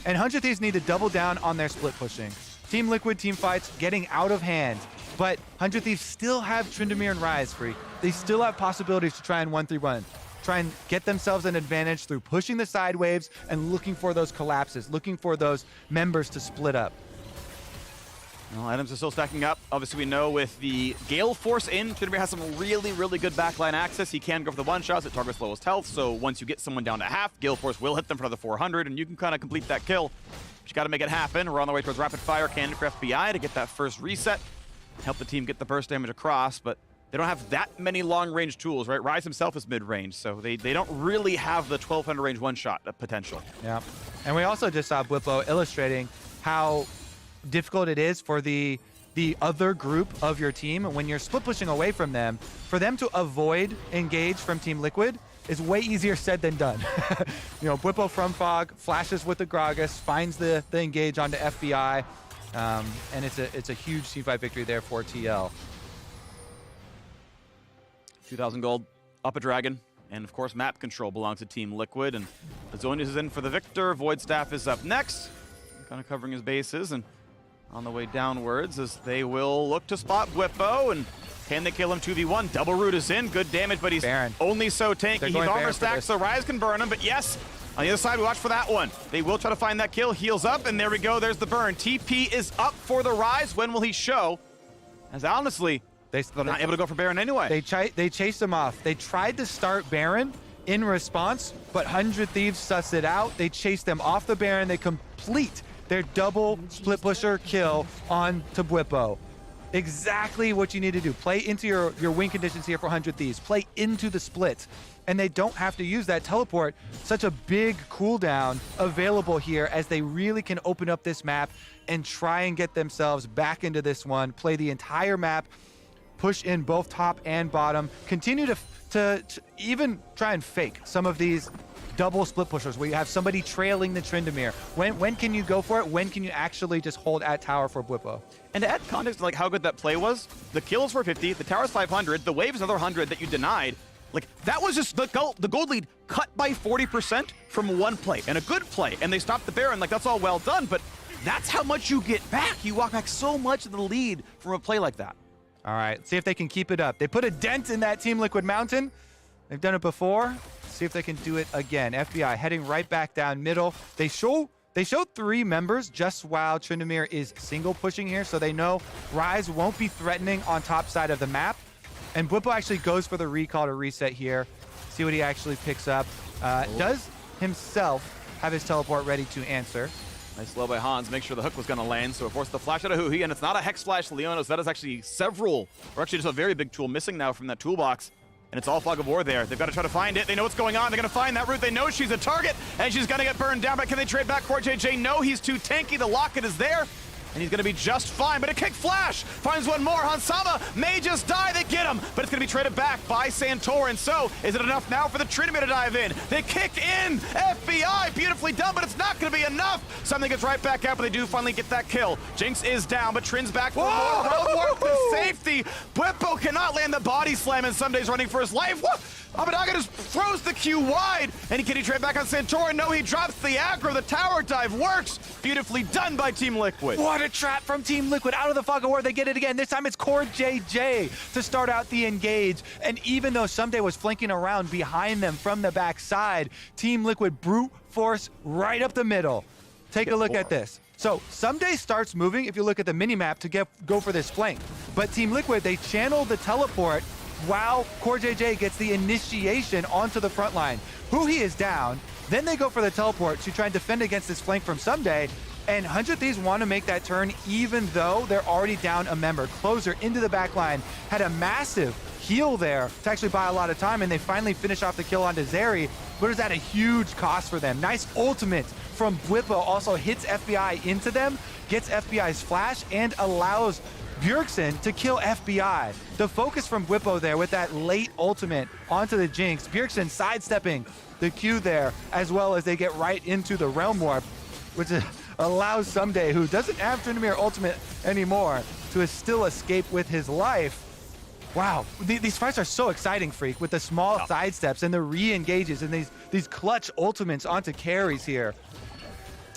And 100 Thieves need to double down on their split pushing. Team Liquid team fights getting out of hand, but 100 Thieves still have Tryndamere and Ryze free. They still have possibilities to try and 1-3-1. Try and get themselves an advantage through pushing the side waves and looking for those collapses, looking for those members to split up. Well, items are still stacking up. Obviously, we know with the Gale Force in, Tryndamere has some really, really good backline access. He can go for the one-shots. It targets lowest health, so once you get someone down to half, Gale Force will hit them for another 400, and you can kind of complete that kill. But you got to make it happen. We're on the way towards Rapid Fire Cannon for FBI to get that first reset, help the team get the burst damage across, but they don't have that many long-range tools, right? Ryze himself is mid-range, so they don't really have the 1200 range one-shot potential. Yeah, and we also just saw Bwipo illustrating how difficult it is for the other group of your team when you're split pushing away from them. For them to avoid engage from Team Liquid is way easier said than done. You know, Bwipo from Fog flashes with the Gragas, finds the engage onto FBI, and it's a huge teamfight victory there for TL. 2,000 gold, up a dragon, and of course map control belongs to Team Liquid, and Zhonya's is in for the victor. Void Staff is up next, kind of covering his bases, and on the way downwards as they will look to spot Bwipo, and can they kill him 2v1? Double root is in, good damage, but he's Baron. Only so tanky. He's armor stacked, so Ryze can burn him, but yes, on the other side, we watch for that one. They will try to find that kill, heals up, and there we go, there's the burn. TP is up for the Ryze. When will he show? As honestly, they're not able to go for Baron anyway. They chased him off. They tried to start Baron in response, but 100 Thieves sussed it out. They chased them off the Baron. They complete their double split pusher kill on to Bwipo. Exactly what you need to do. Play into your win conditions here for 100 Thieves. Play into the split. And they don't have to use that teleport. Such a big cooldown available here as they really can open up this map and try and get themselves back into this one. Play the entire map. Push in both top and bottom. Continue to even try and fake some of these double split pushers where you have somebody trailing the Tryndamere. When can you go for it? When can you actually just hold at tower for Bwipo? And to add context to like how good that play was, the kill is 450, the tower is 500, the wave is another 100 that you denied. Like, that was just the gold lead cut by 40% from one play, and a good play, and they stopped the Baron. Like, that's all well done, but that's how much you get back. You walk back so much of the lead from a play like that. All right, see if they can keep it up. They put a dent in that Team Liquid Mountain. They've done it before. See if they can do it again. FBI heading right back down middle. They showed 3 members just while Tryndamere is single pushing here, so they know Ryze won't be threatening on top side of the map. And Bwipo actually goes for the recall to reset here. See what he actually picks up. Does himself have his teleport ready to answer. Nice slow by Hans. Make sure the hook was going to land, so it forced the flash out of Huhi, and it's not a Hex Flash Leonos. That is actually several, or actually just a very big tool missing now from that toolbox. And it's all Fog of War there. They've got to try to find it. They know what's going on. They're going to find that route. They know she's a target, and she's going to get burned down. But can they trade back for JJ? No, he's too tanky. The locket is there, and he's going to be just fine. But a kick flash finds one more. Hansama may just die. They get him, but it's going to be traded back by Santorin. So is it enough now for the Trinity to dive in? They kick in. FBI, beautifully done, but it's not going to be enough. Something gets right back out, but they do finally get that kill. Jinx is down, but Trin's back for more. Road warp to safety. Bwipo cannot land the body slam, and Sunday's running for his life. What? Abadaga just throws the Q wide, and can he trade back on Santorin? No, he drops the aggro. The tower dive works. Beautifully done by Team Liquid. What a trap from Team Liquid. Out of the Fog of War, they get it again. This time it's Core JJ to start out the engage. And even though Someday was flanking around behind them from the backside, Team Liquid brute force right up the middle. Take a look at this. So Someday starts moving, if you look at the minimap, to go for this flank. But Team Liquid, they channel the teleport while Core JJ gets the initiation onto the front line. Huhi is down. Then they go for the teleport to try and defend against this flank from Someday. And 100 Thieves want to make that turn even though they're already down a member. Closer into the back line, had a massive heal there to actually buy a lot of time, and they finally finish off the kill onto Zeri, but it's at a huge cost for them. Nice ultimate from Bwipo also hits FBI into them, gets FBI's flash, and allows Bjergsen to kill FBI. The focus from Bwipo there with that late ultimate onto the Jinx. Bjergsen sidestepping the Q there, as well as they get right into the Realm Warp, which allows Someday, who doesn't have Tryndamere ultimate anymore, to still escape with his life. Wow, these fights are so exciting, Freak, with the small sidesteps and the re-engages and these clutch ultimates onto carries here.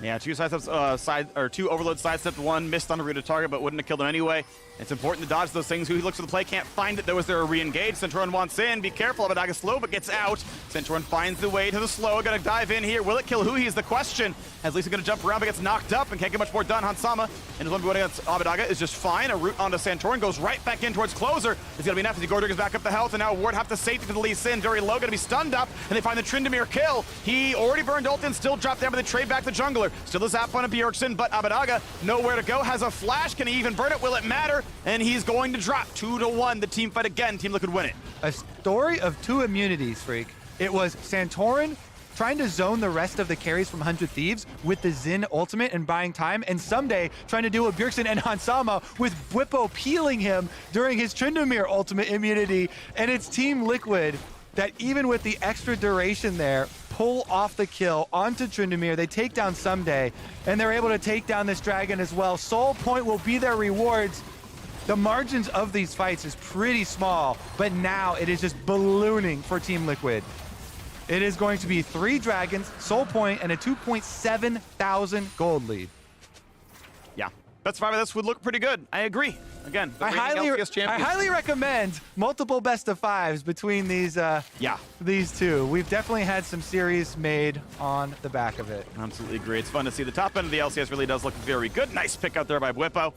Yeah, two sidesteps, two overload sidesteps, one missed on the route of target, but wouldn't have killed him anyway. It's important to dodge those things. Who looks for the play, can't find it. There was there a re-engage. Santorin wants in. Be careful. Abadaga slow, but gets out. Santorin finds the way to the slow. Gonna dive in here. Will it kill Huhi is the question. As Lisa gonna jump around, but gets knocked up and can't get much more done. Hansama and his 1v1 against Abadaga is just fine. A route onto Santorin goes right back in towards closer. It's gonna be enough as Gordon gets back up the health, and now Ward have to safety for the Lee Sin. Very low, gonna be stunned up, and they find the Tryndamere kill. He already burned ult and still dropped down, but they trade back the jungler. Still a zap on a Bjergsen, but Abadaga nowhere to go. Has a flash. Can he even burn it? Will it matter? And he's going to drop 2-1. The team fight again. Team Liquid win it. A story of two immunities, Freak. It was Santorin trying to zone the rest of the carries from 100 Thieves with the Xin ultimate and buying time, and Someday trying to deal with Bjergsen and Hansama with Bwipo peeling him during his Tryndamere ultimate immunity. And it's Team Liquid that, even with the extra duration there, pull off the kill onto Tryndamere. They take down Someday, and they're able to take down this dragon as well. Soul Point will be their rewards. The margins of these fights is pretty small, but now it is just ballooning for Team Liquid. It is going to be 3 dragons, Soul Point, and a 2.7 thousand gold lead. Yeah, best 5 of this would look pretty good. I agree. Again, I highly recommend multiple best of 5s between these these two. We've definitely had some series made on the back of it. Absolutely agree. It's fun to see. The top end of the LCS really does look very good. Nice pick out there by Bwipo.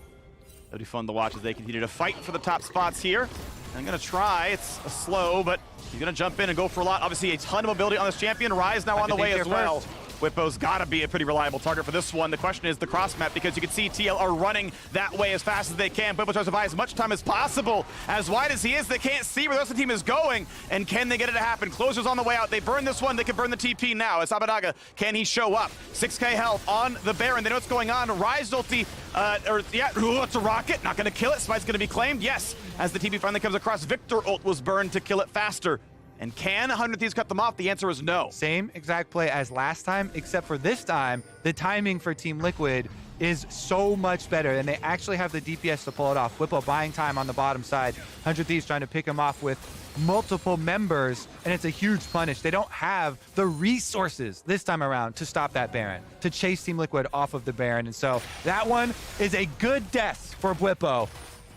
It'll be fun to watch as they continue to fight for the top spots here. I'm going to try. It's a slow, but he's going to jump in and go for a lot. Obviously, a ton of mobility on this champion. Rise now on the way as well. Bwipo's got to be a pretty reliable target for this one. The question is the cross map, because you can see TL are running that way as fast as they can. Bwipo tries to buy as much time as possible. As wide as he is, they can't see where the rest of the team is going. And can they get it to happen? Closer's on the way out. They burn this one. They can burn the TP now. As Abadaga, can he show up? 6k health on the Baron. They know what's going on. Rise ulti, it's a rocket. Not going to kill it. Smite's going to be claimed. Yes, as the TP finally comes across, Victor ult was burned to kill it faster. And can 100 Thieves cut them off? The answer is no. Same exact play as last time, except for this time, the timing for Team Liquid is so much better, and they actually have the DPS to pull it off. Bwipo buying time on the bottom side. 100 Thieves trying to pick him off with multiple members, and it's a huge punish. They don't have the resources this time around to stop that Baron, to chase Team Liquid off of the Baron. And so that one is a good death for Bwipo.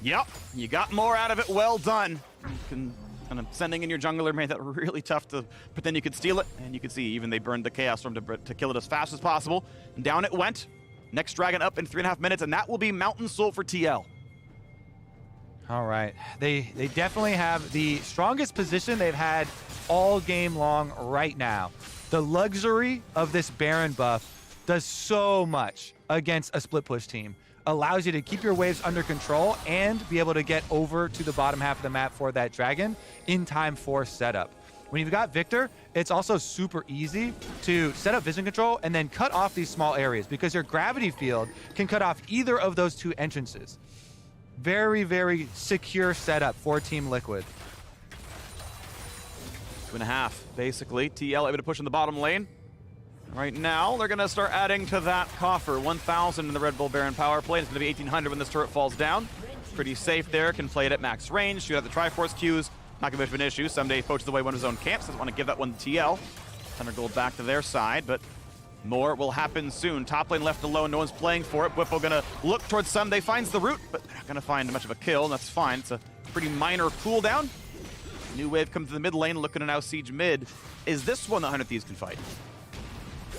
Yep, you got more out of it. Well done. You can kind of sending in your jungler made that really tough to pretend you could steal it. And you can see even they burned the Chaos Storm to kill it as fast as possible. And down it went. Next dragon up in 3.5 minutes, and that will be Mountain Soul for TL. All right. They definitely have the strongest position they've had all game long right now. The luxury of this Baron buff does so much against a split push team. Allows you to keep your waves under control and be able to get over to the bottom half of the map for that dragon in time for setup. When you've got Victor, it's also super easy to set up vision control and then cut off these small areas because your gravity field can cut off either of those two entrances. Very, very secure setup for Team Liquid. 2.5, basically. TL able to push in the bottom lane. Right now, they're going to start adding to that coffer. 1,000 in the Red Bull Baron power play. It's going to be 1,800 when this turret falls down. Pretty safe there. Can play it at max range. Shoot out the Triforce Qs. Not going to be much of an issue. Someday poaches away one of his own camps. Doesn't want to give that one to TL. 100 gold back to their side, but more will happen soon. Top lane left alone. No one's playing for it. Whippo going to look towards Someday. Finds the root, but they're not going to find much of a kill, and that's fine. It's a pretty minor cooldown. New wave comes to the mid lane, looking to now siege mid. Is this one that 100 Thieves can fight?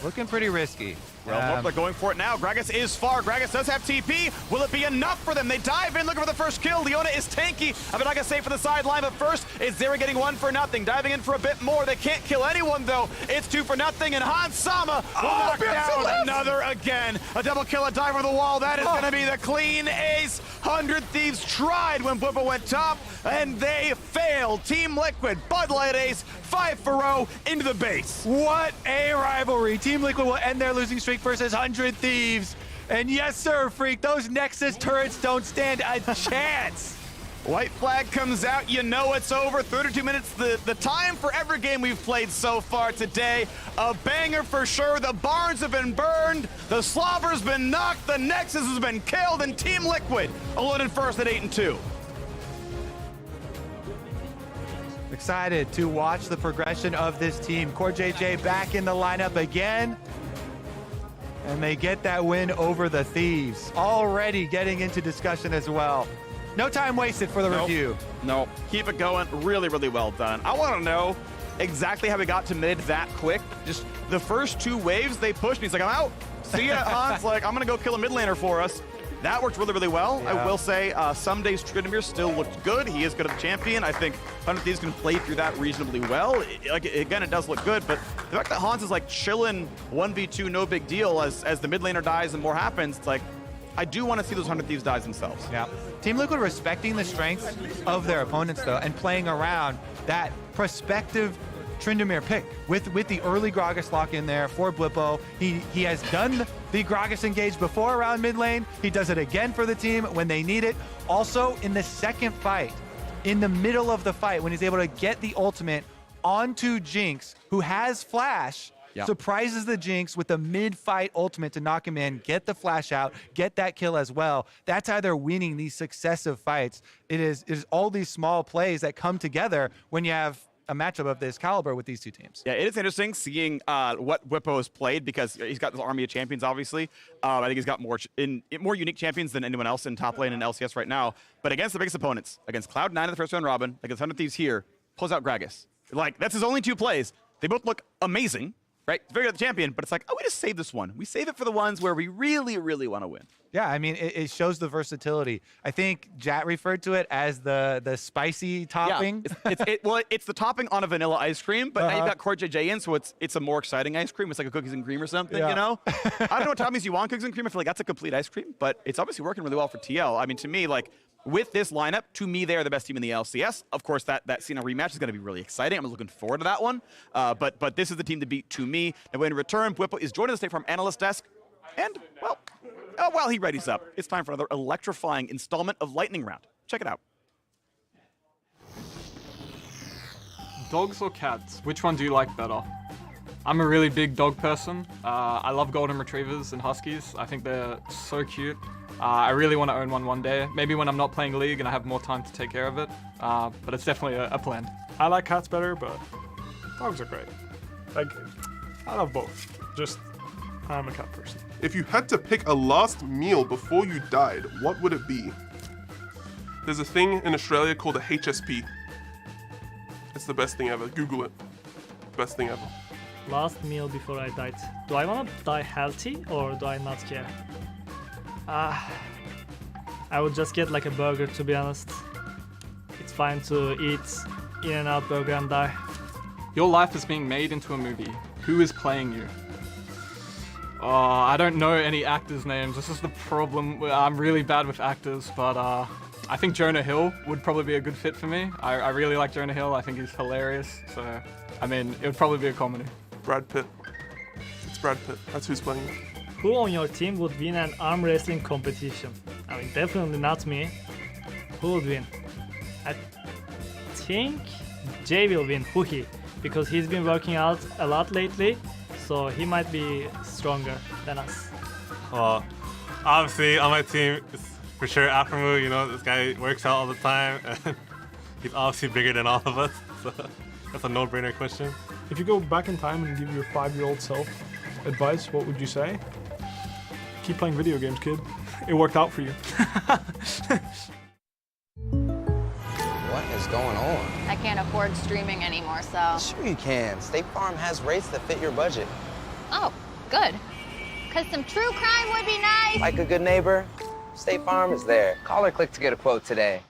Looking pretty risky. Well, they're going for it now. Gragas is far. Gragas does have TP. Will it be enough for them? They dive in looking for the first kill. Leona is tanky. Abinaga safe for the sideline, but first, it's Zeri getting 1 for nothing. Diving in for a bit more. They can't kill anyone, though. It's 2 for nothing, and Hans Sama will knock down another again. A double kill, a dive over the wall. That is going to be the clean ace. 100 Thieves tried when Bubba went top, and they failed. Team Liquid, Bud Light ace, 5 for 0 into the base. What a rivalry. Team Liquid will end their losing streak versus 100 Thieves. And yes, sir, Freak, those Nexus turrets don't stand a chance. White flag comes out, you know it's over. 32 minutes, the time for every game we've played so far today. A banger for sure. The barns have been burned, the slobber's been knocked, the Nexus has been killed, and Team Liquid alone in first at 8-2. Excited to watch the progression of this team. Core JJ back in the lineup again. And they get that win over the Thieves. Already getting into discussion as well. No time wasted for the review. No, keep it going. Really, really well done. I want to know exactly how we got to mid that quick. Just the first 2 waves they pushed, and he's like, I'm out. See ya, Hans. Like, I'm going to go kill a mid laner for us. That worked really, really well. Yeah. I will say, Someday's Tryndamere still looked good. He is good at the champion. I think 100 Thieves can play through that reasonably well. Again, it does look good, but the fact that Hans is like chilling 1v2, no big deal, as the mid laner dies and more happens, it's like, I do want to see those 100 Thieves dies themselves. Yeah. Team Liquid respecting the strengths of their opponents, though, and playing around that prospective Tryndamere pick with the early Gragas lock in there for Blippo. He has done the Gragas engage before around mid lane. He does it again for the team when they need it. Also in the second fight, in the middle of the fight, when he's able to get the ultimate onto Jinx, who has flash, surprises the Jinx with the mid-fight ultimate to knock him in, get the flash out, get that kill as well. That's how they're winning these successive fights. It is all these small plays that come together when you have a matchup of this caliber with these two teams. Yeah, it is interesting seeing what Whippo has played because he's got this army of champions, obviously. I think he's got more unique champions than anyone else in top lane in LCS right now. But against the biggest opponents, against Cloud9 in the first round robin, against 100 Thieves here, pulls out Gragas. Like, that's his only 2 plays. They both look amazing, right? Very good at the champion, but it's like, oh, we just save this one. We save it for the ones where we really, really want to win. Yeah, I mean, it shows the versatility. I think Jat referred to it as the spicy topping. Yeah, it's the topping on a vanilla ice cream, but now you've got Core JJ in, so it's a more exciting ice cream. It's like a cookies and cream or something, you know? I don't know what toppings you want cookies and cream. I feel like that's a complete ice cream, but it's obviously working really well for TL. I mean, to me, like, with this lineup, to me, they are the best team in the LCS. Of course, that Cena rematch is going to be really exciting. I'm looking forward to that one. But this is the team to beat to me. And when in return, Whippo is joining the State Farm analyst desk. And, well, while he readies up, it's time for another electrifying installment of Lightning Round. Check it out. Dogs or cats? Which one do you like better? I'm a really big dog person. I love golden retrievers and huskies. I think they're so cute. I really want to own one day. Maybe when I'm not playing League and I have more time to take care of it. But it's definitely a plan. I like cats better, but dogs are great. Like, I love both. Just, I'm a cat person. If you had to pick a last meal before you died, what would it be? There's a thing in Australia called a HSP. It's the best thing ever. Google it. Best thing ever. Last meal before I died. Do I want to die healthy or do I not care? I would just get like a burger, to be honest. It's fine to eat In-N-Out burger and die. Your life is being made into a movie. Who is playing you? I don't know any actors' names. This is the problem. I'm really bad with actors, but I think Jonah Hill would probably be a good fit for me. I really like Jonah Hill. I think he's hilarious. So, I mean, it would probably be a comedy. Brad Pitt. It's Brad Pitt. That's who's playing it. Who on your team would win an arm wrestling competition? I mean, definitely not me. Who would win? I think Jay will win, Huhi, because he's been working out a lot lately, so he might be stronger than us. Well, obviously on my team, it's for sure Aframu. You know, this guy works out all the time, and he's obviously bigger than all of us, so that's a no-brainer question. If you go back in time and give your 5-year-old self advice, what would you say? Keep playing video games, kid. It worked out for you. What is going on? I can't afford streaming anymore, so. Sure you can. State Farm has rates that fit your budget. Oh, good. Because some true crime would be nice. Like a good neighbor, State Farm is there. Call or click to get a quote today.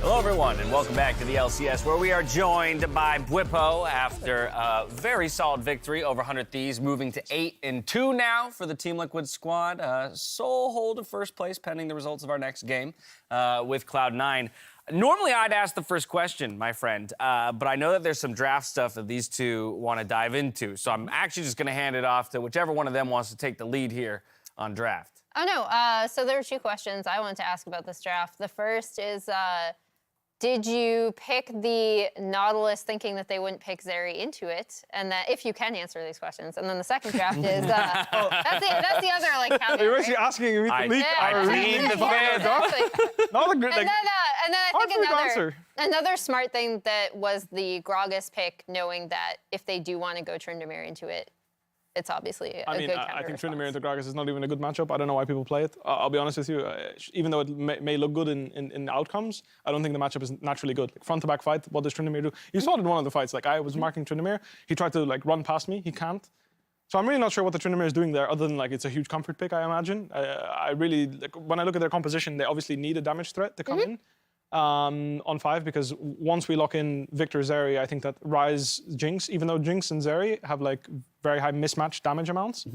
Hello, everyone, and welcome back to the LCS, where we are joined by Bwipo after a very solid victory over 100 Thieves, moving to 8-2 now for the Team Liquid squad. Sole hold of first place pending the results of our next game with Cloud9. Normally, I'd ask the first question, my friend, but I know that there's some draft stuff that these two want to dive into, so I'm actually just going to hand it off to whichever one of them wants to take the lead here on draft. Oh, no. So there are two questions I wanted to ask about this draft. The first is, Did you pick the Nautilus thinking that they wouldn't pick Zeri into it? And that, if you can answer these questions. And then the second draft is, that's the other, like, caveat, You're right? basically asking me to leak I our plead the fifth. Exactly. Not a good, And then I think answer. another smart thing that was the Gragas pick, knowing that if they do want to go Tryndamere into it, it's obviously a good counter. I think Tryndamere into Gragas is not even a good matchup. I don't know why people play it. I'll be honest with you. Even though it may look good in outcomes, I don't think the matchup is naturally good. Like, front-to-back fight, what does Tryndamere do? You saw it in one of the fights. Like, I was marking Tryndamere. He tried to like run past me. He can't. So I'm really not sure what the Tryndamere is doing there, other than like it's a huge comfort pick, I imagine. I really, like, when I look at their composition, they obviously need a damage threat to come in. On 5, because once we lock in Victor Zeri, I think that Ryze Jinx, even though Jinx and Zeri have like very high mismatched damage amounts,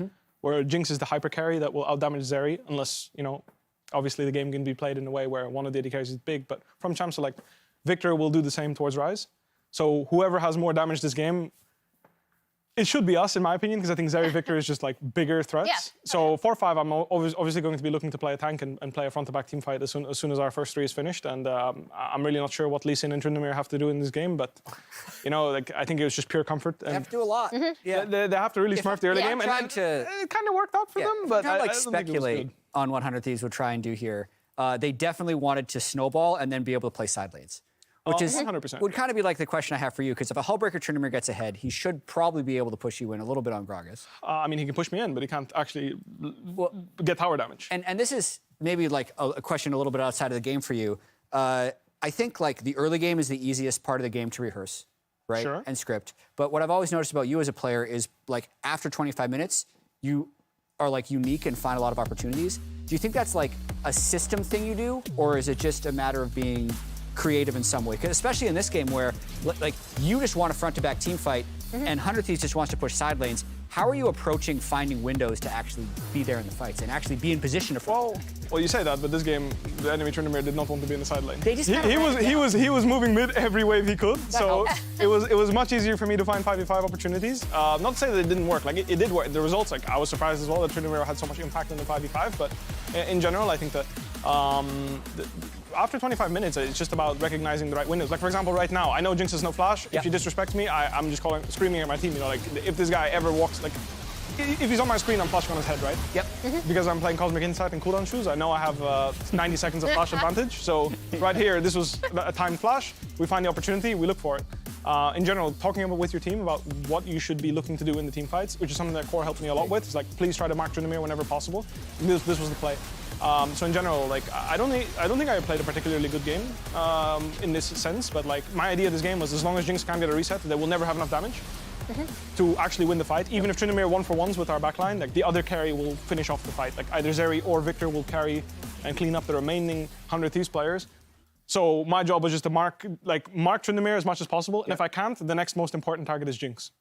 where Jinx is the hyper carry that will outdamage Zeri, unless, you know, obviously the game can be played in a way where one of the AD carries is big, but from champ select, Victor will do the same towards Ryze. So whoever has more damage this game, it should be us, in my opinion, because I think Zeri Victor is just like bigger threats. Yeah. So 4-5, I'm obviously going to be looking to play a tank and play a front-to-back team fight as soon as our first 3 is finished. And I'm really not sure what Lee Sin and Tryndamere have to do in this game, but you know, like, I think it was just pure comfort. They have to do a lot. Yeah. They have to really smurf the early game, and it kind of worked out for them. But I I like don't think it was speculate good. on what 100 Thieves would try and do here. They definitely wanted to snowball and then be able to play side lanes. Which is 100%. would kind of be like the question I have for you, because if a Hullbreaker Tryndamere gets ahead, he should probably be able to push you in a little bit on Gragas. I mean, he can push me in, but he can't actually get tower damage. And this is maybe like a question a little bit outside of the game for you. I think like the early game is the easiest part of the game to rehearse, right? Sure. And script. But what I've always noticed about you as a player is like after 25 minutes, you are like unique and find a lot of opportunities. Do you think that's like a system thing you do, or is it just a matter of being creative in some way? Because especially in this game where like you just want a front-to-back team fight and 100 Thieves just wants to push side lanes, how are you approaching finding windows to actually be there in the fights and actually be in position to front? Well, you say that, but this game, the enemy Tryndamere did not want to be in the side lane. They just he was moving mid every wave he could, so helps. it was much easier for me to find 5v5 opportunities. Not to say that it didn't work, like it did work. The results, like I was surprised as well that Tryndamere had so much impact in the 5v5, but in general, I think that after 25 minutes, it's just about recognizing the right windows. Like, for example, right now, I know Jinx has no flash. If he disrespects me, I'm just screaming at my team. You know, like, if this guy ever walks, like, if he's on my screen, I'm flashing on his head, right? Yep. Because I'm playing Cosmic Insight and cooldown shoes, I know I have 90 seconds of flash advantage. So right here, this was a timed flash. We find the opportunity, we look for it. In general, talking with your team about what you should be looking to do in the team fights, which is something that Core helped me a lot with. It's like, please try to mark Tryndamere whenever possible. This was the play. So in general, like I don't think I played a particularly good game in this sense, but like my idea of this game was as long as Jinx can't get a reset, they will never have enough damage to actually win the fight. Even if Tryndamere 1-for-1s with our backline, like the other carry will finish off the fight. Like either Zeri or Victor will carry and clean up the remaining 100 Thieves players. So my job was just to mark Tryndamere as much as possible, and if I can't, the next most important target is Jinx.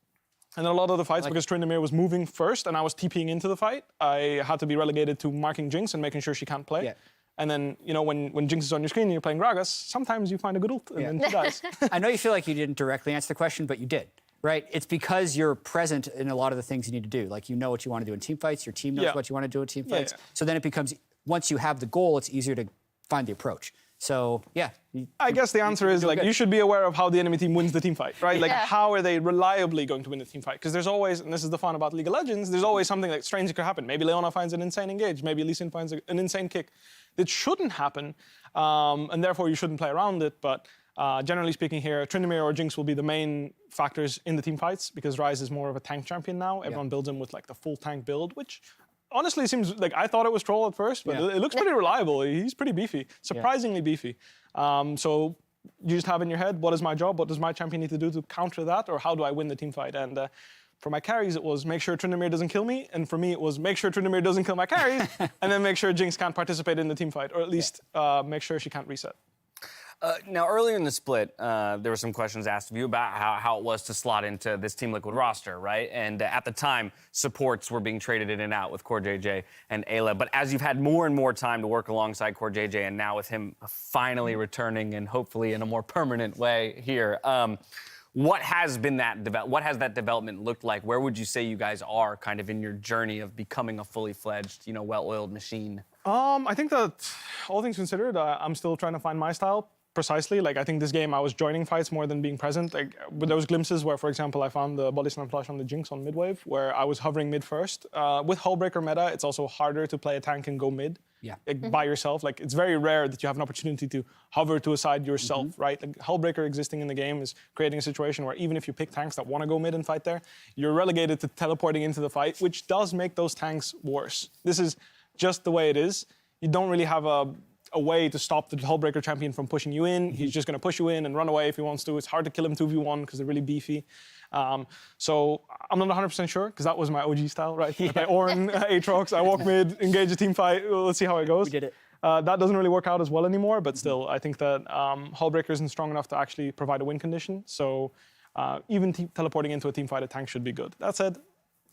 And in a lot of the fights, because Tryndamere was moving first and I was TPing into the fight, I had to be relegated to marking Jinx and making sure she can't play. Yeah. And then, you know, when Jinx is on your screen and you're playing Gragas, sometimes you find a good ult and then she dies. I know you feel like you didn't directly answer the question, but you did, right? It's because you're present in a lot of the things you need to do. Like, you know what you want to do in team fights, your team knows what you want to do in team fights. So then it becomes, once you have the goal, it's easier to find the approach. So, yeah. I guess the answer is, like, you should be aware of how the enemy team wins the team fight, right? Like, how are they reliably going to win the team fight? Because there's always, and this is the fun about League of Legends, there's always something like strange that could happen. Maybe Leona finds an insane engage. Maybe Lee Sin finds an insane kick. That shouldn't happen, and therefore you shouldn't play around it. But generally speaking here, Tryndamere or Jinx will be the main factors in the team fights, because Ryze is more of a tank champion now. Everyone builds him with, like, the full tank build, which honestly seems like, I thought it was troll at first, but it looks pretty reliable. He's pretty beefy, surprisingly beefy. So you just have in your head, what is my job? What does my champion need to do to counter that? Or how do I win the team fight? And for my carries, it was make sure Tryndamere doesn't kill me. And for me, it was make sure Tryndamere doesn't kill my carries. And then make sure Jinx can't participate in the team fight, or at least make sure she can't reset. Now, earlier in the split, there were some questions asked of you about how it was to slot into this Team Liquid roster, right? And at the time, supports were being traded in and out with Core JJ and Ayla. But as you've had more and more time to work alongside Core JJ, and now with him finally returning and hopefully in a more permanent way here, what has that development looked like? Where would you say you guys are kind of in your journey of becoming a fully fledged, well-oiled machine? I think that all things considered, I'm still trying to find my style. precisely. Like, I think this game I was joining fights more than being present. Like, but there was glimpses where, for example, I found the body slam flash on the Jinx on mid-wave, where I was hovering mid first. With Hullbreaker meta, it's also harder to play a tank and go mid. Like, by yourself. Like, it's very rare that you have an opportunity to hover to a side yourself, right? Like, Hullbreaker existing in the game is creating a situation where even if you pick tanks that want to go mid and fight there, you're relegated to teleporting into the fight, which does make those tanks worse. This is just the way it is. You don't really have a way to stop the Hullbreaker champion from pushing you in. He's just going to push you in and run away if he wants to. It's hard to kill him 2v1 because they're really beefy. So I'm not 100% sure, because that was my OG style, right? I play Ornn, Aatrox, I walk mid, engage a team fight, let's see how it goes. We did it. That doesn't really work out as well anymore, but still, I think that Hullbreaker isn't strong enough to actually provide a win condition. So even teleporting into a team fight, a tank should be good. That said,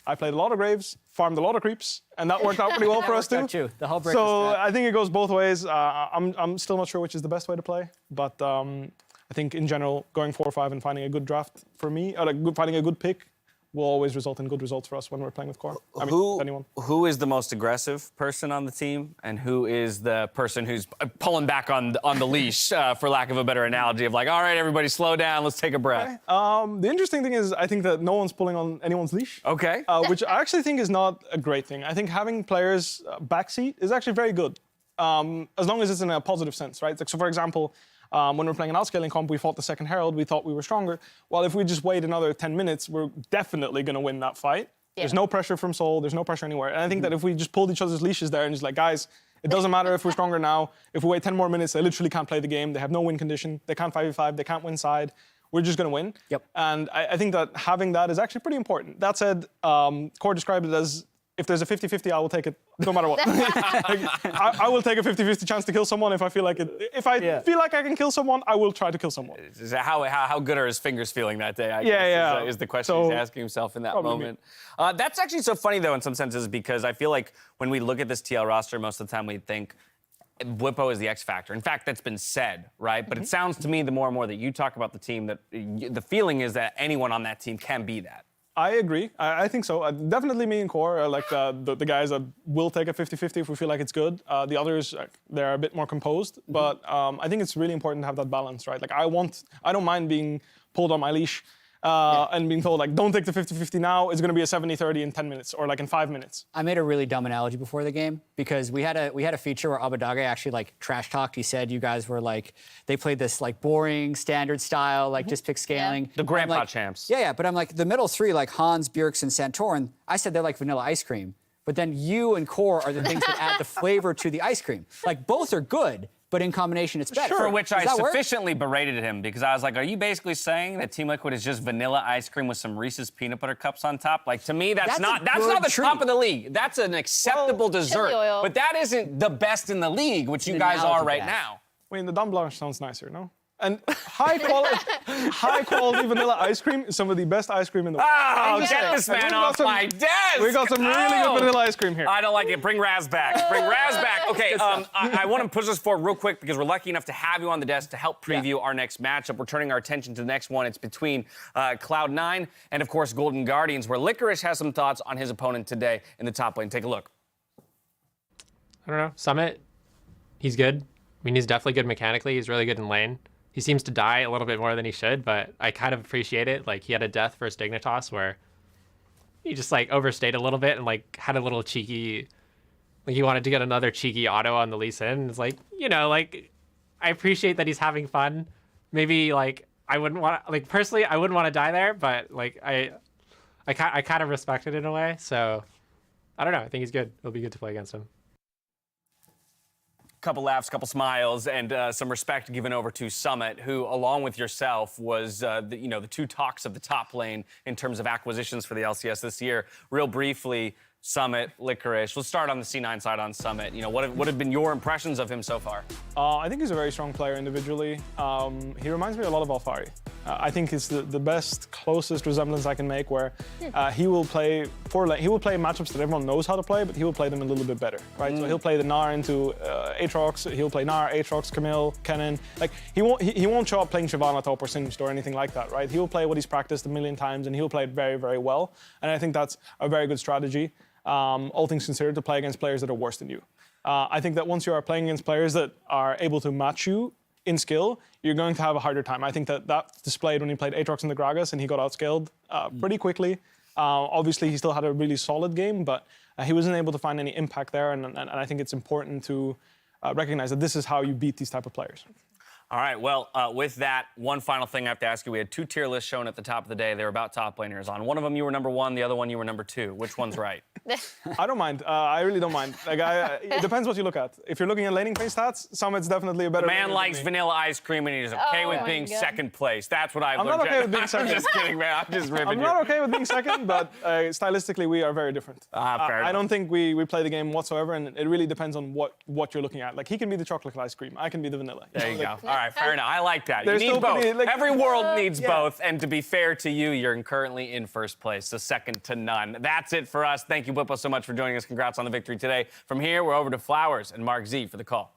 I played a lot of Graves, farmed a lot of creeps, and that worked out pretty well for us too. The Hullbreaker So strat. I think it goes both ways. I'm still not sure which is the best way to play, but I think in general, going 4-5 and finding a good draft for me, or finding a good pick, will always result in good results for us when we're playing with core. I mean, anyone. Who is the most aggressive person on the team, and who is the person who's pulling back on the leash, for lack of a better analogy, of like, all right, everybody, slow down, let's take a breath. Okay. The interesting thing is, I think that no one's pulling on anyone's leash. Okay. Which I actually think is not a great thing. I think having players backseat is actually very good, as long as it's in a positive sense, right? Like, so, for example, when we're playing an outscaling comp, we fought the second Herald, we thought we were stronger. Well, if we just wait another 10 minutes, we're definitely going to win that fight. Yeah. There's no pressure from Soul, there's no pressure anywhere. And I think that if we just pulled each other's leashes there and just like, guys, it doesn't matter if we're stronger now. If we wait 10 more minutes, they literally can't play the game. They have no win condition. They can't 5v5, they can't win side. We're just going to win. Yep. And I think that having that is actually pretty important. That said, Core described it as, if there's a 50-50, I will take it no matter what. I will take a 50-50 chance to kill someone if I feel like it. If I feel like I can kill someone, I will try to kill someone. How good are his fingers feeling that day? I guess is the question he's asking himself in that moment. That's actually so funny, though, in some senses, because I feel like when we look at this TL roster, most of the time we think Bwipo is the X factor. In fact, that's been said, right? But it sounds to me, the more and more that you talk about the team, that the feeling is that anyone on that team can be that. I agree. I think so. Definitely me and Core are like the guys that will take a 50-50 if we feel like it's good. The others, they're a bit more composed. But I think it's really important to have that balance, right? Like, I don't mind being pulled on my leash and being told, like, don't take the 50-50 now. It's going to be a 70-30 in 10 minutes or like in 5 minutes. I made a really dumb analogy before the game because we had a feature where Abadage actually like trash talked. He said you guys were like, they played this like boring standard style, like just pick scaling. The grandpa like, champs. Yeah, but I'm like, the middle three, like Hans, Bjergsen, and Santorin, I said they're like vanilla ice cream. But then you and Core are the things that add the flavor to the ice cream. Like, both are good, but in combination, it's better. For which I sufficiently berated him, because I was like, are you basically saying that Team Liquid is just vanilla ice cream with some Reese's peanut butter cups on top? Like, to me, that's not the top of the league. That's an acceptable dessert. But that isn't the best in the league, which you guys are right now. I mean, the Dame Blanche sounds nicer, no? And high quality vanilla ice cream is some of the best ice cream in the world. Oh, get this man off my desk! We got some really good vanilla ice cream here. I don't like it. Bring Raz back. Bring Raz back. Okay, I want to push this forward real quick because we're lucky enough to have you on the desk to help preview our next matchup. We're turning our attention to the next one. It's between Cloud9 and, of course, Golden Guardians, where Licorice has some thoughts on his opponent today in the top lane. Take a look. I don't know. Summit, he's good. I mean, he's definitely good mechanically. He's really good in lane. He seems to die a little bit more than he should, but I kind of appreciate it. Like, he had a death versus Dignitas where he just, like, overstayed a little bit and, like, had a little cheeky... Like, he wanted to get another cheeky auto on the Lee Sin. It's like, you know, like, I appreciate that he's having fun. Maybe, like, I wouldn't want... Like, personally, I wouldn't want to die there, but, like, I kind of respect it in a way. So, I don't know. I think he's good. It'll be good to play against him. Couple laughs, couple smiles, and some respect given over to Summit, who, along with yourself, was the two talks of the top lane in terms of acquisitions for the LCS this year. Real briefly, Summit, Licorice. Let's start on the C9 side on Summit. You know, what have been your impressions of him so far? I think he's a very strong player individually. He reminds me a lot of Alfari. I think it's the best, closest resemblance I can make, where he will play he will play matchups that everyone knows how to play, but he will play them a little bit better, right? So he'll play the Gnar into Aatrox. He'll play Gnar, Aatrox, Camille, Kennen. Like, he won't show up playing Shyvana top or Singed or anything like that, right? He will play what he's practiced a million times, and he'll play it very, very well. And I think that's a very good strategy. All things considered, to play against players that are worse than you. I think that once you are playing against players that are able to match you, in skill, you're going to have a harder time. I think that displayed when he played Aatrox in the Gragas and he got outscaled pretty quickly. Obviously, he still had a really solid game, but he wasn't able to find any impact there. And I think it's important to recognize that this is how you beat these type of players. All right, well, with that, one final thing I have to ask you. We had 2 tier lists shown at the top of the day. They were about top laners. On one of them, you were number 1. The other one, you were number 2. Which one's right? I don't mind. I really don't mind. Like, it depends what you look at. If you're looking at laning phase stats, Summit's definitely a better. Man likes vanilla ice cream and he's okay with being second place. That's what I've learned. I'm not okay with being second. I'm just kidding, man. I'm just ripping I'm not okay with being second, but stylistically, we are very different. Fair I don't think we play the game whatsoever, and it really depends on what you're looking at. Like, he can be the chocolate ice cream. I can be the vanilla. There you go. All right, fair enough. I like that. You There's need still both. pretty, like- Every world needs Yeah. both, and to be fair to you, you're currently in first place, so second to none. That's it for us. Thank you, Bwipo, so much for joining us. Congrats on the victory today. From here, we're over to Flowers and Mark Z for the call.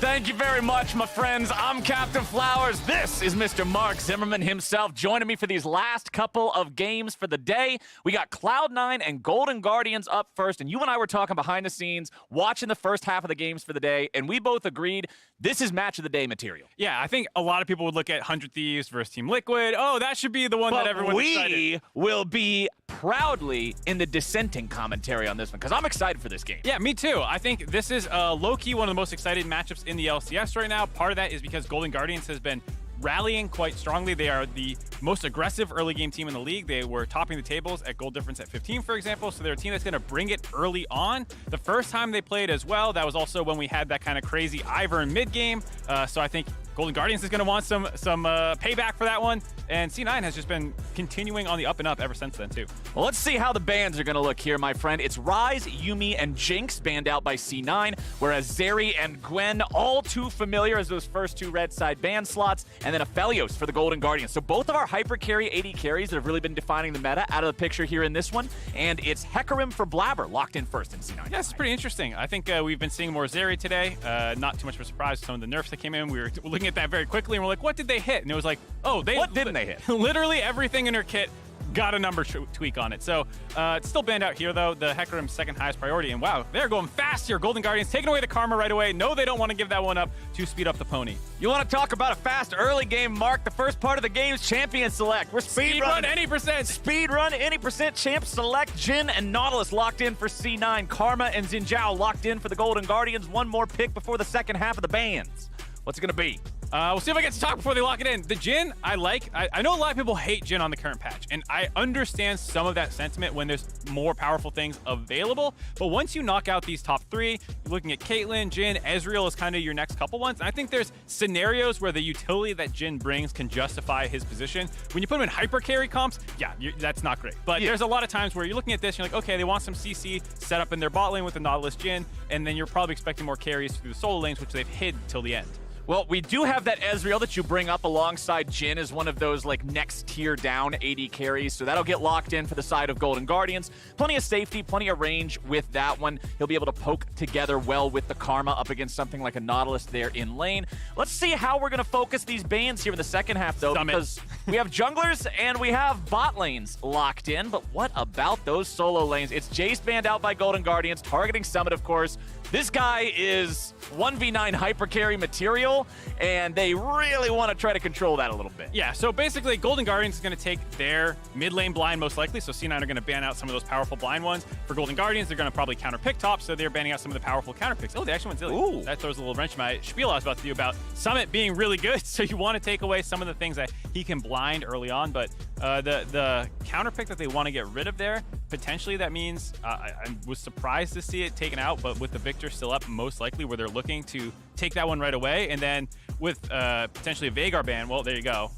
Thank you very much, my friends. I'm Captain Flowers. This is Mr. Mark Zimmerman himself joining me for these last couple of games for the day. We got Cloud9 and Golden Guardians up first, and you and I were talking behind the scenes, watching the first half of the games for the day, and we both agreed this is match of the day material. Yeah, I think a lot of people would look at 100 Thieves versus Team Liquid. Oh, that should be the one that everyone's excited. We will be proudly in the dissenting commentary on this one, because I'm excited for this game. Yeah, me too. I think this is low-key one of the most exciting matchups in the LCS right now. Part of that is because Golden Guardians has been rallying quite strongly. They are the most aggressive early game team in the league. They were topping the tables at goal difference at 15, for example, so they're a team that's going to bring it early on. The first time they played as well, that was also when we had that kind of crazy Ivern in mid-game, so I think Golden Guardians is going to want some payback for that one, and C9 has just been continuing on the up and up ever since then, too. Well, let's see how the bans are going to look here, my friend. It's Ryze, Yuumi, and Jinx banned out by C9, whereas Zeri and Gwen, all too familiar as those first 2 red side ban slots, and then Aphelios for the Golden Guardians. So both of our hyper carry AD carries that have really been defining the meta out of the picture here in this one, and it's Hecarim for Blabber locked in first in C9. Yeah, it's pretty interesting. I think we've been seeing more Zeri today. Not too much of a surprise with some of the nerfs that came in. We were looking at that very quickly, and we're like, what did they hit? And it was like, oh, what didn't they hit? Literally everything in her kit got a number tweak on it. So it's still banned out here, though. The Hecarim's second highest priority. And wow, they're going fast here. Golden Guardians taking away the Karma right away. No, they don't want to give that one up to speed up the pony. You want to talk about a fast early game, Mark? The first part of the game's Champion Select. We're speed run any percent. Speed run any percent. Champ Select. Jhin and Nautilus locked in for C9. Karma and Xin Zhao locked in for the Golden Guardians. One more pick before the second half of the bans. What's it going to be? We'll see if I get to talk before they lock it in. The Jhin, I like. I know a lot of people hate Jhin on the current patch, and I understand some of that sentiment when there's more powerful things available. But once you knock out these top 3, you're looking at Caitlyn, Jhin, Ezreal is kind of your next couple ones. And I think there's scenarios where the utility that Jhin brings can justify his position. When you put him in hyper carry comps, yeah, that's not great. But there's a lot of times where you're looking at this, and you're like, okay, they want some CC set up in their bot lane with the Nautilus Jhin, and then you're probably expecting more carries through the solo lanes, which they've hid till the end. Well, we do have that Ezreal that you bring up alongside Jhin as one of those like next tier down AD carries, so that'll get locked in for the side of Golden Guardians. Plenty of safety, plenty of range with that one. He'll be able to poke together well with the Karma up against something like a Nautilus there in lane. Let's see how we're going to focus these bans here in the second half, though, because we have junglers and we have bot lanes locked in, but what about those solo lanes? It's Jace banned out by Golden Guardians, targeting Summit, of course. This guy is 1v9 hyper carry material, and they really want to try to control that a little bit. Yeah, so basically Golden Guardians is going to take their mid lane blind most likely, so C9 are going to ban out some of those powerful blind ones. For Golden Guardians, they're going to probably counter pick top, so they're banning out some of the powerful counter picks. Oh, they actually went Zillion. Ooh. That throws a little wrench in my spiel I was about to do about Summit being really good, so you want to take away some of the things that he can blind early on, but the counter pick that they want to get rid of there, potentially that means, I was surprised to see it taken out, but with the Victor still up, most likely where they're looking to take that one right away, and then with potentially a Veigar ban, well, there you go.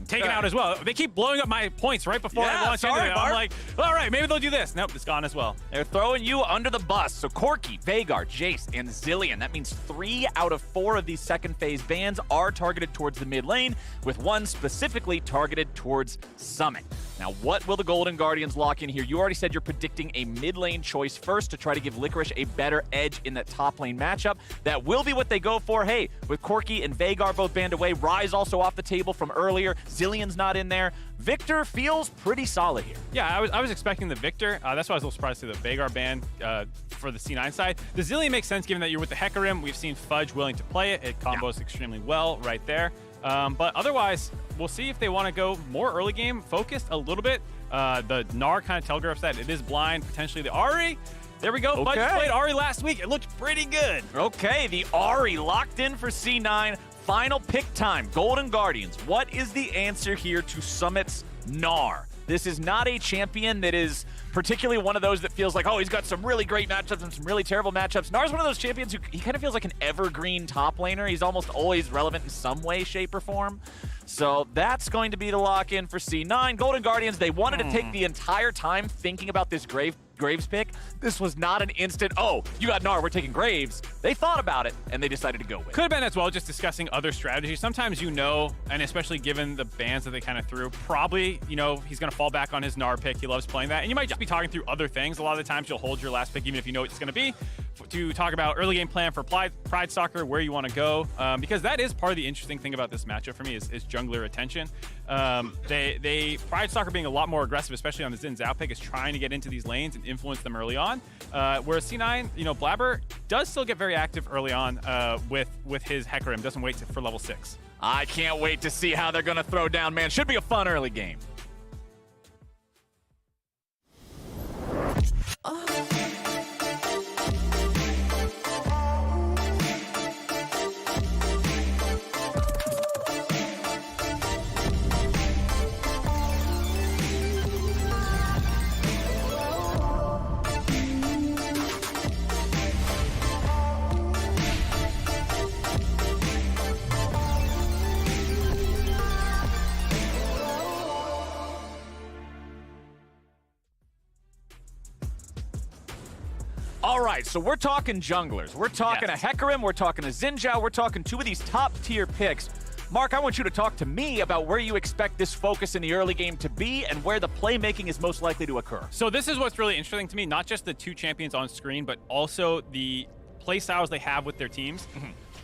Taken out as well. They keep blowing up my points right before I launch into it. I'm like, all right, maybe they'll do this. Nope, it's gone as well. They're throwing you under the bus. So Corki, Veigar, Jace, and Zillion. That means 3 out of 4 of these second phase bans are targeted towards the mid lane, with one specifically targeted towards Summit. Now, what will the Golden Guardians lock in here? You already said you're predicting a mid lane choice first to try to give Licorice a better edge in that top lane matchup. That will be what they go for. Hey, with Corki and Veigar both banned away, Ryze also off the table from earlier, Zillion's not in there. Victor feels pretty solid here. Yeah, I was expecting the Victor. That's why I was a little surprised to see the Veigar ban for the C9 side. The Zillion makes sense given that you're with the Hecarim. We've seen Fudge willing to play it. It combos extremely well right there. But otherwise, we'll see if they want to go more early game focused a little bit. The Gnar kind of telegraphs that it is blind, potentially the Ahri. There we go. Fudge played Ahri last week. It looked pretty good. Okay, the Ahri locked in for C9. Final pick time. Golden Guardians. What is the answer here to Summit's Gnar? This is not a champion that is particularly one of those that feels like, oh, he's got some really great matchups and some really terrible matchups. Gnar's one of those champions who he kind of feels like an evergreen top laner. He's almost always relevant in some way, shape, or form. So that's going to be the lock-in for C9. Golden Guardians, they wanted to take the entire time thinking about this Graves pick. This was not an instant, oh, you got Gnar, we're taking Graves. They thought about it, and they decided to go with it. Could have been as well just discussing other strategies. Sometimes you know, and especially given the bans that they kind of threw, probably, you know, he's going to fall back on his Gnar pick. He loves playing that. And you might just be talking through other things. A lot of the times you'll hold your last pick, even if you know what it's going to be, to talk about early game plan for Pride Soccer, where you want to go. Because that is part of the interesting thing about this matchup for me is jungler attention. Pride Soccer being a lot more aggressive, especially on the Xin Zhao pick, is trying to get into these lanes and influence them early on. Whereas C9, you know, Blabber does still get very active early on with his Hecarim, doesn't wait for level 6. I can't wait to see how they're going to throw down, man. Should be a fun early game. All right, so we're talking junglers. We're talking a Hecarim, we're talking a Xin Zhao, we're talking two of these top-tier picks. Mark, I want you to talk to me about where you expect this focus in the early game to be and where the playmaking is most likely to occur. So this is what's really interesting to me, not just the two champions on screen, but also the play styles they have with their teams.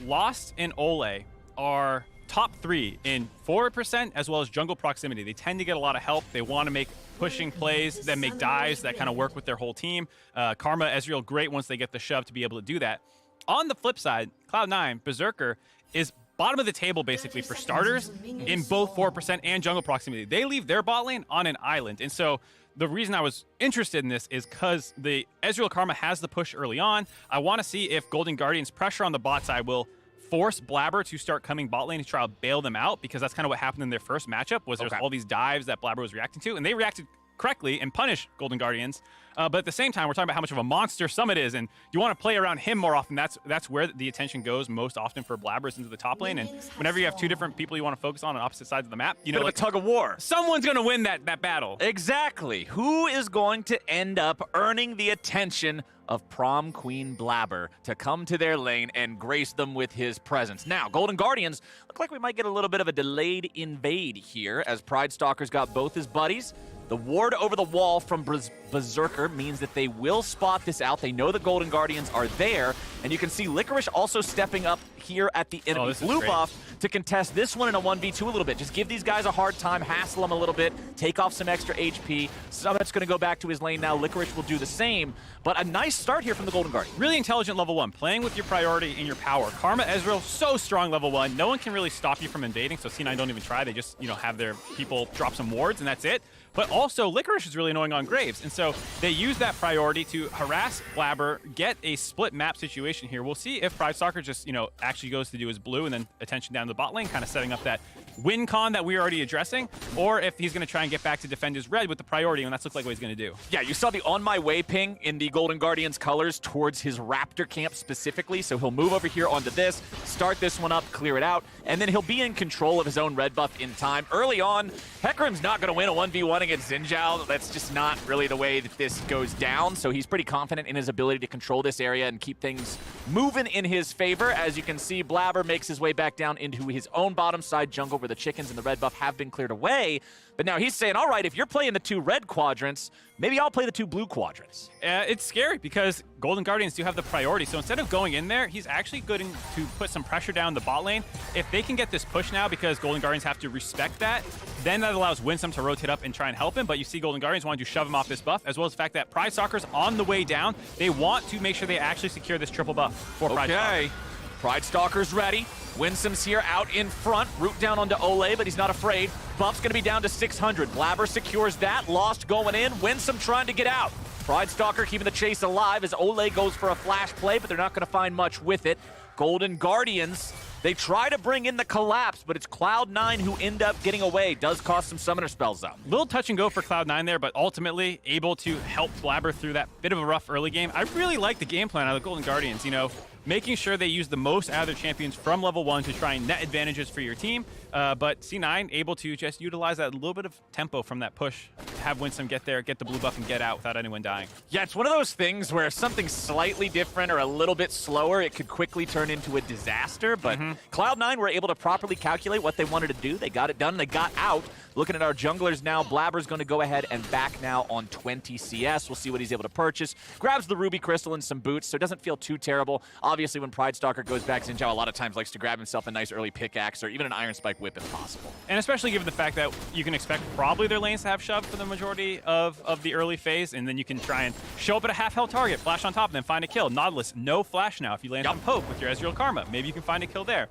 Lost and Ole are top 3 in forward percent as well as jungle proximity. They tend to get a lot of help. They want to make pushing plays that make dives that kind of work with their whole team. Karma, Ezreal, great once they get the shove to be able to do that. On the flip side, Cloud9, Berserker, is bottom of the table basically for starters in both 4% and jungle proximity. They leave their bot lane on an island. And so the reason I was interested in this is because the Ezreal Karma has the push early on. I want to see if Golden Guardians' pressure on the bot side will force Blabber to start coming bot lane to try to bail them out, because that's kind of what happened in their first matchup, was there's all these dives that Blabber was reacting to, and they reacted correctly and punished Golden Guardians. But at the same time, we're talking about how much of a monster Summit is, and you want to play around him more often. That's where the attention goes most often for Blabbers into the top lane. And whenever you have two different people you want to focus on opposite sides of the map, you know, like a tug of war. Someone's going to win that battle. Exactly. Who is going to end up earning the attention of Prom Queen Blabber to come to their lane and grace them with his presence? Now, Golden Guardians look like we might get a little bit of a delayed invade here, as Pride Stalker's got both his buddies. The ward over the wall from Berserker means that they will spot this out. They know the Golden Guardians are there, and you can see Licorice also stepping up here at the enemy blue buff to contest this one in a 1v2 a little bit. Just give these guys a hard time, hassle them a little bit, take off some extra HP. Summit's going to go back to his lane now. Licorice will do the same, but a nice start here from the Golden Guardians. Really intelligent level 1, playing with your priority and your power. Karma, Ezreal, so strong level 1. No one can really stop you from invading, so C9 don't even try. They just, you know, have their people drop some wards, and that's it. But also, Licorice is really annoying on Graves, and so they use that priority to harass Blabber, get a split map situation here. We'll see if Pride Stalker just, you know, actually goes to do his blue and then attention down the bot lane, kind of setting up that win con that we were already addressing, or if he's going to try and get back to defend his red with the priority, and that's looked like what he's going to do. Yeah, you saw the on my way ping in the Golden Guardians colors towards his Raptor camp specifically, so he'll move over here onto this, start this one up, clear it out, and then he'll be in control of his own red buff in time. Early on, Hecarim's not going to win a 1v1 against Xin Zhao. That's just not really the way that this goes down, so he's pretty confident in his ability to control this area and keep things moving in his favor. As you can see, Blabber makes his way back down into his own bottom side jungle where the chickens and the red buff have been cleared away. But now he's saying, all right, if you're playing the 2 red quadrants, maybe I'll play the 2 blue quadrants. It's scary because Golden Guardians do have the priority. So instead of going in there, he's actually going to put some pressure down the bot lane. If they can get this push now, because Golden Guardians have to respect that, then that allows Winsome to rotate up and try and help him. But you see Golden Guardians wanting to shove him off this buff, as well as the fact that Pride Stalker's on the way down. They want to make sure they actually secure this triple buff for Pride Stalker. Pride Stalker's ready. Winsome's here out in front. Root down onto Ole, but he's not afraid. Buff's going to be down to 600. Blabber secures that. Lost going in. Winsome trying to get out. Pride Stalker keeping the chase alive as Ole goes for a flash play, but they're not going to find much with it. Golden Guardians, they try to bring in the collapse, but it's Cloud9 who end up getting away. Does cost some summoner spells, though. Little touch and go for Cloud9 there, but ultimately able to help Blabber through that bit of a rough early game. I really like the game plan out of the Golden Guardians, you know, making sure they use the most out of their champions from level 1 to try and net advantages for your team. But C9 able to just utilize that little bit of tempo from that push, have Winsome get there, get the blue buff, and get out without anyone dying. Yeah, it's one of those things where if something slightly different or a little bit slower, it could quickly turn into a disaster. But Cloud9 were able to properly calculate what they wanted to do. They got it done. They got out. Looking at our junglers now, Blabber's going to go ahead and back now on 20 CS. We'll see what he's able to purchase. Grabs the Ruby Crystal and some boots, so it doesn't feel too terrible. Obviously, when Pride Stalker goes back, Xin Zhao a lot of times likes to grab himself a nice early pickaxe or even an Iron Spike whip if possible. And especially given the fact that you can expect probably their lanes to have shove for the majority of the early phase, and then you can try and show up at a half-health target, flash on top, and then find a kill. Nautilus, no flash now. If you land on Poke with your Ezreal Karma, maybe you can find a kill there.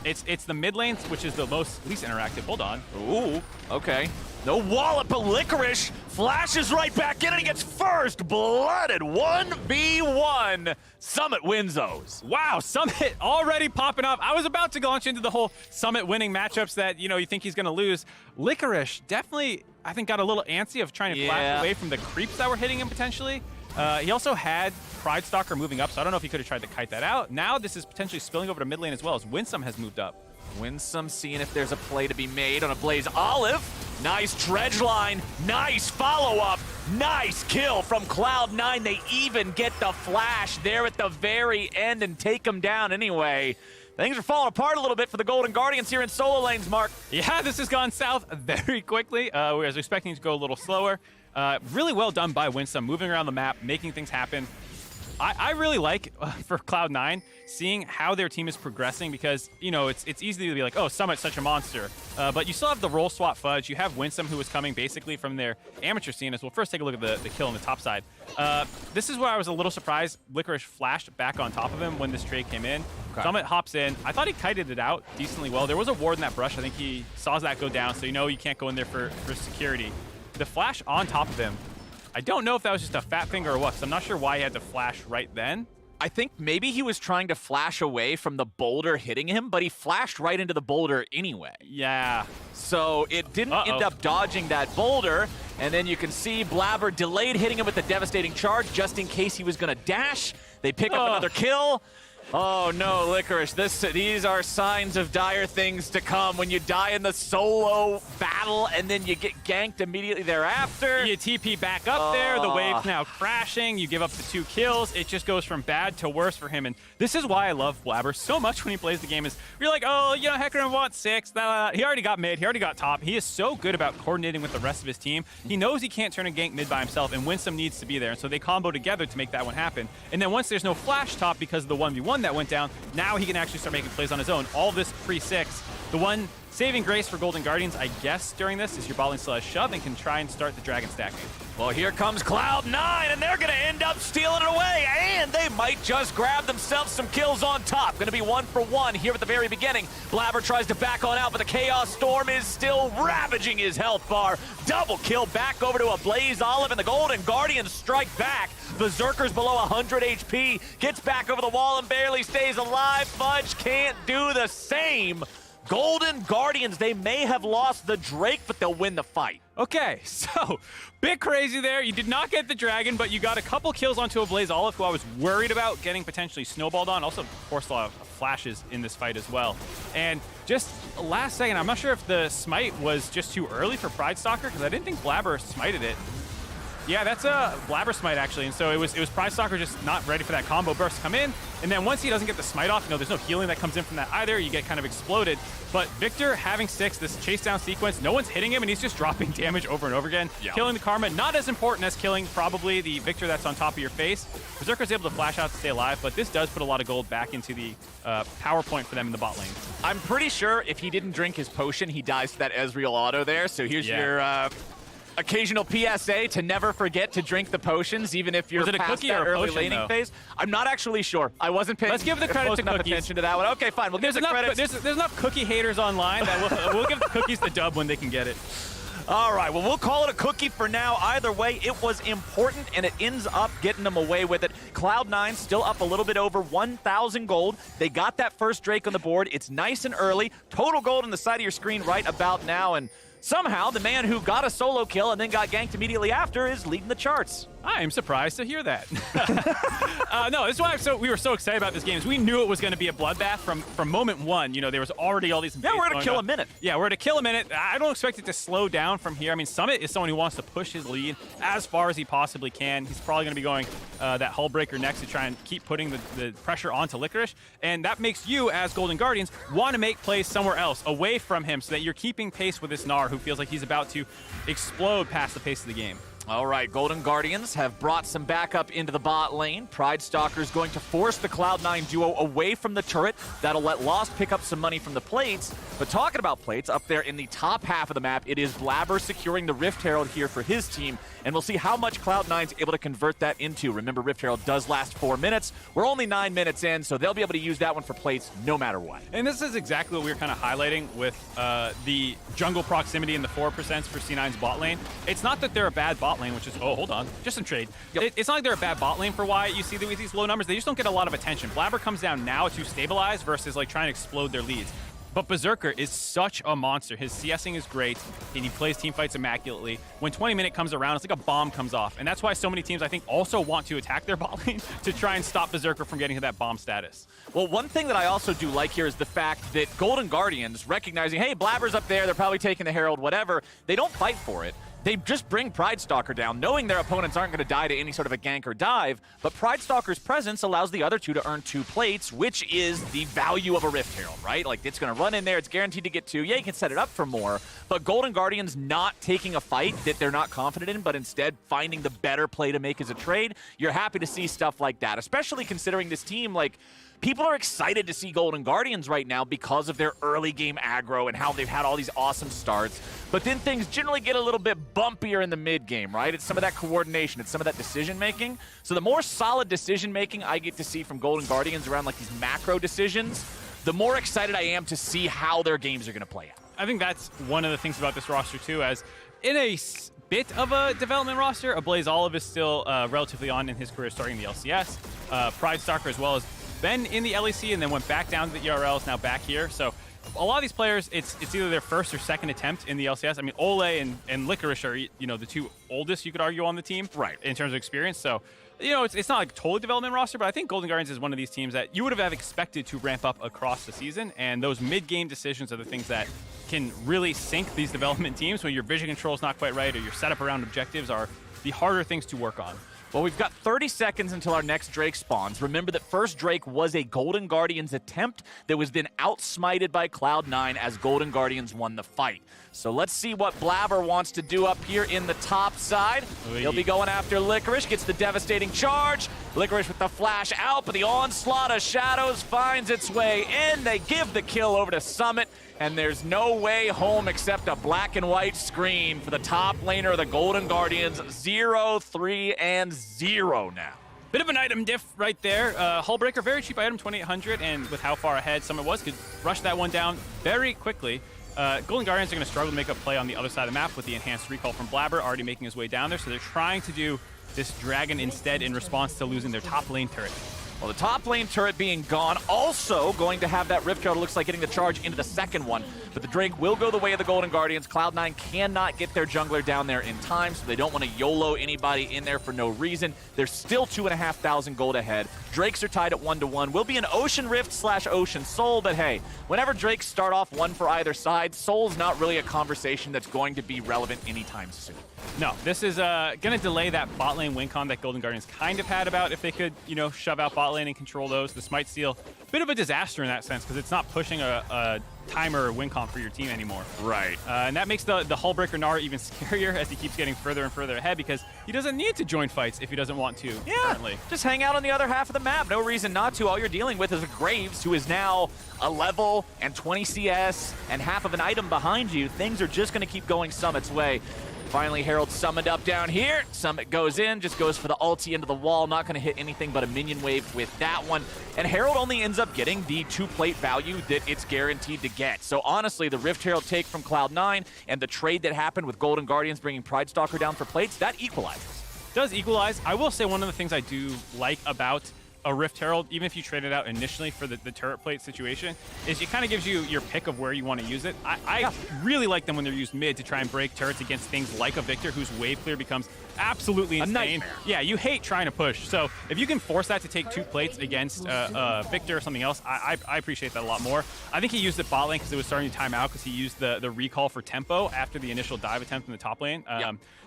It's the mid lanes, which is the least interactive. Hold on. Ooh, okay. No wallop, but Licorice flashes right back in and he gets first blooded 1v1. Summit wins those. Wow, Summit already popping up. I was about to launch into the whole Summit winning matchups that, you know, you think he's going to lose. Licorice definitely, I think, got a little antsy of trying to flash away from the creeps that were hitting him potentially. He also had Pride Stalker moving up, so I don't know if he could have tried to kite that out. Now this is potentially spilling over to mid lane as well as Winsome has moved up. Winsome seeing if there's a play to be made on a Blaze Olive. Nice dredge line, nice follow-up, nice kill from Cloud9. They even get the flash there at the very end and take him down anyway. Things are falling apart a little bit for the Golden Guardians here in solo lanes, Mark. Yeah, this has gone south very quickly. I was expecting it to go a little slower. Really well done by Winsome, moving around the map, making things happen. I really like, for Cloud9, seeing how their team is progressing because, you know, it's easy to be like, oh, Summit's such a monster. But you still have the role swap fudge. You have Winsome, who is coming basically from their amateur scene as well. First, take a look at the kill on the top side. This is where I was a little surprised. Licorice flashed back on top of him when this trade came in. Okay. Summit hops in. I thought he kited it out decently well. There was a ward in that brush. I think he saw that go down, so you know you can't go in there for security. The flash on top of him, I don't know if that was just a fat finger or what, so I'm not sure why he had to flash right then. I think maybe he was trying to flash away from the boulder hitting him, but he flashed right into the boulder anyway. Yeah. So it didn't end up dodging that boulder, and then you can see Blabber delayed hitting him with the devastating charge just in case he was going to dash. They pick up another kill. Oh no, Licorice, these are signs of dire things to come when you die in the solo battle and then you get ganked immediately thereafter. You TP back up there, the wave's now crashing, you give up the 2 kills, it just goes from bad to worse for him. And this is why I love Blabber so much when he plays the game is, you're like, oh, you know, Hecarim wants 6, he already got mid, he already got top. He is so good about coordinating with the rest of his team. He knows he can't turn a gank mid by himself, and Winsome needs to be there, and so they combo together to make that one happen. And then once there's no flash top because of the 1v1 that went down, now he can actually start making plays on his own. All this pre-6. The one saving grace for Golden Guardians, I guess, during this is your bot lane still has shove and can try and start the dragon stacking. Well, here comes Cloud9, and they're going to end up stealing it away, and they might just grab themselves some kills on top. Going to be 1 for 1 here at the very beginning. Blabber tries to back on out, but the Chaos Storm is still ravaging his health bar. Double kill back over to a Blaze Olive, and the Golden Guardians strike back. Berserker's below 100 HP, gets back over the wall and barely stays alive. Fudge can't do the same. Golden Guardians, they may have lost the Drake, but they'll win the fight. Okay, so, bit crazy there. You did not get the dragon, but you got a couple kills onto a Blaze Olive, who I was worried about getting potentially snowballed on. Also, of course, a lot of flashes in this fight as well. And just last second, I'm not sure if the smite was just too early for Pride Stalker, because I didn't think Blabber smited it. Yeah, that's a Blabber Smite, actually. And so it was Pride Stalker just not ready for that combo burst to come in. And then once he doesn't get the smite off, there's no healing that comes in from that either. You get kind of exploded. But Victor having 6, this chase down sequence, no one's hitting him, and he's just dropping damage over and over again. Yeah. Killing the Karma, not as important as killing probably the Victor that's on top of your face. Berserker's able to flash out to stay alive, but this does put a lot of gold back into the power point for them in the bot lane. I'm pretty sure if he didn't drink his potion, he dies to that Ezreal auto there. So here's your occasional PSA to never forget to drink the potions, even if you're Was it a past cookie that or a early potion, laning though? phase. I'm not actually sure. I wasn't paying Let's give the credit close to enough cookies. attention to that one. Okay, fine. We'll give the credit. There's enough cookie haters online that we'll give the cookies the dub when they can get it. All right, well, we'll call it a cookie for now. Either way, it was important, and it ends up getting them away with it. Cloud9 still up a little bit over 1,000 gold. They got that first Drake on the board. It's nice and early. Total gold on the side of your screen right about now, and somehow the man who got a solo kill and then got ganked immediately after is leading the charts. I am surprised to hear that. No, this is why we were so excited about this game. Is we knew it was going to be a bloodbath from moment one. There was already all these. Yeah, we're going to kill a minute. Yeah, we're going to kill a minute. I don't expect it to slow down from here. I mean, Summit is someone who wants to push his lead as far as he possibly can. He's probably going to be going that Hull Breaker next to try and keep putting the pressure onto Licorice. And that makes you, as Golden Guardians, want to make plays somewhere else, away from him, so that you're keeping pace with this Gnar, who feels like he's about to explode past the pace of the game. All right, Golden Guardians have brought some backup into the bot lane. Pride Stalker's going to force the Cloud9 duo away from the turret. That'll let Lost pick up some money from the plates. But talking about plates, up there in the top half of the map, it is Blabber securing the Rift Herald here for his team. And we'll see how much Cloud9's able to convert that into. Remember, Rift Herald does last 4 minutes. We're only 9 minutes in, so they'll be able to use that one for plates no matter what. And this is exactly what we were kind of highlighting with the jungle proximity in the 4% for C9's bot lane. It's not that they're a bad bot lane, which is, oh, hold on, just some trade. Yep. It's not like they're a bad bot lane for why you see these low numbers. They just don't get a lot of attention. Blabber comes down now to stabilize versus like trying to explode their leads. But Berserker is such a monster. His CSing is great, and he plays teamfights immaculately. When 20-minute comes around, it's like a bomb comes off. And that's why so many teams, I think, also want to attack their bot lane to try and stop Berserker from getting to that bomb status. Well, one thing that I also do like here is the fact that Golden Guardians, recognizing, hey, Blabber's up there, they're probably taking the Herald, whatever, they don't fight for it. They just bring Pride Stalker down, knowing their opponents aren't going to die to any sort of a gank or dive, but Pride Stalker's presence allows the other two to earn 2 plates, which is the value of a Rift Herald, right? Like, it's going to run in there, it's guaranteed to get 2. Yeah, you can set it up for more, but Golden Guardians not taking a fight that they're not confident in, but instead finding the better play to make as a trade, you're happy to see stuff like that, especially considering this team, like, people are excited to see Golden Guardians right now because of their early game aggro and how they've had all these awesome starts. But then things generally get a little bit bumpier in the mid game, right? It's some of that coordination, it's some of that decision making. So the more solid decision making I get to see from Golden Guardians around like these macro decisions, the more excited I am to see how their games are going to play out. I think that's one of the things about this roster too, as in a bit of a development roster, Ablaze Olive is still relatively on in his career starting the LCS. Pride Stalker as well as been in the LEC and then went back down to the ERLs, now back here. So a lot of these players, it's either their first or second attempt in the LCS. I mean, Ole and Licorice are, the two oldest, you could argue, on the team, right, in terms of experience. So, it's not like a total development roster, but I think Golden Guardians is one of these teams that you would have expected to ramp up across the season. And those mid-game decisions are the things that can really sink these development teams when your vision control is not quite right or your setup around objectives are the harder things to work on. Well, we've got 30 seconds until our next Drake spawns. Remember that first Drake was a Golden Guardians attempt that was then outsmited by Cloud9 as Golden Guardians won the fight. So let's see what Blabber wants to do up here in the top side. He'll be going after Licorice, gets the devastating charge. Licorice with the flash out, but the onslaught of shadows finds its way in. They give the kill over to Summit, and there's no way home except a black and white screen for the top laner of the Golden Guardians. 0, 3, and 0 now. Bit of an item diff right there. Hullbreaker, very cheap item, 2,800, and with how far ahead Summit was, could rush that one down very quickly. Golden Guardians are going to struggle to make a play on the other side of the map with the enhanced recall from Blabber already making his way down there, so they're trying to do this dragon instead in response to losing their top lane turret. Well, the top lane turret being gone, also going to have that Rift Herald, looks like getting the charge into the second one. But the Drake will go the way of the Golden Guardians. Cloud9 cannot get their jungler down there in time, so they don't want to YOLO anybody in there for no reason. They're still 2,500 gold ahead. Drakes are tied at 1-1. Will be an Ocean Rift / Ocean Soul, but hey, whenever Drakes start off one for either side, Soul's not really a conversation that's going to be relevant anytime soon. No, this is going to delay that bot lane win con that Golden Guardians kind of had about if they could, shove out bot lane and control those. The Smite Steal, a bit of a disaster in that sense because it's not pushing a timer or win con for your team anymore. Right. And that makes the Hullbreaker Gnar even scarier as he keeps getting further and further ahead because he doesn't need to join fights if he doesn't want to currently. Just hang out on the other half of the map. No reason not to. All you're dealing with is a Graves who is now a level and 20 CS and half of an item behind you. Things are just going to keep going Summit's way. Finally, Herald summoned up down here. Summit goes in, just goes for the ulti into the wall. Not going to hit anything but a minion wave with that one. And Herald only ends up getting the 2-plate value that it's guaranteed to get. So honestly, the Rift Herald take from Cloud9 and the trade that happened with Golden Guardians bringing Pride Stalker down for plates, that equalizes. Does equalize. I will say one of the things I do like about a Rift Herald, even if you trade it out initially for the turret plate situation, is it kind of gives you your pick of where you want to use it. I really like them when they're used mid to try and break turrets against things like a Victor whose wave clear becomes absolutely insane. A nightmare. Yeah, you hate trying to push. So if you can force that to take 2 plates against Victor or something else, I appreciate that a lot more. I think he used it bot lane because it was starting to time out because he used the recall for tempo after the initial dive attempt in the top lane.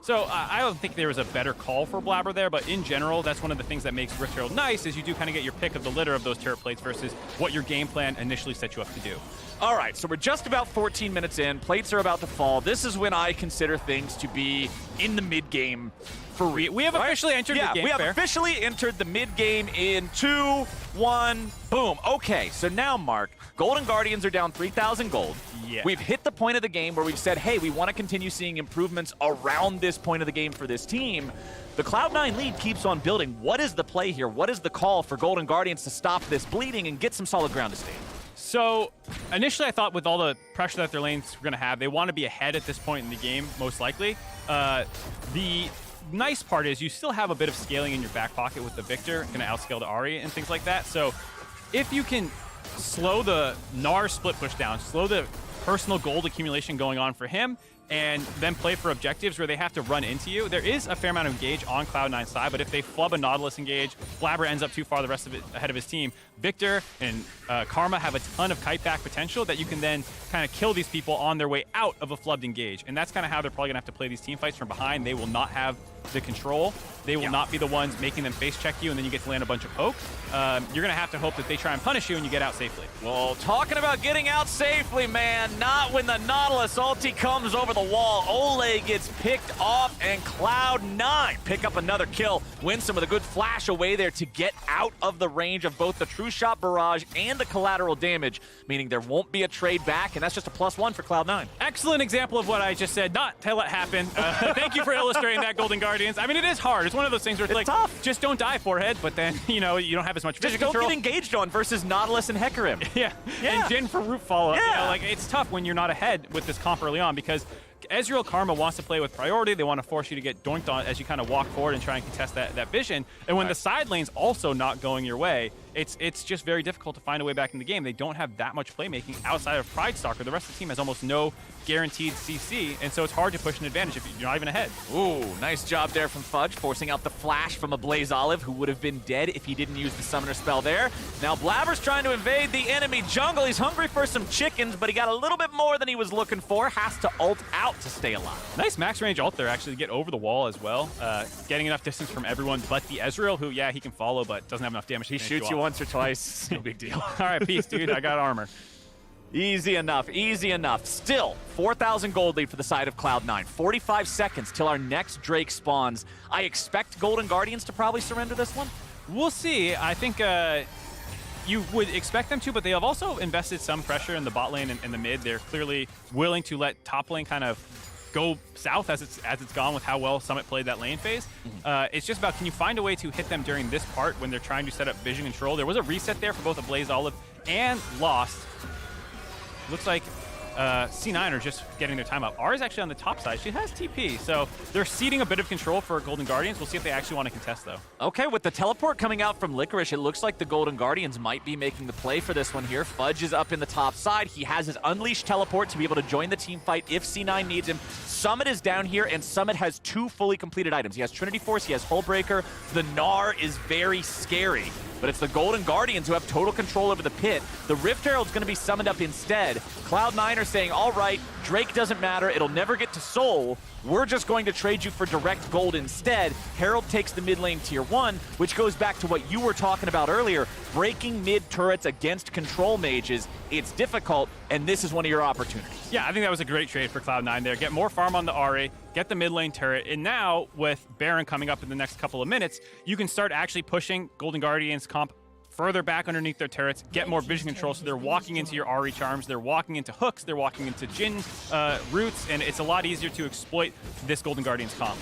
So I don't think there was a better call for Blabber there, but in general, that's one of the things that makes Rift Herald nice is you do kind of get your pick of the litter of those turret plates versus what your game plan initially set you up to do. All right, so we're just about 14 minutes in. Plates are about to fall. This is when I consider things to be in the mid-game for real. We have officially entered mid-game. We have officially entered the mid-game in 2, 1, boom. Okay, so now, Mark, Golden Guardians are down 3,000 gold. Yeah. We've hit the point of the game where we've said, hey, we want to continue seeing improvements around this point of the game for this team. The Cloud9 lead keeps on building. What is the play here? What is the call for Golden Guardians to stop this bleeding and get some solid ground to stay? So initially I thought with all the pressure that their lanes were going to have, they want to be ahead at this point in the game, most likely. The nice part is you still have a bit of scaling in your back pocket with the Victor, going to outscale the Ahri and things like that. So if you can slow the Gnar split push down, slow the personal gold accumulation going on for him, and then play for objectives where they have to run into you. There is a fair amount of engage on Cloud9's side, but if they flub a Nautilus engage, Blabber ends up too far the rest of it ahead of his team. Victor and Karma have a ton of kite back potential that you can then kind of kill these people on their way out of a flubbed engage. And that's kind of how they're probably gonna have to play these team fights from behind. They will not have the control. They will not be the ones making them face check you and then you get to land a bunch of poke. You're gonna have to hope that they try and punish you and you get out safely. Well, talking about getting out safely, man, not when the Nautilus ulti comes over the wall. Ole gets picked off and Cloud9 pick up another kill, win some of the good flash away there to get out of the range of both the True Shot barrage and the collateral damage, meaning there won't be a trade back, and that's just a +1 for Cloud9. Excellent example of what I just said, not to let happen. Thank you for illustrating that, Golden Guardians. I mean, it is hard. It's one of those things where it's like, tough. Just don't die, Forehead, but then, you don't have as much vision Just control. don't get engaged on versus Nautilus and Hecarim. Yeah, and Jin for root follow-up. Yeah. It's tough when you're not ahead with this comp early on because Ezreal Karma wants to play with priority. They want to force you to get doinked on as you kind of walk forward and try and contest that vision. And when the side lane's also not going your way, it's just very difficult to find a way back in the game. They don't have that much playmaking outside of Pride Stalker. The rest of the team has almost no guaranteed CC, and so it's hard to push an advantage if you're not even ahead. Ooh, nice job there from Fudge, forcing out the flash from a Blaze Olive, who would have been dead if he didn't use the summoner spell there. Now Blabber's trying to invade the enemy jungle. He's hungry for some chickens, but he got a little bit more than he was looking for. Has to ult out to stay alive. Nice max range ult there, actually, to get over the wall as well. Getting enough distance from everyone but the Ezreal, who, yeah, he can follow, but doesn't have enough damage to He shoots you once or twice. No big deal. All right, peace, dude. I got armor. Easy enough, easy enough. Still, 4,000 gold lead for the side of Cloud9. 45 seconds till our next Drake spawns. I expect Golden Guardians to probably surrender this one. We'll see. I think you would expect them to, but they have also invested some pressure in the bot lane and the mid. They're clearly willing to let top lane kind of go south as it's gone with how well Summit played that lane phase. It's just about, can you find a way to hit them during this part when they're trying to set up vision control? There was a reset there for both a Blaze Olive and Lost. Looks like C9 are just getting their time up. R is actually on the top side. She has TP, so they're ceding a bit of control for Golden Guardians. We'll see if they actually want to contest, though. Okay, with the teleport coming out from Licorice, it looks like the Golden Guardians might be making the play for this one here. Fudge is up in the top side. He has his Unleashed teleport to be able to join the team fight if C9 needs him. Summit is down here, and Summit has 2 fully completed items. He has Trinity Force, he has Hullbreaker. The Gnar is very scary, but it's the Golden Guardians who have total control over the pit. The Rift Herald's going to be summoned up instead. Cloud9 are saying, all right, Drake doesn't matter. It'll never get to Soul. We're just going to trade you for direct gold instead. Herald takes the mid lane tier 1, which goes back to what you were talking about earlier. Breaking mid turrets against control mages, it's difficult, and this is one of your opportunities. Yeah, I think that was a great trade for Cloud9 there. Get more farm on the Ahri, get the mid lane turret, and now with Baron coming up in the next couple of minutes, you can start actually pushing Golden Guardians comp further back underneath their turrets, get more vision control, so they're walking into your Ahri charms, they're walking into hooks, they're walking into Jhin roots, and it's a lot easier to exploit this Golden Guardians comp.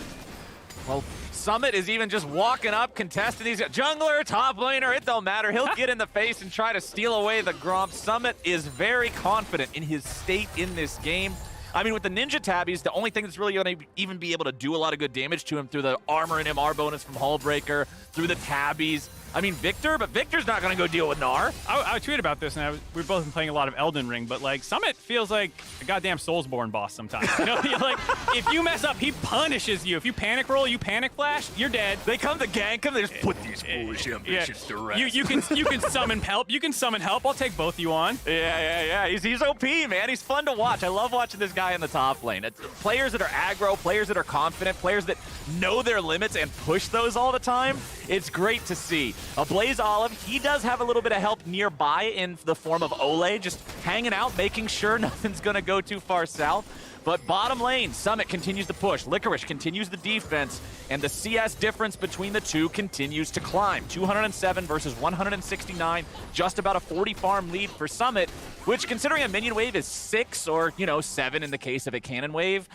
Well, Summit is even just walking up, contesting these. Jungler, top laner, it don't matter. He'll get in the face and try to steal away the Gromp. Summit is very confident in his state in this game. I mean, with the Ninja Tabbies, the only thing that's really going to even be able to do a lot of good damage to him through the armor and MR bonus from Hullbreaker, through the Tabbies. I mean, Victor, but Victor's not going to go deal with Gnar. I tweeted about this, and we've both been playing a lot of Elden Ring, but like Summit feels like a goddamn Soulsborne boss sometimes. You know, like if you mess up, he punishes you. If you panic roll, you panic flash, you're dead. They come to gank him. They just put these foolish ambitions to rest. You can summon help. You can summon help. I'll take both of you on. Yeah. He's OP, man. He's fun to watch. I love watching this guy in the top lane. Players that are aggro, players that are confident, players that know their limits and push those all the time. It's great to see. A Blaze Olive, he does have a little bit of help nearby in the form of Ole, just hanging out, making sure nothing's going to go too far south. But bottom lane, Summit continues to push. Licorice continues the defense, and the CS difference between the two continues to climb. 207 versus 169, just about a 40 farm lead for Summit, which considering a minion wave is 6 or, 7 in the case of a cannon wave,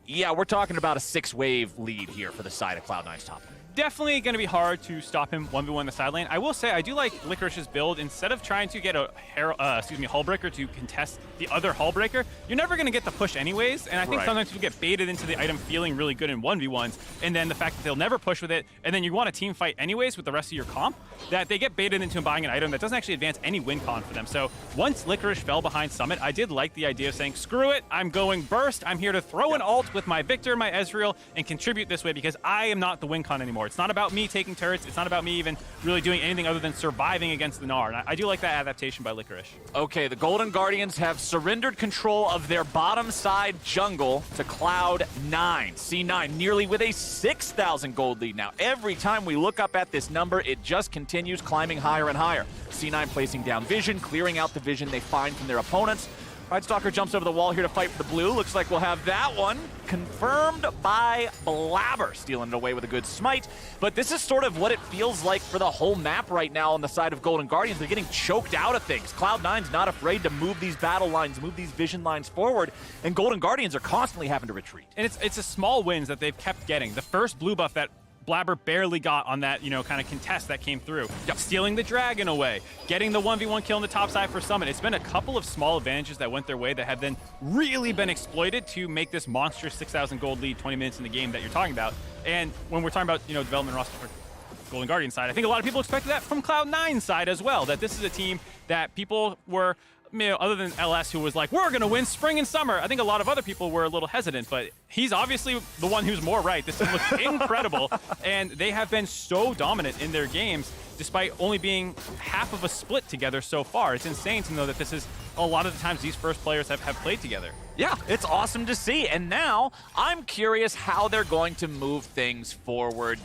yeah, we're talking about a 6-wave lead here for the side of Cloud9's top lane. Definitely going to be hard to stop him 1v1 in the side lane. I will say I do like Licorice's build. Instead of trying to get a Hullbreaker to contest the other Hullbreaker, you're never going to get the push anyways. And I think sometimes people get baited into the item feeling really good in 1v1s, and then the fact that they'll never push with it, and then you want a team fight anyways with the rest of your comp, that they get baited into buying an item that doesn't actually advance any win con for them. So once Licorice fell behind Summit, I did like the idea of saying, screw it, I'm going burst. I'm here to throw an ult with my Victor, my Ezreal, and contribute this way because I am not the win con anymore. It's not about me taking turrets. It's not about me even really doing anything other than surviving against the Gnar. And I do like that adaptation by Licorice. Okay, the Golden Guardians have surrendered control of their bottom side jungle to Cloud9. C9 nearly with a 6,000 gold lead now. Every time we look up at this number, it just continues climbing higher and higher. C9 placing down vision, clearing out the vision they find from their opponents. Pridestalker jumps over the wall here to fight for the blue. Looks like we'll have that one confirmed by Blabber, stealing it away with a good smite. But this is sort of what it feels like for the whole map right now on the side of Golden Guardians. They're getting choked out of things. Cloud9's not afraid to move these battle lines, move these vision lines forward, and Golden Guardians are constantly having to retreat. And it's a small wins that they've kept getting. The first blue buff that Blabber barely got on that, kind of contest that came through. Yep. Stealing the dragon away, getting the 1v1 kill on the top side for Summit. It's been a couple of small advantages that went their way that have then really been exploited to make this monstrous 6,000 gold lead 20 minutes in the game that you're talking about. And when we're talking about, development roster for Golden Guardian side, I think a lot of people expected that from Cloud9 side as well, that this is a team that people were, other than LS, who was like, we're going to win spring and summer. I think a lot of other people were a little hesitant, but he's obviously the one who's more right. This team looks incredible, and they have been so dominant in their games despite only being half of a split together so far. It's insane to know that this is a lot of the times these first players have played together. Yeah, it's awesome to see. And now I'm curious how they're going to move things forward,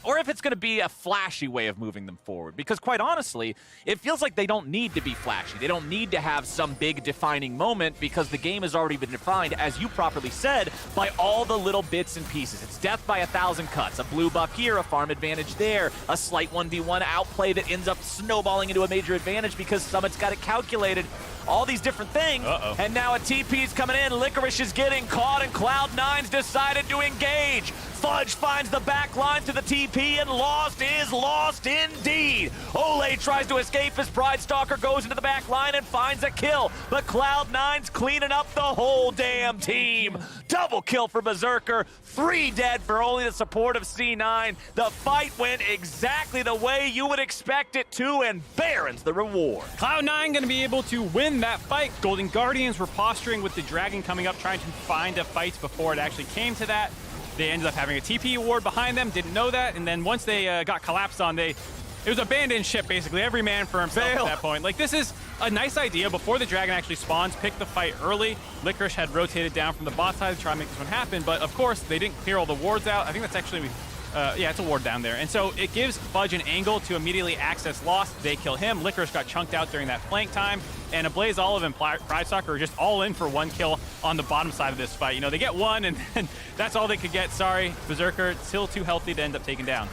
or if it's going to be a flashy way of moving them forward. Because quite honestly, it feels like they don't need to be flashy. They don't need to have some big defining moment because the game has already been defined, as you properly said, by all the little bits and pieces. It's death by 1,000 cuts, a blue buff here, a farm advantage there, a slight 1v1 outplay that ends up snowballing into a major advantage because Summit's got it calculated. All these different things, and now a TP's coming in. Licorice is getting caught, and Cloud9's decided to engage. Fudge finds the back line to the TP, and Lost is lost indeed. Ole tries to escape as Pride Stalker goes into the back line and finds a kill, but Cloud9's cleaning up the whole damn team. Double kill for Berserker, 3 dead for only the support of C9. The fight went exactly the way you would expect it to, and Baron's the reward. Cloud9 going to be able to win that fight. Golden Guardians were posturing with the Dragon coming up, trying to find a fight before it actually came to that. They ended up having a TP ward behind them, didn't know that, and then once they got collapsed on, it was a abandoned ship, basically. Every man for himself at that point. Like, this is a nice idea. Before the Dragon actually spawns, pick the fight early. Licorice had rotated down from the bot side to try and make this one happen, but of course, they didn't clear all the wards out. I think that's actually, yeah, it's a ward down there. And so it gives Fudge an angle to immediately access Lost. They kill him. Licorice got chunked out during that flank time, and Ablaze Olive and Pride Stalker are just all in for 1 kill on the bottom side of this fight. You know, they get 1, and that's all they could get. Sorry, Berserker, still too healthy to end up taking down.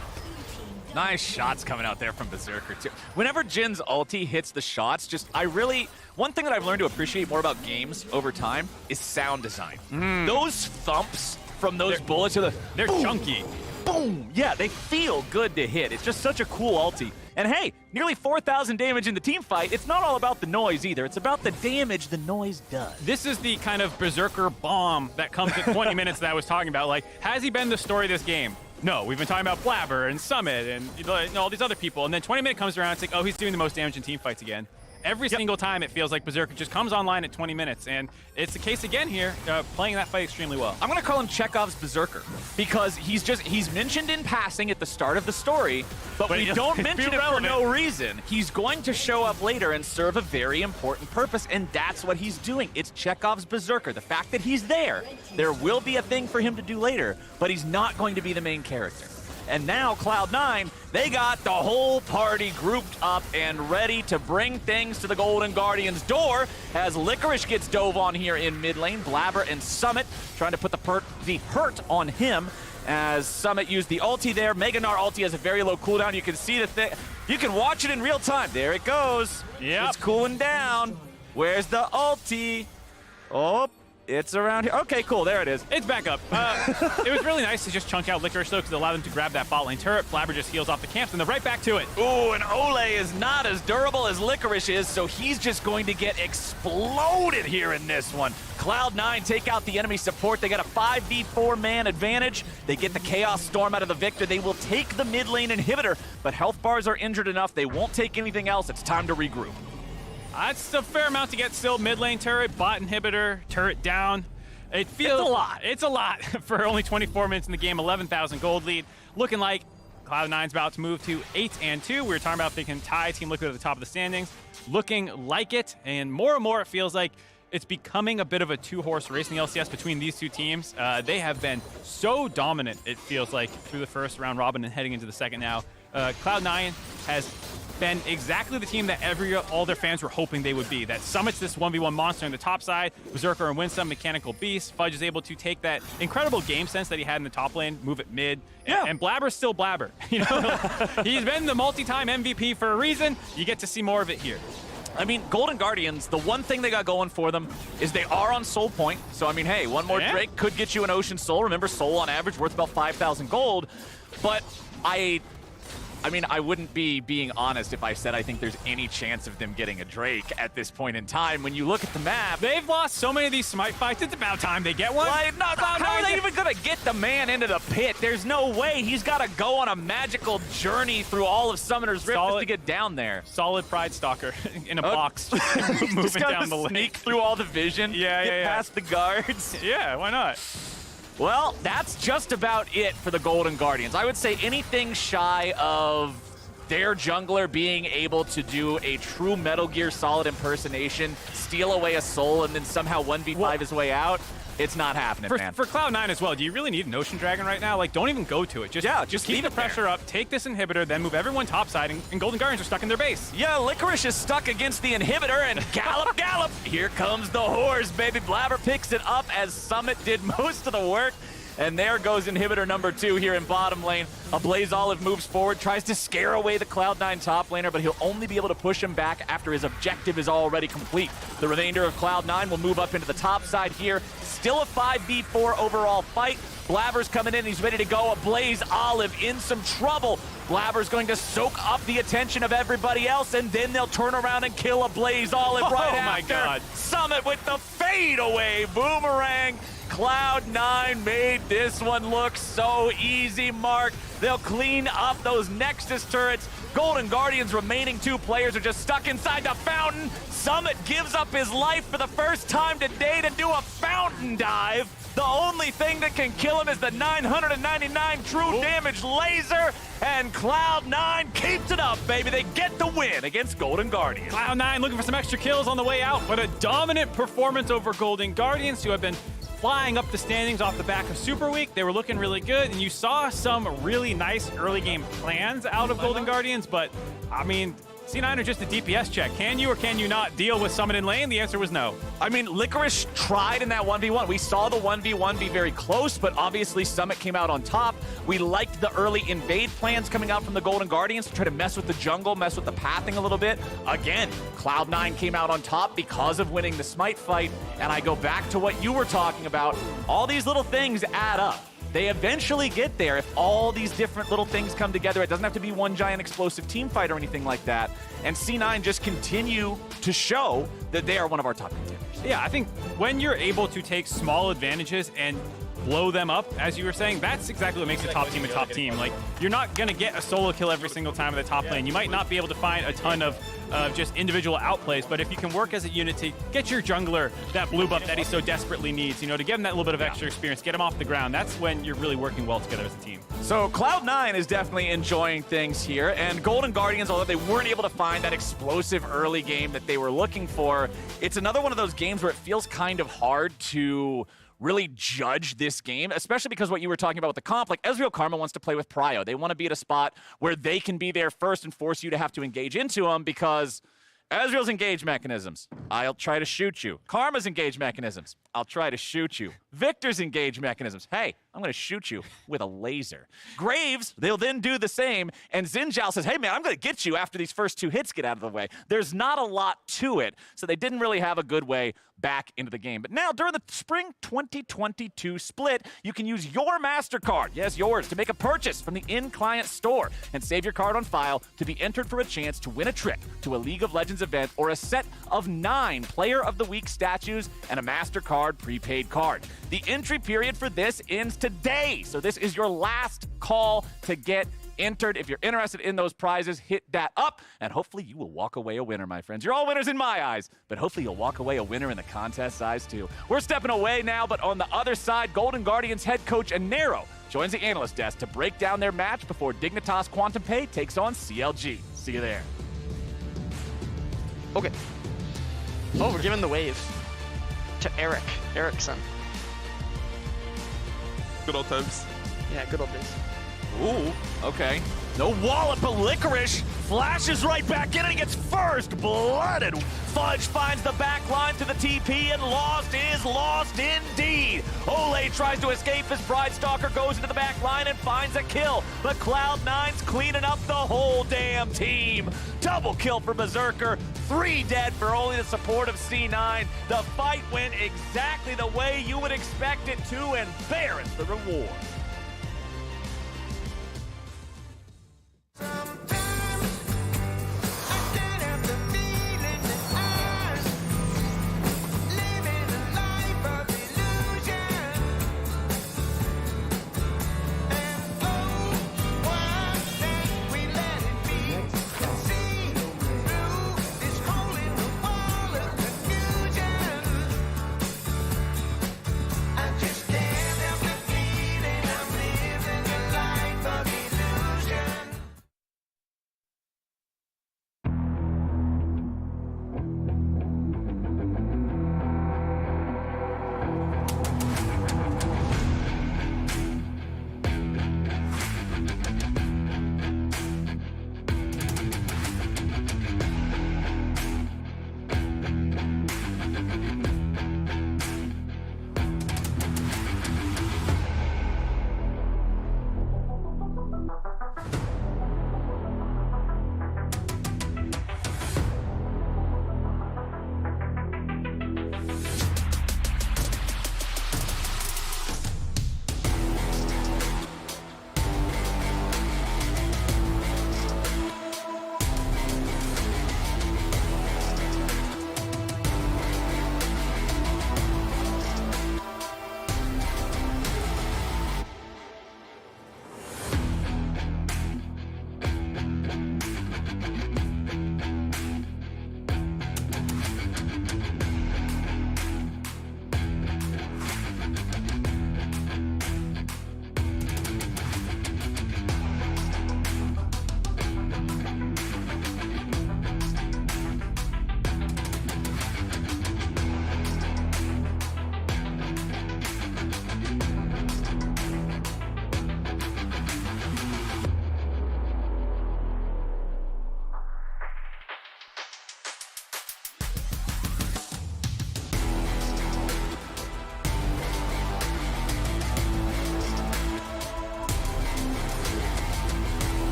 Nice shots coming out there from Berserker, too. Whenever Jin's ulti hits the shots, one thing that I've learned to appreciate more about games over time is sound design. Those thumps from those bullets they're boom, chunky. Boom! Yeah, they feel good to hit. It's just such a cool ulti. And hey, nearly 4,000 damage in the team fight. It's not all about the noise either. It's about the damage the noise does. This is the kind of Berserker bomb that comes at 20 minutes that I was talking about. Like, has he been the story of this game? No, we've been talking about Blabber and Summit and all these other people. And then 20 minutes comes around, it's like, oh, he's doing the most damage in team fights again. Every single time it feels like Berserker just comes online at 20 minutes. And it's the case again here, playing that fight extremely well. I'm going to call him Chekhov's Berserker because he's mentioned in passing at the start of the story, but we don't mention it for no reason. He's going to show up later and serve a very important purpose, and that's what he's doing. It's Chekhov's Berserker. The fact that he's there will be a thing for him to do later, but he's not going to be the main character. And now Cloud9, they got the whole party grouped up and ready to bring things to the Golden Guardians' door as Licorice gets dove on here in mid lane. Blabber and Summit trying to put the hurt on him as Summit used the ulti there. Meganar ulti has a very low cooldown. You can see the thing. You can watch it in real time. There it goes. Yep. It's cooling down. Where's the ulti? Oh. It's around here. Okay, cool. There it is. It's back up. It was really nice to just chunk out Licorice, though, because it allowed them to grab that bot lane turret. Blabber just heals off the camps, and they're right back to it. Ooh, and Ole is not as durable as Licorice is, so he's just going to get exploded here in this one. Cloud9 take out the enemy support. They got a 5v4-man advantage. They get the Chaos Storm out of the Victor. They will take the mid lane inhibitor, but health bars are injured enough. They won't take anything else. It's time to regroup. That's a fair amount to get still. Mid lane turret, bot inhibitor, turret down. It feels it's a lot. It's a lot for only 24 minutes in the game. 11,000 gold lead. Looking like Cloud9's about to move to 8-2. We were talking about if they can tie Team Liquid at the top of the standings. Looking like it, and more it feels like it's becoming a bit of a two-horse race in the LCS between these two teams. They have been so dominant, it feels like, through the first round robin and heading into the second now. Cloud9 has been exactly the team that all their fans were hoping they would be. That Summit's this 1v1 monster on the top side, Berserker and Winsome, mechanical beast. Fudge is able to take that incredible game sense that he had in the top lane, move it mid, and Blabber's still Blabber. You know, he's been the multi-time MVP for a reason. You get to see more of it here. I mean, Golden Guardians, the one thing they got going for them is they are on Soul Point. So, I mean, hey, one more Drake could get you an Ocean Soul. Remember, Soul on average worth about 5,000 gold. But I mean, I wouldn't be being honest if I said I think there's any chance of them getting a Drake at this point in time. When you look at the map, they've lost so many of these Smite fights. It's about time they get one. Like, how are they even gonna get the man into the pit? There's no way. He's got to go on a magical journey through all of Summoner's Rift just to get down there. Solid Pride Stalker in a box, moving just down the lane. lane. Sneak through all the vision. Get past the guards. Yeah, why not? Well, that's just about it for the Golden Guardians. I would say anything shy of their jungler being able to do a true Metal Gear Solid impersonation, steal away a soul, and then somehow 1v5 his way out, it's not happening, man. For Cloud9 as well, do you really need an Ocean Dragon right now? Like, don't even go to it. Just keep the pressure up, take this inhibitor, then move everyone topside, and Golden Guardians are stuck in their base. Yeah, Licorice is stuck against the inhibitor, and gallop! Here comes the horse, baby. Blabber picks it up as Summit did most of the work. And there goes inhibitor number 2 here in bottom lane. A Blaze Olive moves forward, tries to scare away the Cloud9 top laner, but he'll only be able to push him back after his objective is already complete. The remainder of Cloud9 will move up into the top side here. Still a 5v4 overall fight. Blabber's coming in, he's ready to go. A Blaze Olive in some trouble. Blabber's going to soak up the attention of everybody else, and then they'll turn around and kill a Blaze Olive right after. My God. Summit with the fadeaway boomerang. Cloud9 made this one look so easy, Mark. They'll clean up those Nexus turrets. Golden Guardians' remaining 2 players are just stuck inside the fountain. Summit gives up his life for the first time today to do a fountain dive. The only thing that can kill him is the 999 true damage laser, and Cloud9 keeps it up, baby. They get the win against Golden Guardians. Cloud9 looking for some extra kills on the way out, but a dominant performance over Golden Guardians, who have been flying up the standings off the back of Super Week. They were looking really good, and you saw some really nice early game plans out of Golden Guardians, but I mean, C9 are just a DPS check. Can you or can you not deal with Summit in lane? The answer was no. I mean, Licorice tried in that 1v1. We saw the 1v1 be very close, but obviously Summit came out on top. We liked the early invade plans coming out from the Golden Guardians to try to mess with the jungle, mess with the pathing a little bit. Again, Cloud9 came out on top because of winning the Smite fight, and I go back to what you were talking about. All these little things add up. They eventually get there if all these different little things come together. It doesn't have to be one giant explosive team fight or anything like that. And C9 just continue to show that they are one of our top contenders. Yeah, I think when you're able to take small advantages and blow them up, as you were saying, that's exactly what makes a top team a top team. Like, you're not going to get a solo kill every single time in the top lane. You might not be able to find a ton of just individual outplays, but if you can work as a unit to get your jungler that blue buff that he so desperately needs, you know, to give him that little bit of extra experience, get him off the ground, that's when you're really working well together as a team. So Cloud9 is definitely enjoying things here, and Golden Guardians, although they weren't able to find that explosive early game that they were looking for, it's another one of those games where it feels kind of hard to really judge this game, especially because what you were talking about with the comp, like Ezreal Karma wants to play with Prio. They want to be at a spot where they can be there first and force you to have to engage into them, because Ezreal's engage mechanisms, I'll try to shoot you. Karma's engage mechanisms, I'll try to shoot you. Victor's engage mechanisms, hey, I'm going to shoot you with a laser. Graves, they'll then do the same, and Zinjal says, hey man, I'm going to get you after these first 2 hits get out of the way. There's not a lot to it, so they didn't really have a good way back into the game. But now, during the Spring 2022 split, you can use your MasterCard, yes, yours, to make a purchase from the in-client store and save your card on file to be entered for a chance to win a trip to a League of Legends event or a set of 9 Player of the Week statues and a MasterCard prepaid card. The entry period for this ends today, so this is your last call to get entered. If you're interested in those prizes, hit that up, and hopefully you will walk away a winner, my friends. You're all winners in my eyes, but hopefully you'll walk away a winner in the contest eyes too. We're stepping away now, but on the other side, Golden Guardians head coach Anero joins the analyst desk to break down their match before Dignitas Quantum Pay takes on CLG. See you there. Okay. Oh, we're giving the wave to Erickson. Good old times. Yeah, good old days. Ooh, okay. No wallop, but Licorice flashes right back in and he gets first blooded. Fudge finds the back line to the TP, and lost is lost indeed. Ole tries to escape as Pride Stalker goes into the back line and finds a kill, but Cloud9's cleaning up the whole damn team. Double kill for Berserker, 3 dead for only the support of C9. The fight went exactly the way you would expect it to, and there is the reward.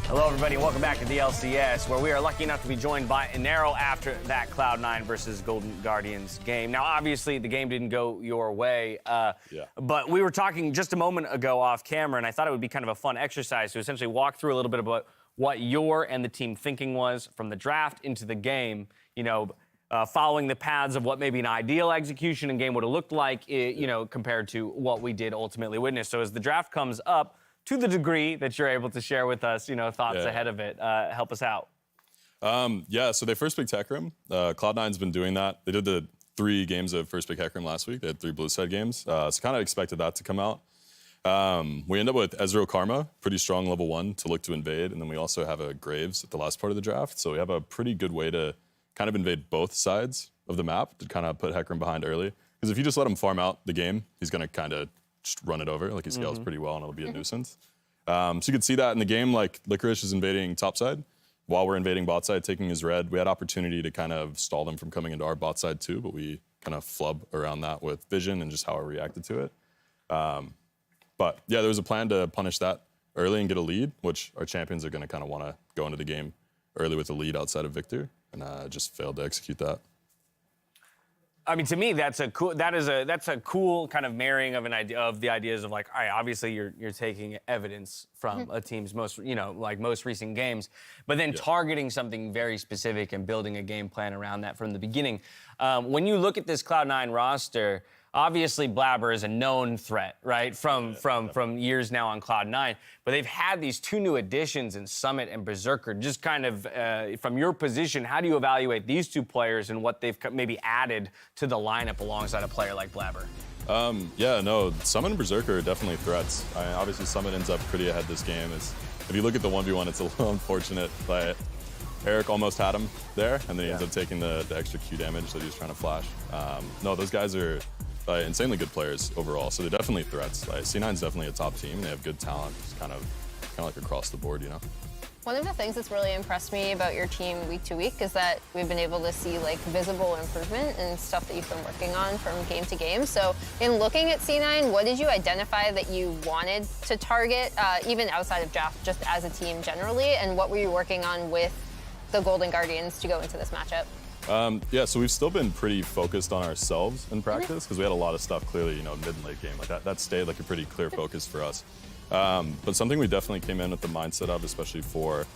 Hello, everybody. Welcome back to the LCS, where we are lucky enough to be joined by Inero after that Cloud9 versus Golden Guardians game. Now, obviously, the game didn't go your way, but we were talking just a moment ago off camera, and I thought it would be kind of a fun exercise to essentially walk through a little bit about what your and the team thinking was from the draft into the game, following the paths of what maybe an ideal execution and game would have looked like, compared to what we did ultimately witness. So as the draft comes up, to the degree that you're able to share with us, thoughts ahead of it, help us out. So they first picked Hecarim. Cloud9's been doing that. They did the 3 games of first pick Hecarim last week. They had 3 blue side games. So kind of expected that to come out. We end up with Ezreal Karma, pretty strong level 1 to look to invade. And then we also have a Graves at the last part of the draft. So we have a pretty good way to kind of invade both sides of the map to kind of put Hecarim behind early. Because if you just let him farm out the game, he's going to kind of just run it over. Like he scales pretty well and it'll be a nuisance. So you could see that in the game, like Licorice is invading top side while we're invading bot side, taking his red. We had opportunity to kind of stall them from coming into our bot side too, but we kind of flub around that with vision and just how I reacted to it. But yeah, there was a plan to punish that early and get a lead, which our champions are going to kind of want to go into the game early with a lead outside of Victor, and just failed to execute that. I mean, to me, that's a cool kind of marrying of the ideas of like, all right, obviously you're taking evidence from a team's most recent games, but then targeting something very specific and building a game plan around that from the beginning. When you look at this Cloud9 roster, obviously Blabber is a known threat, right? From years now on Cloud9, but they've had these 2 new additions in Summit and Berserker. Just kind of from your position, how do you evaluate these 2 players and what they've maybe added to the lineup alongside a player like Blabber? Summit and Berserker are definitely threats. Obviously Summit ends up pretty ahead this game. If you look at the 1v1, it's a little unfortunate, but Eric almost had him there, and then he ends up taking the extra Q damage that he was trying to flash. Those guys are insanely good players overall, so they're definitely threats. C9's definitely a top team. They have good talent, just kind of like across the board, One of the things that's really impressed me about your team week to week is that we've been able to see like visible improvement and stuff that you've been working on from game to game. So in looking at C9, what did you identify that you wanted to target, even outside of draft, just as a team generally, and what were you working on with the Golden Guardians to go into this matchup? So we've still been pretty focused on ourselves in practice because we had a lot of stuff clearly, mid and late game. Like that stayed like a pretty clear focus for us. But something we definitely came in with the mindset of, especially for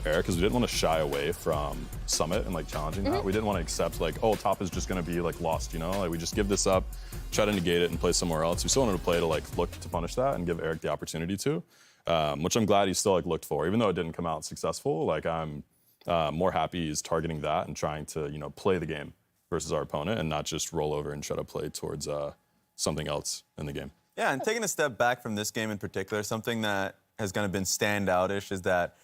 Eric, is we didn't want to shy away from Summit and like challenging that. We didn't want to accept like, oh, top is just going to be like lost, Like we just give this up, try to negate it and play somewhere else. We still wanted to play to like look to punish that and give Eric the opportunity to, which I'm glad he still like looked for. Even though it didn't come out successful, like I'm more happy he's targeting that and trying to, play the game versus our opponent and not just roll over and try to play towards something else in the game. Yeah, and taking a step back from this game in particular, something that has kind of been standoutish is that,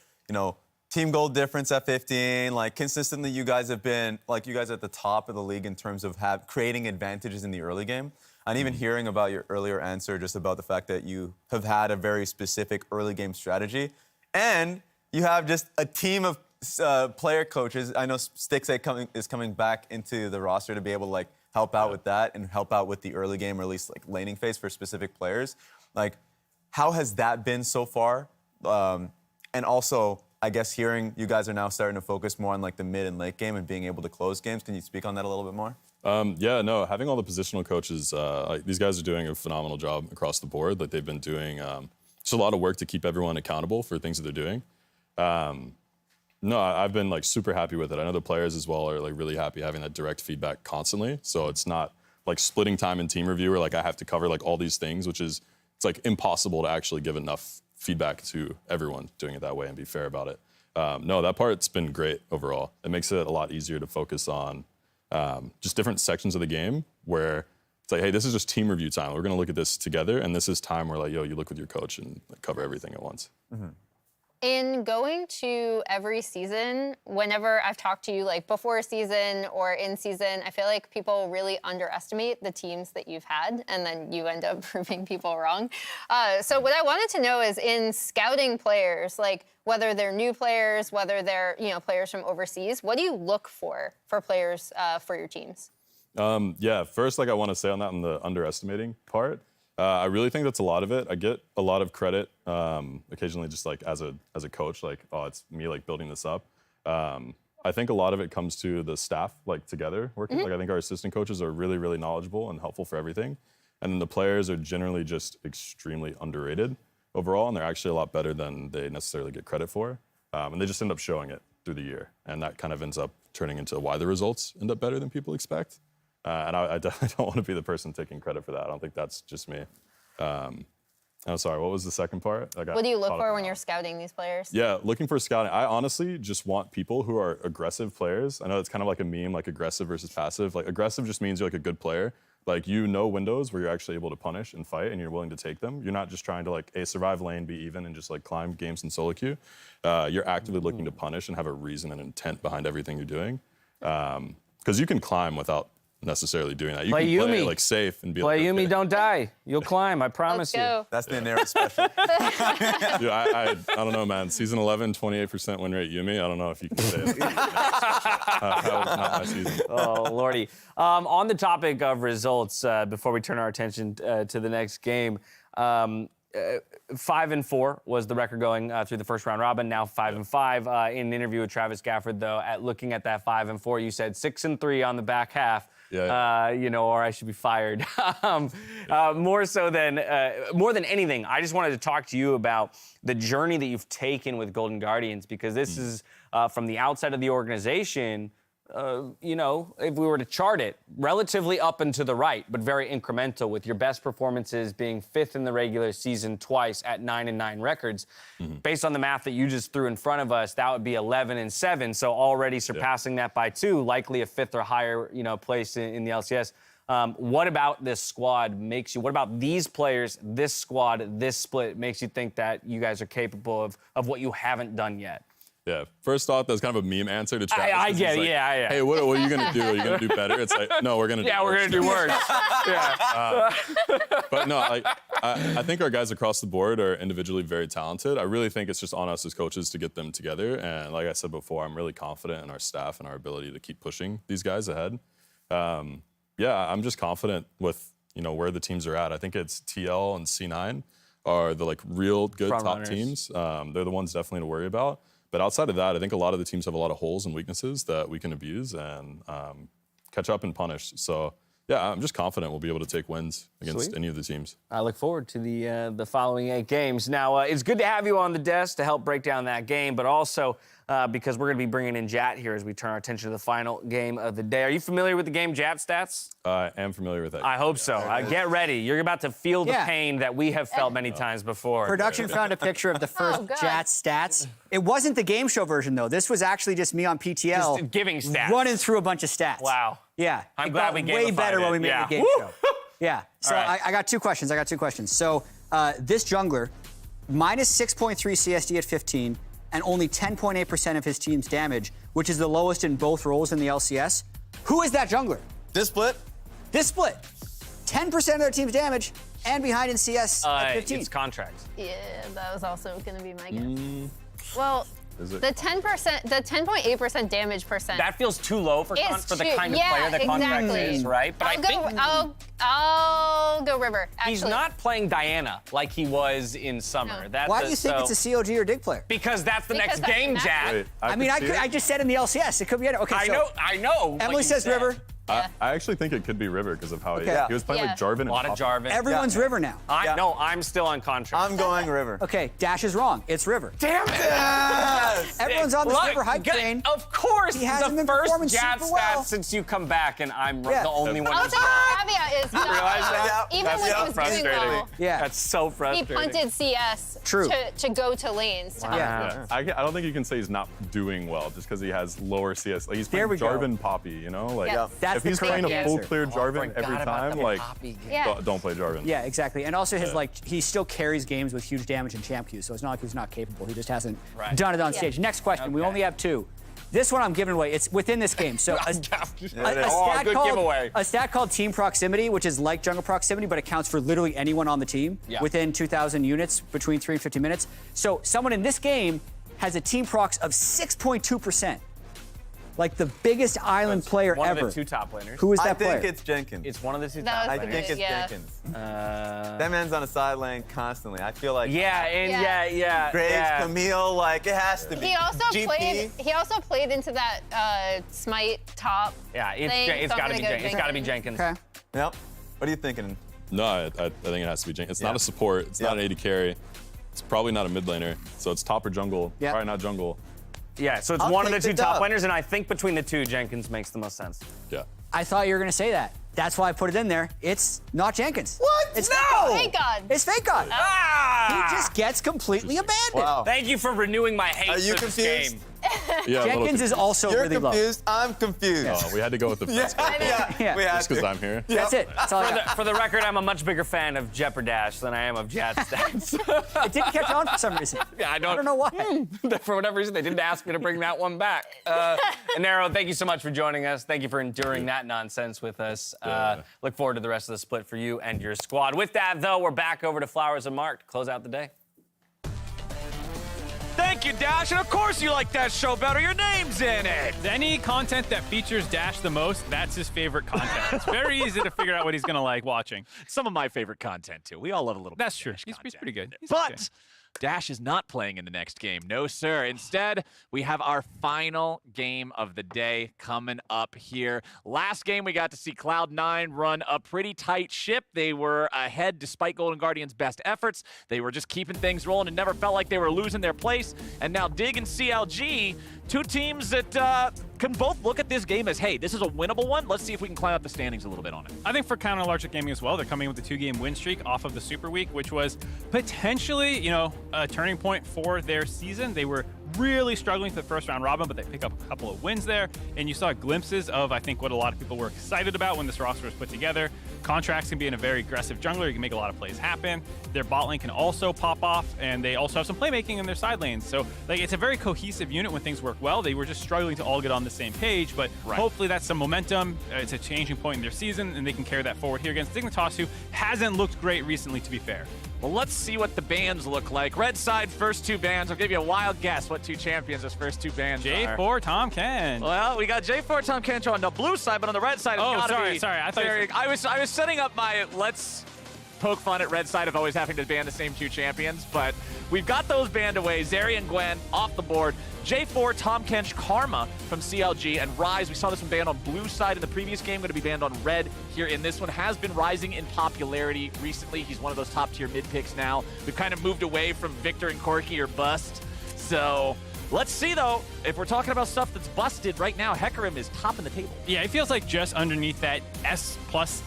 team goal difference at 15, like consistently you guys have been, like you guys at the top of the league in terms of creating advantages in the early game. And even hearing about your earlier answer just about the fact that you have had a very specific early game strategy. And you have just a team of player coaches. I know Stixay is coming back into the roster to be able to like help out with that and help out with the early game or at least like laning phase for specific players. Like, how has that been so far? And also, I guess hearing you guys are now starting to focus more on like the mid and late game and being able to close games. Can you speak on that a little bit more? Having all the positional coaches, these guys are doing a phenomenal job across the board. Like they've been doing just a lot of work to keep everyone accountable for things that they're doing. I've been like super happy with it. I know the players as well are like really happy having that direct feedback constantly. So it's not like splitting time in team review where like I have to cover like all these things, it's like impossible to actually give enough feedback to everyone doing it that way and be fair about it. That part's been great overall. It makes it a lot easier to focus on just different sections of the game where it's like, hey, this is just team review time. We're going to look at this together. And this is time where like, you look with your coach and like, cover everything at once. In going to every season, whenever I've talked to you like before season or in season, I feel like people really underestimate the teams that you've had, and then you end up proving people wrong. So what I wanted to know is in scouting players, like whether they're new players, whether they're players from overseas, what do you look for players for your teams? First, like I want to say on that, on the underestimating part, I really think that's a lot of it. I get a lot of credit occasionally, just like as a coach, like, oh, it's me like building this up. I think a lot of it comes to the staff like together working. Like I think our assistant coaches are really, really knowledgeable and helpful for everything. And then the players are generally just extremely underrated overall, and they're actually a lot better than they necessarily get credit for. And they just end up showing it through the year. And that kind of ends up turning into why the results end up better than people expect. And I definitely don't want to be the person taking credit for that. I don't think that's just me. I'm sorry, what was the second part? What do you look for when you're scouting these players? Yeah, looking for scouting. I honestly just want people who are aggressive players. I know it's kind of like a meme, like aggressive versus passive. Like aggressive just means you're like a good player. Like you know windows where you're actually able to punish and fight and you're willing to take them. You're not just trying to like survive lane, be even, and just like climb games in solo queue. You're actively looking to punish and have a reason and intent behind everything you're doing. Because you can climb without necessarily doing that. You Play can play Yuumi. like safe and be Play like, Yuumi, don't die. You'll climb, I promise you. Go. That's the Nero special. Dude, I don't know, man. Season 11, 28% win rate Yuumi. I don't know if you can say it. That was not my season. Oh, Lordy. On the topic of results, before we turn our attention to the next game, 5-4 was the record going through the first round robin. Now 5-5. In an interview with Travis Gafford, though, looking at that 5-4, you said 6-3 on the back half. You know, or I should be fired. More than anything, I just wanted to talk to you about the journey that you've taken with Golden Guardians, because this is from the outside of the organization. You know, if we were to chart it, relatively up and to the right, but very incremental, with your best performances being 5th in the regular season twice at 9-9 records. Based on the math that you just threw in front of us, that would be 11-7. So already surpassing that by 2, likely a 5th or higher, you know, place in the LCS. What about this squad makes you, what about these players, this squad, this split makes you think that you guys are capable of what you haven't done yet? Yeah, first off, that's kind of a meme answer to Travis. I get it, like, yeah. Hey, what are you going to do? Are you going to do better? It's like, no, we're going to do worse. we're going to do worse. But no, I think our guys across the board are individually very talented. I really think it's just on us as coaches to get them together. And like I said before, I'm really confident in our staff and our ability to keep pushing these guys ahead. Yeah, I'm just confident with, you know, where the teams are at. I think it's TL and C9 are the like real good Front top runners. teams. They're the ones definitely to worry about. But outside of that, I think a lot of the teams have a lot of holes and weaknesses that we can abuse and catch up and punish. So, yeah, I'm just confident we'll be able to take wins against any of the teams. I look forward to the following 8 games. Now, it's good to have you on the desk to help break down that game, but also because we're going to be bringing in Jat here as we turn our attention to the final game of the day. Are you familiar with the game Jat Stats? I am familiar with that. I hope so. Get ready. You're about to feel the pain that we have felt many times before. Production found a picture of the first Jat stats. It wasn't the game show version, though. This was actually just me on PTL. Just giving stats. Running through a bunch of stats. Wow. Yeah. I'm it glad got we way gamified better it. when we made Yeah. the game show. Yeah. So All right. I got 2 questions. So this jungler, minus 6.3 CSD at 15, and only 10.8% of his team's damage, which is the lowest in both roles in the LCS. Who is that jungler? This split? This split. 10% of their team's damage, and behind in CS at 15. It's contracts. Yeah, that was also going to be my guess. Well, Is it? the 10%, the 10.8% damage percent. That feels too low for the kind of player that Contracts is, right? But I'll go River. Actually. He's not playing Diana like he was in summer. No. Why do you think it's a COG or Dig player? Because that's the next game, Jack. Wait, I just said in the LCS, it could be. Okay, I know. Emily like says River. I actually think it could be River because of how he was playing like Jarvan. A lot of Jarvan. Everyone's River now. No, I'm still on contract. I'm going River. Okay, Dash is wrong. It's River. Damn it! Yes! Everyone's on this River hype train. Of course, He hasn't the been first performing Jab super stat well. since you come back, and I'm the only one I'll who's say wrong. the caveat is You realize that? even That's when so he was frustrating. doing well, Yeah. That's so he frustrating. punted CS to go to lanes. To Yeah. I don't think you can say he's not doing well just because he has lower CS. Like he's playing There we go. Jarvan Poppy, you know? Like Yeah. That's if the he's playing a correct full answer. clear Jarvan every forgot about time, the like Poppy game. Yeah. don't play Jarvan. Yeah, exactly. And also he still carries games with huge damage in champ queues, so it's not like he's not capable. He just hasn't done it on stage. Next question. We only have 2. This one I'm giving away. It's within this game. So a stat called team proximity, which is like jungle proximity, but it counts for literally anyone on the team within 2,000 units between 3 and 50 minutes. So someone in this game has a team prox of 6.2%. Like the biggest island player one ever. One of the 2 top laners. Who is that player? I think it's Jenkins. It's one of the 2 That top was laners. I think it's Jenkins. That man's on the sideline constantly. I feel like Yeah. Graves, Camille, like it has to be. He also GP. played into that Smite top. Yeah, thing, it's so I'm got to gonna be go Jenkins. It's got to be Jenkins. Okay. Yep. What are you thinking? No, I think it has to be Jenkins. It's not a support. It's not an AD carry. It's probably not a mid laner. So it's top or jungle. Yeah. Probably not jungle. Yeah, so it's I'll one of the take 2 the top dub. laners, and I think between the 2, Jenkins makes the most sense. Yeah. I thought you were going to say that. That's why I put it in there. It's not Jenkins. What? It's No! Thank God. It's Fake God. Ah! He just gets completely abandoned. Wow. Thank you for renewing my hate Are you for this confused? game. Yeah, a little Jenkins is also You're really low. confused. I'm confused. Oh, we had to go with the best guy. Yeah. We had Just because to. I'm here. That's it. That's all I got. For the record, I'm a much bigger fan of Jeopardash than I am of Jad Stats. It didn't catch on for some reason. Yeah, I I don't know why. For whatever reason, they didn't ask me to bring that one back. Anero, thank you so much for joining us. Thank you for enduring that nonsense with us. Look forward to the rest of the split for you and your squad. With that, though, we're back over to Flowers and Mark to close out the day. Thank you, Dash, and of course you like that show better. Your name's in it. Any content that features Dash the most, that's his favorite content. It's very easy to figure out what he's gonna like watching. Some of my favorite content too. We all love a little. That's bit true. of Dash He's content. pretty good. He's But okay. Dash is not playing in the next game. No, sir. Instead, we have our final game of the day coming up here. Last game, we got to see Cloud9 run a pretty tight ship. They were ahead despite Golden Guardian's best efforts. They were just keeping things rolling and never felt like they were losing their place. And now Dig and CLG, 2 teams that can both look at this game as, hey, this is a winnable one. Let's see if we can climb up the standings a little bit on it. I think for Counter Logic Gaming as well, they're coming with a 2-game win streak off of the Super Week, which was potentially, a turning point for their season. They were really struggling for the first round robin, but they pick up a couple of wins there. And you saw glimpses of, I think, what a lot of people were excited about when this roster was put together. Contracts can be in a very aggressive jungler. You can make a lot of plays happen. Their bot lane can also pop off, and they also have some playmaking in their side lanes. So, it's a very cohesive unit when things work well. They were just struggling to all get on the same page, but hopefully that's some momentum. It's a changing point in their season, and they can carry that forward here against Dignitas, who hasn't looked great recently, to be fair. Well, let's see what the bans look like. Red side, first 2 bans. I'll give you a wild guess what 2 champions those first 2 bans are. J4 Tom Ken. Well, we got J4 Tom Kencho on the blue side, but on the red side, it's gotta be. Sorry. I thought I was setting up my let's poke fun at red side of always having to ban the same 2 champions, but we've got those banned away. Zeri and Gwen off the board. J4, Tom Kench, Karma from CLG, and Rise. We saw this one banned on blue side in the previous game, going to be banned on red here in this one. Has been rising in popularity recently. He's one of those top tier mid picks now. We've kind of moved away from Victor and Corki or bust. So let's see though, if we're talking about stuff that's busted right now, Hecarim is topping the table. Yeah, it feels like just underneath that S+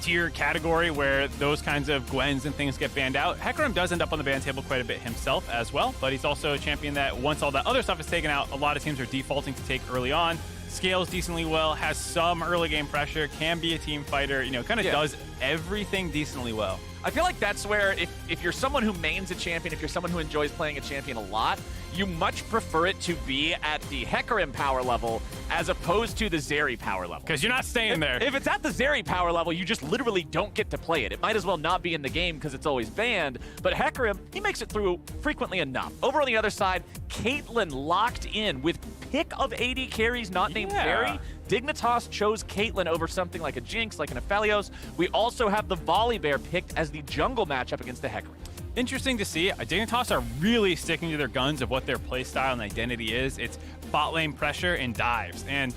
tier category where those kinds of Gwens and things get banned out. Hecarim does end up on the ban table quite a bit himself as well, but he's also a champion that once all that other stuff is taken out, a lot of teams are defaulting to take early on. Scales decently well, has some early game pressure, can be a team fighter, kind of does everything decently well. I feel like that's where if you're someone who mains a champion, if you're someone who enjoys playing a champion a lot, you much prefer it to be at the Hecarim power level as opposed to the Zeri power level. Because you're not staying there. If it's at the Zeri power level, you just literally don't get to play it. It might as well not be in the game because it's always banned. But Hecarim, he makes it through frequently enough. Over on the other side, Caitlyn locked in with pick of AD carries not named Barry. Dignitas chose Caitlyn over something like a Jinx, like an Aphelios. We also have the Volibear picked as the jungle matchup against the Hecarim. Interesting to see. Dignitas are really sticking to their guns of what their playstyle and identity is. It's bot lane pressure and dives. And,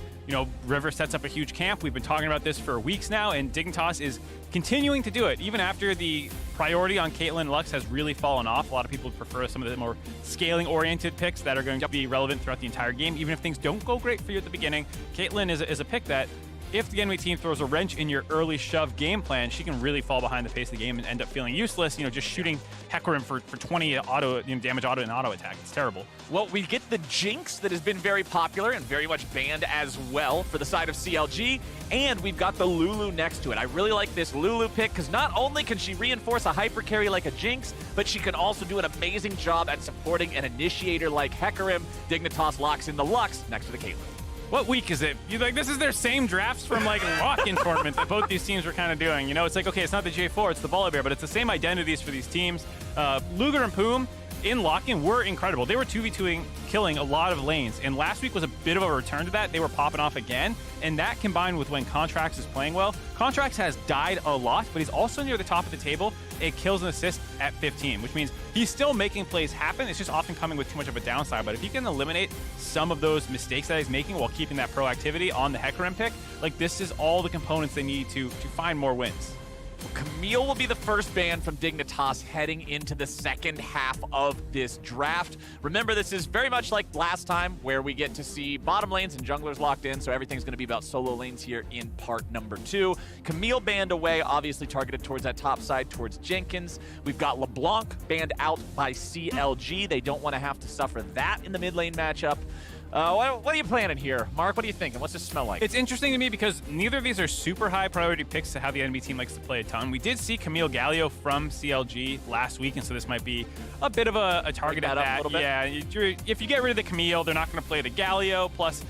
River sets up a huge camp. We've been talking about this for weeks now, and Dignitas is continuing to do it. Even after the priority on Caitlyn and Lux has really fallen off, a lot of people prefer some of the more scaling-oriented picks that are going to be relevant throughout the entire game. Even if things don't go great for you at the beginning, Caitlyn is a pick that if the enemy team throws a wrench in your early shove game plan, she can really fall behind the pace of the game and end up feeling useless, just shooting Hecarim for 20 auto damage auto and auto attack. It's terrible. Well, we get the Jinx that has been very popular and very much banned as well for the side of CLG, and we've got the Lulu next to it. I really like this Lulu pick because not only can she reinforce a hyper carry like a Jinx, but she can also do an amazing job at supporting an initiator like Hecarim. Dignitas locks in the Lux next to the Caitlyn. What week is it? This is their same drafts from lock-in tournament that both these teams were kind of doing. It's like, okay, it's not the J4, it's the Volibear, but it's the same identities for these teams. Luger and Poom, in lock-in were incredible. They were 2v2ing, killing a lot of lanes, and last week was a bit of a return to that. They were popping off again, and that combined with when Contrax is playing well. Contrax has died a lot, but he's also near the top of the table. It kills and assists at 15, which means he's still making plays happen. It's just often coming with too much of a downside. But if you can eliminate some of those mistakes that he's making while keeping that proactivity on the Hecarim pick, like this is all the components they need to find more wins. Camille will be the first ban from Dignitas heading into the second half of this draft. Remember, this is very much like last time where we get to see bottom lanes and junglers locked in, so everything's going to be about solo lanes here in part number 2. Camille banned away, obviously targeted towards that top side, towards Jenkins. We've got LeBlanc banned out by CLG. They don't want to have to suffer that in the mid lane matchup. What are you planning here? Mark, what are you thinking? What's this smell like? It's interesting to me because neither of these are super high priority picks to how the enemy team likes to play a ton. We did see Camille Galio from CLG last week, and so this might be a bit of a target at that. Yeah, if you get rid of the Camille, they're not going to play the Galio. Plus,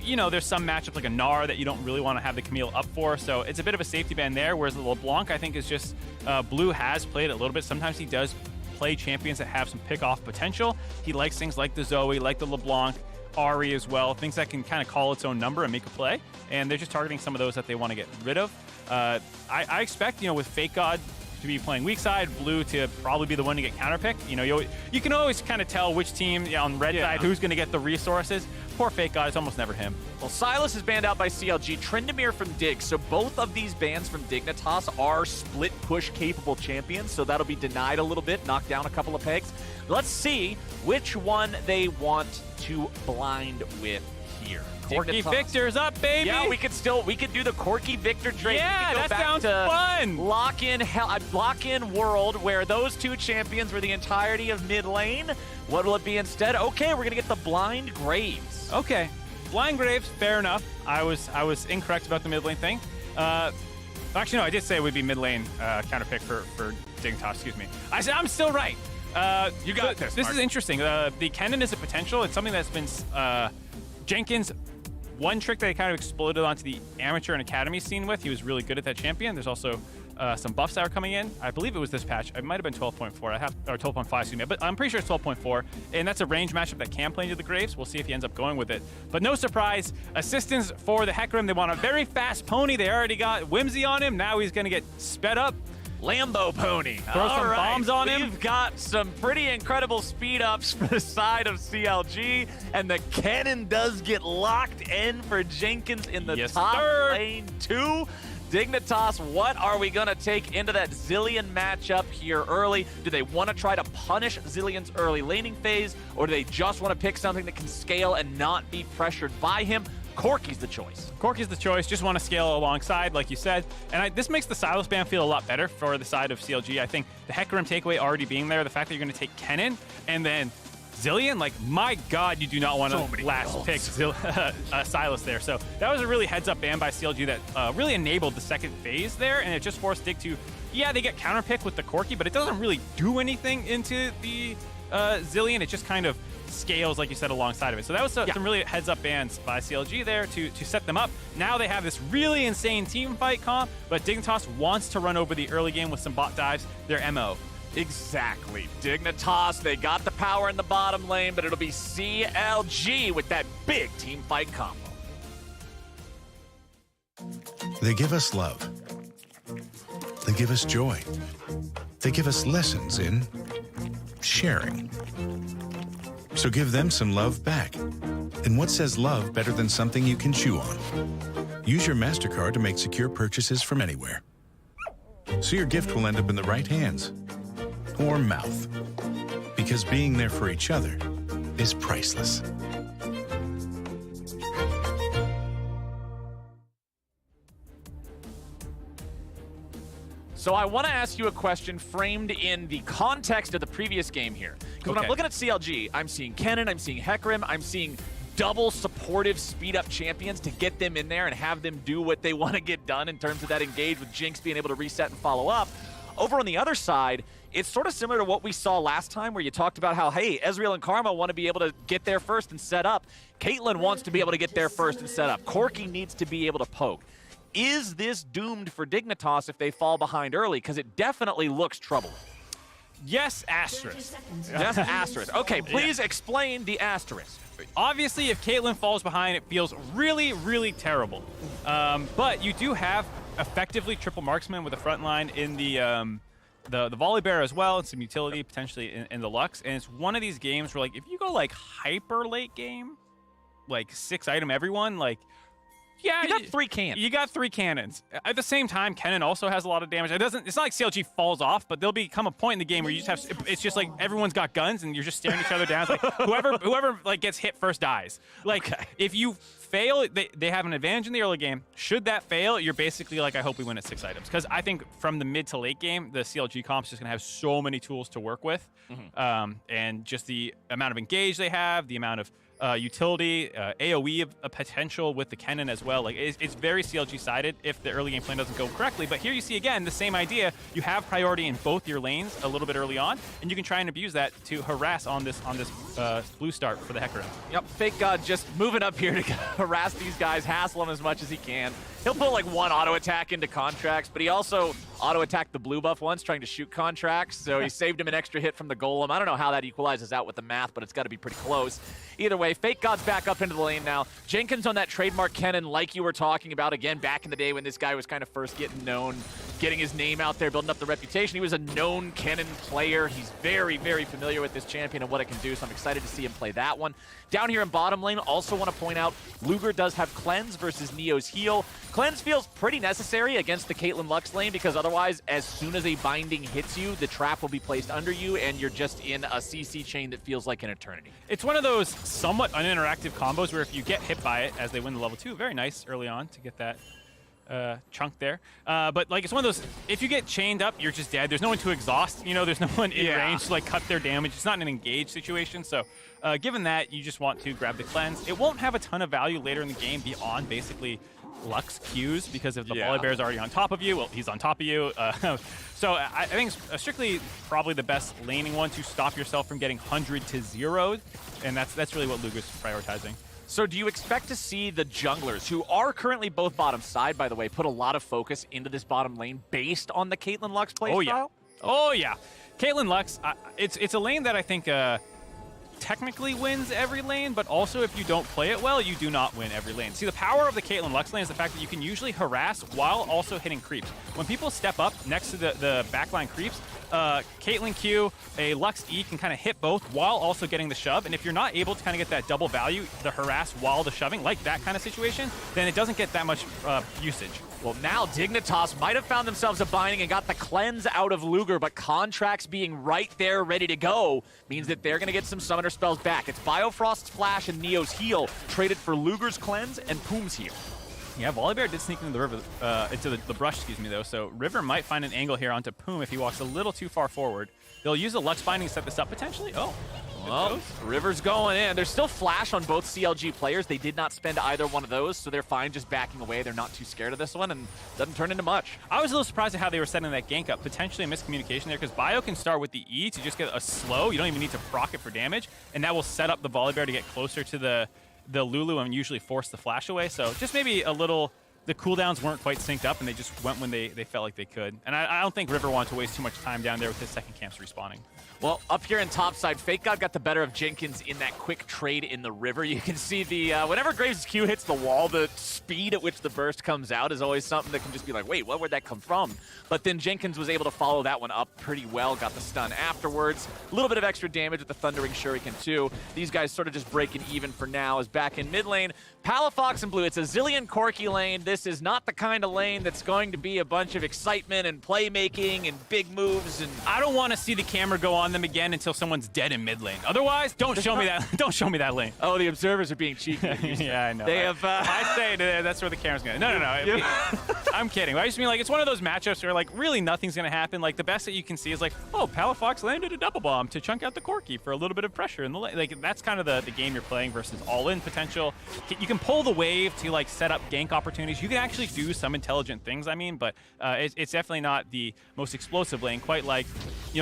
you know, there's some matchups like a Gnar that you don't really want to have the Camille up for, so it's a bit of a safety ban there, whereas the LeBlanc, I think, is just Blue has played it a little bit. Sometimes he does play champions that have some pick-off potential. He likes things like the Zoe, like the LeBlanc, Ari as well, things that can kind of call its own number and make a play, and they're just targeting some of those that they want to get rid of. I expect, you know, with Fake God to be playing weak side, Blue to probably be the one to get counterpicked. You know, you can always kind of tell which team on red side who's going to get the resources. Poor Fake God, it's almost never him. Well, Silas is banned out by CLG, Tryndamere from Dig, so both of these bans from Dignitas are split push capable champions, so that'll be denied a little bit, knocked down a couple of pegs. Let's see which one they want to blind with here. Corky Victor's up, baby. Yeah, we could do the Corky Victor trade. Yeah, we could go that back sounds to fun. Lock-in world where those two champions were the entirety of mid lane. What will it be instead? Okay, we're gonna get the Blind Graves. Okay, Blind Graves, fair enough. I was incorrect about the mid lane thing. Actually, no, I did say it would be mid lane counter pick for Dignitas. Excuse me. I said I'm still right. You got this. This is interesting. The Kennen is a potential. It's something that's been Jenkins. One trick that he kind of exploded onto the amateur and academy scene with. He was really good at that champion. There's also some buffs that are coming in. I believe it was this patch. It might have been 12.4. Or 12.5, excuse me. But I'm pretty sure it's 12.4. And that's a range matchup that can play into the Graves. We'll see if he ends up going with it. But no surprise, assistance for the Hecarim. They want a very fast pony. They already got Whimsy on him. Now he's going to get sped up. Lambo Pony. Throw some bombs on him. We've got some pretty incredible speed ups for the side of CLG, and the cannon does get locked in for Jenkins in the top lane too. Dignitas, what are we going to take into that Zilean matchup here early? Do they want to try to punish Zilean's early laning phase, or do they just want to pick something that can scale and not be pressured by him? Corky's the choice. Corky's the choice. Just want to scale alongside, like you said. And this makes the Silas ban feel a lot better for the side of CLG. I think the Hecarim takeaway already being there, the fact that you're going to take Kennen and then Zilean, like, my God, you do not want to last pick Silas there. So that was a really heads-up ban by CLG that really enabled the second phase there, and it just forced Dig to, yeah, they get counterpick with the Corky, but it doesn't really do anything into the Zilean. It just kind of scales, like you said, alongside of it. So that was some really heads-up bans by CLG there to set them up. Now they have this really insane team fight comp, but Dignitas wants to run over the early game with some bot dives. Their MO. Exactly. Dignitas, they got the power in the bottom lane, but it'll be CLG with that big team fight combo. They give us love. They give us joy. They give us lessons in sharing. So give them some love back. And what says love better than something you can chew on? Use your MasterCard to make secure purchases from anywhere. So your gift will end up in the right hands or mouth. Because being there for each other is priceless. So I want to ask you a question framed in the context of the previous game here. Because when I'm looking at CLG, I'm seeing Kennen, I'm seeing Hecarim, I'm seeing double supportive speed-up champions to get them in there and have them do what they want to get done in terms of that engage with Jinx being able to reset and follow up. Over on the other side, it's sort of similar to what we saw last time where you talked about how, hey, Ezreal and Karma want to be able to get there first and set up. Caitlyn wants to be able to get there first and set up. Corky needs to be able to poke. Is this doomed for Dignitas if they fall behind early? Because it definitely looks troubling. Yes, asterisk. Just asterisk. Okay, please explain the asterisk. Obviously, if Caitlyn falls behind, it feels really, really terrible. But you do have effectively triple marksman with a front line in the volley bear as well, and some utility potentially in the Lux. And it's one of these games where, like, if you go like hyper late game, like 6-item everyone, like, yeah, you got 3 cannons. You got 3 cannons. At the same time, Kennen also has a lot of damage. It's not like CLG falls off, but there'll become a point in the game where you just have. It's just like everyone's got guns and you're just staring each other down. It's like whoever like gets hit first dies. Like if you fail, they have an advantage in the early game. Should that fail, you're basically like, I hope we win at 6 items. Because I think from the mid to late game, the CLG comp's just gonna have so many tools to work with, and just the amount of engage they have, the amount of utility, AoE potential with the Kennen as well. Like it's very CLG sided if the early game plan doesn't go correctly. But here you see again the same idea. You have priority in both your lanes a little bit early on, and you can try and abuse that to harass on this blue start for the Hecarim. Yep, Fake God just moving up here to harass these guys, hassle them as much as he can. He'll put like 1 auto attack into Contracts, but he also auto attacked the blue buff once trying to shoot Contracts, so he saved him an extra hit from the Golem. I don't know how that equalizes out with the math, but it's got to be pretty close. Either way, Fake God's back up into the lane now. Jenkins on that trademark Kennen, like you were talking about, again, back in the day when this guy was kind of first getting known, getting his name out there, building up the reputation. He was a known Kennen player. He's very, very familiar with this champion and what it can do, so I'm excited to see him play that one. Down here in bottom lane, also want to point out, Luger does have Cleanse versus Neo's Heal. Cleanse feels pretty necessary against the Caitlyn Lux lane because otherwise, as soon as a binding hits you, the trap will be placed under you and you're just in a CC chain that feels like an eternity. It's one of those somewhat uninteractive combos where if you get hit by it as they win the level 2, very nice early on to get that chunk there. But like it's one of those, if you get chained up, you're just dead. There's no one to exhaust, you know, there's no one in range to like cut their damage. It's not an engaged situation. So given that, you just want to grab the Cleanse. It won't have a ton of value later in the game beyond basically Lux Qs because if the volley bear is already on top of you, well, he's on top of you. So I think it's strictly probably the best laning one to stop yourself from getting 100 to 0'd, and that's really what Luger's prioritizing. So do you expect to see the junglers, who are currently both bottom side, by the way, put a lot of focus into this bottom lane based on the Caitlyn Lux playstyle? Oh yeah. Caitlyn Lux, it's a lane that I think technically wins every lane, but also if you don't play it well, you do not win every lane. See, the power of the Caitlyn Lux lane is the fact that you can usually harass while also hitting creeps. When people step up next to the backline creeps, Caitlyn Q, a Lux E can kind of hit both while also getting the shove, and if you're not able to kind of get that double value, the harass while the shoving, like that kind of situation, then it doesn't get that much usage. Well, now Dignitas might have found themselves a binding and got the Cleanse out of Luger, but Contracts being right there ready to go means that they're going to get some summoner spells back. It's Biofrost's Flash and Neo's Heal traded for Luger's Cleanse and Poom's Heal. Yeah, Volibear did sneak into the river, into the brush, excuse me, though. So River might find an angle here onto Poom if he walks a little too far forward. They'll use a Lux Binding to set this up potentially. Oh. Well, River's going in. There's still Flash on both CLG players. They did not spend either one of those, so they're fine just backing away. They're not too scared of this one, and doesn't turn into much. I was a little surprised at how they were setting that gank up. Potentially a miscommunication there, because Bio can start with the E to just get a slow. You don't even need to proc it for damage, and that will set up the Volibear to get closer to the Lulu and usually force the Flash away. So just maybe a little... The cooldowns weren't quite synced up, and they just went when they felt like they could. And I don't think River wanted to waste too much time down there with his second camps respawning. Well, up here in topside, Fake God got the better of Jenkins in that quick trade in the river. You can see the whenever Graves' Q hits the wall, the speed at which the burst comes out is always something that can just be like, wait, where'd that come from? But then Jenkins was able to follow that one up pretty well, got the stun afterwards. A little bit of extra damage with the Thundering Shuriken too. These guys sort of just breaking even for now as back in mid lane. Palafox and Blue, it's a Zillion Corki lane. This is not the kind of lane that's going to be a bunch of excitement and playmaking and big moves. And I don't want to see the camera go on them again until someone's dead in mid lane. Otherwise, don't show me that. Don't show me that lane. Oh, the observers are being cheeky. Yeah, I know. They have. I say that's where the camera's going. No. I'm kidding. I just mean like it's one of those matchups where like really nothing's going to happen. Like the best that you can see is like, oh, Palafox landed a double bomb to chunk out the Corki for a little bit of pressure in the lane. Like that's kind of the game you're playing versus all-in potential. You can pull the wave to like set up gank opportunities. You can actually do some intelligent things. I mean, but it's definitely not the most explosive lane. Quite like,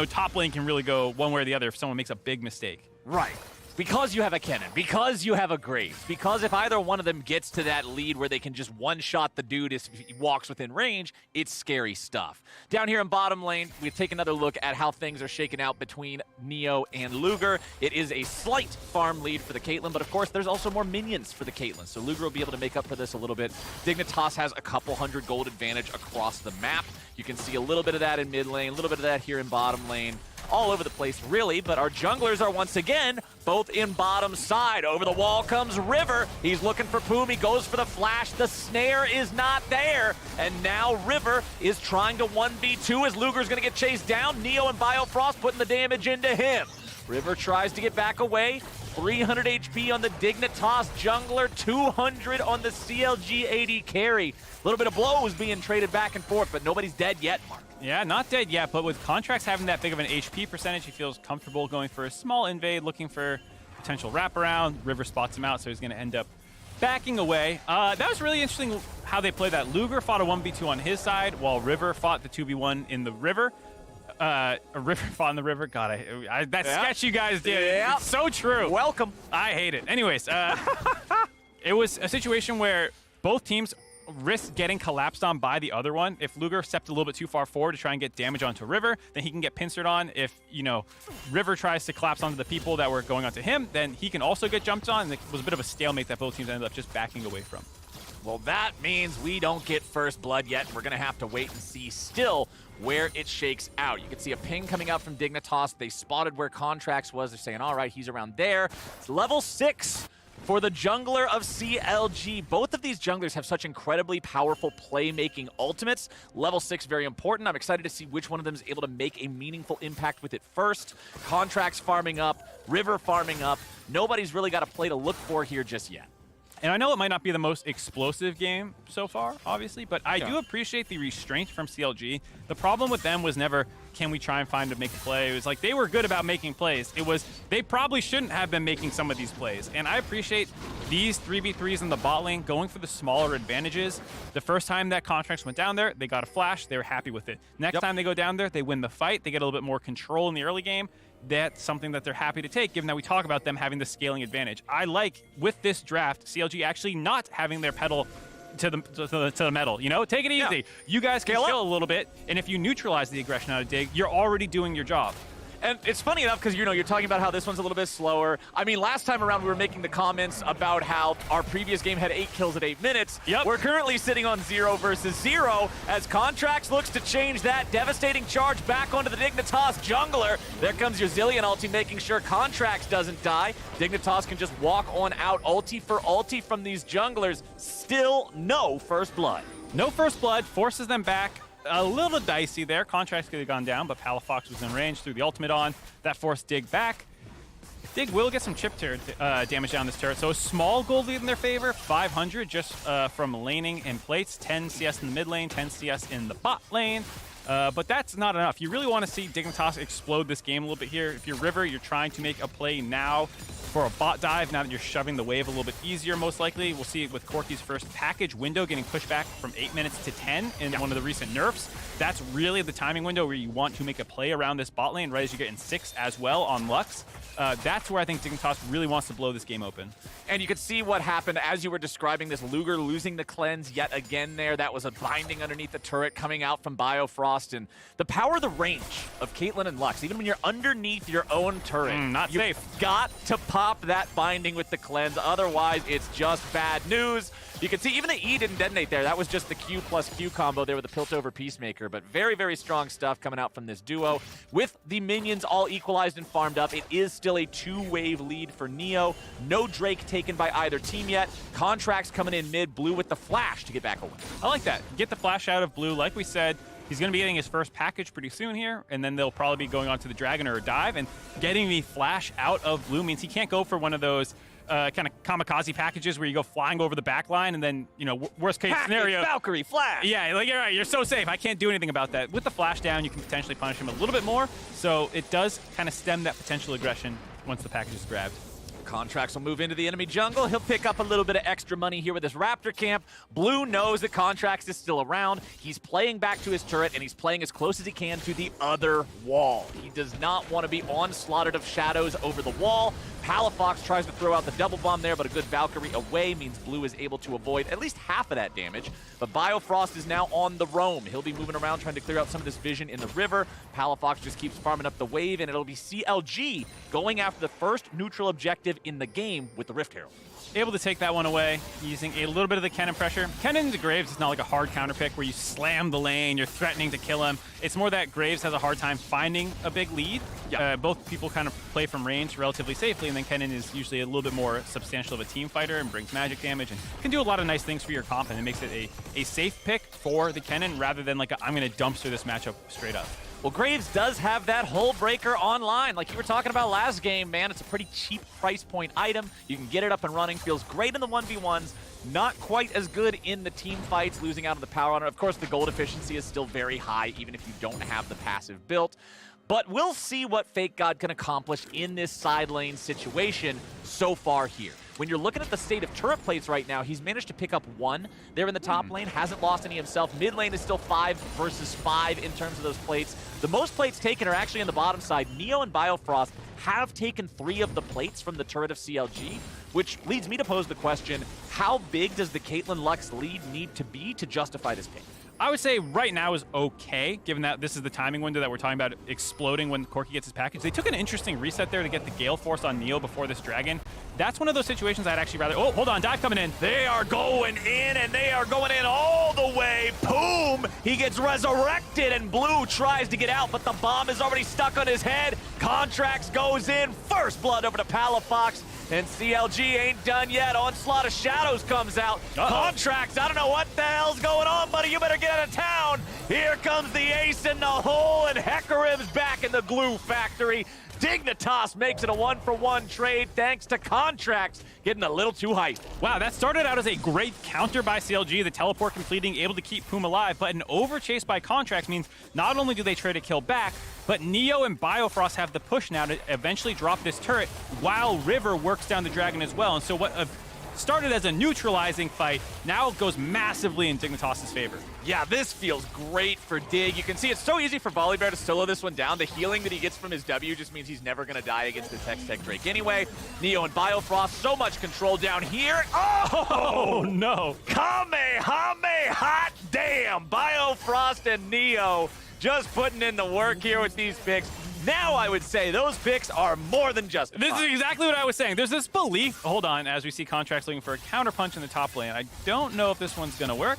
top lane can really go one way or the other if someone makes a big mistake. Right. because you have a cannon, because you have a Graves, because if either one of them gets to that lead where they can just one-shot the dude if he walks within range, it's scary stuff. Down here in bottom lane, we take another look at how things are shaking out between Neo and Luger. It is a slight farm lead for the Caitlyn, but of course there's also more minions for the Caitlyn, so Luger will be able to make up for this a little bit. Dignitas has a couple hundred gold advantage across the map. You can see a little bit of that in mid lane, a little bit of that here in bottom lane. All over the place, really, but our junglers are once again both in bottom side. Over the wall comes River. He's looking for Poom. He goes for the flash. The snare is not there. And now River is trying to 1v2 as Luger's going to get chased down. Neo and Biofrost putting the damage into him. River tries to get back away. 300 HP on the Dignitas jungler, 200 on the CLG AD carry. A little bit of blows being traded back and forth, but nobody's dead yet, Mark. Yeah, not dead yet, but with Contracts having that big of an HP percentage, he feels comfortable going for a small invade, looking for potential wraparound. River spots him out, so he's going to end up backing away. That was really interesting how they played that. Luger fought a 1v2 on his side, while River fought the 2v1 in the river. River fought in the river. God, that sketch you guys did. Yeah. It's so true. Welcome. I hate it. Anyways, it was a situation where both teams risk getting collapsed on by the other one. If Luger stepped a little bit too far forward to try and get damage onto River, then he can get pincered on. If, River tries to collapse onto the people that were going onto him, then he can also get jumped on. And it was a bit of a stalemate that both teams ended up just backing away from. Well, that means we don't get first blood yet. We're going to have to wait and see still where it shakes out. You can see a ping coming out from Dignitas. They spotted where Contracts was. They're saying, all right, he's around there. It's level 6 for the jungler of CLG. Both of these junglers have such incredibly powerful playmaking ultimates. Level 6, very important. I'm excited to see which one of them is able to make a meaningful impact with it first. Contracts farming up, River farming up. Nobody's really got a play to look for here just yet. And I know it might not be the most explosive game so far, obviously, but I do appreciate the restraint from CLG. The problem with them was never, can we try and find to make a play? It was like they were good about making plays. It was, they probably shouldn't have been making some of these plays. And I appreciate these 3v3s in the bot lane going for the smaller advantages. The first time that Contracts went down there, they got a flash. They were happy with it. Next time they go down there, they win the fight. They get a little bit more control in the early game. That's something that they're happy to take, given that we talk about them having the scaling advantage. I like, with this draft, CLG actually not having their pedal to the metal. Take it easy. You guys can scale a little bit, and if you neutralize the aggression out of Dig, you're already doing your job. And it's funny enough because, you're talking about how this one's a little bit slower. I mean, last time around we were making the comments about how our previous game had 8 kills at 8 minutes. Yep. We're currently sitting on 0 versus 0 as Contracts looks to change that. Devastating charge back onto the Dignitas jungler. There comes your Zillion ulti, making sure Contracts doesn't die. Dignitas can just walk on out ulti for ulti from these junglers. Still no first blood. No first blood, forces them back. A little dicey there. Contracts could have gone down, but Palafox was in range, threw the ultimate on. That forced Dig back. Dig will get some chip damage down this turret, so a small gold lead in their favor. 500 just from laning and plates. 10 CS in the mid lane, 10 CS in the bot lane. But that's not enough. You really want to see Dignitas explode this game a little bit here. If you're River, you're trying to make a play now for a bot dive, now that you're shoving the wave a little bit easier, most likely. We'll see it with Corki's first package window getting pushed back from 8 minutes to 10 in one of the recent nerfs. That's really the timing window where you want to make a play around this bot lane right as you get in 6 as well on Lux. That's where I think Dignitas really wants to blow this game open. And you could see what happened as you were describing this. Luger losing the cleanse yet again there. That was a binding underneath the turret coming out from Biofrost. And the power of the range of Caitlyn and Lux, even when you're underneath your own turret, not safe. Got to pop that binding with the cleanse. Otherwise, it's just bad news. You can see even the E didn't detonate there. That was just the Q plus Q combo there with the Piltover Peacemaker. But very, very strong stuff coming out from this duo. With the minions all equalized and farmed up, it is still a 2-wave lead for Neo. No Drake taken by either team yet. Contracts coming in mid, Blue with the flash to get back away. I like that. Get the flash out of Blue. Like we said, he's going to be getting his first package pretty soon here, and then they'll probably be going on to the Dragon or a dive, and getting the flash out of Blue means he can't go for one of those kind of kamikaze packages where you go flying over the back line and then, worst case scenario. Valkyrie, flash! Yeah, you're right, you're so safe. I can't do anything about that. With the flash down, you can potentially punish him a little bit more, so it does kind of stem that potential aggression once the package is grabbed. Contracts will move into the enemy jungle. He'll pick up a little bit of extra money here with this Raptor camp. Blue knows that Contracts is still around. He's playing back to his turret, and he's playing as close as he can to the other wall. He does not want to be onslaughted of shadows over the wall. Palafox tries to throw out the double bomb there, but a good Valkyrie away means Blue is able to avoid at least half of that damage. But Biofrost is now on the roam. He'll be moving around trying to clear out some of this vision in the river. Palafox just keeps farming up the wave, and it'll be CLG going after the first neutral objective in the game with the Rift Herald. Able to take that one away using a little bit of the cannon pressure. Cannon into Graves is not like a hard counter pick where you slam the lane, you're threatening to kill him. It's more that Graves has a hard time finding a big lead. Both people kind of play from range relatively safely, and then Cannon is usually a little bit more substantial of a team fighter and brings magic damage and can do a lot of nice things for your comp, and it makes it a safe pick for the Cannon rather than like I'm going to dumpster this matchup straight up. Well, Graves does have that Hull Breaker online. Like you were talking about last game, man, it's a pretty cheap price point item. You can get it up and running. Feels great in the 1v1s. Not quite as good in the team fights, losing out on the power on it. Of course, the gold efficiency is still very high, even if you don't have the passive built. But we'll see what Fake God can accomplish in this side lane situation so far here. When you're looking at the state of turret plates right now, he's managed to pick up 1 there in the top lane, hasn't lost any himself. Mid lane is still 5 versus 5 in terms of those plates. The most plates taken are actually on the bottom side. Neo and Biofrost have taken 3 of the plates from the turret of CLG, which leads me to pose the question, how big does the Caitlyn Lux lead need to be to justify this pick? I would say right now is okay, given that this is the timing window that we're talking about exploding when Corki gets his package. They took an interesting reset there to get the Gale Force on Neo before this Dragon. That's one of those situations I'd actually rather... Oh, hold on, dive coming in. They are going in, and they are going in all the way. Boom! He gets resurrected, and Blue tries to get out, but the bomb is already stuck on his head. Contracts goes in. First blood over to Palafox. And CLG ain't done yet. Onslaught of Shadows comes out. Contracts, I don't know what the hell's going on, buddy. You better get out of town. Here comes the ace in the hole, and Hecarim's back in the glue factory. Dignitas makes it a 1-for-1 trade thanks to Contracts getting a little too hyped. Wow, that started out as a great counter by CLG, the teleport completing, able to keep Puma alive, but an overchase by Contracts means not only do they trade a kill back, but Neo and Biofrost have the push now to eventually drop this turret while River works down the Dragon as well. And so what started as a neutralizing fight now goes massively in Dignitas' favor. Yeah, this feels great for Dig. You can see it's so easy for Volibear to solo this one down. The healing that he gets from his W just means he's never going to die against the Tex-Tech Drake anyway. Neo and Biofrost, so much control down here. Oh, no. Kamehameha, hot damn. Biofrost and Neo just putting in the work here with these picks. Now I would say those picks are more than justified. This is exactly what I was saying. There's this belief, hold on, as we see Contracts looking for a counterpunch in the top lane. I don't know if this one's gonna work.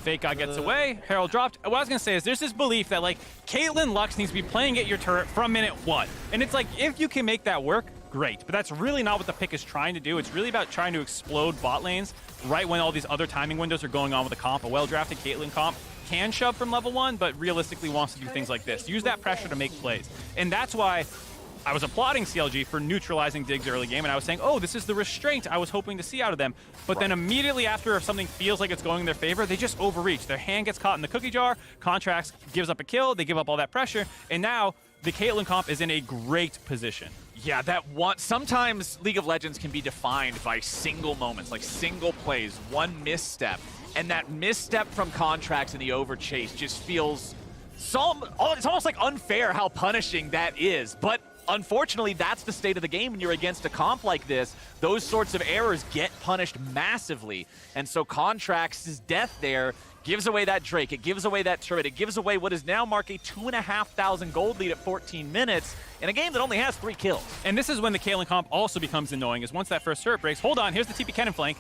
Fake God gets away, Herald dropped. What I was gonna say is there's this belief that like Caitlyn Lux needs to be playing at your turret from minute 1. And it's like, if you can make that work, great. But that's really not what the pick is trying to do. It's really about trying to explode bot lanes right when all these other timing windows are going on with the comp. A well-drafted Caitlyn comp can shove from level 1, but realistically wants to do things like this. Use that pressure to make plays. And that's why I was applauding CLG for neutralizing Dig's early game, and I was saying, oh, this is the restraint I was hoping to see out of them. But then immediately after, if something feels like it's going in their favor, they just overreach. Their hand gets caught in the cookie jar, Contracts gives up a kill, they give up all that pressure, and now the Caitlyn comp is in a great position. Yeah, that one. Sometimes League of Legends can be defined by single moments, like single plays, one misstep. And that misstep from Contracts in the overchase just feels it's almost like unfair how punishing that is. But unfortunately, that's the state of the game when you're against a comp like this. Those sorts of errors get punished massively. And so Contracts' death there gives away that Drake, it gives away that turret, it gives away what is now mark a 2,500 gold lead at 14 minutes in a game that only has 3 kills. And this is when the Caitlyn comp also becomes annoying, is once that first turret breaks, hold on, here's the TP cannon flank.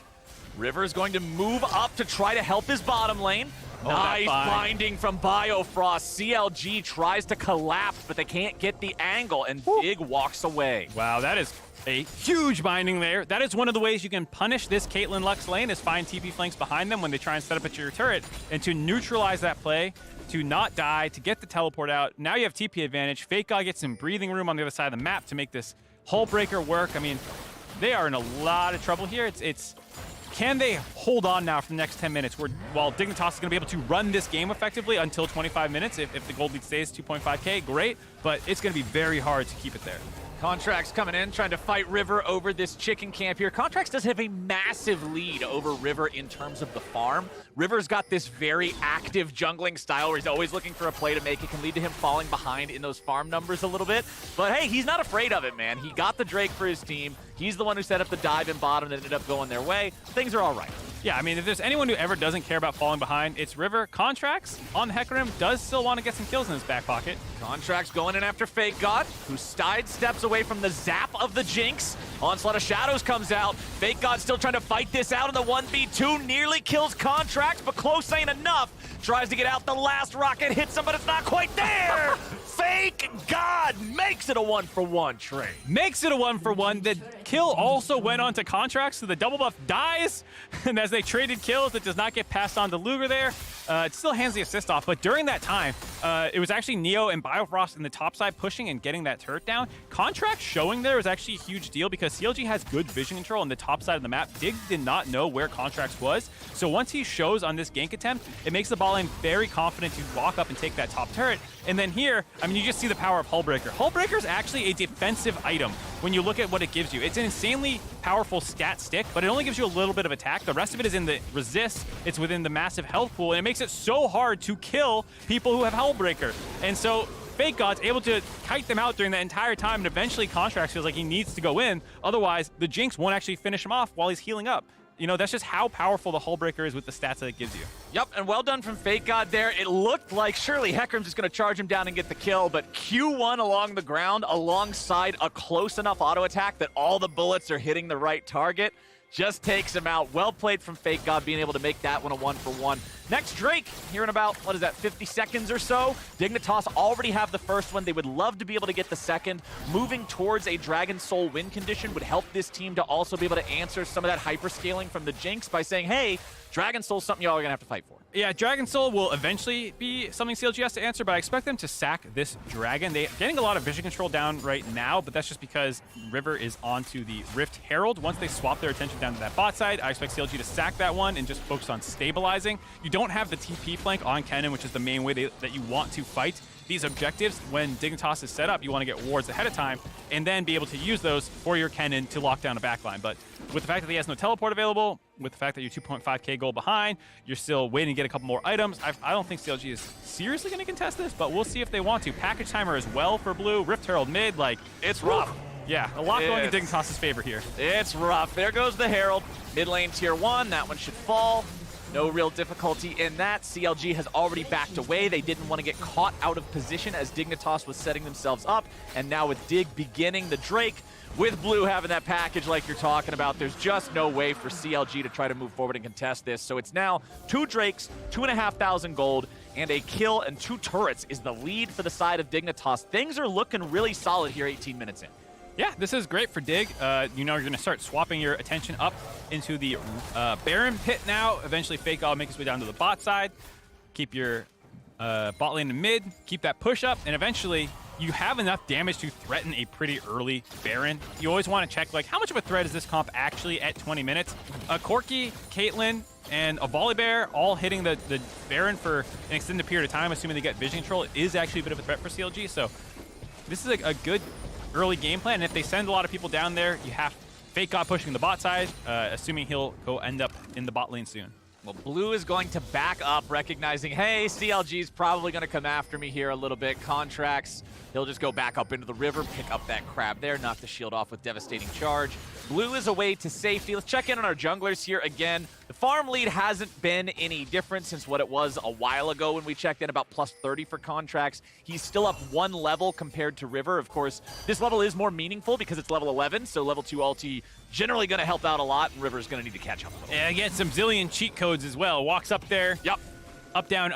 River is going to move up to try to help his bottom lane. Nice binding from Biofrost. CLG tries to collapse, but they can't get the angle, and Dig walks away. Wow, that is a huge binding there. That is one of the ways you can punish this Caitlyn Lux lane, is find TP flanks behind them when they try and set up at your turret, and to neutralize that play, to not die, to get the teleport out. Now you have TP advantage. Fake God gets some breathing room on the other side of the map to make this Hull Breaker work. I mean, they are in a lot of trouble here. It's can they hold on now for the next 10 minutes while Dignitas is going to be able to run this game effectively until 25 minutes? If the gold lead stays 2.5k, great, but it's going to be very hard to keep it there. Contracts coming in, trying to fight River over this chicken camp here. Contracts does have a massive lead over River in terms of the farm. River's got this very active jungling style where he's always looking for a play to make. It can lead to him falling behind in those farm numbers a little bit. But hey, he's not afraid of it, man. He got the Drake for his team. He's the one who set up the dive in bottom that ended up going their way. Things are all right. Yeah, I mean, if there's anyone who ever doesn't care about falling behind, it's River. Contracts on the Hecarim does still want to get some kills in his back pocket. Contracts going in after Fake God, who steps away from the zap of the Jinx. Onslaught of Shadows comes out. Fake God still trying to fight this out in the 1v2. Nearly kills Contracts, but close ain't enough. Tries to get out. The last rocket hits him, but it's not quite there. Fake God makes it a 1-for-1 trade. Makes it a 1-for-1. The kill also went on to Contracts, so the double buff dies. And as they traded kills, it does not get passed on to Luger there. It still hands the assist off, but during that time, it was actually Neo and Biofrost in the top side pushing and getting that turret down. Contract showing there was actually a huge deal because CLG has good vision control on the top side of the map. Dig did not know where Contracts was, so once he shows on this gank attempt, it makes the bot lane very confident to walk up and take that top turret. And then here, I mean, you just see the power of Hullbreaker. Hullbreaker is actually a defensive item when you look at what it gives you. It's an insanely powerful stat stick, but it only gives you a little bit of attack. The rest of it is in the resist. It's within the massive health pool, and it makes it so hard to kill people who have Hullbreaker. And so Fake God's able to kite them out during the entire time, and eventually Contracts feels like he needs to go in. Otherwise, the Jinx won't actually finish him off while he's healing up. You know, that's just how powerful the Hullbreaker is with the stats that it gives you. Yep, and well done from Fake God there. It looked like surely Hecarim's just going to charge him down and get the kill, but Q1 along the ground alongside a close enough auto attack that all the bullets are hitting the right target just takes him out. Well played from Fake God, being able to make that one a 1-for-1. Next, Drake, here in about, 50 seconds or so. Dignitas already have the first one. They would love to be able to get the second. Moving towards a Dragon Soul win condition would help this team to also be able to answer some of that hyperscaling from the Jinx by saying, hey, Dragon Soul's something y'all are going to have to fight for. Yeah, Dragon Soul will eventually be something CLG has to answer, but I expect them to sack this Dragon. They're getting a lot of vision control down right now, but that's just because River is onto the Rift Herald. Once they swap their attention down to that bot side, I expect CLG to sack that one and just focus on stabilizing. You don't have the TP flank on Kennen, which is the main way that you want to fight these objectives. When Dignitas is set up, you want to get wards ahead of time and then be able to use those for your Kennen to lock down a backline. But with the fact that he has no teleport available, with the fact that you're 2.5k gold behind, you're still waiting to get a couple more items. I don't think CLG is seriously going to contest this, but we'll see if they want to. Package timer as well for Blue. Rift Herald mid, like, it's rough. Yeah, a lot going in Dignitas' favor here. It's rough. There goes the Herald. Mid lane tier 1, that one should fall. No real difficulty in that. CLG has already backed away. They didn't want to get caught out of position as Dignitas was setting themselves up. And now with Dig beginning the Drake, with Blue having that package like you're talking about, there's just no way for CLG to try to move forward and contest this. So it's now 2 Drakes, 2,500 gold, and a kill and 2 turrets is the lead for the side of Dignitas. Things are looking really solid here 18 minutes in. Yeah, this is great for Dig. You know you're going to start swapping your attention up into the Baron pit now. Eventually, Fake God will make his way down to the bot side. Keep your bot lane in mid. Keep that push up. And eventually, you have enough damage to threaten a pretty early Baron. You always want to check, like, how much of a threat is this comp actually at 20 minutes? Corki, Caitlyn, and a Volibear all hitting the Baron for an extended period of time, assuming they get vision control, is actually a bit of a threat for CLG. So this is a good early game plan, and if they send a lot of people down there, you have Fake God pushing the bot side, assuming he'll go end up in the bot lane soon. Well, Blue is going to back up, recognizing, hey, CLG's probably going to come after me here a little bit. Contracts, he'll just go back up into the river, pick up that crab there, knock the shield off with devastating charge. Blue is away to safety. Let's check in on our junglers here again. The farm lead hasn't been any different since what it was a while ago when we checked in, about plus 30 for Contracts. He's still up 1 level compared to River. Of course, this level is more meaningful because it's level 11, so level 2 ulti generally going to help out a lot, and River's going to need to catch up a little. Yeah, get some zillion cheat codes as well. Walks up there. Yep. Up, down,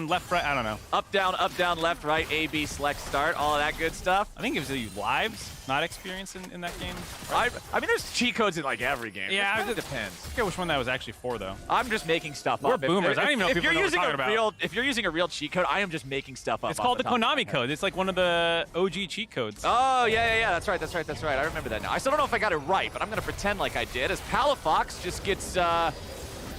left, right, I don't know. Up, down, left, right, A, B, select, start, all of that good stuff. I think it gives you lives, not experience in that game. Right? I mean, there's cheat codes in like every game. Yeah, it depends. I forget which one that was actually for, though. I'm just making stuff We're up. boomers. I don't even know if people know what we're talking about. If you're using a real cheat code, I am just making stuff up. It's called the Konami code. It's like one of the OG cheat codes. Oh, yeah. That's right. I remember that now. I still don't know if I got it right, but I'm going to pretend like I did, as Palafox just gets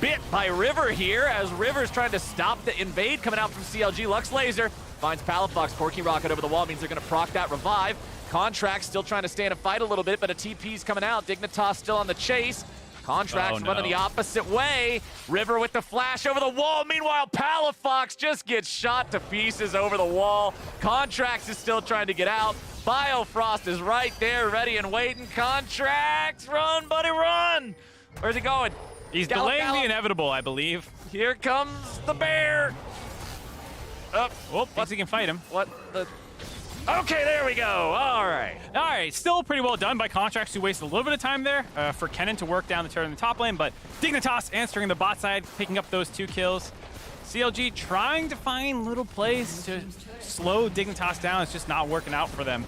bit by River here, as River's trying to stop the invade coming out from CLG. Lux Laser finds Palafox. Corki Rocket over the wall means they're going to proc that revive. Contract still trying to stand and fight a little bit, but a TP's coming out. Dignitas still on the chase. Contract's running the opposite way. River with the flash over the wall. Meanwhile, Palafox just gets shot to pieces over the wall. Contracts is still trying to get out. Biofrost is right there, ready and waiting. Contracts, run, buddy, run! Where's he going? He's delaying the inevitable, I believe. Here comes the bear. Oh, thinks he can fight him. What the? Okay, there we go. All right. All right, still pretty well done by Contracts, who wasted a little bit of time there for Kennen to work down the turret in the top lane, but Dignitas answering the bot side, picking up those 2 kills. CLG trying to find little plays to slow Dignitas down. It's just not working out for them.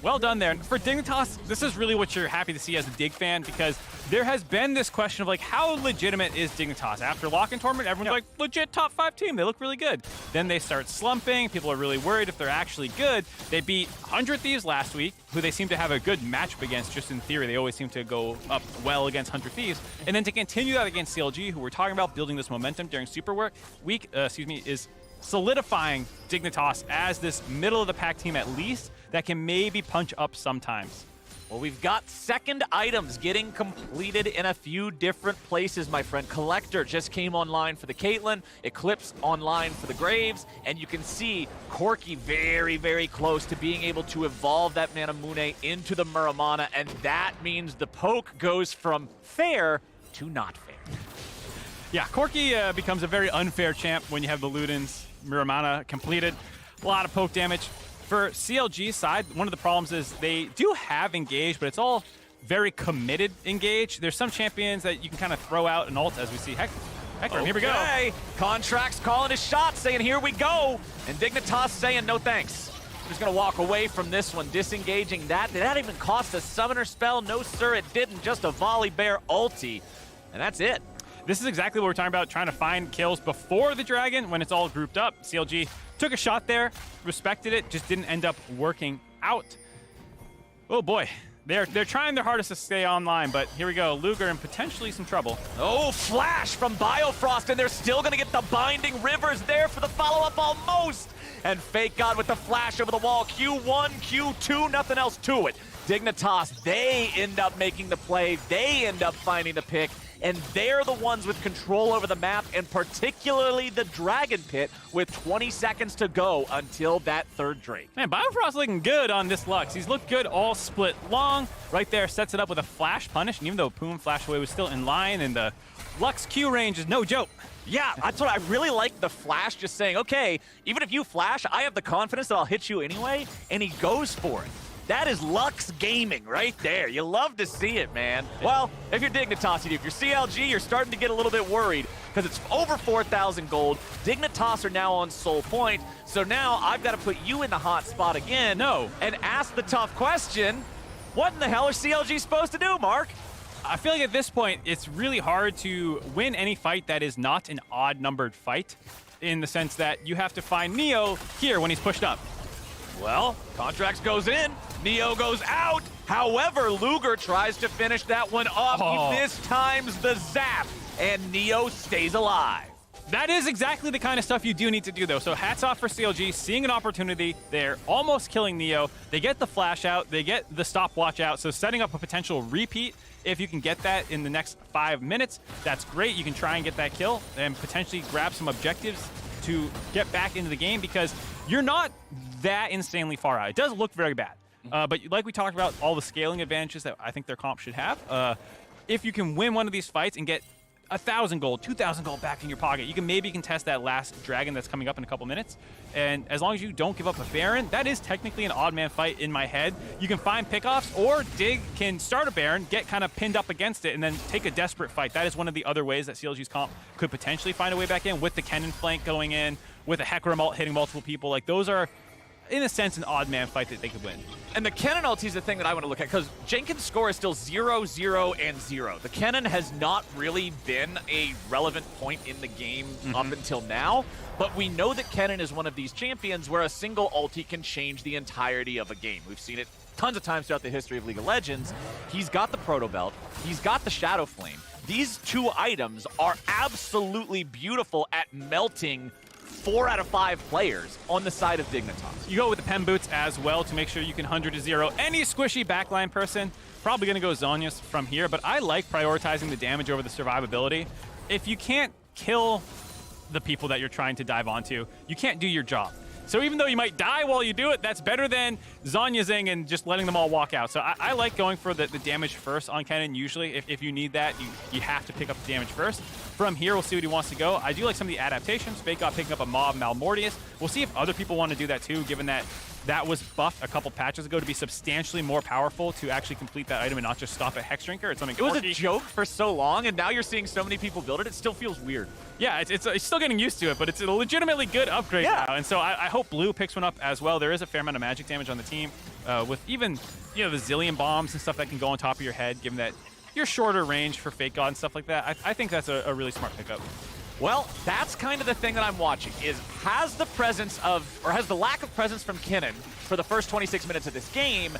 Well done there. For Dignitas, this is really what you're happy to see as a Dig fan, because there has been this question of like, how legitimate is Dignitas? After Lock-in Tournament, everyone's like, legit top 5 team. They look really good. Then they start slumping. People are really worried if they're actually good. They beat 100 Thieves last week, who they seem to have a good matchup against, just in theory. They always seem to go up well against 100 Thieves. And then to continue that against CLG, who we're talking about building this momentum during Super Week, is solidifying Dignitas as this middle of the pack team at least that can maybe punch up sometimes. Well, we've got second items getting completed in a few different places, my friend. Collector just came online for the Caitlyn, Eclipse online for the Graves, and you can see Corki very, very close to being able to evolve that Manamune into the Muramana, and that means the poke goes from fair to not fair. Yeah, Corki becomes a very unfair champ when you have the Ludens, Muramana completed. A lot of poke damage. For CLG's side, one of the problems is they do have engage, but it's all very committed engage. There's some champions that you can kind of throw out an ult, as we see Hector. Okay. Here we go. Contracts calling his shot, saying, here we go. And Dignitas saying, no thanks. Just going to walk away from this one, disengaging that. Did that even cost a summoner spell? No, sir, it didn't. Just a volley bear ulti. And that's it. This is exactly what we're talking about, trying to find kills before the dragon when it's all grouped up. CLG took a shot there, respected it, just didn't end up working out. Oh boy, they're trying their hardest to stay online, but here we go. Luger in potentially some trouble. Oh, flash from Biofrost, and they're still gonna get the binding. Rivers there for the follow-up almost. And Fake God with the flash over the wall. Q1, Q2, nothing else to it. Dignitas, they end up making the play. They end up finding the pick. And they're the ones with control over the map, and particularly the Dragon Pit, with 20 seconds to go until that third Drake. Man, Biofrost looking good on this Lux. He's looked good all split long. Right there, sets it up with a flash punish, and even though Poom Flash Away was still in line, and the Lux Q range is no joke. Yeah, that's what I really like, the flash, just saying, okay, even if you flash, I have the confidence that I'll hit you anyway, and he goes for it. That is Lux Gaming right there. You love to see it, man. Well, if you're Dignitas, if you're CLG, you're starting to get a little bit worried because it's over 4,000 gold. Dignitas are now on Soul Point, so now I've got to put you in the hot spot again. No. And ask the tough question, what in the hell are CLG supposed to do, Mark? I feel like at this point, it's really hard to win any fight that is not an odd-numbered fight, in the sense that you have to find Neo here when he's pushed up. Well, Contracts goes in, Neo goes out. However, Luger tries to finish that one off. He mistimes the zap, and Neo stays alive. That is exactly the kind of stuff you do need to do, though. So hats off for CLG, seeing an opportunity. They're almost killing Neo. They get the flash out. They get the stopwatch out. So setting up a potential repeat, if you can get that in the next 5 minutes, that's great. You can try and get that kill and potentially grab some objectives to get back into the game, because you're not that insanely far out. It does look very bad. But like we talked about, all the scaling advantages that I think their comp should have, if you can win one of these fights and get 1,000 gold, 2,000 gold back in your pocket, you can maybe contest that last dragon that's coming up in a couple minutes. And as long as you don't give up a Baron, that is technically an odd man fight in my head. You can find pickoffs, or Dig can start a Baron, get kind of pinned up against it, and then take a desperate fight. That is one of the other ways that CLG's comp could potentially find a way back in, with the Kennen flank going in, with a Hecarim ult hitting multiple people. Like, those are, in a sense, an odd man fight that they could win. And the Kennen ulti is the thing that I want to look at, because Jenkins' score is still 0, 0, and 0. The Kennen has not really been a relevant point in the game up until now, but we know that Kennen is one of these champions where a single ulti can change the entirety of a game. We've seen it tons of times throughout the history of League of Legends. He's got the Proto Belt, he's got the Shadow Flame. These two items are absolutely beautiful at melting 4 out of 5 players on the side of Dignitas. You go with the Pen Boots as well to make sure you can 100-0 any squishy backline person. Probably going to go Zhonya's from here, but I like prioritizing the damage over the survivability. If you can't kill the people that you're trying to dive onto, you can't do your job. So even though you might die while you do it, that's better than Zhonyazing and just letting them all walk out. So I like going for the damage first on Kennen usually. If you need that, you have to pick up the damage first. From here, we'll see what he wants to go. I do like some of the adaptations. FakeGod picking up a Mob Malmortius. We'll see if other people want to do that too, given that that was buffed a couple patches ago to be substantially more powerful to actually complete that item and not just stop at Hex Drinker. It's something It was a joke for so long, and now you're seeing so many people build it. It still feels weird. Yeah, it's still getting used to it, but it's a legitimately good upgrade now. And so I hope Blue picks one up as well. There is a fair amount of magic damage on the team with even the zillion bombs and stuff that can go on top of your head, given that you're shorter range for FakeGod and stuff like that. I think that's a really smart pickup. Well, that's kind of the thing that I'm watching, is has the lack of presence from Kennen for the first 26 minutes of this game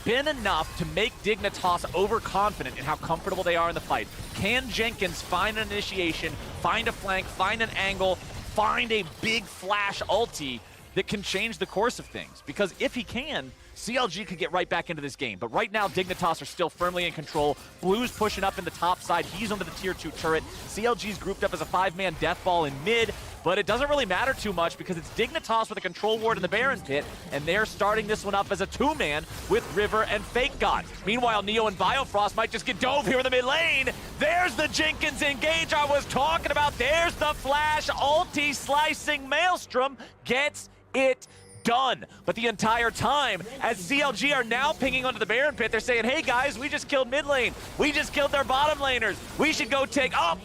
been enough to make Dignitas overconfident in how comfortable they are in the fight? Can Jenkins find an initiation, find a flank, find an angle, find a big flash ulti that can change the course of things? Because if he can, CLG could get right back into this game. But right now, Dignitas are still firmly in control. Blue's pushing up in the top side. He's onto the tier 2 turret. CLG's grouped up as a 5-man death ball in mid. But it doesn't really matter too much because it's Dignitas with a control ward in the Baron pit, and they're starting this one up as a 2-man with River and FakeGod. Meanwhile, Neo and Biofrost might just get dove here in the mid lane. There's the Jenkins engage I was talking about. There's the flash ulti slicing Maelstrom. Gets it done. But the entire time, as CLG are now pinging onto the Baron pit, they're saying, hey guys, we just killed mid lane. We just killed their bottom laners. We should go take... Oh!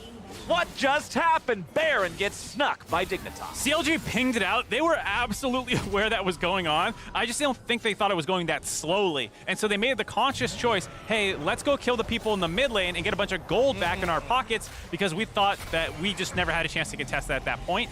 What just happened? Baron gets snuck by Dignitas. CLG pinged it out. They were absolutely aware that was going on. I just don't think they thought it was going that slowly. And so they made the conscious choice, hey, let's go kill the people in the mid lane and get a bunch of gold back in our pockets because we thought that we just never had a chance to contest that at that point.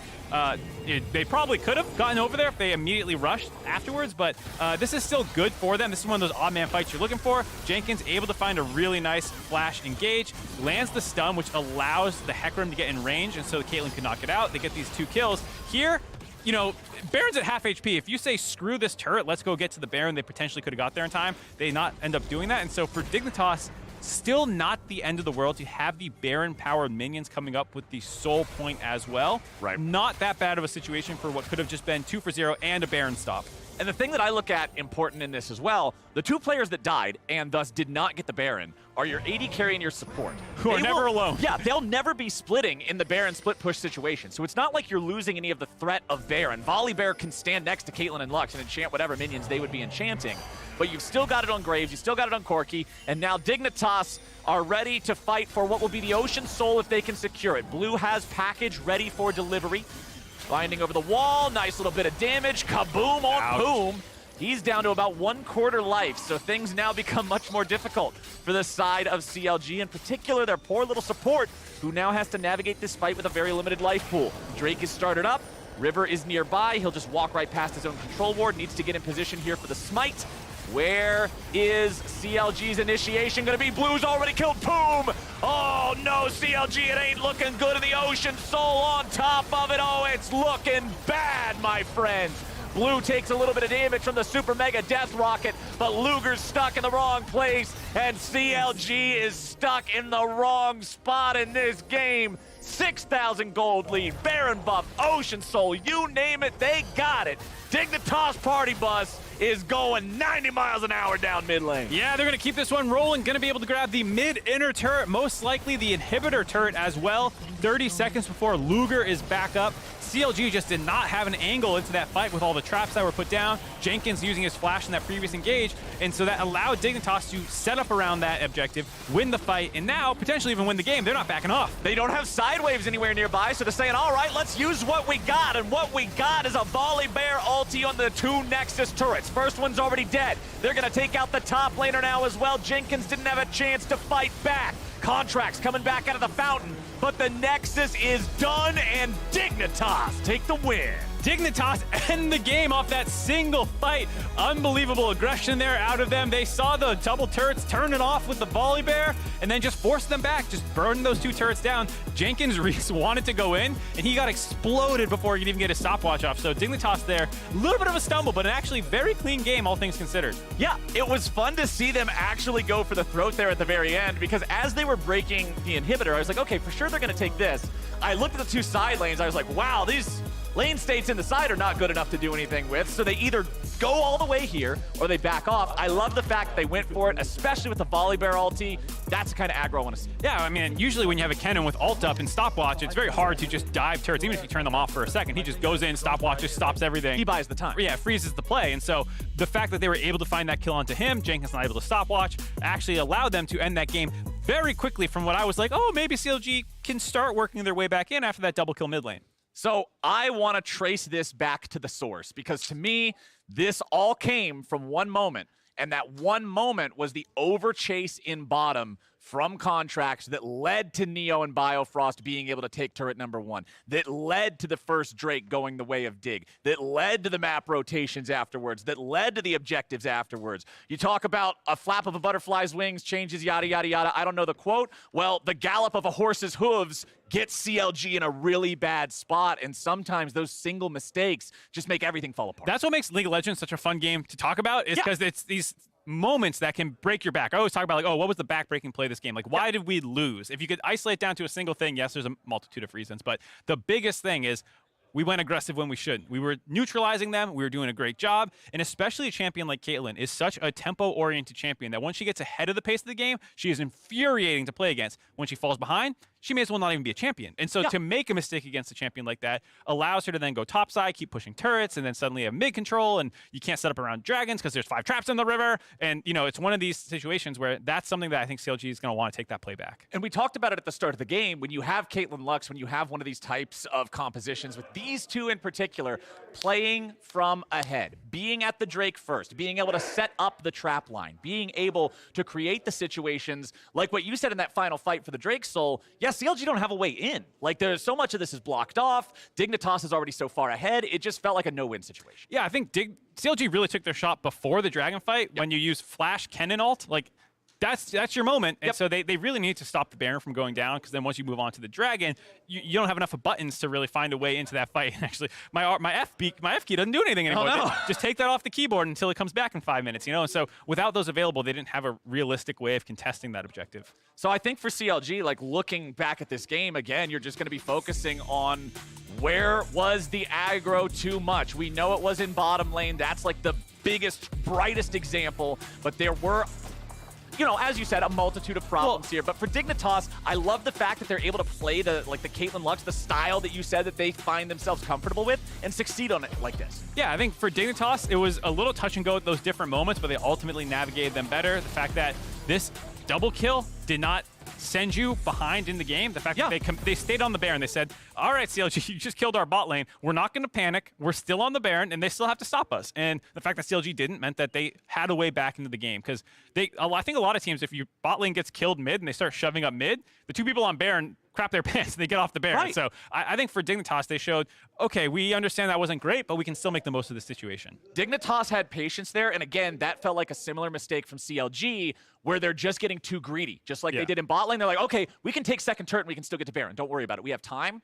They probably could have gotten over there if they immediately rushed afterwards, but this is still good for them. This is one of those odd man fights you're looking for. Jenkins able to find a really nice flash engage, lands the stun, which allows the Hecarim to get in range, and so Caitlyn can knock it out. They get these 2 kills. Here, Baron's at half HP. If you say, screw this turret, let's go get to the Baron, they potentially could have got there in time. They not end up doing that, and so for Dignitas, still not the end of the world to have the Baron-powered minions coming up with the soul point as well. Right. Not that bad of a situation for what could have just been 2 for 0 and a Baron stop. And the thing that I look at important in this as well, the 2 players that died and thus did not get the Baron are your AD carry and your support. Who are never alone. Yeah, they'll never be splitting in the Baron split push situation. So it's not like you're losing any of the threat of Baron. Volibear can stand next to Caitlyn and Lux and enchant whatever minions they would be enchanting. But you've still got it on Graves, you've still got it on Corki, and now Dignitas are ready to fight for what will be the Ocean Soul if they can secure it. Blue has package ready for delivery. Binding over the wall, nice little bit of damage, kaboom on boom. He's down to about 1/4 life, so things now become much more difficult for the side of CLG, in particular their poor little support, who now has to navigate this fight with a very limited life pool. Drake is started up, River is nearby, he'll just walk right past his own control ward, needs to get in position here for the smite. Where is CLG's initiation gonna be? Blue's already killed Poom! Oh no, CLG, it ain't looking good in the Ocean Soul on top of it. Oh, it's looking bad, my friends. Blue takes a little bit of damage from the Super Mega Death Rocket, but Luger's stuck in the wrong place, and CLG is stuck in the wrong spot in this game. 6,000 gold lead, Baron buff, Ocean Soul, you name it, they got it. Dignitas Party Bus is going 90 miles an hour down mid lane. Yeah, they're going to keep this one rolling. Going to be able to grab the mid-inner turret, most likely the inhibitor turret as well. 30 seconds before Luger is back up. CLG just did not have an angle into that fight with all the traps that were put down. Jenkins using his flash in that previous engage, and so that allowed Dignitas to set up around that objective, win the fight, and now potentially even win the game. They're not backing off. They don't have side waves anywhere nearby, so they're saying, all right, let's use what we got, and what we got is a Volibear ulti on the 2 Nexus turrets. First one's already dead. They're gonna take out the top laner now as well. Jenkins didn't have a chance to fight back. Contracts coming back out of the fountain, but the Nexus is done, and Dignitas take the win. Dignitas end the game off that single fight. Unbelievable aggression there out of them. They saw the double turrets turn it off with the volley bear and then just forced them back, just burn those 2 turrets down. Jenkins Reese wanted to go in and he got exploded before he could even get his stopwatch off. So Dignitas there, a little bit of a stumble, but an actually very clean game, all things considered. Yeah, it was fun to see them actually go for the throat there at the very end, because as they were breaking the inhibitor, I was like, okay, for sure they're going to take this. I looked at the 2 side lanes, I was like, wow, these lane states in the side are not good enough to do anything with, so they either go all the way here or they back off. I love the fact they went for it, especially with the volley bear ulti. That's the kind of aggro I want to see. Yeah, I mean, usually when you have a Kennen with ult up and stopwatch, it's very hard to just dive turrets, even if you turn them off for a second. He just goes in, stopwatch, just stops everything. He buys the time. Yeah, freezes the play. And so the fact that they were able to find that kill onto him, Jenkins not able to stopwatch, actually allowed them to end that game very quickly from what I was like, oh, maybe CLG can start working their way back in after that double kill mid lane. So I want to trace this back to the source, because to me, this all came from one moment. And that one moment was the overchase in bottom from Contracts that led to Neo and Biofrost being able to take turret number 1, that led to the first Drake going the way of Dig, that led to the map rotations afterwards, that led to the objectives afterwards. You talk about a flap of a butterfly's wings changes yada, yada, yada. I don't know the quote. Well, the gallop of a horse's hooves gets CLG in a really bad spot, and sometimes those single mistakes just make everything fall apart. That's what makes League of Legends such a fun game to talk about, is because it's these moments that can break your back. I always talk about, like, oh, what was the back-breaking play of this game? Like, why did we lose? If you could isolate down to a single thing, yes, there's a multitude of reasons, but the biggest thing is we went aggressive when we shouldn't. We were neutralizing them. We were doing a great job. And especially a champion like Caitlyn is such a tempo-oriented champion that once she gets ahead of the pace of the game, she is infuriating to play against. When she falls behind, she may as well not even be a champion. And so to make a mistake against a champion like that allows her to then go topside, keep pushing turrets, and then suddenly have mid control, and you can't set up around dragons because there's 5 traps in the river. And, you know, it's one of these situations where that's something that I think CLG is going to want to take that play back. And we talked about it at the start of the game. When you have Caitlyn Lux, when you have one of these types of compositions, with these 2 in particular, playing from ahead, being at the Drake first, being able to set up the trap line, being able to create the situations like what you said in that final fight for the Drake Soul. Yeah, CLG don't have a way in. Like, there's so much of this is blocked off. Dignitas is already so far ahead. It just felt like a no-win situation. Yeah, I think CLG really took their shot before the Dragon fight when you use Flash Kennen ult. Like, that's your moment. And so they really need to stop the Baron from going down, because then once you move on to the Dragon, you don't have enough of buttons to really find a way into that fight. And actually, my F key doesn't do anything anymore. Oh, no. Just take that off the keyboard until it comes back in 5 minutes, you know? And so without those available, they didn't have a realistic way of contesting that objective. So I think for CLG, like, looking back at this game, again, you're just going to be focusing on where was the aggro too much. We know it was in bottom lane. That's like the biggest, brightest example. But there were, you know, as you said, a multitude of problems here. But for Dignitas, I love the fact that they're able to play the Caitlyn Lux, the style that you said that they find themselves comfortable with, and succeed on it like this. Yeah, I think for Dignitas, it was a little touch and go at those different moments, but they ultimately navigated them better. The fact that this double kill did not send you behind in the game. The fact that they stayed on the Baron. They said, all right, CLG, you just killed our bot lane. We're not going to panic. We're still on the Baron, and they still have to stop us. And the fact that CLG didn't meant that they had a way back into the game. Because I think a lot of teams, if your bot lane gets killed mid and they start shoving up mid, the 2 people on Baron crap their pants and they get off the Baron. Right. So I think for Dignitas, they showed, okay, we understand that wasn't great, but we can still make the most of the situation. Dignitas had patience there, and again, that felt like a similar mistake from CLG, where they're just getting too greedy. Just like they did in bot lane, they're like, okay, we can take second turret and we can still get to Baron. Don't worry about it. We have time.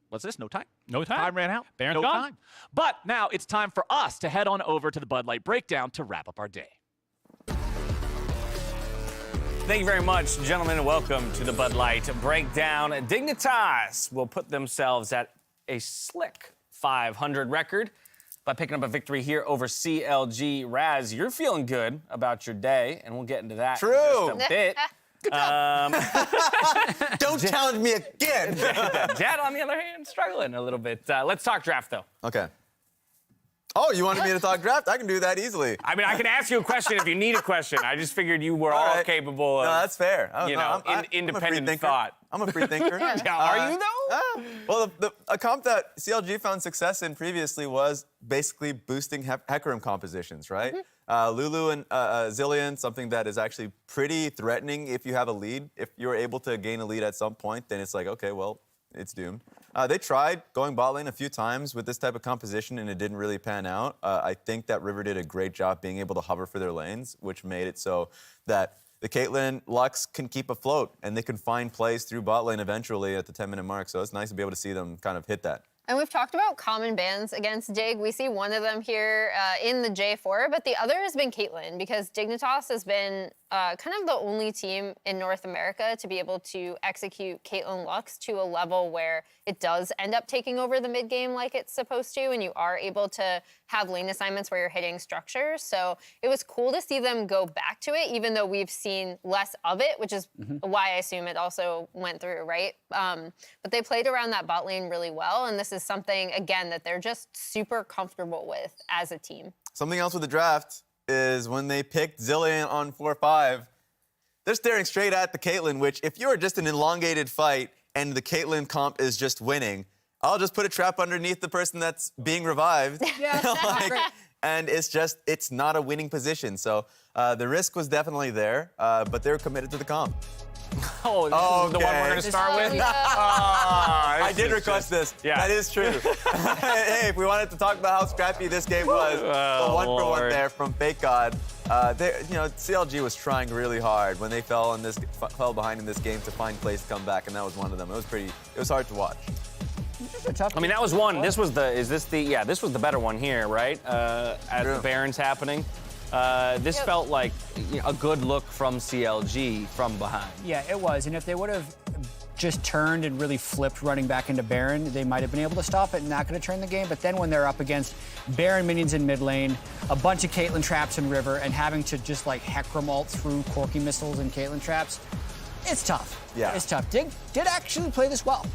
What's this? No time? No time. Time ran out. Baron's no gone. time. But now it's time for us to head on over to the Bud Light Breakdown to wrap up our day. Thank you very much, gentlemen, and welcome to the Bud Light Breakdown. Dignitas will put themselves at a slick 500 record by picking up a victory here over CLG. Raz, you're feeling good about your day, and we'll get into that in just a bit. Don't challenge me again. Jad, on the other hand, struggling a little bit. Let's talk draft, though. Okay. Oh, you wanted me to talk draft? I can do that easily. I mean, I can ask you a question if you need a question. I just figured you were all capable of, no, that's fair. independent thought. I'm a free thinker. Are you, though? Well, a comp that CLG found success in previously was basically boosting Hecarim compositions, right? Lulu and Zillion, something that is actually pretty threatening if you have a lead. If you're able to gain a lead at some point, then it's like, okay, well, it's doomed. They tried going bot lane a few times with this type of composition, and it didn't really pan out. I think that River did a great job being able to hover for their lanes, which made it so that the Caitlyn Lux can keep afloat, and they can find plays through bot lane eventually at the 10-minute mark. So it's nice to be able to see them kind of hit that. And we've talked about common bans against Dig. We see one of them here in the J4, but the other has been Caitlyn, because Dignitas has been kind of the only team in North America to be able to execute Caitlyn Lux to a level where it does end up taking over the mid game like it's supposed to, and you are able to have lane assignments where you're hitting structures. So it was cool to see them go back to it, even though we've seen less of it, which is why I assume it also went through, right? But they played around that bot lane really well, and this is something, again, that they're just super comfortable with as a team. Something else with the draft is when they picked Zilean on 4-5, they're staring straight at the Caitlyn, which if you're just an elongated fight and the Caitlyn comp is just winning, I'll just put a trap underneath the person that's being revived. And it's not a winning position. So the risk was definitely there, but they're committed to the comp. Oh, this is the one we're going to start with? I did request this. Yeah. That is true. Hey, if we wanted to talk about how scrappy this game was, the one-for-one there from Fake God. CLG was trying really hard when they fell behind in this game to find plays to come back, and that was one of them. It was hard to watch. I mean, that was one. This was this was the better one here, right? As the Baron's happening. This felt like a good look from CLG from behind. Yeah, it was. And if they would have just turned and really flipped running back into Baron, they might have been able to stop it and not going to turn the game. But then when they're up against Baron minions in mid lane, a bunch of Caitlyn traps in River, and having to just like Hecarim ult through Corki missiles and Caitlyn traps, it's tough. Yeah. It's tough. Dig did actually play this well.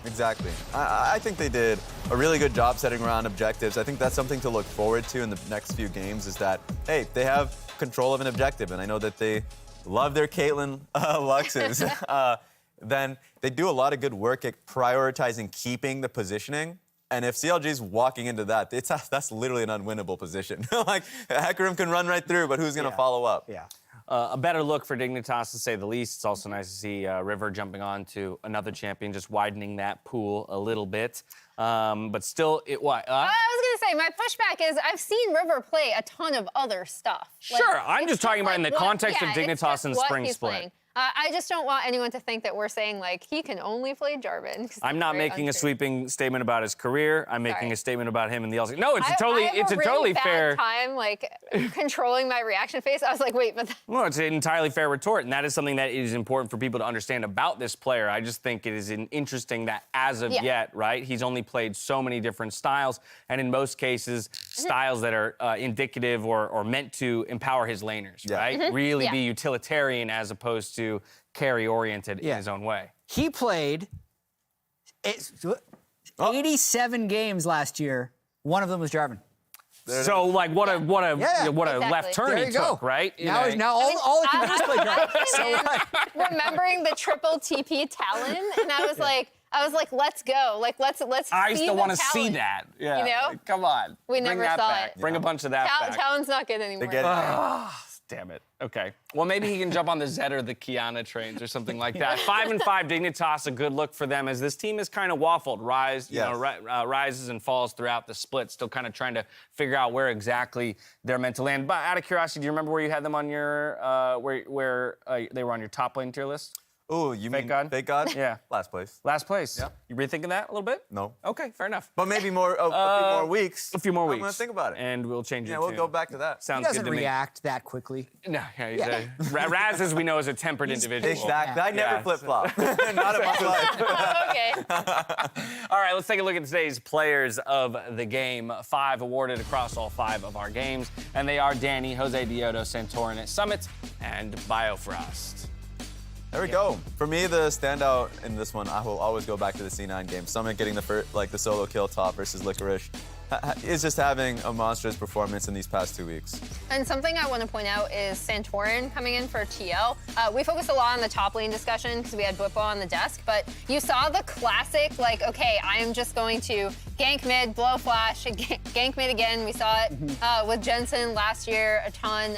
Exactly. I think they did a really good job setting around objectives. I think that's something to look forward to in the next few games is that, hey, they have control of an objective, and I know that they love their Caitlyn Luxes. Then they do a lot of good work at prioritizing keeping the positioning. And if CLG's walking into that, that's literally an unwinnable position. Like, Hecarim can run right through, but who's going to follow up? Yeah. A better look for Dignitas, to say the least. It's also nice to see River jumping on to another champion, just widening that pool a little bit. But still, I was going to say, my pushback is I've seen River play a ton of other stuff. Sure, I'm just talking about in the context of Dignitas and Spring Split. Playing. I just don't want anyone to think that we're saying, like, he can only play Jarvan. I'm not making a sweeping statement about his career. I'm making a statement about him in the LCS. No, it's a totally fair time, like, controlling my reaction face. I was like, wait, but... Well, it's an entirely fair retort, and that is something that is important for people to understand about this player. I just think it is interesting that as of yet, right, he's only played so many different styles, and in most cases, styles that are indicative or meant to empower his laners, right? Really be utilitarian as opposed to carry-oriented in his own way. He played 87 games last year. One of them was Jarvan. So, like, what a left turn he took, right? Now all he can do is play Jarvan. Remembering the triple TP Talon, and I was like, let's go. Like, let's I still want to see that. Yeah. You know? Like, come on. We Bring never that saw back. it. Bring a bunch of that back. Talon's not good anymore. Damn it. Okay. Well, maybe he can jump on the Zed or the Kiana trains or something like that. 5-5 Dignitas, a good look for them as this team is kind of waffled. Rises and falls throughout the split, still kind of trying to figure out where exactly they're meant to land. But out of curiosity, do you remember where you had them on your, where they were on your top lane tier list? Oh, you mean Fake God? Yeah. Last place. Last place. Yeah. You rethinking that a little bit? No. Okay, fair enough. But maybe a few more weeks. A few more weeks. I'm going to think about it. And we'll change it. Yeah, we'll go back to that. Sounds he doesn't good to react that quickly. No, Raz, as we know, is a tempered individual. Exactly. I never flip-flop. Not in my life. Okay. All right, let's take a look at today's players of the game. 5 awarded across all 5 of our games. And they are Danny, Jose Diodo, Santorin, Summit, and Biofrost. There we go. For me, the standout in this one, I will always go back to the C9 game. Summit getting the solo kill top versus Licorice is just having a monstrous performance in these past 2 weeks. And something I want to point out is Santorin coming in for TL. We focused a lot on the top lane discussion because we had Bwipo on the desk, but you saw the classic, like, okay, I am just going to gank mid, blow flash, gank mid again. We saw it with Jensen last year a ton.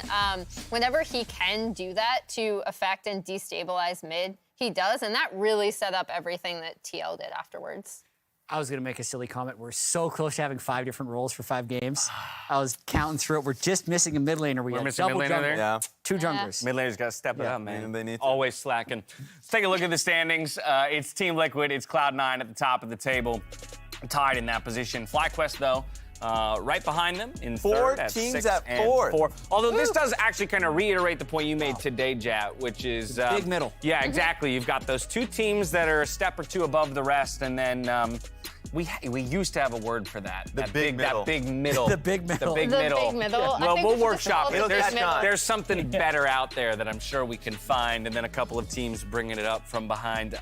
Whenever he can do that to affect and destabilize mid, he does, and that really set up everything that TL did afterwards. I was going to make a silly comment. We're so close to having 5 different roles for 5 games. I was counting through it. We're just missing a mid laner. We got double jungle. Yeah. 2 junglers. Mid laner's got to step it up, man. They need to. Always slacking. Let's take a look at the standings. It's Team Liquid. It's Cloud9 at the top of the table, tied in that position. FlyQuest, though, right behind them in third at 4 teams 6 at and 4. Although this does actually kind of reiterate the point you made today, Jat, which is big middle. Yeah, exactly. You've got those 2 teams that are a step or 2 above the rest, and then we used to have a word for that. The big middle. That big middle. The big middle. The big The middle. big middle. I Well, think we'll we should workshop just call it. it the big middle. There's something better out there that I'm sure we can find, and then a couple of teams bringing it up from behind.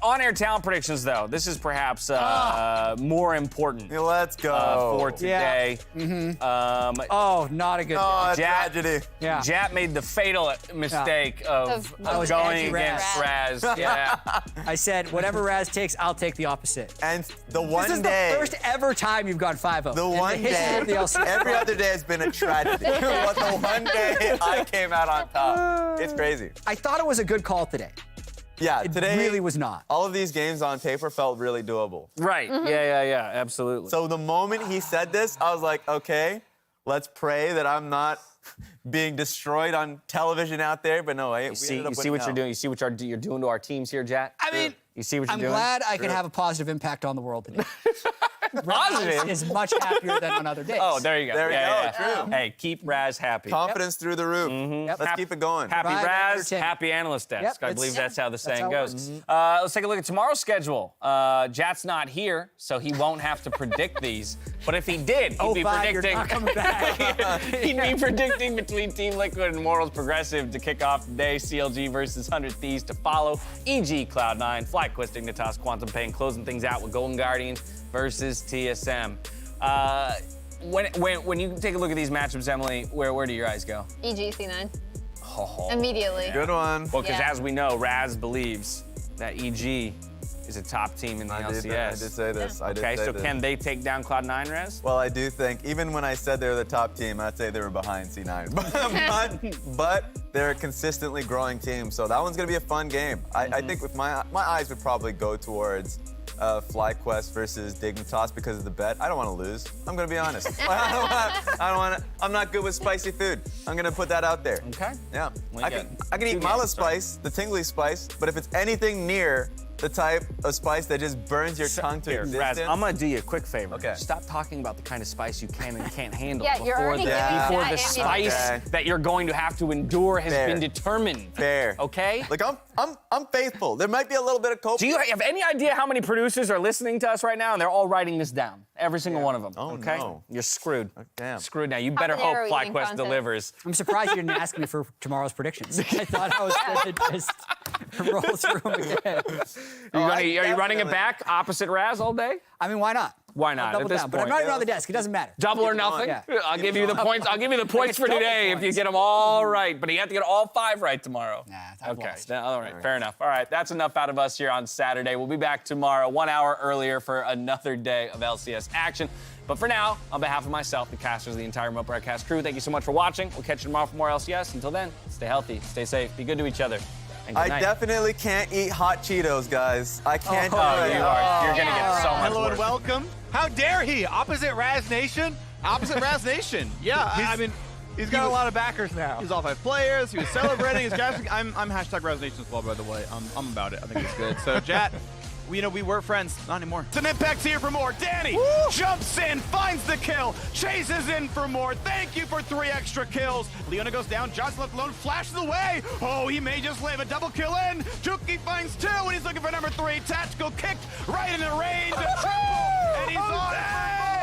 On-air talent predictions, though, this is perhaps more important. Let's go. For today. Not a good Oh, Jat, tragedy. Yeah. Jat made the fatal mistake of I was going anti-Raz. against Raz. Yeah. I said, whatever Raz takes, I'll take the opposite. And the one This is day, the first ever time you've gone 5-0. the in one the history day, of the LCS. every other day has been a tragedy. But the one day I came out on top. It's crazy. I thought it was a good call today. Yeah, It today really was not. all of these games on paper felt really doable. Right. Yeah, absolutely. So the moment he said this, I was like, okay, let's pray that I'm not being destroyed on television out there. But no, You see what you're doing. You see what you're doing to our teams here, Jat? I mean, you see what you're I'm doing? glad I can have a positive impact on the world today. Positive? Is much happier than on other days. Oh, there you go. There we Yeah. go, true. Hey, keep Raz happy. Confidence through the roof. Let's keep it going. Happy Provide Raz, entertainment. happy analyst desk. Yep, I believe that's how the saying how it goes. Let's take a look at tomorrow's schedule. Jat's not here, so he won't have to predict these. But if he did, he'd be 05, you're predicting. not coming back. He'd be predicting between Team Liquid and Mortals Progressive to kick off the day. CLG versus 100 Thieves to follow. EG Cloud9, FlyQuest, Ignitas, Quantum Pain closing things out with Golden Guardians versus TSM. When you take a look at these matchups, Emily, where do your eyes go? EG C9. Oh. Immediately. Good one. Well, because Yeah. as we know, Raz believes that EG is a top team in the LCS. I did say this. I did Okay, say so this. can they take down Cloud9, Raz? Well, I do think, even when I said they were the top team, I'd say they were behind C9. but they're a consistently growing team, so that one's going to be a fun game. I think with my eyes would probably go towards FlyQuest versus Dignitas because of the bet. I don't want to lose. I'm going to be honest. I'm not good with spicy food. I'm going to put that out there. Okay. Yeah. Well, I can eat Mala spice, the tingly spice, but if it's anything near the type of spice that just burns your tongue to existence. Raz, I'm gonna do you a quick favor. Okay. Stop talking about the kind of spice you can and can't handle Yeah, you're already giving before that the spice ammunition. that you're going to have to endure has Fair. been determined. Fair. Okay? Like I'm faithful. There might be a little bit of coke. Do you have any idea how many producers are listening to us right now and they're all writing this down? Every single one of them. Oh, okay? no. You're screwed. Damn. Screwed now. You better hope Habanero eating FlyQuest content. delivers. I'm surprised you didn't ask me for tomorrow's predictions. I thought I was going to just roll through them again. Are you running it back opposite Raz all day? I mean, why not? Why not? I'll At double this down. But I'm point? not even on the desk. It doesn't matter. Double or Keep it on. nothing? Yeah. I'll give you the points. I'll give you the points for double today if you points. get them all right. But you have to get all 5 right tomorrow. Nah, I've Okay. lost. All right. Fair enough. All right. That's enough out of us here on Saturday. We'll be back tomorrow, 1 hour earlier, for another day of LCS action. But for now, on behalf of myself, the casters, the entire remote broadcast crew, thank you so much for watching. We'll catch you tomorrow for more LCS. Until then, stay healthy, stay safe, be good to each other. And good I night. definitely can't eat hot Cheetos, guys. I can't do Oh, it. you are. You're gonna get so much Hello and worse. welcome. How dare he? Opposite Raz Nation? Opposite Raz Nation. Yeah, I mean, He's got a lot of backers now. he's all 5 players. He was celebrating his graphics. I'm hashtag Raz Nation as well, by the way. I'm about it. I think it's good. So, Jat, we were friends. Not anymore. It's an Impact's here for more. Danny jumps in, finds the kill, chases in for more. Thank you for 3 extra kills. Leona goes down. Johnson left alone, flashes away. Oh, he may just live. A double kill in. Juki finds 2, and he's looking for number 3. Tactical kicked right into range. A triple, and he's on it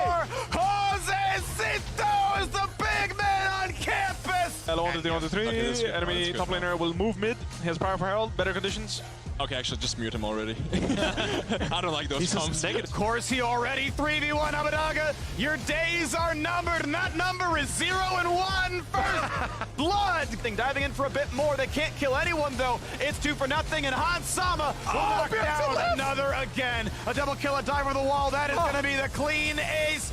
for more. Josecito is the big man on campus. Hello, on the 3. Okay, that's good. Enemy That's good. top laner will move mid. He has power for Herald, better conditions. Okay, actually, just mute him already. I don't like those pumps. Of course, he already 3v1 Abadaga. Your days are numbered, and that number is 0 and 1. First blood. Diving in for a bit more. They can't kill anyone, though. It's 2 for nothing, and Hans Sama will knock down another again. A double kill, a dive over the wall. That is going to be the clean ace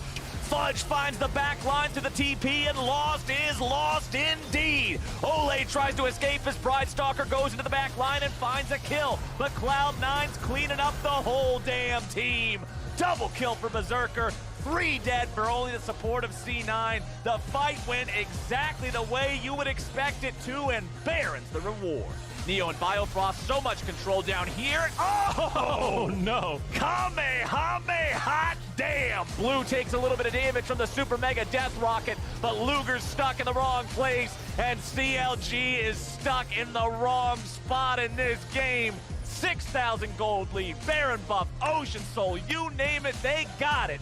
Fudge finds the back line to the TP, and Lost is lost indeed. Ole tries to escape as Pride Stalker goes into the back line and finds a kill, but Cloud9's cleaning up the whole damn team. Double kill for Berserker. 3 dead for only the support of C9. The fight went exactly the way you would expect it to, and Baron's the reward. Neo and Biofrost, so much control down here. Oh, no. Kamehameha, hot damn. Blue takes a little bit of damage from the Super Mega Death Rocket, but Luger's stuck in the wrong place, and CLG is stuck in the wrong spot in this game. 6,000 gold lead, Baron buff, Ocean Soul, you name it, they got it.